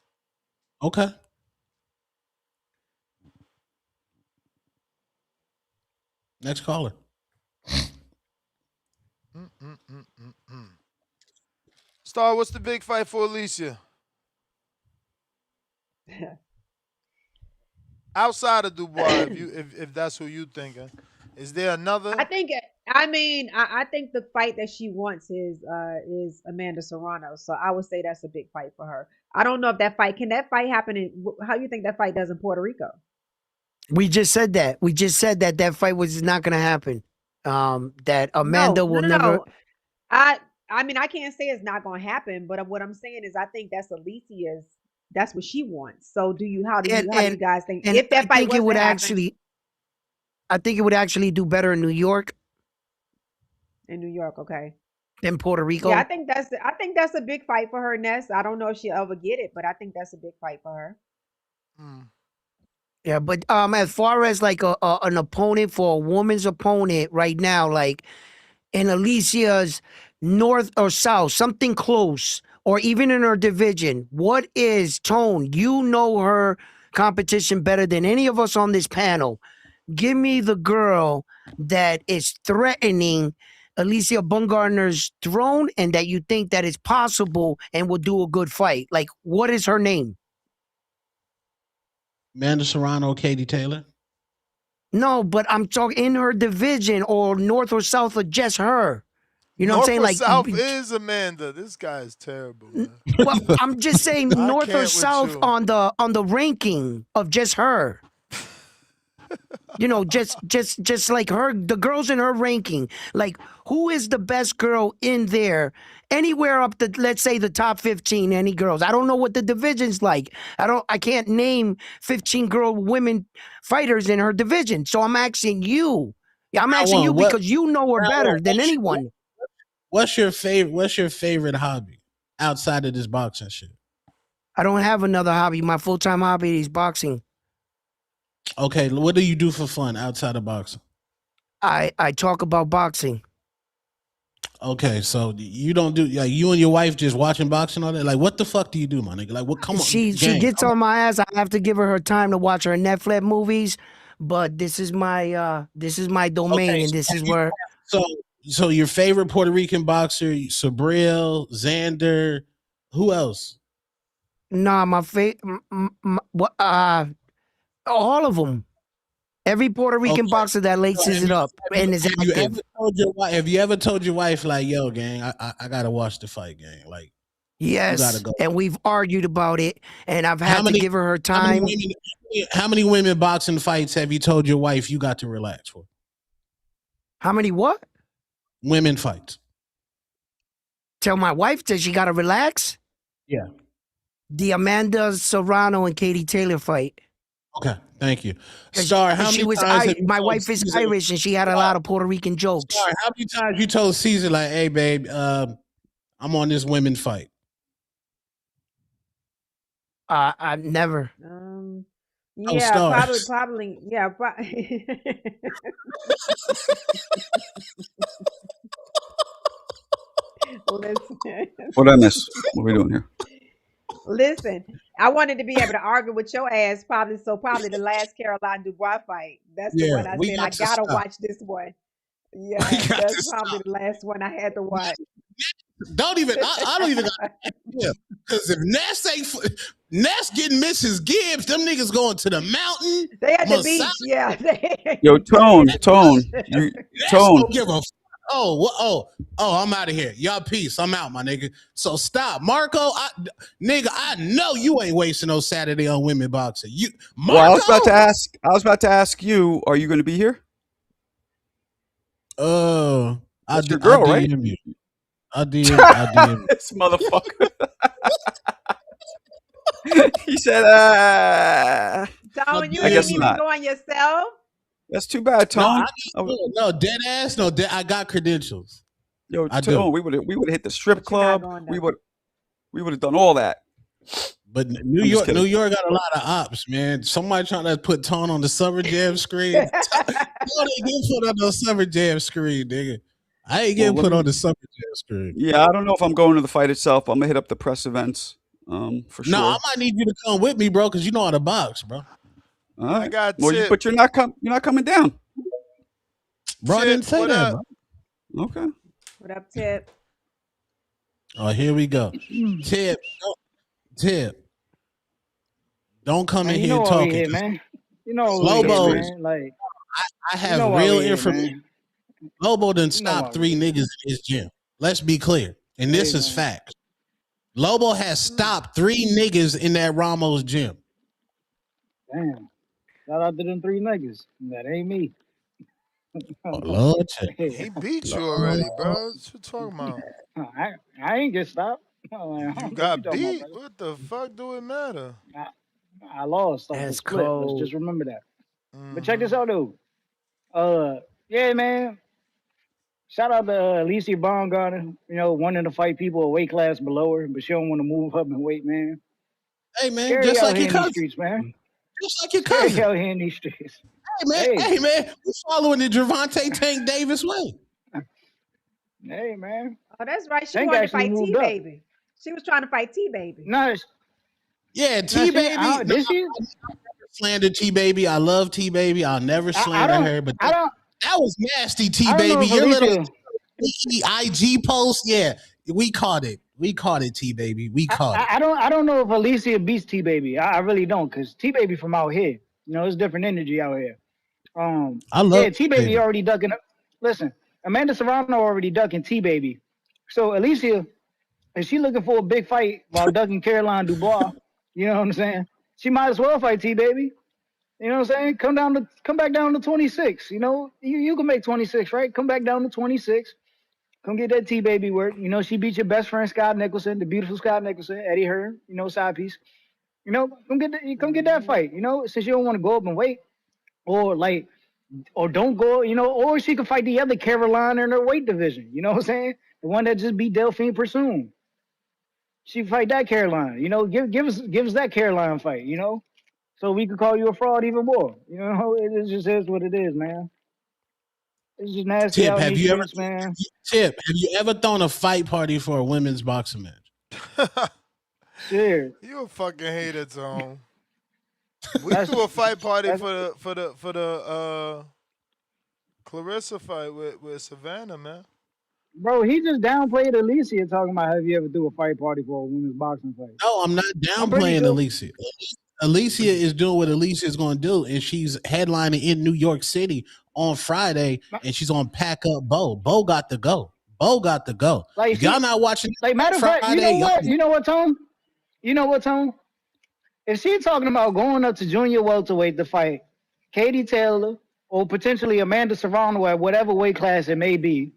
Okay. Next caller. Star, what's the big fight for Alicia? Outside of Dubois, if that's who you thinking, is there another? I think. I mean, I think the fight that she wants is Amanda Serrano. So I would say that's a big fight for her. I don't know if that fight can that fight happen in how you think that fight does in Puerto Rico. We just said that. We just said that fight was not going to happen. That Amanda will never. No. I mean, I can't say it's not going to happen, but what I'm saying is I think that's Alicia's. That's what she wants. So how do you guys think And if that I fight think was it would to happen actually. I think it would actually do better in New York in New York? Okay. than Puerto Rico. Yeah, I think that's a big fight for her, Ness. I don't know if she'll ever get it, but I think that's a big fight for her. Yeah, but as far as like an opponent for a woman's opponent right now, like in Alicia's north or south, something close, or even in her division, what is Tone? You know her competition better than any of us on this panel. Give me the girl that is threatening Alicia Bumgarner's throne and that you think that is possible and will do a good fight. Like, what is her name? Amanda Serrano, Katie Taylor. No, but I'm talking in her division or north or south or just her. You know North what I'm saying? or Like South is Amanda. This guy is terrible, man. Well, I'm just saying north can't or with south you. on the ranking of just her. You know, just like her, the girls in her ranking. Like, who is the best girl in there? Anywhere up to, let's say, the top 15, any girls. I don't know what the division's like. I can't name 15 women fighters in her division. So I'm asking you. Yeah, I'm asking you because you know her better than anyone. What's your favorite hobby outside of this boxing shit? I don't have another hobby. My full-time hobby is boxing. Okay, what do you do for fun outside of boxing? I talk about boxing. Okay, so you don't do like you and your wife just watching boxing all day? Like, what the fuck do you do, my nigga? Like, what? Come on, She gang, gets on my ass. I have to give her time to watch her Netflix movies, but this is my domain, Okay, and this is where. So your favorite Puerto Rican boxer, Sabril, Xander, who else? Nah, my favorite. All of them. Every Puerto Rican boxer that laces it up and is active. Have you ever told your wife, like, yo, gang, I gotta watch the fight, gang? Like, yes, you gotta go. And we've argued about it, and I've had to give her time. How many women boxing fights have you told your wife you got to relax for? How many what? Women fights. Tell my wife that she gotta relax? Yeah. The Amanda Serrano and Katie Taylor fight. Okay, thank you. 'Cause Star, how she many was times have you my told wife is Caesar, Irish and she had a lot of Puerto Rican jokes. Star, how many times you told Caesar, like, hey, babe, I'm on this women fight? I've never. Yeah, Star. probably, yeah. Listen, What did I miss? What are we doing here? listen. I wanted to be able to argue with your ass, probably the last Caroline Dubois fight. That's the Yeah, one I we said I got to gotta stop. watch this one. We Yeah, got that's to probably stop. the last one I had to watch. Don't even. I don't even. Yeah, because if Ness getting Mrs. Gibbs, them niggas going to the mountain. They at the Massage. beach, yeah. Yo, They at Tone, the you beach. Ness Tone. don't give a. I'm out of here. Y'all peace. I'm out, my nigga. So stop, Marco. I know you ain't wasting no Saturday on women boxing. You, Marco. Well, I was about to ask you, are you going to be here? I That's your girl, right? DM you. I DM This motherfucker. He said, Tone, you I guess ain't even not. going yourself. That's too bad, Tone. No, dead ass. No, I got credentials. Yo, I Tone, do. we would have hit the strip But you're not club. going We would have done all that. But New York got a lot of ops, man. Somebody trying to put Tone on the Summer Jam screen. Tone ain't getting put on the Summer Jam screen, nigga. I ain't getting put on the Summer Jam screen. Yeah, I don't know if I'm going to the fight itself. I'm gonna hit up the press events, for sure. No, I might need you to come with me, bro, because you know how to box, bro. All right. I got well, Tip. but you're not coming down. Bro, I didn't say that, bro. Okay. What up, Tip? Oh, here we go. Tip. Don't come Man, in you here know why we talking. here, man. You know why we Lobo, here, man. Like I you have know why real we here, information. man. Lobo done You know why stopped we 3 niggas in his gym. Let's be clear. And this is fact. Lobo has stopped 3 niggas in that Ramos gym. Damn. Shout out to them 3 niggas. That ain't me. Oh, Lord. He beat you already, bro. What you talking about? I ain't get stopped. You got beat? What the fuck do it matter? I lost off the That's split. Let's cold. just remember that. But check this out, though. Yeah, man. Shout out to Alicia Baumgartner, wanting to fight people a weight class below her, but she don't want to move up in weight, man. Hey, man, Scary just out like here your in these cousin. streets, man. Just like your Scary cousin. out here in these streets. Hey, man, we're following the Gervonta Tank Davis way. Hey, man. Oh, that's right. She Tank wanted to actually fight moved T up. Baby. She was trying to fight T Baby. Nice. Yeah, T Baby. Did she? Slander T Baby. I love T Baby. I'll never slander her. But that was nasty, T Baby. Your little IG post. Yeah, we caught it. We caught it, T Baby. We caught it. I don't know if Alicia beats T Baby. I really don't, because T Baby from out here. It's different energy out here. I love T Baby already ducking. Listen, Amanda Serrano already ducking T Baby. So Alicia, if she looking for a big fight while ducking Caroline Dubois, you know what I'm saying? She might as well fight T Baby. You know what I'm saying? Come back down to 26. You can make 26, right? Come back down to 26. Come get that T Baby work. She beat your best friend Scott Nicholson, the beautiful Scott Nicholson, Eddie Hearn. Side piece. Come get that fight. Since you don't want to go up and wait, or don't go. Or she can fight the other Carolina in her weight division. You know what I'm saying? The one that just beat Delphine Pursoon. She can fight that Carolina. Give us that Carolina fight. So we could call you a fraud even more. It just is what it is, man. It's just nasty Tip, out in have these you ever streets, man. Tip, have you ever thrown a fight party for a women's boxing match? Sure. You a fucking hater, Tone. We threw a fight party for the Clarissa fight with Savannah, man. Bro, he just downplayed Alicia talking about have you ever threw a fight party for a women's boxing fight. No, I'm not downplaying Alicia. Alicia is doing what Alicia is going to do, and she's headlining in New York City on Friday, and she's on Pack Up Bo. Bo got to go. Bo got to go. If y'all not watching, matter of fact, Friday, you know what, Tone? If if she's talking about going up to junior welterweight to fight Katie Taylor or potentially Amanda Serrano at whatever weight class it may be,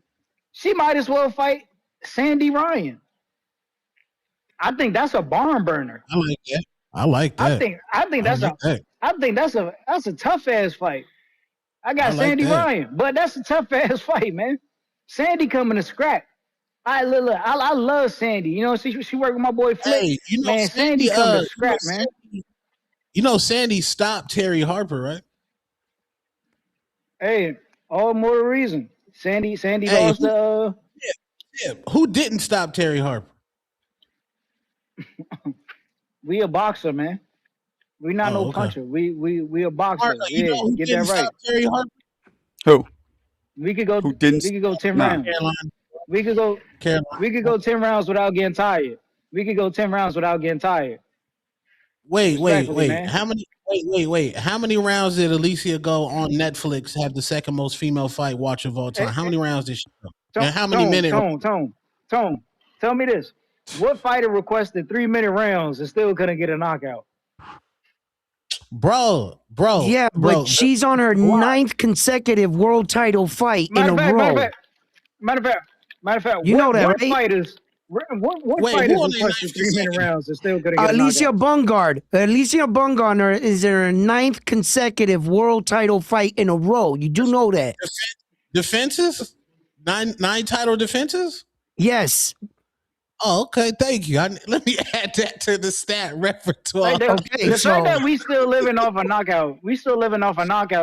she might as well fight Sandy Ryan. I think that's a barn burner. I like that. I like that. I think that's a tough ass fight. I got I like Sandy that. Ryan, but that's a tough ass fight, man. Sandy coming to scrap. I love Sandy. You know, she worked with my boy Flip. Hey, Man, Sandy come to scrap, man. Sandy stopped Terry Harper, right? Hey, all more reason. Sandy Hey, lost to who didn't stop Terry Harper? we a boxer, man. We not no okay. puncher. We a boxer. Marla, you know who get didn't that right. stop Terry Harper? Who? We could go. Who didn't? We could go 10 Nah. rounds. Carolina. We could go. Carolina. We could go 10 rounds without getting tired. We could go 10 rounds without getting tired. Wait. Man. How many? Wait. How many rounds did Alicia go on Netflix? Have the second most female fight watch of all time. How many rounds did she go? And how many minutes? Tone. Tell me this: what fighter requested 3-minute rounds and still couldn't get a knockout? Bro. Yeah, but she's on her 9th consecutive world title fight in a row. Matter of fact, you know that, what right? fighters? What fighters requested 3-minute rounds and still couldn't get a Alicia knockout? Bungard. Alicia Bungard is in her 9th consecutive world title fight in a row. You do know that. Defenses? Nine title defenses? Yes. Oh, okay. Thank you. Let me add that to the stat repertoire. The fact that we still living off a knockout,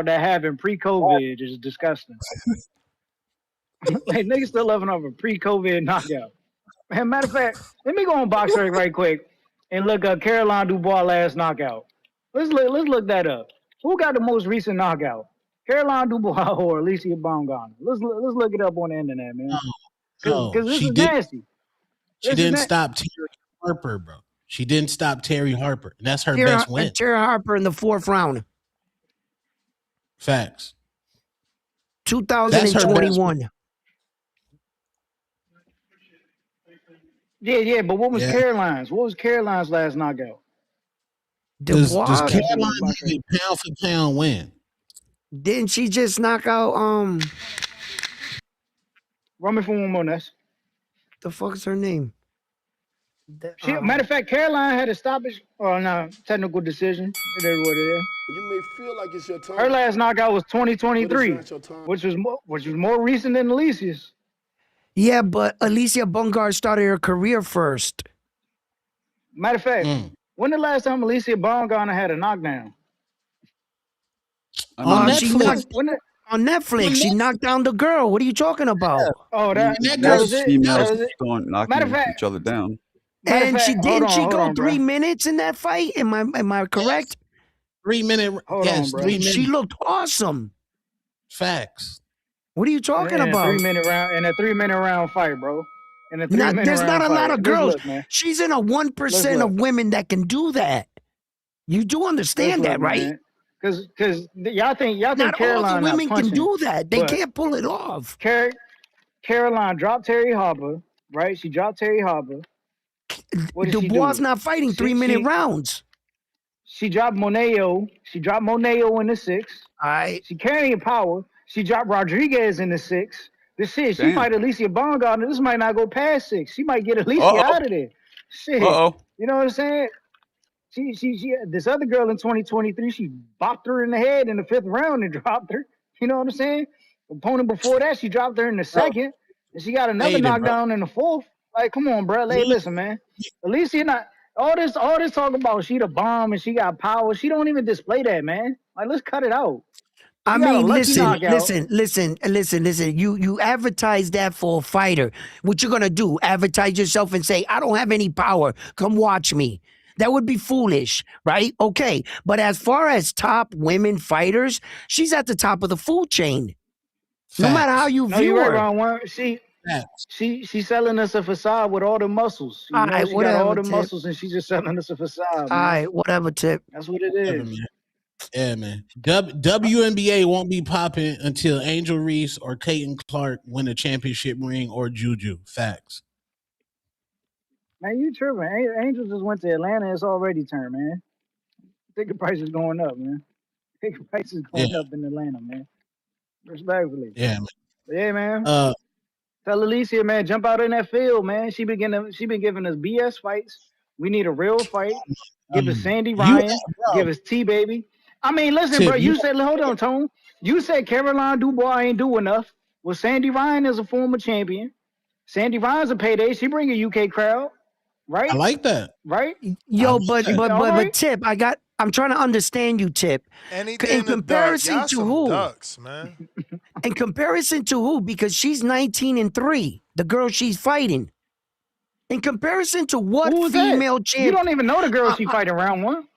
that happened pre-COVID is disgusting. Like niggas still living off a pre-COVID knockout. And matter of fact, let me go on BoxRec right quick and look up Caroline Dubois last knockout. Let's look that up. Who got the most recent knockout? Caroline Dubois or Alicia Baumgartner? Let's look it up on the internet, man. Because this is nasty. She didn't stop Terry Harper, bro. She didn't stop Terry Harper. And that's her best win. Terry Harper in the 4th round. Facts. 2021. Yeah, but what was Caroline's? What was Caroline's last knockout? Does Caroline get a pound for pound win? Didn't she just knock out Run me for one more, Ness. The fuck is her name? Matter of fact, Caroline had a stoppage. Oh no, technical decision. It is what it is. You may feel like it's your time. Her last knockout was 2023, which was more recent than Alicia's. Yeah, but Alicia Bungard started her career first. Matter of fact, when the last time Alicia Baumgartner had a knockdown? On Netflix, she knocked down the girl. What are you talking about? Oh, that was it. Females knocking each other down. And she go 3 minutes in that fight? Am I correct? 3 minute. Yes, 3 minutes. She looked awesome. Facts. What are you talking about? 3-minute round in a 3-minute round fight, bro. In a 3-minute there's round not a lot fight. of girls. Look, she's in a 1% of women that can do that. You do understand that, right? Because y'all think not Caroline all the women not punching, can do that. They can't pull it off. Caroline dropped Terry Harper, right? She dropped Terry Harper. What did Dubois she do? not fighting 3-minute rounds. She dropped Moneo. She dropped Moneo in the 6th. All right. She carrying power. She dropped Rodriguez in the 6th. This shit, she fight Alicia Baumgartner. This might not go past 6. She might get Alicia out of there. Shit. You know what I'm saying? She this other girl in 2023, she bopped her in the head in the 5th round and dropped her. You know what I'm saying? Opponent before that, she dropped her in the 2nd, and she got another knockdown in the 4th. Like, come on, bro. Hey, listen, man. Alicia not all this talk about she the bomb and she got power. She don't even display that, man. Like, let's cut it out. I mean, listen. You advertise that for a fighter. What you're gonna do? Advertise yourself and say, "I don't have any power. Come watch me." That would be foolish, right? Okay, but as far as top women fighters, she's at the top of the food chain. No matter how you view her. Right, she's selling us a facade with all the muscles. You know, she got all the muscles and she's just selling us a facade. All right, whatever, Tip. That's what it is. Yeah, man. WNBA won't be popping until Angel Reese or Caitlin Clark win a championship ring or Juju. Facts. Man, you tripping. Angel just went to Atlanta. It's already turned, man. Ticket prices going up, man. Ticket prices Yeah, going up in Atlanta, man. Respectfully. yeah, man. But yeah, man. Uh, Tell Alicia, man, jump out in that field, man. She been giving us BS fights. We need a real fight. Give us Sandy you, Ryan. bro, Give us T Baby. I mean, listen, bro. Tip, You said, hold on, Tone. You said Caroline Dubois ain't do enough. Well, Sandy Ryan is a former champion. Sandy Ryan's a payday. She bring a UK crowd, right? I like that. Right? I Yo, like but that. but All but right. but Tip, I'm trying to understand you, Tip. Anything In in the dark. comparison Y'all to some who? ducks, man. In comparison to who? Because she's 19-3, the girl she's fighting. In comparison to what Who was that? female You champ? don't even know the girl she fighting round one.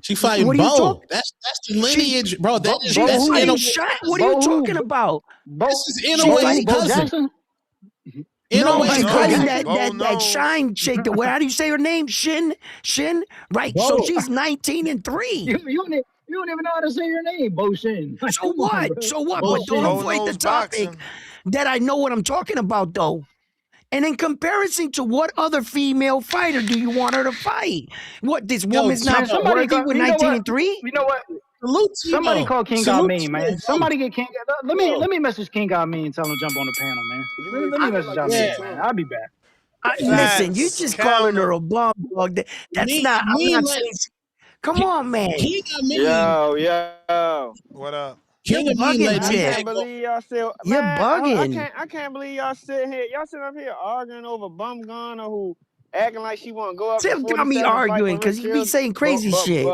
She fighting What are you Bo. talking? That's the lineage, bro. She's Bo who? fighting NOA. Shine. What are Bo you who? talking about? Bo, This is She Bo NOA's who? fighting. Bo cousin. Jackson? Bo NOA She's Bo fighting cousin. knows. that Jackson? Bo that that knows. Shine chick. How do you say her name? Shin. Right. So Bo. she's 19-3. You don't even know how to say your name, Bo Shin. Like, So come on, what? bro. So what? Bo But don't Shin. Bo avoid the knows topic boxing. that I know what I'm talking about, though. And in comparison to what other female fighter do you want her to fight? What, this Yo, woman's not Man, Timo. somebody worthy call, with you know what? 19-3? You know what? Salute Somebody Timo. call King Salute Mean, man. Timo. Somebody get King. Let me Yo, let me message King Mean and tell him to jump on the panel, man. You Let make me it feel message like it's yeah. your Mean, man. turn. I'll be back. Listen, you Facts. just Facts. calling her Counter. a bum dog. That's Me, not. I I'm mean, not like, saying. Come on, man. King I mean, Yo. What up? You're King I mean, bugging, let Man, I me Tip. can't back up. believe y'all still, You're man. bugging. I can't believe y'all sitting up here arguing over Bum Gunner who acting like she want to go up to Tip got me 47 and fight arguing because Clarissa he be Shields, saying crazy shit.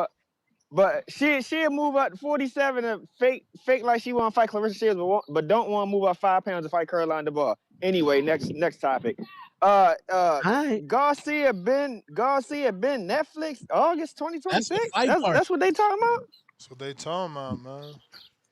but she'll move up to 47 and fake like she want to fight Clarissa Shields, but don't want to move up 5 pounds to fight Caroline DeBar. Anyway, next topic. All right. Garcia been Netflix August That's the 2026. fight part. That's what they talking about. That's what they talking about, man.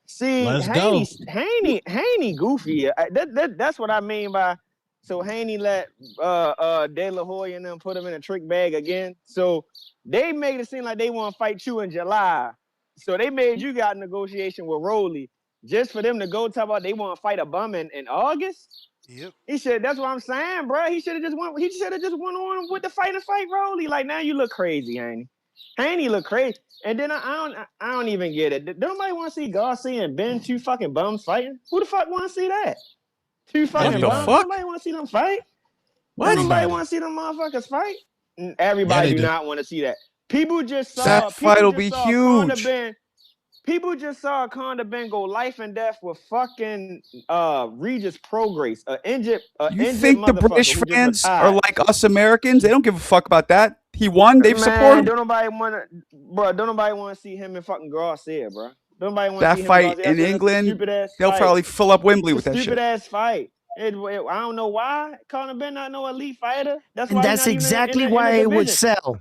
See, Let's go. Haney goofy. That's what I mean by. So Haney let De La Hoya and them put him in a trick bag again. So they made it seem like they want to fight you in July. So they made you got a negotiation with Rolly just for them to go talk about they want to fight a bum in August. Yep. He said, "That's what I'm saying, bro. He should have just went. He should have just went on with the fight Rolly. Like now you look crazy, Haney. Haney look crazy. And then I don't even get it. Don't nobody want to see Garcia and Ben two fucking bums fighting? Who the fuck want to see that? Two What fucking the bums. Everybody. fuck? Nobody want to see them fight. Don't What? nobody Everybody. want to see them motherfuckers fight. Yeah, Everybody they do do. not want to see that. People just That saw fight will be Conor huge. Ben. People just saw Conor Ben go life and death with fucking Regis Prograis, a injured You injured think the motherfucker British who just fans are retired. like us Americans? They don't give a fuck about that. He won. They've supported Man, him. don't nobody want to, bro. Don't nobody want to see him and fucking Garcia, bro. Don't nobody want to That see him and fight Garcia. I in said that's a England, stupid ass they'll fight. probably fill up Wembley It's with a that stupid shit. ass fight. I don't know why Conor Ben not no elite fighter. That's And why he's that's not even exactly in the why it would division. sell.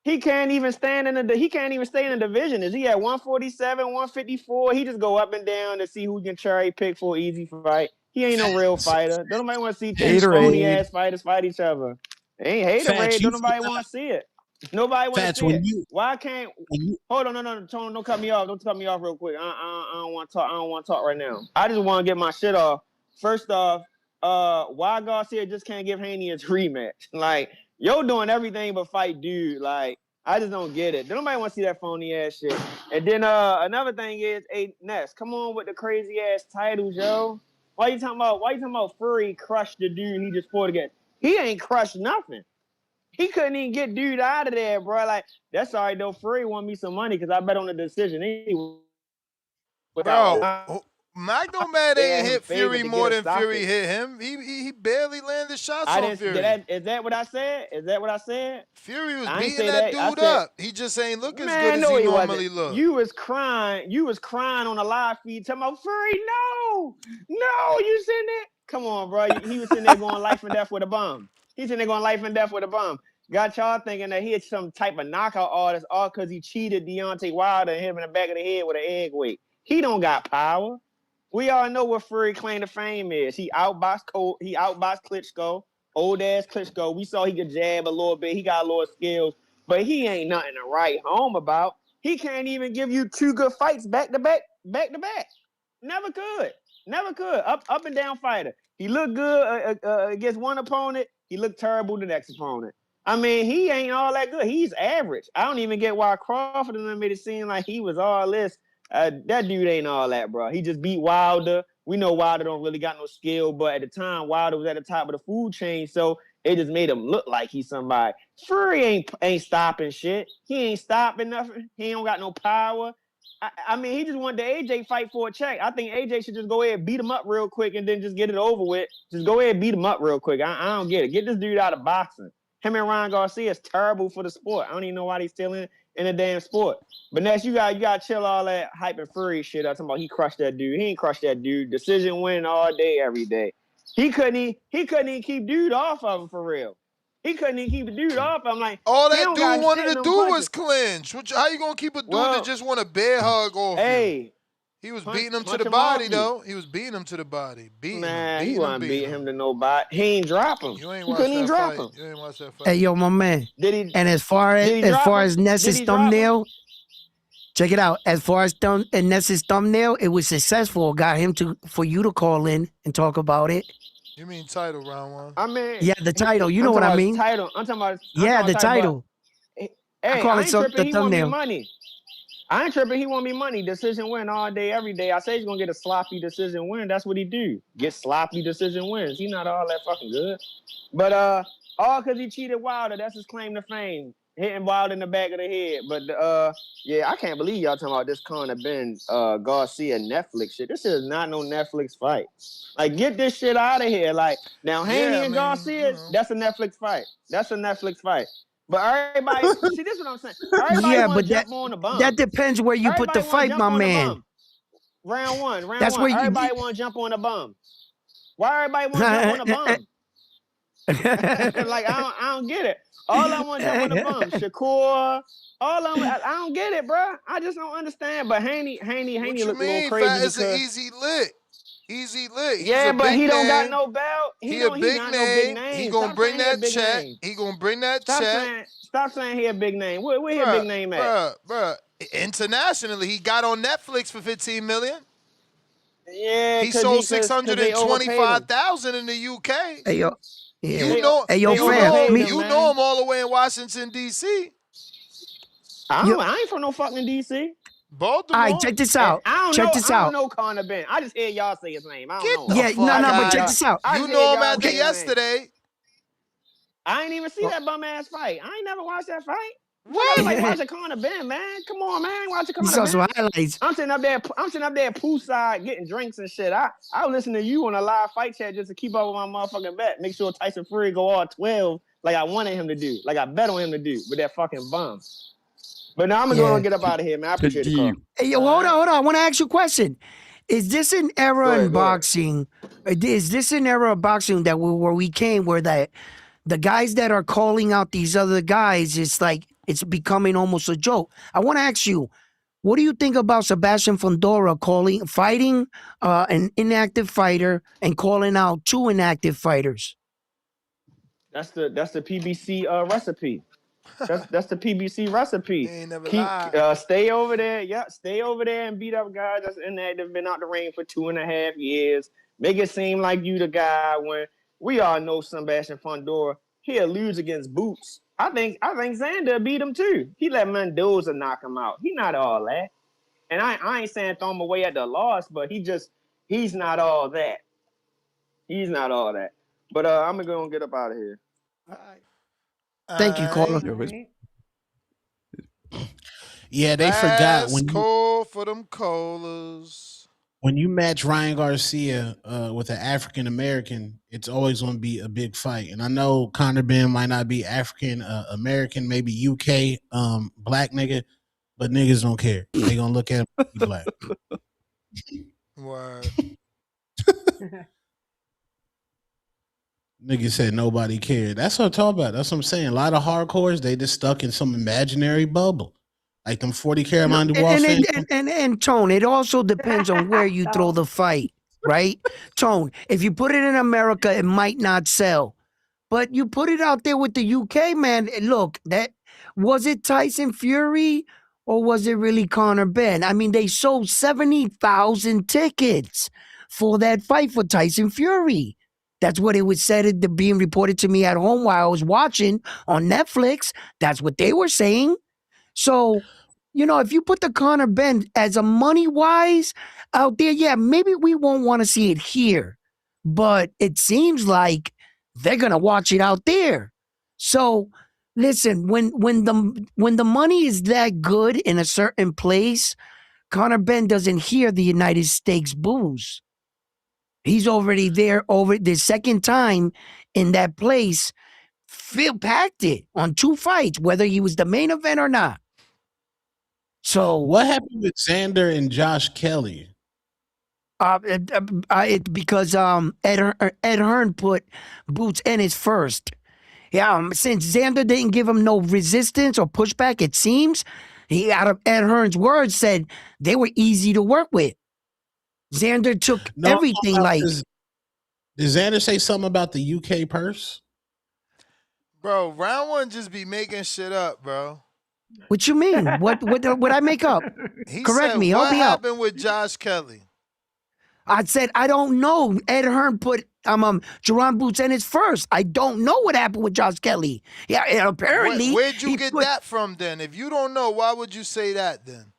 He can't even stand in the. He can't even stay in the division. Is he at 147, 154? He just go up and down to see who can cherry pick for an easy fight. He ain't no real fighter. Don't nobody want to see two phony Haterade. ass fighters fight each other. Ain't Fats, haterade. you Don't nobody want to see it. Nobody want to Fats see it. when you Why can't? when you Hold on, no, Tone, don't cut me off. Don't cut me off real quick. I don't want to talk. I don't want to talk right now. I just want to get my shit off. First off, why Garcia just can't give Haney a rematch? Like, yo doing everything but fight dude. Like, I just don't get it. Nobody want to see that phony ass shit. And then another thing is, hey Ness, come on with the crazy ass titles, yo. Why you talking about Fury crushed the dude he just fought against? He ain't crushed nothing. He couldn't even get dude out of there, bro. Like, that's all right though. Fury won me some money because I bet on the decision anyway. Bro, Without Magnomед they had ain't him hit favored Fury to get more a than Fury stoppage. hit him. He barely landed shots I on didn't. Fury. Is that what I said? Is that what I said? Fury was I ain't beating say that that. I dude said, up. He just ain't look as good man, as no, he he wasn't. normally look. You was crying. You was crying on the live feed, talking about Fury. No, you sitting there. Come on, bro. He was sitting there going life and death with a bomb. He's sitting there going life and death with a bomb. Got y'all thinking that he had some type of knockout artist, all because he cheated Deontay Wilder and hit him in the back of the head with an egg weight. He don't got power. We all know what Fury claim to fame is. He outboxed Klitschko, old ass Klitschko. We saw he could jab a little bit. He got a little skills, but he ain't nothing to write home about. He can't even give you two good fights back to back. Never could. Up and down fighter. He looked good against one opponent. He looked terrible the next opponent. I mean, he ain't all that good. He's average. I don't even get why Crawford and them made it seem like he was all this. That dude ain't all that, bro. He just beat Wilder. We know Wilder don't really got no skill, but at the time, Wilder was at the top of the food chain, so it just made him look like he's somebody. Fury ain't stopping shit. He ain't stopping nothing. He don't got no power. I mean, he just wanted the AJ fight for a check. I think AJ should just go ahead and beat him up real quick and then just get it over with. Just go ahead and beat him up real quick. I don't get it. Get this dude out of boxing. Him and Ryan Garcia is terrible for the sport. I don't even know why he's still in the damn sport. But next, you got to chill all that hype and Fury shit. I'm talking about he crushed that dude. He ain't crushed that dude. Decision win all day, every day. He couldn't even keep dude off of him for real. He couldn't even keep the dude off. I'm like, all he that don't dude got wanted shit in to them do punches. was clinch. How you gonna keep a dude that Well, just want a bear hug off you? He was beating him to the body, though. He was beating him to the body. Man, he wasn't beating him to nobody. He ain't drop him. You ain't He watched couldn't even that drop fight. him. You ain't watched that fight. Hey, yo, my man. Did he? And as far Did he drop him? as Did Ness's he drop him? thumbnail, check it out. As far as Ness's thumbnail, it was successful. Got him for you to call in and talk about it. You mean title round one? I mean, Yeah, the title. You know what I mean? Title. I'm talking about. Yeah, the title. Hey, I call I it ain't tripping. the He want me thumbnail. money. I ain't tripping. He want me money. Decision win all day, every day. I say he's gonna get a sloppy decision win. That's what he do. Get sloppy decision wins. He not all that fucking good. But all because he cheated Wilder. That's his claim to fame. Hitting Wilder in the back of the head. But yeah, I can't believe y'all talking about this Conor Benn Garcia Netflix shit. This shit is not no Netflix fight. Like, get this shit out of here. Like, now Haney and Garcia, that's a Netflix fight. That's a Netflix fight. But everybody, see, this is what I'm saying. Everybody Yeah, want but to jump on the bum. that depends where you put the Everybody want to fight, jump my on the man. bum. Round one. That's where Everybody want to jump on the bum. Why everybody want to jump on the bum? Like, I don't get it. All I want to jump on the bum. Shakur. I don't get it, bro. I just don't understand. But Haney What look you a little mean? crazy Fat is an because easy lick. Easy lick. He's yeah, a but big he don't got name. no belt. He a not big no big name. He name. gonna Stop bring saying he a that big check. name. He gonna bring that check. Stop saying he a big name. Where he a big name at? Bruh. Internationally, he got on Netflix for $15 million. Yeah, he sold they overpaid him. 625,000 in the UK. Hey, yo. Yeah. You know, hey, yo, you fam. know, him, you man. know him all the way in Washington D.C. I ain't from no fucking D.C. Baltimore. All right, check this out. I check this don't out. know Conor Benn. I just hear y'all say his name. I don't know. Get the fuck no, but out. check this out. You know him after yesterday. I ain't even see that bum ass fight. I ain't never watched that fight. What? I like watching Conor Benn, man. Come on, man. Watching You Conor saw Benn. some highlights. I'm sitting up there poolside getting drinks and shit. I was listening to you on a live fight chat just to keep up with my motherfucking bet. Make sure Tyson Fury go all 12 like I wanted him to do. Like I bet on him to do with that fucking bum. But now I'm going to go and get up out of here, man. I appreciate the call. Hey, yo, hold on. I want to ask you a question. Is this an era in boxing? Is this an era of boxing that where we came where the guys that are calling out these other guys, it's like it's becoming almost a joke? I want to ask you, what do you think about Sebastian Fundora fighting an inactive fighter and calling out two inactive fighters? That's the PBC recipe. That's the PBC recipe. Stay over there. Yeah, stay over there and beat up guys that's inactive, been out the ring for 2.5 years. Make it seem like you the guy when we all know Sebastian Fundora. He'll lose against Boots. I think Xander beat him too. He let Mendoza knock him out. He not all that. And I ain't saying throw him away at the loss, but he's not all that. He's not all that. But I'm gonna go and get up out of here. All right. Thank you, caller. Yeah, they forgot when cold for them colas. When you match Ryan Garcia with an African American, it's always going to be a big fight. And I know Conor Benn might not be African American, maybe UK black nigga, but niggas don't care. They gonna look at him like he black. Word. Nigga said nobody cared. That's what I'm talking about. That's what I'm saying. A lot of hardcores, they just stuck in some imaginary bubble. Like them 40 Carolina Duval fans. And Tone, it also depends on where you throw the fight, right? Tone, if you put it in America, it might not sell. But you put it out there with the UK, man. Look, was it Tyson Fury or was it really Conor Benn? I mean, they sold 70,000 tickets for that fight for Tyson Fury. That's what it was said being reported to me at home while I was watching on Netflix. That's what they were saying. So, if you put the Conor Benn as a money wise out there, yeah, maybe we won't want to see it here, but it seems like they're gonna watch it out there. So, listen, when the money is that good in a certain place, Conor Benn doesn't hear the United States boos. He's already there over the second time in that place. Phil packed it on 2 fights, whether he was the main event or not. So what happened with Xander and Josh Kelly? Because Ed Hearn put Boots Ennis first. Yeah, since Xander didn't give him no resistance or pushback, it seems he, out of Ed Hearn's words, said they were easy to work with. Xander took everything like. Did Xander say something about the UK purse? Bro, round one just be making shit up, bro. What you mean? What I make up? Correct me. Help me out. What happened with Josh Kelly? I said I don't know. Ed Hearn put Jerron Boots Ennis first. I don't know what happened with Josh Kelly. Yeah, and apparently. Where'd you get that from then? If you don't know, why would you say that then?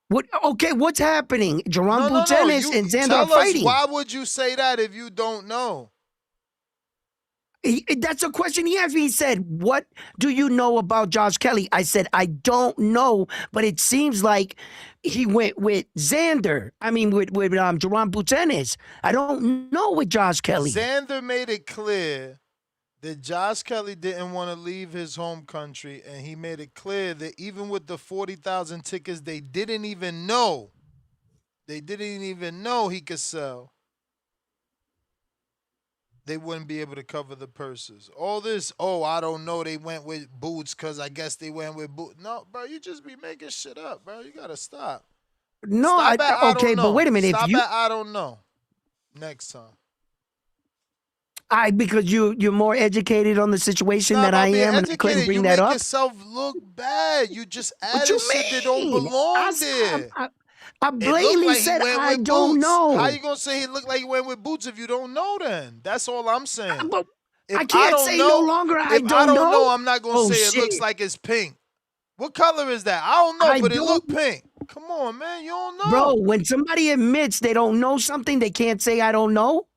What? Okay, what's happening? Jerron Boots Ennis and Xander tell are fighting. Us why would you say that if you don't know? That's a question he asked me. He said, "What do you know about Josh Kelly?" I said, "I don't know, but it seems like he went with Xander. I mean, with Jerron Boots Ennis. I don't know with Josh Kelly." Xander made it clear that Josh Kelly didn't want to leave his home country, and he made it clear that even with the 40,000 tickets, they didn't even know he could sell. They wouldn't be able to cover the purses. All this, I don't know, they went with Boots because I guess they went with Boots. No, bro, you just be making shit up, bro. You got to stop. No, okay, but wait a minute. Stop at I don't know. Next time. Because you're more educated on the situation than I am, and I couldn't bring that up. You make yourself look bad. You just added shit that don't belong there. I blatantly said I don't know. How you gonna say he looked like he went with Boots if you don't know? Then that's all I'm saying. But I can't say no longer. I don't know. I'm not gonna say it looks like it's pink. What color is that? I don't know, but it looked pink. Come on, man, you don't know, bro. When somebody admits they don't know something, they can't say I don't know.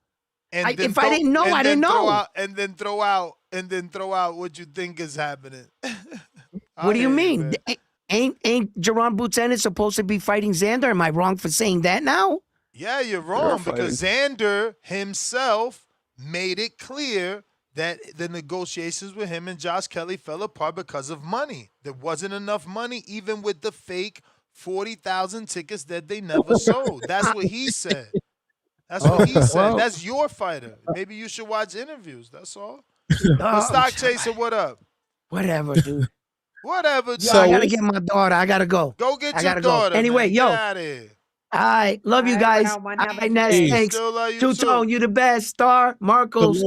And if I didn't know, I didn't know. And then throw out what you think is happening. What do you mean? Ain't Jerron Boots Ennis supposed to be fighting Xander? Am I wrong for saying that now? Yeah, you're wrong because Xander himself made it clear that the negotiations with him and Josh Kelly fell apart because of money. There wasn't enough money even with the fake 40,000 tickets that they never sold. That's what he said. That's what he said. Well, that's your fighter. Maybe you should watch interviews. That's all. But Stock Chaser, what up? Whatever, dude. Whatever. Yo, I gotta get my daughter. I gotta go. Go get your daughter. Anyway, man. yo. Get out of here. All right. Love you guys. All right, Ness. Thanks. Two-Tone, you the best. Star. Marcos.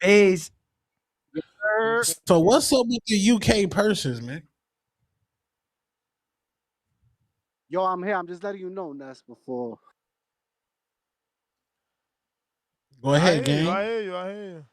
Peace. So what's up with the UK purses, man? Yo, I'm here. I'm just letting you know, Ness, before. Go ahead, gang. I hear you.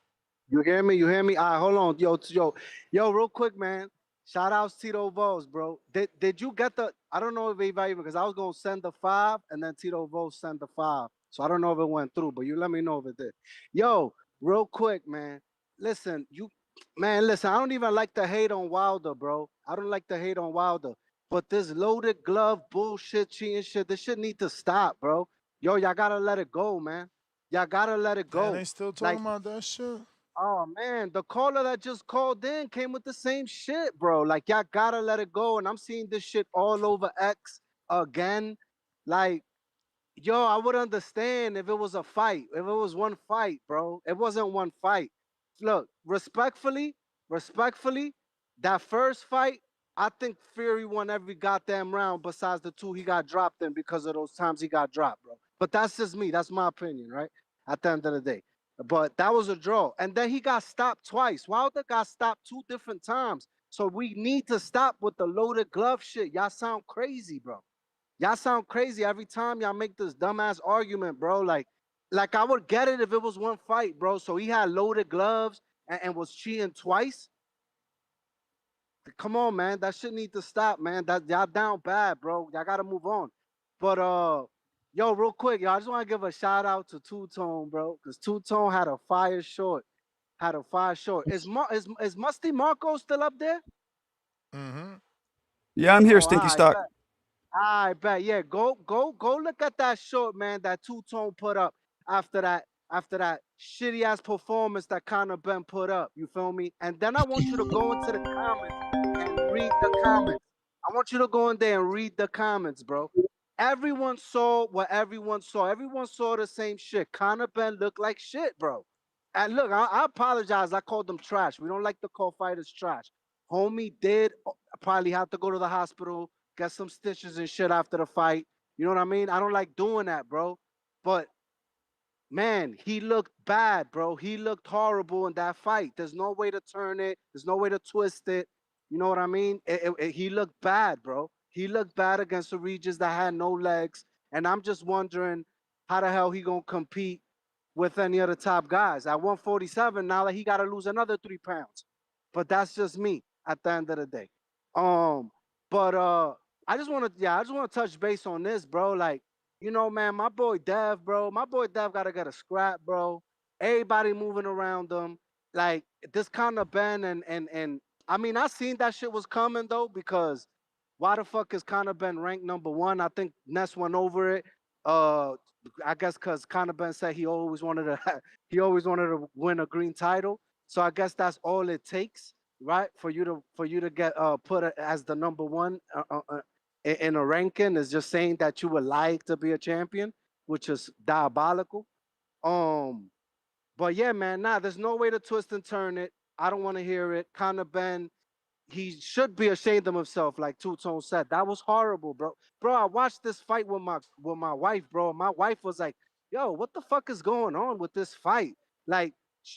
You hear me? All right, hold on. Yo, real quick, man. Shout outs Tito Vos, bro. Did you get the? I don't know if even because I was gonna send the 5 and then Tito Vos sent the 5, so I don't know if it went through. But you let me know if it did. Yo, real quick, man. Listen, I don't even like to hate on Wilder, bro. I don't like to hate on Wilder, but this loaded glove bullshit, cheating shit, this shit need to stop, bro. Yo, y'all gotta let it go, man. Y'all gotta let it go. Man, they still talking about that shit? Oh, man, the caller that just called in came with the same shit, bro. Like, y'all gotta let it go. And I'm seeing this shit all over X again. Like, yo, I would understand if it was a fight. If it was one fight, bro. It wasn't one fight. Look, respectfully, that first fight, I think Fury won every goddamn round besides the 2 he got dropped in because of those times he got dropped, bro. But that's just me. That's my opinion, right? At the end of the day. But that was a draw. And then he got stopped twice. Wilder got stopped 2 different times. So we need to stop with the loaded glove shit. Y'all sound crazy, bro. Y'all sound crazy every time y'all make this dumbass argument, bro. Like, Like I would get it if it was one fight, bro. So he had loaded gloves and was cheating twice. Come on, man. That shit need to stop, man. That y'all down bad, bro. Y'all gotta move on. But yo, real quick, y'all, I just want to give a shout out to Two Tone, bro, because Two Tone had a fire short. Had a fire short. Is Musty Marco still up there? Mm-hmm. Yeah, I'm Oh, here, all Stinky right, Stock. bet. I bet. Yeah, go look at that short, man, that Two Tone put up after that shitty ass performance that Conor Benn put up. You feel me? And then I want you to go into the comments and read the comments. I want you to go in there and read the comments, bro. Everyone saw what everyone saw. Everyone saw the same shit. Conor Benn looked like shit, bro. And look, I apologize. I called them trash. We don't like to call fighters trash. Homie did probably have to go to the hospital, get some stitches and shit after the fight. You know what I mean? I don't like doing that, bro. But man, he looked bad, bro. He looked horrible in that fight. There's no way to turn it. There's no way to twist it. You know what I mean? He looked bad, bro. He looked bad against the Regis that had no legs. And I'm just wondering how the hell he gonna compete with any of the top guys. At 147, now that he gotta lose another 3 pounds. But that's just me at the end of the day. Um, but I just wanna touch base on this, bro. Like, man, my boy Dev, bro. My boy Dev gotta get a scrap, bro. Everybody moving around him. Like this kind of Ben and I mean, I seen that shit was coming though, because why the fuck is Conor Benn ranked #1? I think Ness went over it. Uh I guess because Conor Benn said he always wanted to he always wanted to win a green title. So I guess that's all it takes, right? For you to get put as the #1 in a ranking, is just saying that you would like to be a champion, which is diabolical. Um, but yeah, man, there's no way to twist and turn it. I don't want to hear it. Conor Benn, he should be ashamed of himself, like Two Tone said. That was horrible, bro. Bro, I watched this fight with my wife, bro. My wife was like, "Yo, what the fuck is going on with this fight?" Like,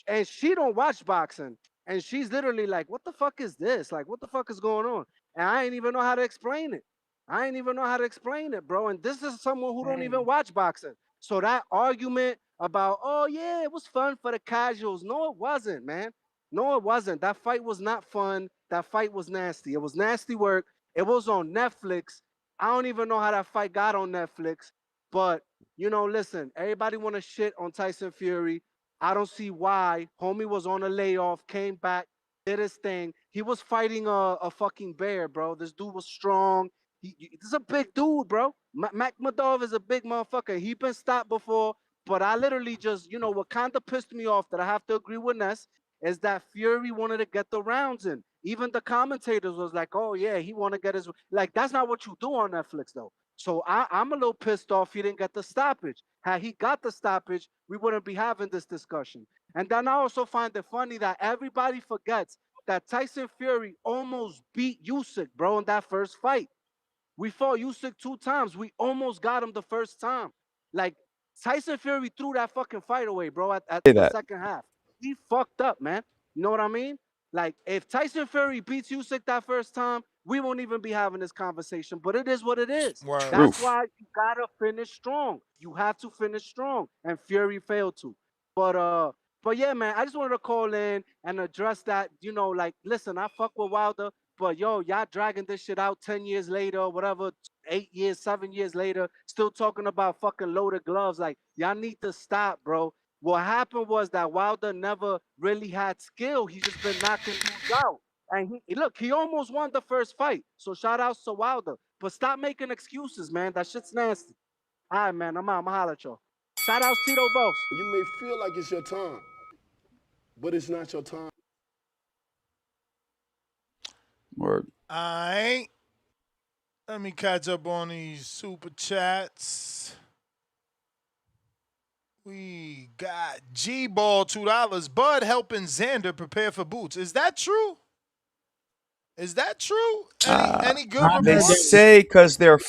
and she don't watch boxing, and she's literally like, "What the fuck is this? Like, what the fuck is going on?" And I ain't even know how to explain it. I ain't even know how to explain it, bro. And this is someone who don't even Dang. watch boxing. So that argument about, oh yeah, it was fun for the casuals. No, it wasn't, man. No, it wasn't. That fight was not fun. That fight was nasty. It was nasty work. It was on Netflix. I don't even know how that fight got on Netflix. But, listen, everybody want to shit on Tyson Fury. I don't see why. Homie was on a layoff, came back, did his thing. He was fighting a fucking bear, bro. This dude was strong. This is a big dude, bro. Mac Madov is a big motherfucker. He been stopped before. But I literally just, what kind of pissed me off that I have to agree with Ness is that Fury wanted to get the rounds in. Even the commentators was like, "Oh yeah, he want to get his." Like that's not what you do on Netflix though. So I'm a little pissed off he didn't get the stoppage. Had he got the stoppage, we wouldn't be having this discussion. And then I also find it funny that everybody forgets that Tyson Fury almost beat Usyk, bro, in that first fight. We fought Usyk 2 times. We almost got him the first time. Like Tyson Fury threw that fucking fight away, bro, at Say the that. second half. He fucked up, man. You know what I mean? Like if Tyson Fury beats Usyk that first time, we won't even be having this conversation. But it is what it is. Word. That's Truth. why you gotta finish strong. You have to finish strong, and Fury failed to. But uh, but yeah, man, I just wanted to call in and address that. Like, listen, I fuck with Wilder, but yo, y'all dragging this shit out 10 years later, whatever, 8 years, 7 years later, still talking about fucking loaded gloves. Like, y'all need to stop, bro. What happened was that Wilder never really had skill. He's just been knocking dudes out. And look, he almost won the first fight. So shout outs to Wilder. But stop making excuses, man. That shit's nasty. All right, man. I'm out. I'm holla at y'all. Shout outs Tito Boss. You may feel like it's your time, but it's not your time. Word. All right. Let me catch up on these super chats. We got G Ball $2. Bud helping Xander prepare for boots. Is that true? Is that true? Any good I They heard reports? say because they're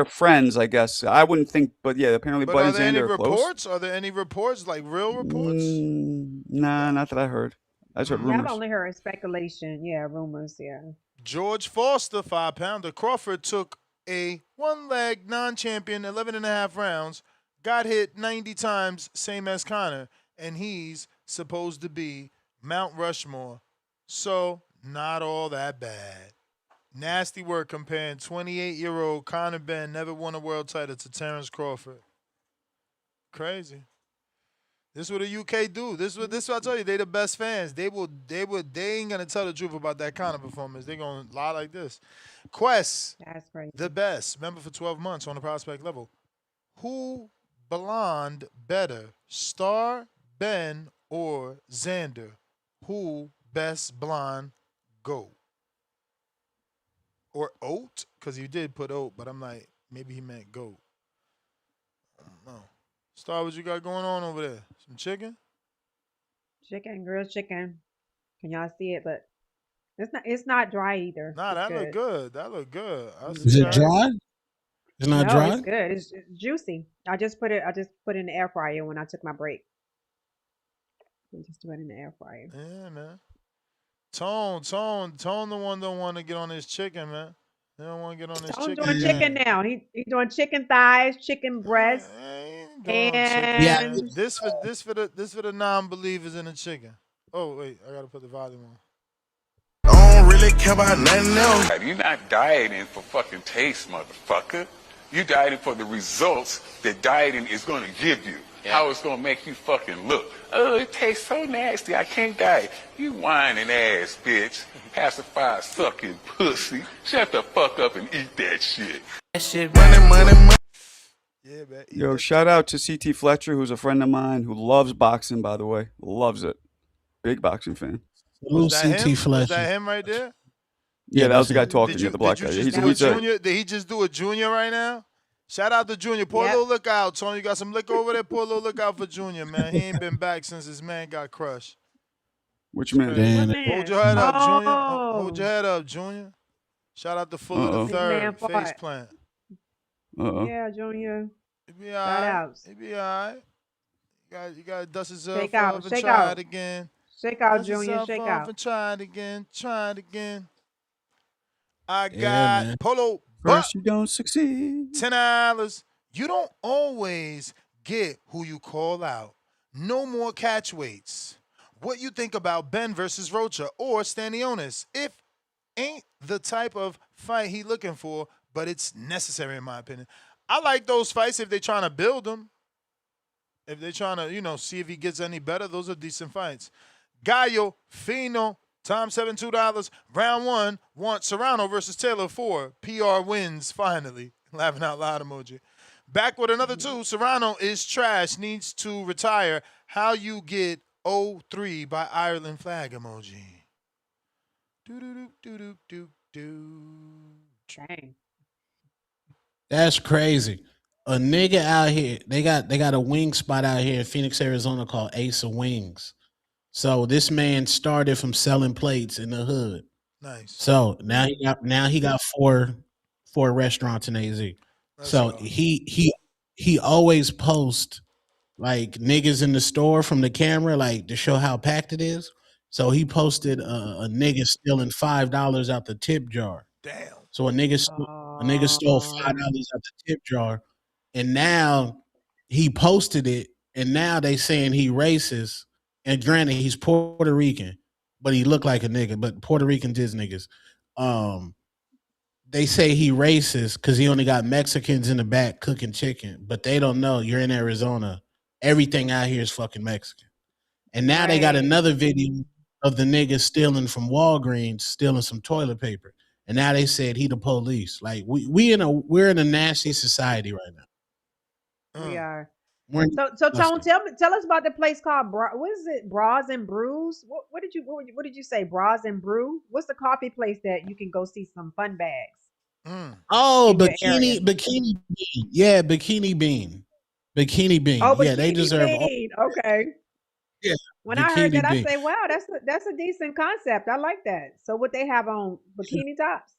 friends, I guess. I wouldn't think, but yeah, apparently But Bud are and there any Xander are close. reports? Are there any reports, like real reports? Nah, not that I heard. I just heard Yeah, I've rumors. only heard speculation. Yeah, rumors. Yeah. George Foster, 5-pounder. Crawford took a one-leg non-champion, 11 and a half rounds. got hit 90 times, same as Conor, and he's supposed to be Mount Rushmore. So, not all that bad. Nasty work comparing 28-year-old Conor Benn never won a world title to Terence Crawford. Crazy. This is what the UK do. This is what I tell you. They the best fans. They ain't gonna tell the truth about that kind of performance. They gonna lie like this. Quest, That's crazy. the best. Member for 12 months on the prospect level. Who blonde better? Star, Ben, or Xander? Who best blonde go? Or oat? Because he did put oat, but I'm like, maybe he meant goat. I don't know. Star, what you got going on over there? Some chicken? Chicken, grilled chicken. Can y'all see it? But it's not dry either. Nah, It's that look good. good. That look good. I Is see it that. dry? It's not No, it's dry? good. It's juicy. I just put it in the air fryer when I took my break. I just do it in the air fryer. Yeah, man. Tone, the one don't want to get on his chicken, man. They don't want to get on his Tone's chicken doing chicken game. now. He doing chicken thighs, chicken breasts, Doing on chicken, Yeah. man. This for the non-believers in the chicken. Oh wait, I gotta put the volume on. I don't really care about nothing else. You're not dieting for fucking taste, motherfucker. You're dieting for the results that dieting is going to give you. Yeah. How it's going to make you fucking look. Oh, it tastes so nasty, I can't diet. You whining ass bitch. Pacifier sucking pussy. Shut the fuck up and eat that shit. That shit money. Yeah, man. Yo, shout out to CT Fletcher, who's a friend of mine who loves boxing, by the way. Loves it. Big boxing fan. Was that CT him? Fletcher. Was that him right there? Yeah, that was the guy him. talking. Yeah, the black guy. Did he just do a junior right now? Shout out to Junior. Pour a little look out, Tony. You got some liquor over there? Pour a little look out for Junior, man. He ain't been back since his man got crushed. Which man? Damn. Hold your head up, Junior. Hold your head up, Junior. Shout out to Fuller the Third, face plant. Yeah, Junior. He be all right. He be all right. You got to dust yourself Shake out, off and shake try out. it again. Shake out, Dust Junior. yourself Shake off out. and try it again. Try it again. I Yeah, got man. Polo First you don't succeed. $10. You don't always get who you call out. No more catch weights. What you think about Ben versus Rocha or Stanionis? If ain't the type of fight he looking for, but it's necessary in my opinion. I like those fights if they trying to build them. If they trying to, see if he gets any better, those are decent fights. Gallo, Fino, Tom $7, $2. Round 1, want Serrano versus Taylor 4. PR wins, finally. Laughing out loud emoji. Back with another 2. Serrano is trash, needs to retire. How you get 0-3 by Ireland flag emoji. Dang. That's crazy. A nigga out here, they got a wing spot out here in Phoenix, Arizona called Ace of Wings. So this man started from selling plates in the hood. Nice. So now he got four restaurants in AZ. So he always posts like niggas in the store from the camera, like to show how packed it is. So he posted a nigga stealing $5 out the tip jar. Damn. So a nigga stole $5 out the tip jar, and now he posted it, and now they saying he racist. And granted, he's Puerto Rican, but he looked like a nigga. But Puerto Ricans is niggas. They say he racist because he only got Mexicans in the back cooking chicken, but they don't know you're in Arizona. Everything out here is fucking Mexican. And now they got another video of the nigga stealing from Walgreens, stealing some toilet paper. And now they said he the police. Like we're in a nasty society right now. We are. We're So Tone, tell us about the place called what is it? Bras and Brews? What did you say? Bras and Brew? What's the coffee place that you can go see some fun bags? Oh, in your area? Bikini Bean. Yeah, Bikini Bean. Bikini Bean. Oh, Yeah, they Bikini deserve all. Bean. Okay. Yeah. When I heard Bikini that, I Bean. say, wow, that's a decent concept. I like that. So what they have on bikini tops?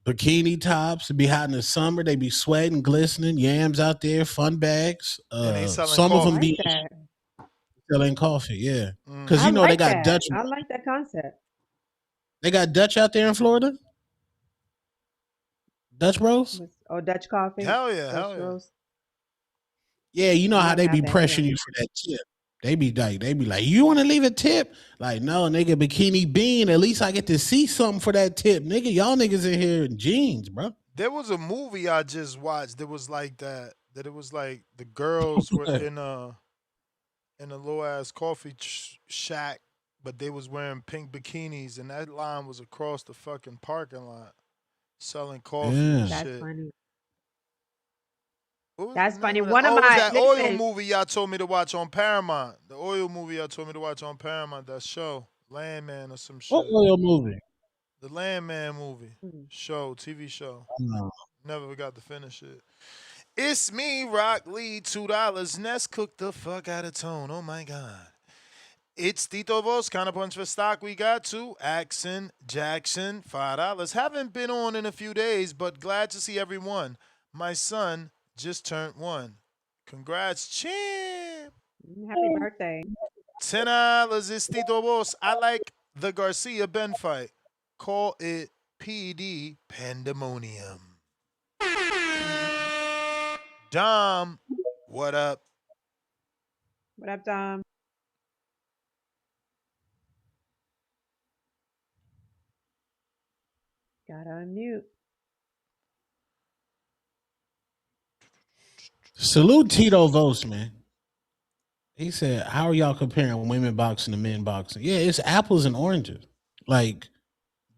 Bikini tops. Be hot in the summer. They be sweating, glistening. Yams out there, fun bags. And they selling Some of them I be like that. selling coffee. Yeah, because I they like got that. Dutch. I like that concept. They got Dutch out there in Florida. Dutch Bros. Oh, Dutch coffee. Hell yeah, Dutch hell yeah. Bros. Yeah, you know You how don't they have be to have pressuring that. you for that tip. They be like, you want to leave a tip? Like, no, nigga, bikini bean. At least I get to see something for that tip, nigga. Y'all niggas in here in jeans, bro. There was a movie I just watched that was like that. That it was like the girls were in a low ass coffee shack, but they was wearing pink bikinis, and that line was across the fucking parking lot selling coffee and Yeah. That's shit. funny. What was the That's funny. name of that? One of Oh, it was my that oil listen. movie y'all told me to watch on Paramount. The oil movie y'all told me to watch on Paramount. That show, Landman or some What shit. oil movie? The Landman movie Hmm. show, TV show. No. Never got to finish it. It's me, Rock Lee, $2. Ness cook the fuck out of tone. Oh my god. It's Tito Vos, Counterpunch for stock. We got to Axon Jackson, $5. Haven't been on in a few days, but glad to see everyone. My son just turned 1. Congrats, champ. Happy birthday. $10 is Tito Vos. I like the Garcia Ben fight. Call it PD Pandemonium. Dom, what up? What up, Dom? Gotta unmute. Salute Tito Vos, man. He said, how are y'all comparing women boxing to men boxing? Yeah, it's apples and oranges. Like,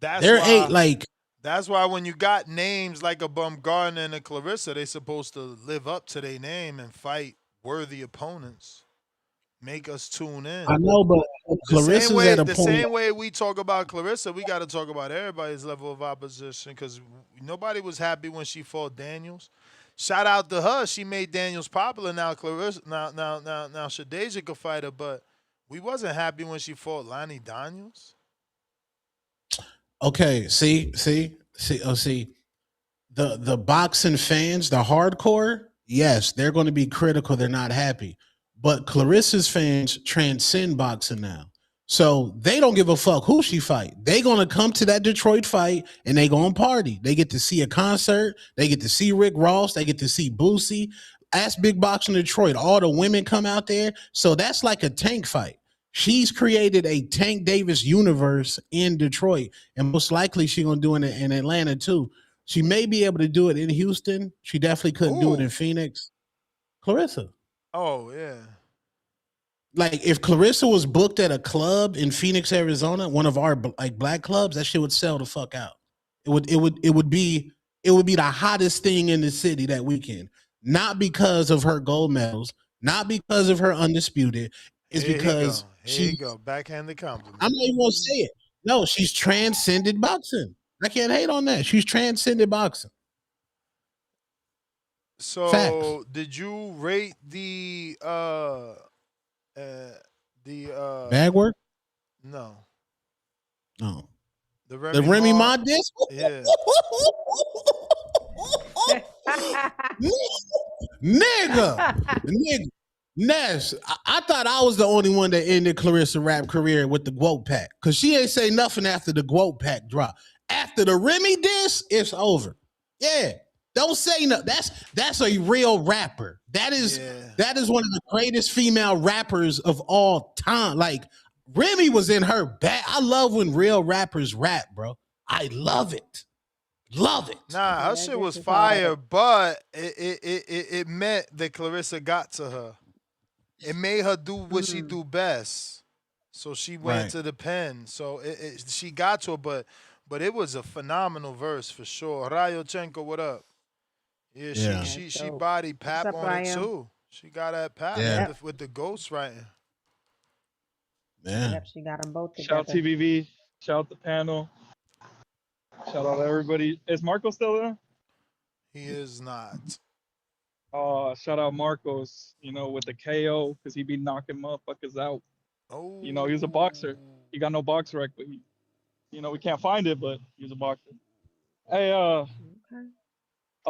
That's there why. ain't like That's why when you got names like a Bumgarner and a Clarissa, they supposed to live up to their name and fight worthy opponents. Make us tune in. I know, but Clarissa's at a The point. same way we talk about Clarissa, we got to talk about everybody's level of opposition because nobody was happy when she fought Daniels. Shout out to her, she made Daniels popular. Now Clarissa, now Shadeja could fight her, but we wasn't happy when she fought Lonnie Daniels. Okay, see. The boxing fans, the hardcore, yes, they're going to be critical. They're not happy. But Clarissa's fans transcend boxing now. So they don't give a fuck who she fight. They going to come to that Detroit fight and they going to party. They get to see a concert. They get to see Rick Ross. They get to see Boosie. Ask Big Box in Detroit. All the women come out there. So that's like a tank fight. She's created a Tank Davis universe in Detroit. And most likely she's going to do it in Atlanta too. She may be able to do it in Houston. She definitely couldn't do it in Phoenix. Clarissa. Oh, yeah. Like if Clarissa was booked at a club in Phoenix, Arizona, one of our like black clubs, that shit would sell the fuck out. It would be the hottest thing in the city that weekend. Not because of her gold medals, not because of her undisputed. It's because Here you go. Backhanded compliment. I'm not even gonna say it. No, she's transcended boxing. I can't hate on that. She's transcended boxing. So Facts. did you rate the bag work? No. No. The Remy Ma disc? Yeah. Nigga. Ness, I thought I was the only one that ended Clarissa rap career with the Guope pack. Cause she ain't say nothing after the Guope pack drop. After the Remy disc, it's over. Yeah. Don't say no. That's a real rapper. That is one of the greatest female rappers of all time. Like Remy was in her back. I love when real rappers rap, bro. I love it. Love it. Nah, her shit was fire, but it meant that Clarissa got to her. It made her do what she do best. So she went to the pen. So she got to her, but it was a phenomenal verse for sure. Rayochenko, what up? Yeah, she bodied Pap up, on Ryan? it too. She got at Pap with the ghostwriting. Yeah. Yep, she got them both Shout together. out TVV. Shout out the panel. Shout out everybody. Is Marco still there? He is not. Shout out Marcos, with the KO, because he be knocking motherfuckers out. Oh. He was a boxer. He got no box rec, but we can't find it, but he's a boxer. Hey, I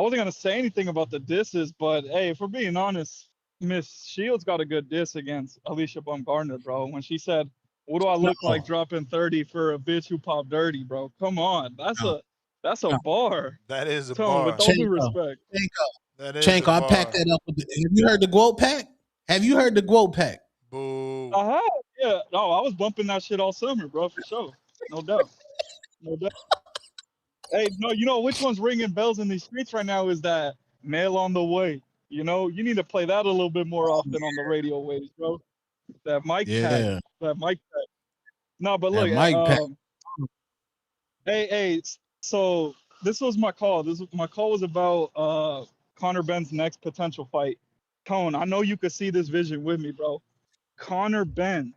wasn't gonna say anything about the disses, but hey, if we're being honest, Miss Shields got a good diss against Alicia Baumgartner, bro. When she said, "What do I look like dropping 30 for a bitch who popped dirty, bro?" Come on, that's a bar. That is a Tone, bar. with all due respect. That is Chanko, a I packed bar. that up. Have you heard the quote pack? Have you heard the quote pack? Boo. I have, yeah. No, I was bumping that shit all summer, bro, for sure. No doubt. No doubt. Hey, no, you know which one's ringing bells in these streets right now is that Mail on the Way. You know, you need to play that a little bit more often on the radio waves, bro. That mic pack. Yeah, That mic pack. No, but that look, Mike pack. hey, so this was my call. My call was about Conor Benn's next potential fight. Tone, I know you could see this vision with me, bro. Conor Benn,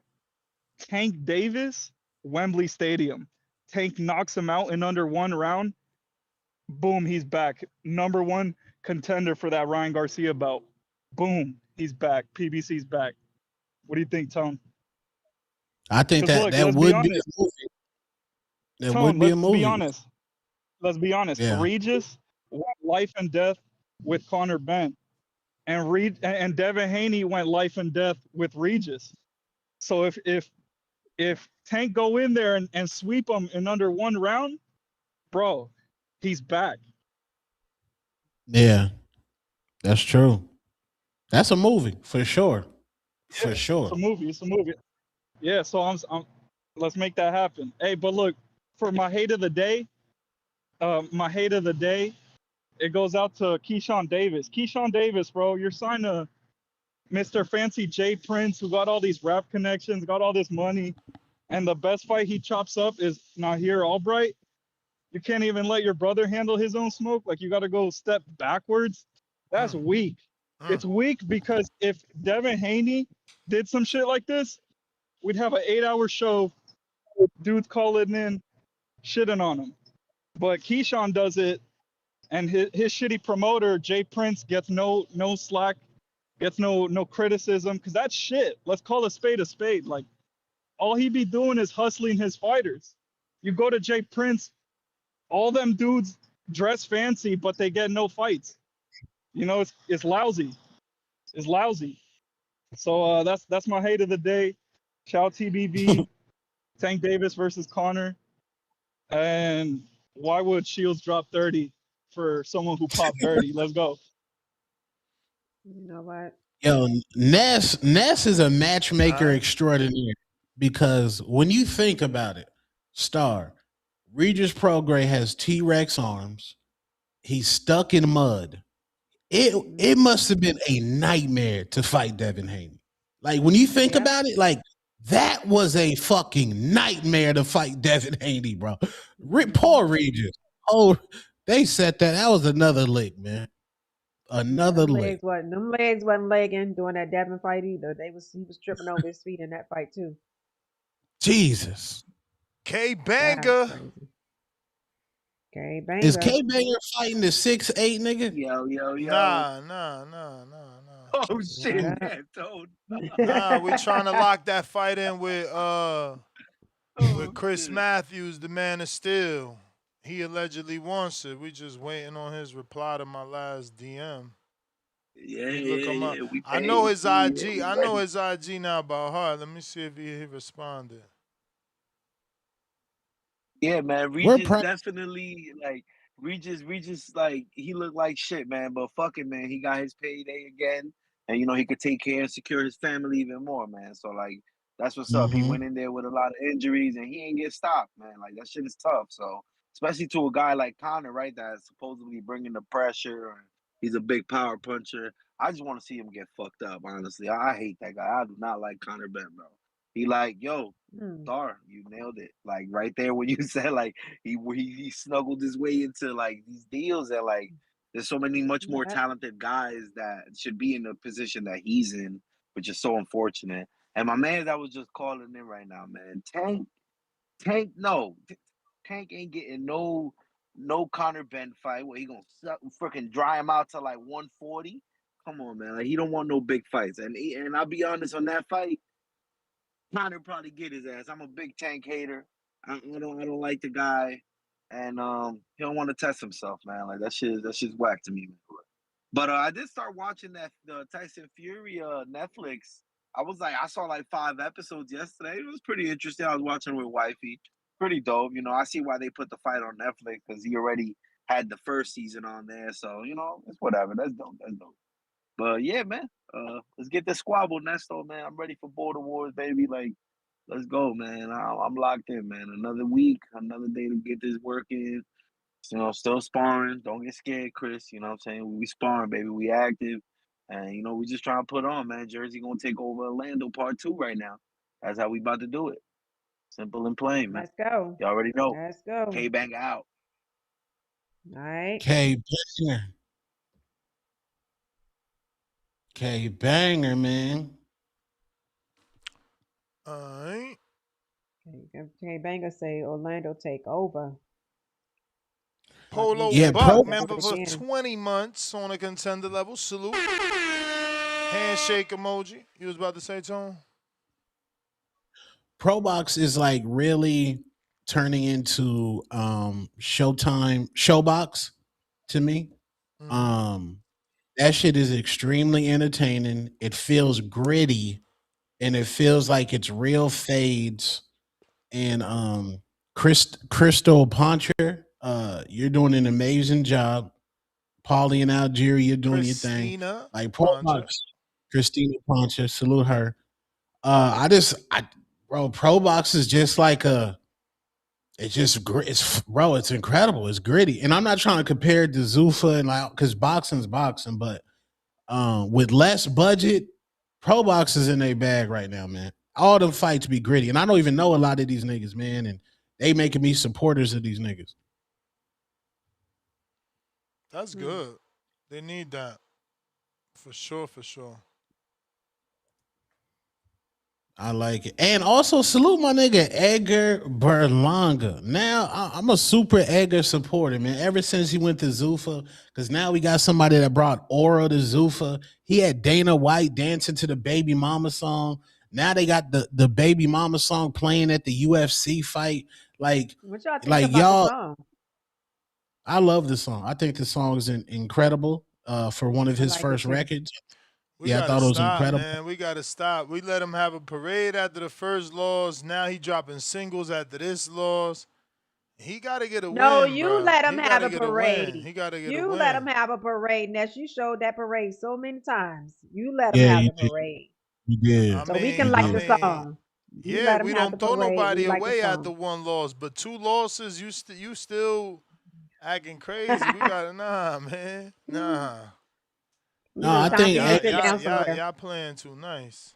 Tank Davis, Wembley Stadium. Tank knocks him out in under 1 round. Boom, he's back. Number one contender for that Ryan Garcia belt. Boom, he's back. PBC's back. What do you think, Tone? I think Because that look, that let's be would be honest. a movie. That Tone, would be a let's be movie. honest. Let's be honest. Yeah, Regis went life and death with Conor Benn, and Devin Haney went life and death with Regis. So if Tank go in there and sweep him in under 1 round, bro, he's back. yeah, that's true. That's a movie for sure. Yeah, For sure. it's a movie. It's a movie. Yeah, so let's make that happen. Hey, but look, for my hate of the day, it goes out to Keyshawn Davis. Keyshawn Davis, bro, you're signed to Mr. Fancy J Prince, who got all these rap connections, got all this money, and the best fight he chops up is Nahir Albright. You can't even let your brother handle his own smoke. Like, you got to go step backwards. That's weak. It's weak because if Devin Haney did some shit like this, we'd have an 8-hour show, dudes calling in, shitting on him. But Keyshawn does it, and his shitty promoter, Jay Prince, gets no slack, gets no criticism, because that's shit. Let's call a spade a spade. Like, all he be doing is hustling his fighters. You go to Jay Prince, all them dudes dress fancy, but they get no fights. You know, it's lousy. It's lousy. So that's my hate of the day. Shout TBV, Tank Davis versus Connor. And why would Shields drop 30 for someone who popped 30? Let's go. You know what? Yo, Ness is a matchmaker extraordinaire because when you think about it, Star, Regis Prograis has T-Rex arms. He's stuck in mud. It must have been a nightmare to fight Devin Haney. Like, when you think about it, like, that was a fucking nightmare to fight Devin Haney, bro. Poor Regis. Oh, they said that was another lick, man. Another lick. Them legs wasn't legging during that Devin fight either. He was tripping over his feet in that fight too. Jesus. K That's Banger. crazy. K Banger. Is K Banger fighting the 6'8" nigga? Yo. Nah. Oh shit, man, told. Nah, we trying to lock that fight in with Chris Matthews, the man of steel. He allegedly wants it. We just waiting on his reply to my last DM. Yeah. I know his IG. I know his IG now by heart. Let me see if he responded. Yeah, man. Regis definitely Regis like he looked like shit, man. But fuck it, man. He got his payday again, and he could take care and secure his family even more, man. So like that's what's up. He went in there with a lot of injuries and he ain't get stopped, man. Like that shit is tough. So especially to a guy like Conor, right? That's supposedly bringing the pressure. And he's a big power puncher. I just want to see him get fucked up. Honestly, I hate that guy. I do not like Conor Benn, bro. He like, yo, Star, you nailed it. Like right there when you said like he snuggled his way into like these deals and like there's so many much more talented guys that should be in the position that he's in, which is so unfortunate. And my man that was just calling in right now, man. Tank ain't getting no Conor Benn fight where he gonna freaking dry him out to like 140. Come on, man. Like he don't want no big fights. And I'll be honest on that fight. Conor probably get his ass. I'm a big Tank hater. I don't like the guy, and he don't want to test himself, man. Like that's shit's whack to me, man. But I did start watching the Tyson Fury Netflix. I saw like 5 episodes yesterday. It was pretty interesting. I was watching with wifey. Pretty dope. I see why they put the fight on Netflix because he already had the first season on there. So, it's whatever. That's dope. That's dope. But yeah, man. Let's get this squabble, Nesto, man. I'm ready for Border Wars, baby. Like, let's go, man. I'm locked in, man. Another week, another day to get this work in. Still sparring. Don't get scared, Chris. You know what I'm saying? We sparring, baby. We active. And, we just trying to put on, man. Jersey going to take over Orlando part 2 right now. That's how we about to do it. Simple and plain, man. Let's go. You already know. Let's go. K-Bang out. All right. K-Banger. K-Banger, man. All right. Okay, Banger say Orlando take over. Polo Yeah, Buck, member for 20 months on a contender level. Salute. Handshake emoji. You was about to say, Tone? Pro Box is like really turning into Showbox to me. That shit is extremely entertaining. It feels gritty and it feels like it's real fades. And Crystal Poncher, you're doing an amazing job. Paulie and Algeria, you're doing your thing. Like Pro Box, Christina Poncher, salute her. Bro, Pro Box is just like it's incredible. It's gritty. And I'm not trying to compare it to Zuffa and like, cause boxing's boxing, but with less budget, Pro Box is in a bag right now, man. All the fights be gritty. And I don't even know a lot of these niggas, man. And they making me supporters of these niggas. That's good. They need that. For sure, for sure. I like it. And also salute my nigga Edgar Berlanga. Now I'm a super Edgar supporter, man. Ever since he went to Zuffa, because now we got somebody that brought aura to Zuffa. He had Dana White dancing to the Baby Mama song. Now they got the Baby Mama song playing at the UFC fight. Like, what y'all think like about y'all, the song? I love the song. I think the song is incredible for one of his like first it too. records. We I gotta thought it was stop, incredible. man. We gotta stop. We let him have a parade after the first loss. Now he dropping singles after this loss. He gotta get a No, win, you bro. let him He have gotta a get a win. parade. He gotta get a You let him win. have a parade. Ness, you showed that parade so many times. You let him Yeah, have you the did. parade. You did. So we can like the song. You Yeah, let him we have the don't throw parade. We nobody like the away after song. one loss, but 2 losses, you still acting crazy. We gotta man. Nah. No, I time think for you to sit down somewhere. Y'all playing too nice.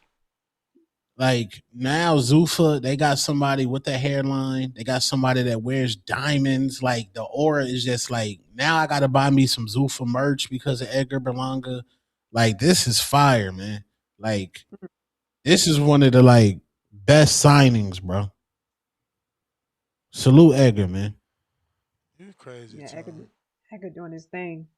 like now Zuffa, they got somebody with a hairline. They got somebody that wears diamonds. Like the aura is just like, now I gotta buy me some Zuffa merch because of Edgar Berlanga. Like this is fire, man. Like this is one of the like best signings, bro. Salute Edgar, man. You crazy, Yeah, Tom. Edgar doing his thing.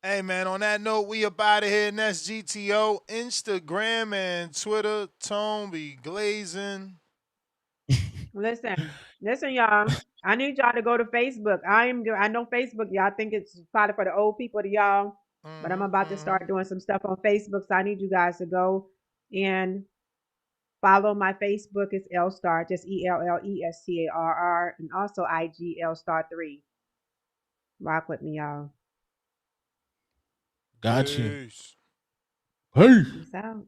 Hey, man, on that note, we up out of here. Next GTO, Instagram and Twitter. Tone be glazing. Listen, y'all. I need y'all to go to Facebook. I know Facebook, y'all think it's probably for the old people to y'all, but I'm about to start doing some stuff on Facebook. So I need you guys to go and follow my Facebook. It's Elstar, just ELLESTARR, and also IG Elstar3. Rock with me, y'all. Got you. Peace. Hey. Peace out.